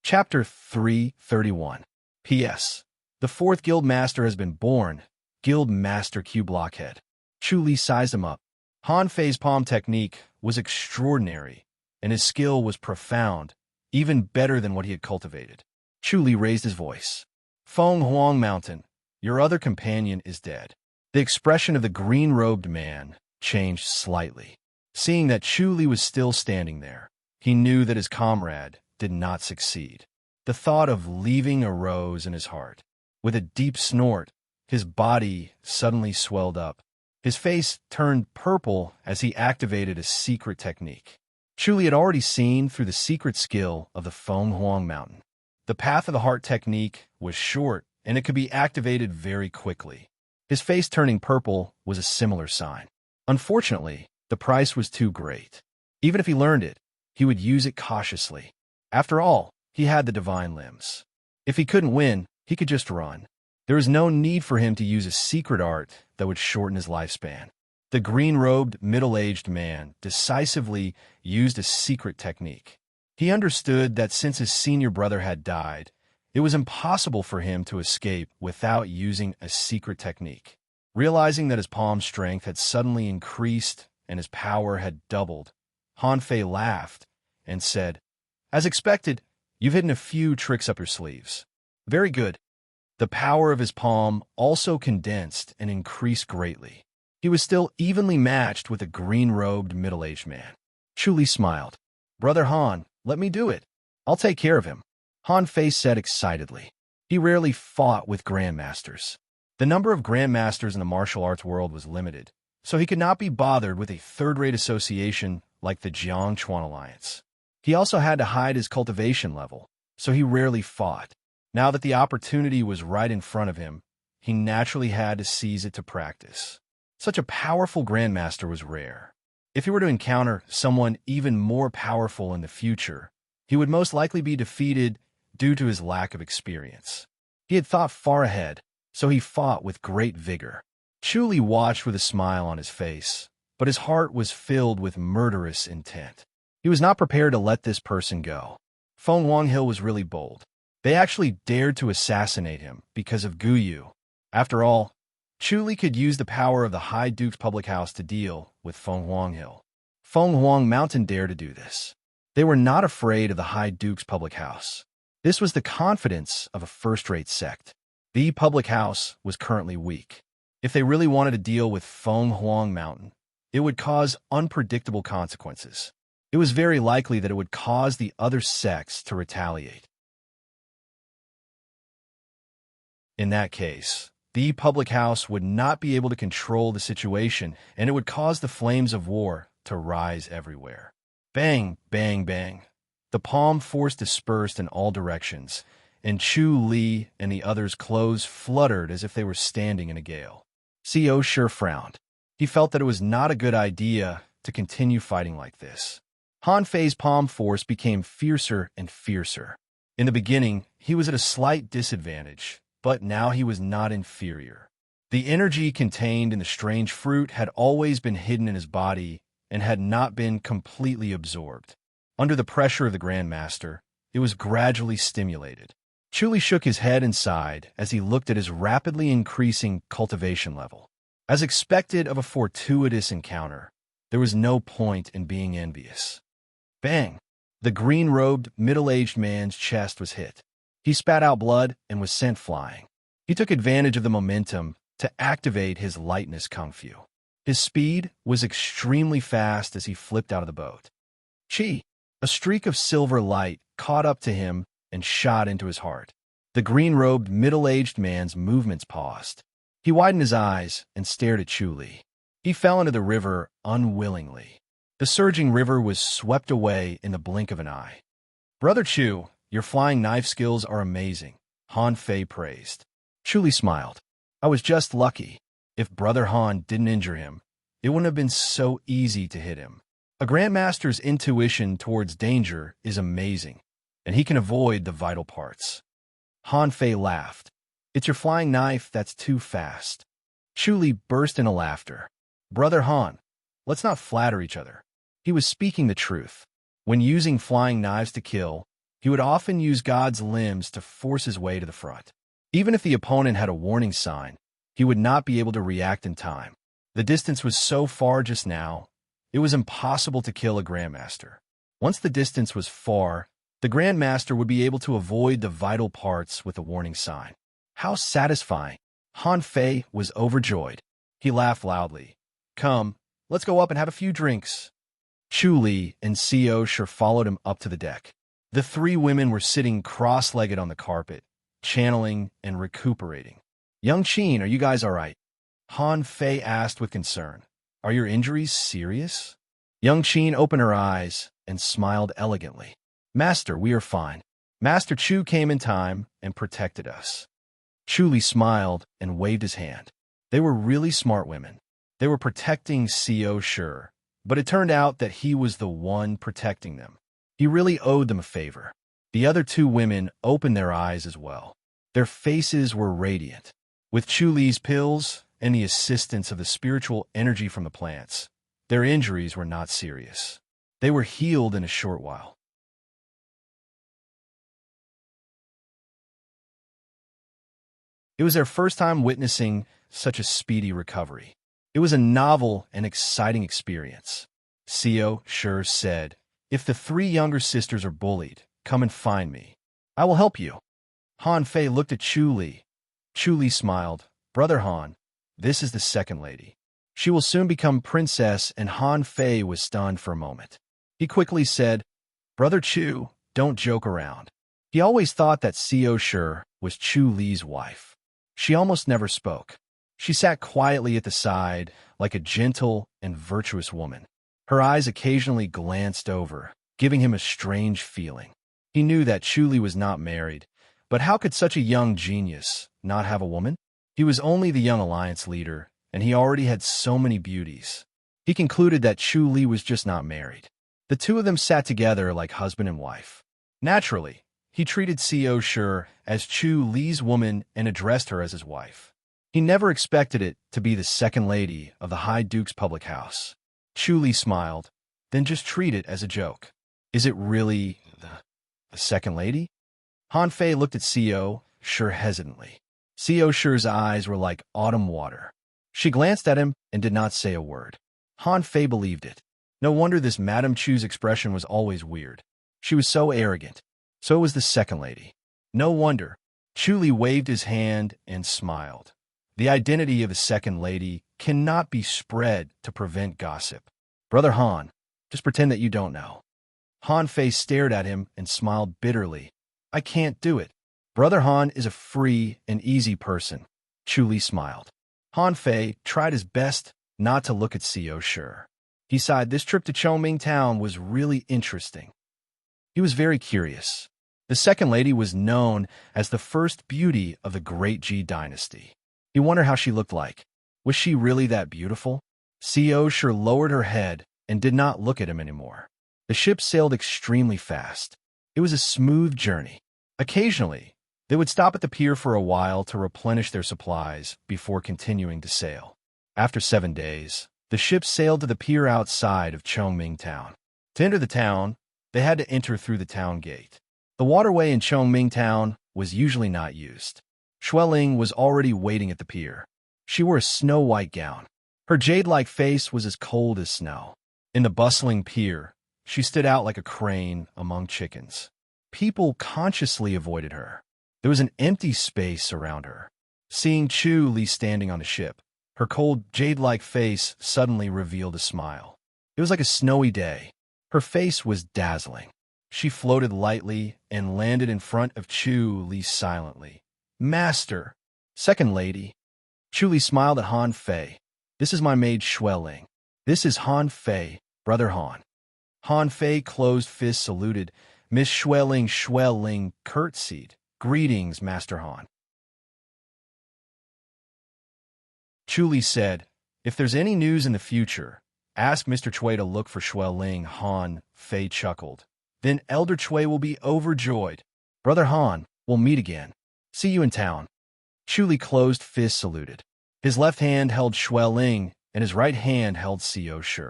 Chapter 331. P.S. The 4th Guild Master has been born, Guild Master Q Blockhead. Chu Li sized him up. Han Fei's palm technique was extraordinary, and his skill was profound, even better than what he had cultivated. Chu Li raised his voice. Feng Huang Mountain, your other companion is dead. The expression of the green-robed man changed slightly. Seeing that Chu Li was still standing there, he knew that his comrade did not succeed. The thought of leaving arose in his heart. With a deep snort, his body suddenly swelled up. His face turned purple as he activated a secret technique. Chu Li had already seen through the secret skill of the Feng Huang Mountain. The Path of the Heart technique was short, and it could be activated very quickly. His face turning purple was a similar sign. Unfortunately, the price was too great. Even if he learned it, he would use it cautiously. After all, he had the divine limbs. If he couldn't win, he could just run. There was no need for him to use a secret art that would shorten his lifespan. The green-robed, middle-aged man decisively used a secret technique. He understood that since his senior brother had died, it was impossible for him to escape without using a secret technique. Realizing that his palm strength had suddenly increased and his power had doubled, Han Fei laughed and said, "As expected, you've hidden a few tricks up your sleeves. Very good." The power of his palm also condensed and increased greatly. He was still evenly matched with a green-robed, middle-aged man. Chu Li smiled. "Brother Han, let me do it. I'll take care of him," Han Fei said excitedly. He rarely fought with grandmasters. The number of grandmasters in the martial arts world was limited, so he could not be bothered with a third-rate association like the Jiangchuan Alliance. He also had to hide his cultivation level, so he rarely fought. Now that the opportunity was right in front of him, he naturally had to seize it to practice. Such a powerful grandmaster was rare. If he were to encounter someone even more powerful in the future, he would most likely be defeated due to his lack of experience. He had thought far ahead, so he fought with great vigor. Chu Li watched with a smile on his face, but his heart was filled with murderous intent. He was not prepared to let this person go. Feng Huanghe was really bold. They actually dared to assassinate him because of Gu Yu. After all, Chu Li could use the power of the High Duke's public house to deal with Feng Huanghe. Feng Huang Mountain dared to do this. They were not afraid of the High Duke's public house. This was the confidence of a first-rate sect. The public house was currently weak. If they really wanted to deal with Feng Huang Mountain, it would cause unpredictable consequences. It was very likely that it would cause the other sects to retaliate. In that case, the public house would not be able to control the situation, and it would cause the flames of war to rise everywhere. Bang, bang, bang. The palm force dispersed in all directions, and Chu Li and the others' clothes fluttered as if they were standing in a gale. Co sure frowned. He felt that it was not a good idea to continue fighting like this. Han Fei's palm force became fiercer and fiercer. In the beginning, he was at a slight disadvantage, but now he was not inferior. The energy contained in the strange fruit had always been hidden in his body and had not been completely absorbed. Under the pressure of the Grandmaster, it was gradually stimulated. Chu Li shook his head and sighed as he looked at his rapidly increasing cultivation level. As expected of a fortuitous encounter, there was no point in being envious. Bang! The green-robed, middle-aged man's chest was hit. He spat out blood and was sent flying. He took advantage of the momentum to activate his lightness kung fu. His speed was extremely fast as he flipped out of the boat. Chi! A streak of silver light caught up to him and shot into his heart. The green-robed, middle-aged man's movements paused. He widened his eyes and stared at Chu Li. He fell into the river unwillingly. The surging river was swept away in the blink of an eye. "Brother Chu, your flying knife skills are amazing," Han Fei praised. Chu Li smiled. "I was just lucky. If Brother Han didn't injure him, it wouldn't have been so easy to hit him. A Grandmaster's intuition towards danger is amazing, and he can avoid the vital parts." Han Fei laughed. "It's your flying knife that's too fast." Chu Li burst into laughter. "Brother Han, let's not flatter each other." He was speaking the truth. When using flying knives to kill, he would often use God's limbs to force his way to the front. Even if the opponent had a warning sign, he would not be able to react in time. The distance was so far just now, it was impossible to kill a Grandmaster. Once the distance was far, the Grandmaster would be able to avoid the vital parts with a warning sign. How satisfying! Han Fei was overjoyed. He laughed loudly. "Come, let's go up and have a few drinks." Chu Li and Co sure followed him up to the deck. The three women were sitting cross-legged on the carpet, channeling and recuperating. "Young Qin, are you guys all right?" Han Fei asked with concern. "Are your injuries serious?" Young Qin opened her eyes and smiled elegantly. "Master, we are fine. Master Chu came in time and protected us." Chu Li smiled and waved his hand. They were really smart women. They were protecting Co sure, but it turned out that he was the one protecting them. He really owed them a favor. The other two women opened their eyes as well. Their faces were radiant. With Chu Li's pills and the assistance of the spiritual energy from the plants, their injuries were not serious. They were healed in a short while. It was their first time witnessing such a speedy recovery. It was a novel and exciting experience. Co sure said, "If the three younger sisters are bullied, come and find me. I will help you." Han Fei looked at Chu Li. Chu Li smiled. "Brother Han, this is the second lady. She will soon become princess," and Han Fei was stunned for a moment. He quickly said, "Brother Chu, don't joke around." He always thought that Co sure was Chu Li's wife. She almost never spoke. She sat quietly at the side, like a gentle and virtuous woman. Her eyes occasionally glanced over, giving him a strange feeling. He knew that Chu Li was not married, but how could such a young genius not have a woman? He was only the young alliance leader, and he already had so many beauties. He concluded that Chu Li was just not married. The two of them sat together like husband and wife. Naturally, he treated Co Shi as Chu Li's woman and addressed her as his wife. He never expected it to be the second lady of the High Duke's public house. Chu Li smiled, then just treat it as a joke. Is it really the second lady? Han Fei looked at Co Shi hesitantly. Co Shi's eyes were like autumn water. She glanced at him and did not say a word. Han Fei believed it. No wonder this Madame Chu's expression was always weird. She was so arrogant. So was the second lady. No wonder. Chu Li waved his hand and smiled. The identity of the second lady cannot be spread to prevent gossip. Brother Han, just pretend that you don't know. Han Fei stared at him and smiled bitterly. I can't do it. Brother Han is a free and easy person. Chu Li smiled. Han Fei tried his best not to look at Co Shi. He sighed. This trip to Chongming Town was really interesting. He was very curious. The second lady was known as the first beauty of the Great Ji dynasty. He wondered how she looked like. Was she really that beautiful? Co Shi lowered her head and did not look at him anymore. The ship sailed extremely fast. It was a smooth journey. Occasionally, they would stop at the pier for a while to replenish their supplies before continuing to sail. After 7 days, the ship sailed to the pier outside of Chongming Town. To enter the town, they had to enter through the town gate. The waterway in Chongming Town was usually not used. Xueling was already waiting at the pier. She wore a snow-white gown. Her jade-like face was as cold as snow. In the bustling pier, she stood out like a crane among chickens. People consciously avoided her. There was an empty space around her. Seeing Chu Li standing on the ship, her cold, jade-like face suddenly revealed a smile. It was like a snowy day. Her face was dazzling. She floated lightly and landed in front of Chu Li silently. Master! Second lady. Chu Li smiled at Han Fei. This is my maid Xueling. This is Han Fei, Brother Han. Han Fei closed fist saluted. Miss Xueling curtsied. Greetings, Master Han. Chu Li said, if there's any news in the future, ask Mr. Chui to look for Xueling. Han Fei chuckled. Then Elder Chui will be overjoyed. Brother Han, we'll meet again. See you in town. Chu Li closed fist saluted. His left hand held Xueling, and his right hand held Co Shi.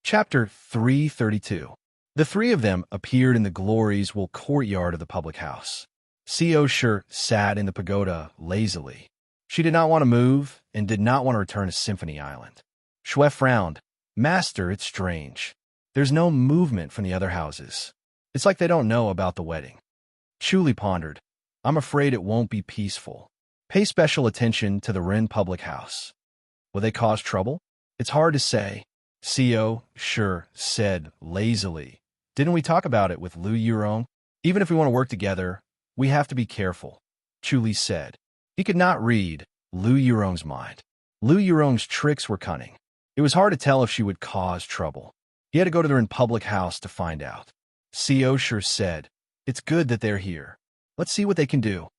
Chapter 332. The three of them appeared in the glories wool courtyard of the public house. Co Shi sat in the pagoda lazily. She did not want to move and did not want to return to Symphony Island. Xue frowned. Master, it's strange. There's no movement from the other houses. It's like they don't know about the wedding. Chu Li pondered. I'm afraid it won't be peaceful. Pay special attention to the Ren public house. Will they cause trouble? It's hard to say. Co Shi said lazily. Didn't we talk about it with Lu Yurong? Even if we want to work together, we have to be careful. Chu Li said. He could not read Lu Yurong's mind. Lu Yurong's tricks were cunning. It was hard to tell if she would cause trouble. He had to go to the Ren public house to find out. Co Shi said, it's good that they're here. Let's see what they can do.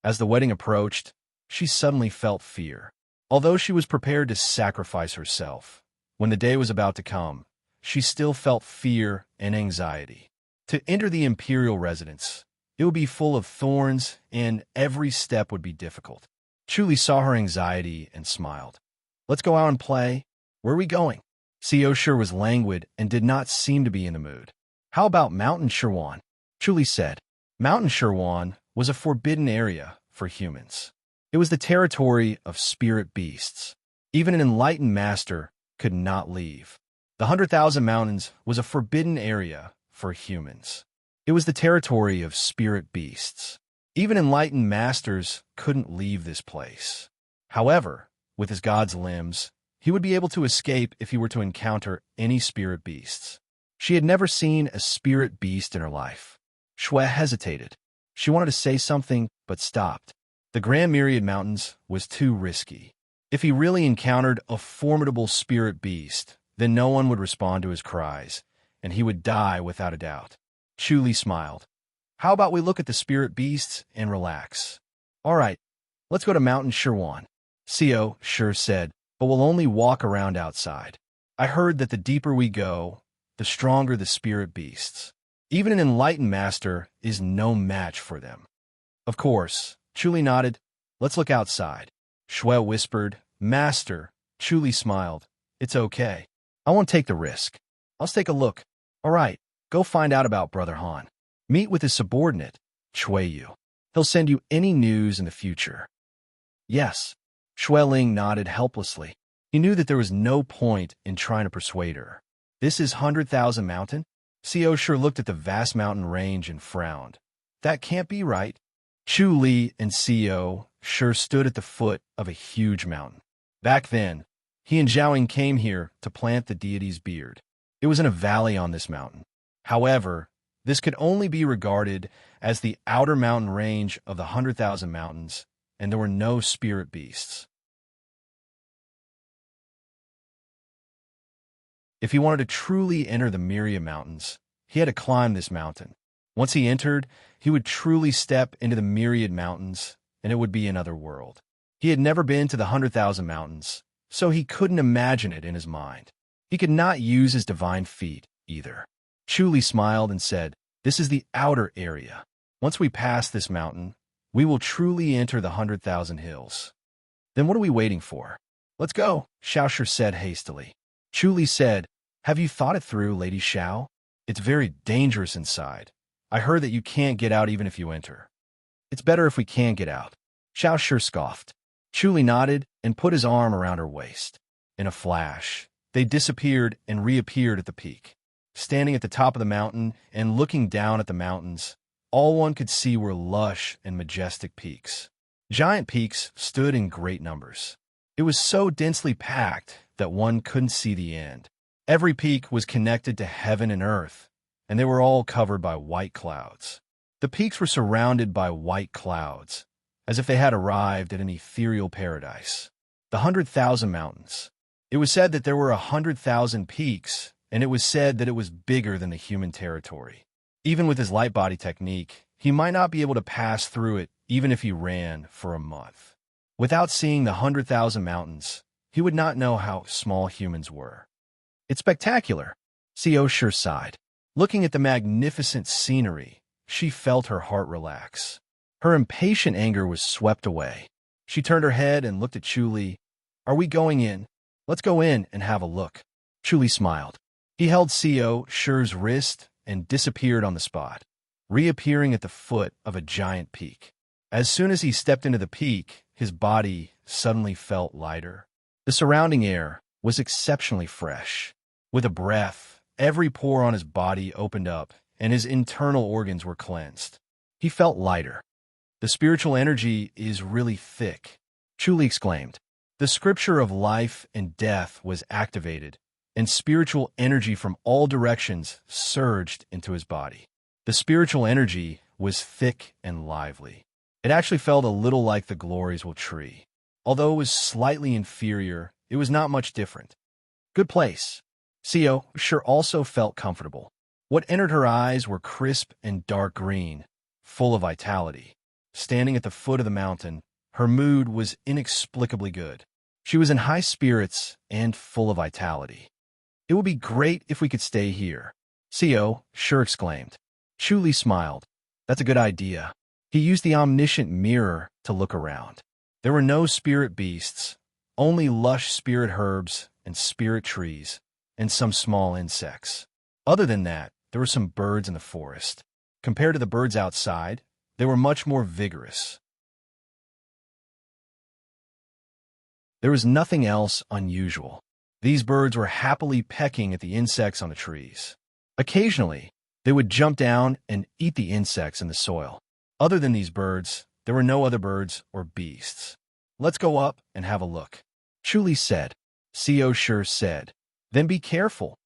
As the wedding approached, she suddenly felt fear. Although she was prepared to sacrifice herself, when the day was about to come, she still felt fear and anxiety. To enter the imperial residence, it would be full of thorns and every step would be difficult. Chu Li saw her anxiety and smiled. Let's go out and play. Where are we going? Co Shi was languid and did not seem to be in the mood. How about Mountain Shirwan? Chu Li said. Mountain Shirwan was a forbidden area for humans. It was the territory of spirit beasts. Even an enlightened master could not leave. The 100,000 Mountains was a forbidden area for humans. It was the territory of spirit beasts. Even enlightened masters couldn't leave this place. However, with his god's limbs, he would be able to escape if he were to encounter any spirit beasts. She had never seen a spirit beast in her life. Xue hesitated. She wanted to say something, but stopped. The Grand Myriad Mountains was too risky. If he really encountered a formidable spirit beast, then no one would respond to his cries, and he would die without a doubt. Chu Li smiled. How about we look at the spirit beasts and relax? All right, let's go to Mountain Shirwan. Co sure said, but we'll only walk around outside. I heard that the deeper we go, the stronger the spirit beasts. Even an enlightened master is no match for them. Of course, Chuli nodded. Let's look outside. Shui whispered, Master. Chuli smiled. It's okay. I won't take the risk. I'll take a look. All right, go find out about Brother Han. Meet with his subordinate, Chui Yu. He'll send you any news in the future. Yes. Shui Ling nodded helplessly. He knew that there was no point in trying to persuade her. This is 100,000 Mountain? Co sure looked at the vast mountain range and frowned. That can't be right. Chu Li and Co sure stood at the foot of a huge mountain. Back then, he and Zhaoying came here to plant the deity's beard. It was in a valley on this mountain. However, this could only be regarded as the outer mountain range of the 100,000 mountains, and there were no spirit beasts. If he wanted to truly enter the Myriad Mountains, he had to climb this mountain. Once he entered, he would truly step into the Myriad Mountains, and it would be another world. He had never been to the 100,000 mountains, so he couldn't imagine it in his mind. He could not use his divine feet, either. Chuli smiled and said, This is the outer area. Once we pass this mountain, we will truly enter the 100,000 hills. Then what are we waiting for? Let's go, Xiaosher said hastily. Chuli said, Have you thought it through, Lady Xiao? It's very dangerous inside. I heard that you can't get out even if you enter. It's better if we can't get out. Xiaosher scoffed. Chuli nodded and put his arm around her waist. In a flash, they disappeared and reappeared at the peak. Standing at the top of the mountain and looking down at the mountains, all one could see were lush and majestic peaks. Giant peaks stood in great numbers. It was so densely packed that one couldn't see the end. Every peak was connected to heaven and earth, and they were all covered by white clouds. The peaks were surrounded by white clouds, as if they had arrived at an ethereal paradise. The 100,000 mountains. It was said that there were 100,000 peaks, and it was said that it was bigger than the human territory. Even with his light body technique, he might not be able to pass through it even if he ran for a month. Without seeing the 100,000 mountains, he would not know how small humans were. It's spectacular. Co sure sighed. Looking at the magnificent scenery, she felt her heart relax. Her impatient anger was swept away. She turned her head and looked at Chuli. Are we going in? Let's go in and have a look. Chuli smiled. He held Co sure's wrist and disappeared on the spot, reappearing at the foot of a giant peak. As soon as he stepped into the peak, his body suddenly felt lighter. The surrounding air was exceptionally fresh. With a breath, every pore on his body opened up, and his internal organs were cleansed. He felt lighter. The spiritual energy is really thick, Chuli exclaimed. The scripture of life and death was activated, and spiritual energy from all directions surged into his body. The spiritual energy was thick and lively. It actually felt a little like the Gloriesville tree. Although it was slightly inferior, it was not much different. Good place. Co sure also felt comfortable. What entered her eyes were crisp and dark green, full of vitality. Standing at the foot of the mountain, her mood was inexplicably good. She was in high spirits and full of vitality. It would be great if we could stay here, Co sure exclaimed. Chuli smiled. That's a good idea. He used the omniscient mirror to look around. There were no spirit beasts, only lush spirit herbs and spirit trees, and some small insects. Other than that, there were some birds in the forest. Compared to the birds outside, they were much more vigorous. There was nothing else unusual. These birds were happily pecking at the insects on the trees. Occasionally, they would jump down and eat the insects in the soil. Other than these birds, there were no other birds or beasts. Let's go up and have a look, Chuli said. Co sure said. Then be careful.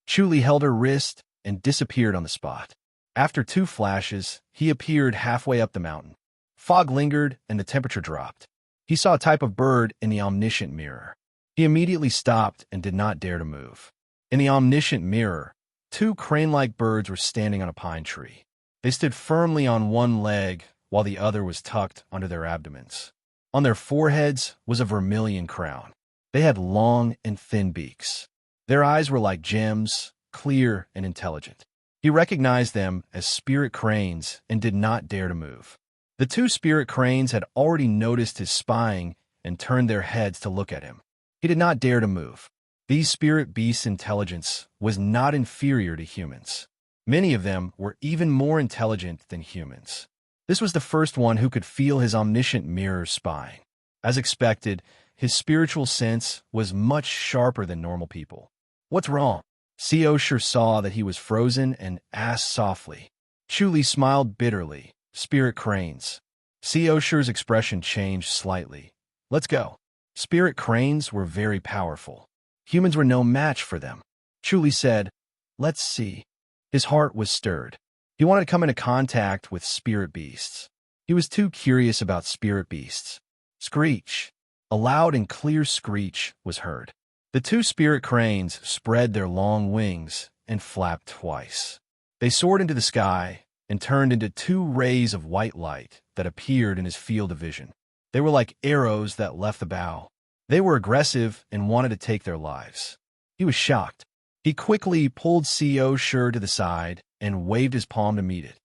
Chuli held her wrist and disappeared on the spot. After 2 flashes, he appeared halfway up the mountain. Fog lingered and the temperature dropped. He saw a type of bird in the omniscient mirror. He immediately stopped and did not dare to move. In the omniscient mirror, 2 crane-like birds were standing on a pine tree. They stood firmly on one leg while the other was tucked under their abdomens. On their foreheads was a vermilion crown. They had long and thin beaks. Their eyes were like gems, clear and intelligent. He recognized them as spirit cranes and did not dare to move. The two spirit cranes had already noticed his spying and turned their heads to look at him. He did not dare to move. These spirit beasts' intelligence was not inferior to humans. Many of them were even more intelligent than humans. This was the first one who could feel his omniscient mirror spying. As expected, his spiritual sense was much sharper than normal people. "What's wrong?" Seosher saw that he was frozen and asked softly. Chuli smiled bitterly. "Spirit cranes." Seosher's expression changed slightly. "Let's go." Spirit cranes were very powerful. Humans were no match for them. Chuli said, "Let's see." His heart was stirred. He wanted to come into contact with spirit beasts. He was too curious about spirit beasts. Screech. A loud and clear screech was heard. The two spirit cranes spread their long wings and flapped twice. They soared into the sky and turned into two rays of white light that appeared in his field of vision. They were like arrows that left the bow. They were aggressive and wanted to take their lives. He was shocked. He quickly pulled Seosher to the side and waved his palm to meet it.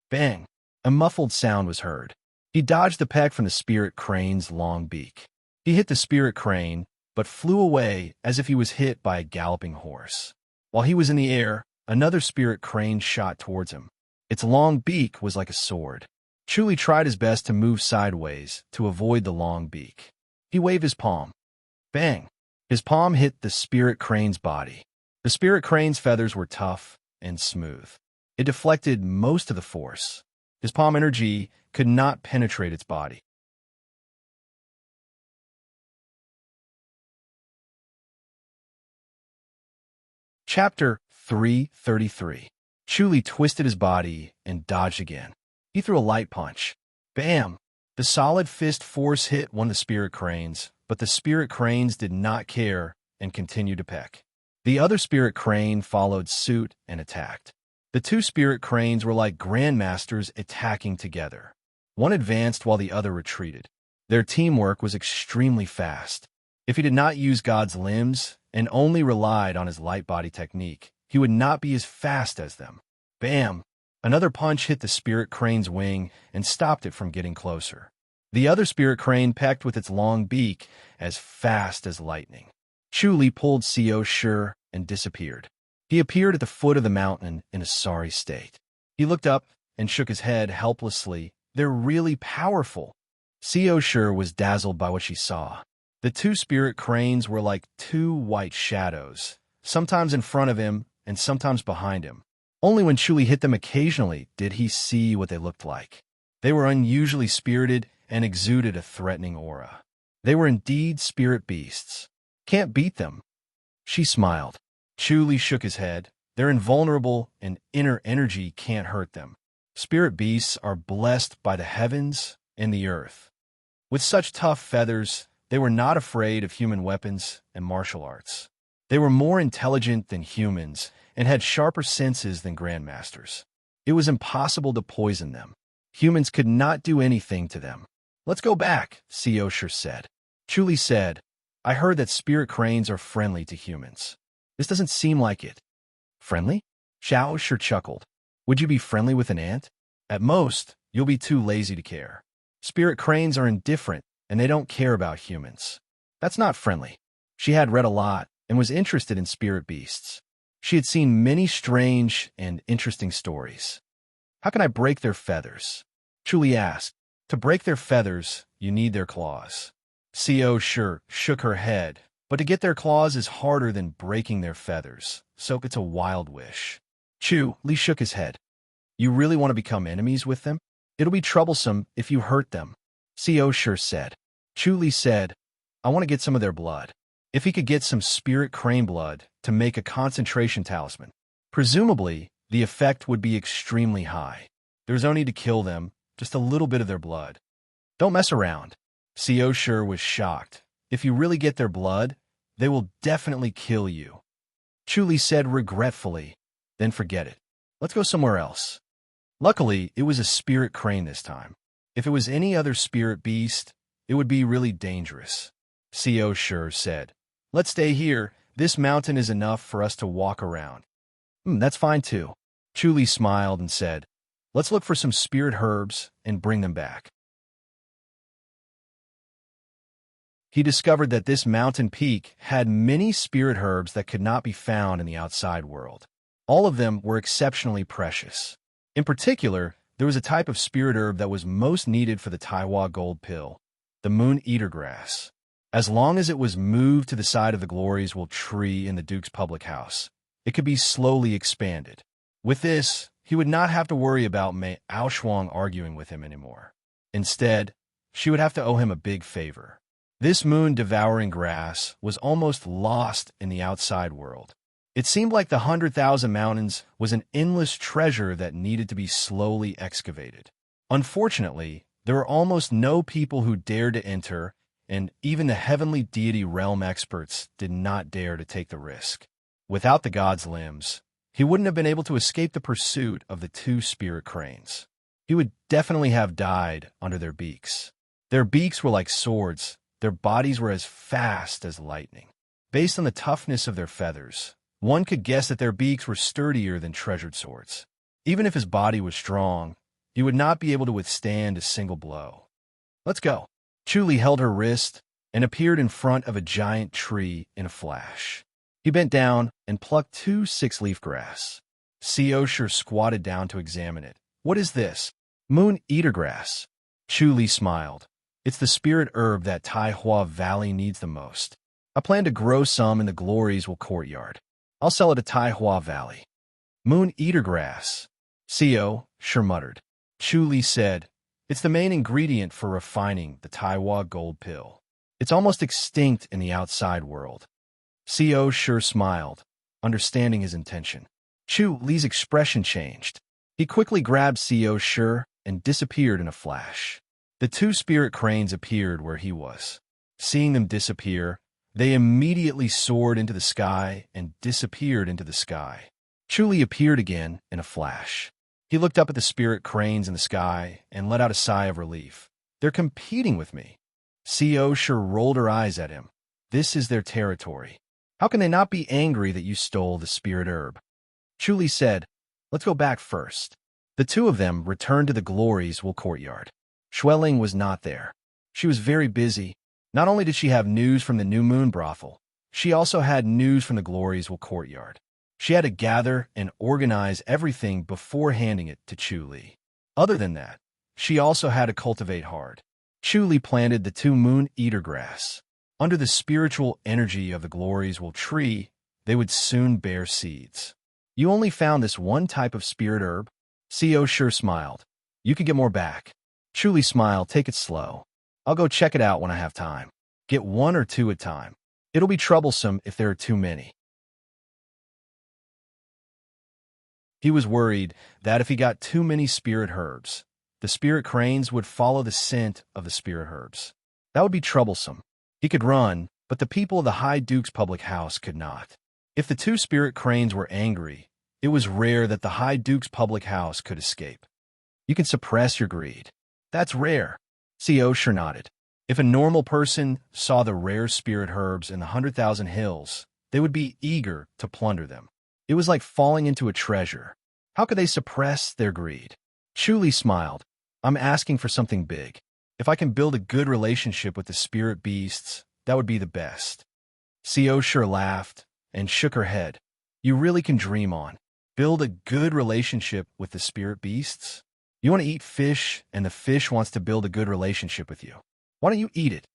Bang! A muffled sound was heard. He dodged the peck from the spirit crane's long beak. He hit the spirit crane, but flew away as if he was hit by a galloping horse. While he was in the air, another spirit crane shot towards him. Its long beak was like a sword. Chuli tried his best to move sideways to avoid the long beak. He waved his palm. Bang! His palm hit the spirit crane's body. The spirit crane's feathers were tough and smooth. It deflected most of the force. His palm energy could not penetrate its body. Chapter 333. Chuli twisted his body and dodged again. He threw a light punch. Bam! The solid fist force hit one of the spirit cranes, but the spirit cranes did not care and continued to peck. The other spirit crane followed suit and attacked. The two spirit cranes were like grandmasters attacking together. One advanced while the other retreated. Their teamwork was extremely fast. If he did not use God's limbs and only relied on his light body technique, he would not be as fast as them. Bam! Another punch hit the spirit crane's wing and stopped it from getting closer. The other spirit crane pecked with its long beak as fast as lightning. Chuli pulled Seosher and disappeared. He appeared at the foot of the mountain in a sorry state. He looked up and shook his head helplessly. "They're really powerful." Seosher was dazzled by what she saw. The two spirit cranes were like two white shadows, sometimes in front of him and sometimes behind him. Only when Chuli hit them occasionally did he see what they looked like. They were unusually spirited and exuded a threatening aura. They were indeed spirit beasts. "Can't beat them." She smiled. Chuli shook his head. "They're invulnerable and inner energy can't hurt them. Spirit beasts are blessed by the heavens and the earth. With such tough feathers, they were not afraid of human weapons and martial arts. They were more intelligent than humans and had sharper senses than grandmasters. It was impossible to poison them. Humans could not do anything to them." "Let's go back," Seosher said. Chuli said, "I heard that spirit cranes are friendly to humans. This doesn't seem like it." "Friendly?" Seosher chuckled. "Would you be friendly with an ant? At most, you'll be too lazy to care. Spirit cranes are indifferent, and they don't care about humans. That's not friendly." She had read a lot and was interested in spirit beasts. She had seen many strange and interesting stories. "How can I break their feathers?" Chuli asked. "To break their feathers, you need their claws." Seosher shook her head. "But to get their claws is harder than breaking their feathers, so it's a wild wish." Chuli shook his head. "You really want to become enemies with them? It'll be troublesome if you hurt them," Seosher said. Chuli said, "I want to get some of their blood. If he could get some spirit crane blood to make a concentration talisman, presumably the effect would be extremely high. There's no need to kill them, just a little bit of their blood. Don't mess around." Seosher was shocked. "If you really get their blood, they will definitely kill you." Chuli said regretfully, "Then forget it. Let's go somewhere else." Luckily, it was a spirit crane this time. If it was any other spirit beast, it would be really dangerous. Co sure said. Let's stay here. This mountain is enough for us to walk around. That's fine too. Chuli smiled and said, let's look for some spirit herbs and bring them back. He discovered that this mountain peak had many spirit herbs that could not be found in the outside world. All of them were exceptionally precious. In particular, there was a type of spirit herb that was most needed for the Taiwa gold pill, the moon-eater grass. As long as it was moved to the side of the Glories Will tree in the Duke's public house, it could be slowly expanded. With this, he would not have to worry about Mei Aoshuang arguing with him anymore. Instead, she would have to owe him a big favor. This moon-devouring grass was almost lost in the outside world. It seemed like the 100,000 Mountains was an endless treasure that needed to be slowly excavated. Unfortunately, there were almost no people who dared to enter, and even the heavenly deity realm experts did not dare to take the risk. Without the god's limbs, he wouldn't have been able to escape the pursuit of the two spirit cranes. He would definitely have died under their beaks. Their beaks were like swords. Their bodies were as fast as lightning. Based on the toughness of their feathers, one could guess that their beaks were sturdier than treasured swords. Even if his body was strong, he would not be able to withstand a single blow. Let's go. Chuli held her wrist and appeared in front of a giant tree in a flash. He bent down and plucked 2 six-leaf grass. Seosher squatted down to examine it. What is this? Moon-eater grass. Chuli smiled. It's the spirit herb that Taihua Valley needs the most. I plan to grow some in the Glories Will courtyard. I'll sell it at Taihua Valley. Moon-eater grass. Co sure muttered. Chuli said, it's the main ingredient for refining the Taiwa gold pill. It's almost extinct in the outside world. Co sure smiled, understanding his intention. Chuli's expression changed. He quickly grabbed Co sure and disappeared in a flash. The 2 spirit cranes appeared where he was. Seeing them disappear, they immediately soared into the sky and disappeared into the sky. Chuli appeared again in a flash. He looked up at the spirit cranes in the sky and let out a sigh of relief. They're competing with me. Co sure rolled her eyes at him. This is their territory. How can they not be angry that you stole the spirit herb? Chuli said, let's go back first. The 2 of them returned to the Glories Will courtyard. Xueling was not there. She was very busy. Not only did she have news from the New Moon brothel, she also had news from the Glories Will courtyard. She had to gather and organize everything before handing it to Chuli. Other than that, she also had to cultivate hard. Chuli planted the 2 moon-eater grass. Under the spiritual energy of the Glories Will tree, they would soon bear seeds. You only found this one type of spirit herb? Co sure smiled. You could get more back. Chuli smiled. Take it slow. I'll go check it out when I have time. Get 1 or 2 at a time. It'll be troublesome if there are too many. He was worried that if he got too many spirit herbs, the spirit cranes would follow the scent of the spirit herbs. That would be troublesome. He could run, but the people of the High Duke's public house could not. If the 2 spirit cranes were angry, it was rare that the High Duke's public house could escape. You can suppress your greed. That's rare. Co sure nodded. If a normal person saw the rare spirit herbs in the 100,000 hills, they would be eager to plunder them. It was like falling into a treasure. How could they suppress their greed? Chuli smiled. I'm asking for something big. If I can build a good relationship with the spirit beasts, that would be the best. Co sure laughed and shook her head. You really can dream on. Build a good relationship with the spirit beasts? You want to eat fish, and the fish wants to build a good relationship with you. Why don't you eat it?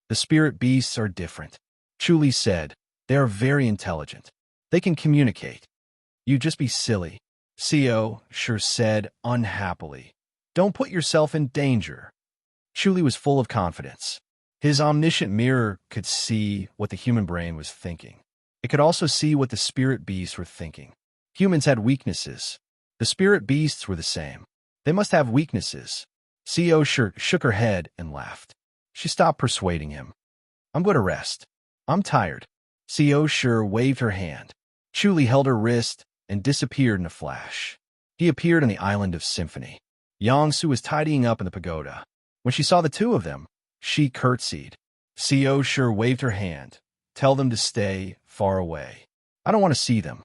The spirit beasts are different. Chuli said, they are very intelligent. They can communicate. You just be silly. Co sure said unhappily. Don't put yourself in danger. Chuli was full of confidence. His omniscient mirror could see what the human brain was thinking. It could also see what the spirit beasts were thinking. Humans had weaknesses. The spirit beasts were the same. They must have weaknesses. Co sure shook her head and laughed. She stopped persuading him. I'm going to rest. I'm tired. Co sure waved her hand. Chuli held her wrist and disappeared in a flash. He appeared on the island of Symphony. Yangsu was tidying up in the pagoda. When she saw the two of them, she curtsied. Xiao Shi waved her hand. Tell them to stay far away. I don't want to see them.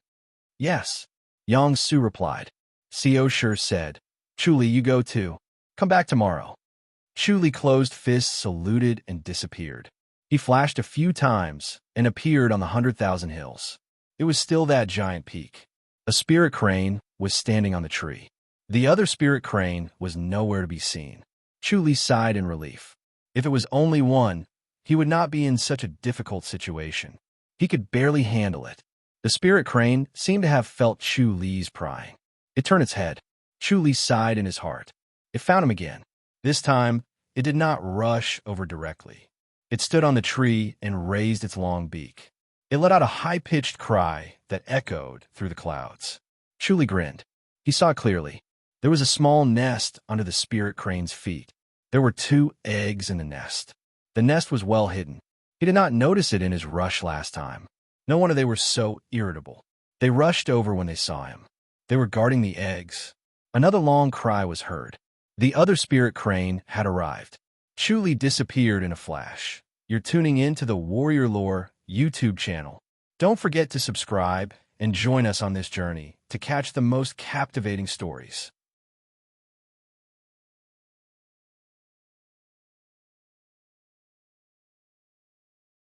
Yes, Yangsu replied. Xiao Shi said, Chuli, you go too. Come back tomorrow. Chuli closed fists, saluted, and disappeared. He flashed a few times and appeared on the 100,000 hills. It was still that giant peak. A spirit crane was standing on the tree. The other spirit crane was nowhere to be seen. Chuli sighed in relief. If it was only one, he would not be in such a difficult situation. He could barely handle it. The spirit crane seemed to have felt Chuli's prying. It turned its head. Chuli sighed in his heart. It found him again. This time, it did not rush over directly. It stood on the tree and raised its long beak. It let out a high-pitched cry that echoed through the clouds. Chuli grinned. He saw clearly. There was a small nest under the spirit crane's feet. There were 2 eggs in the nest. The nest was well hidden. He did not notice it in his rush last time. No wonder they were so irritable. They rushed over when they saw him. They were guarding the eggs. Another long cry was heard. The other spirit crane had arrived. Chuli disappeared in a flash. You're tuning in to the Warrior Lore YouTube channel. Don't forget to subscribe and join us on this journey to catch the most captivating stories.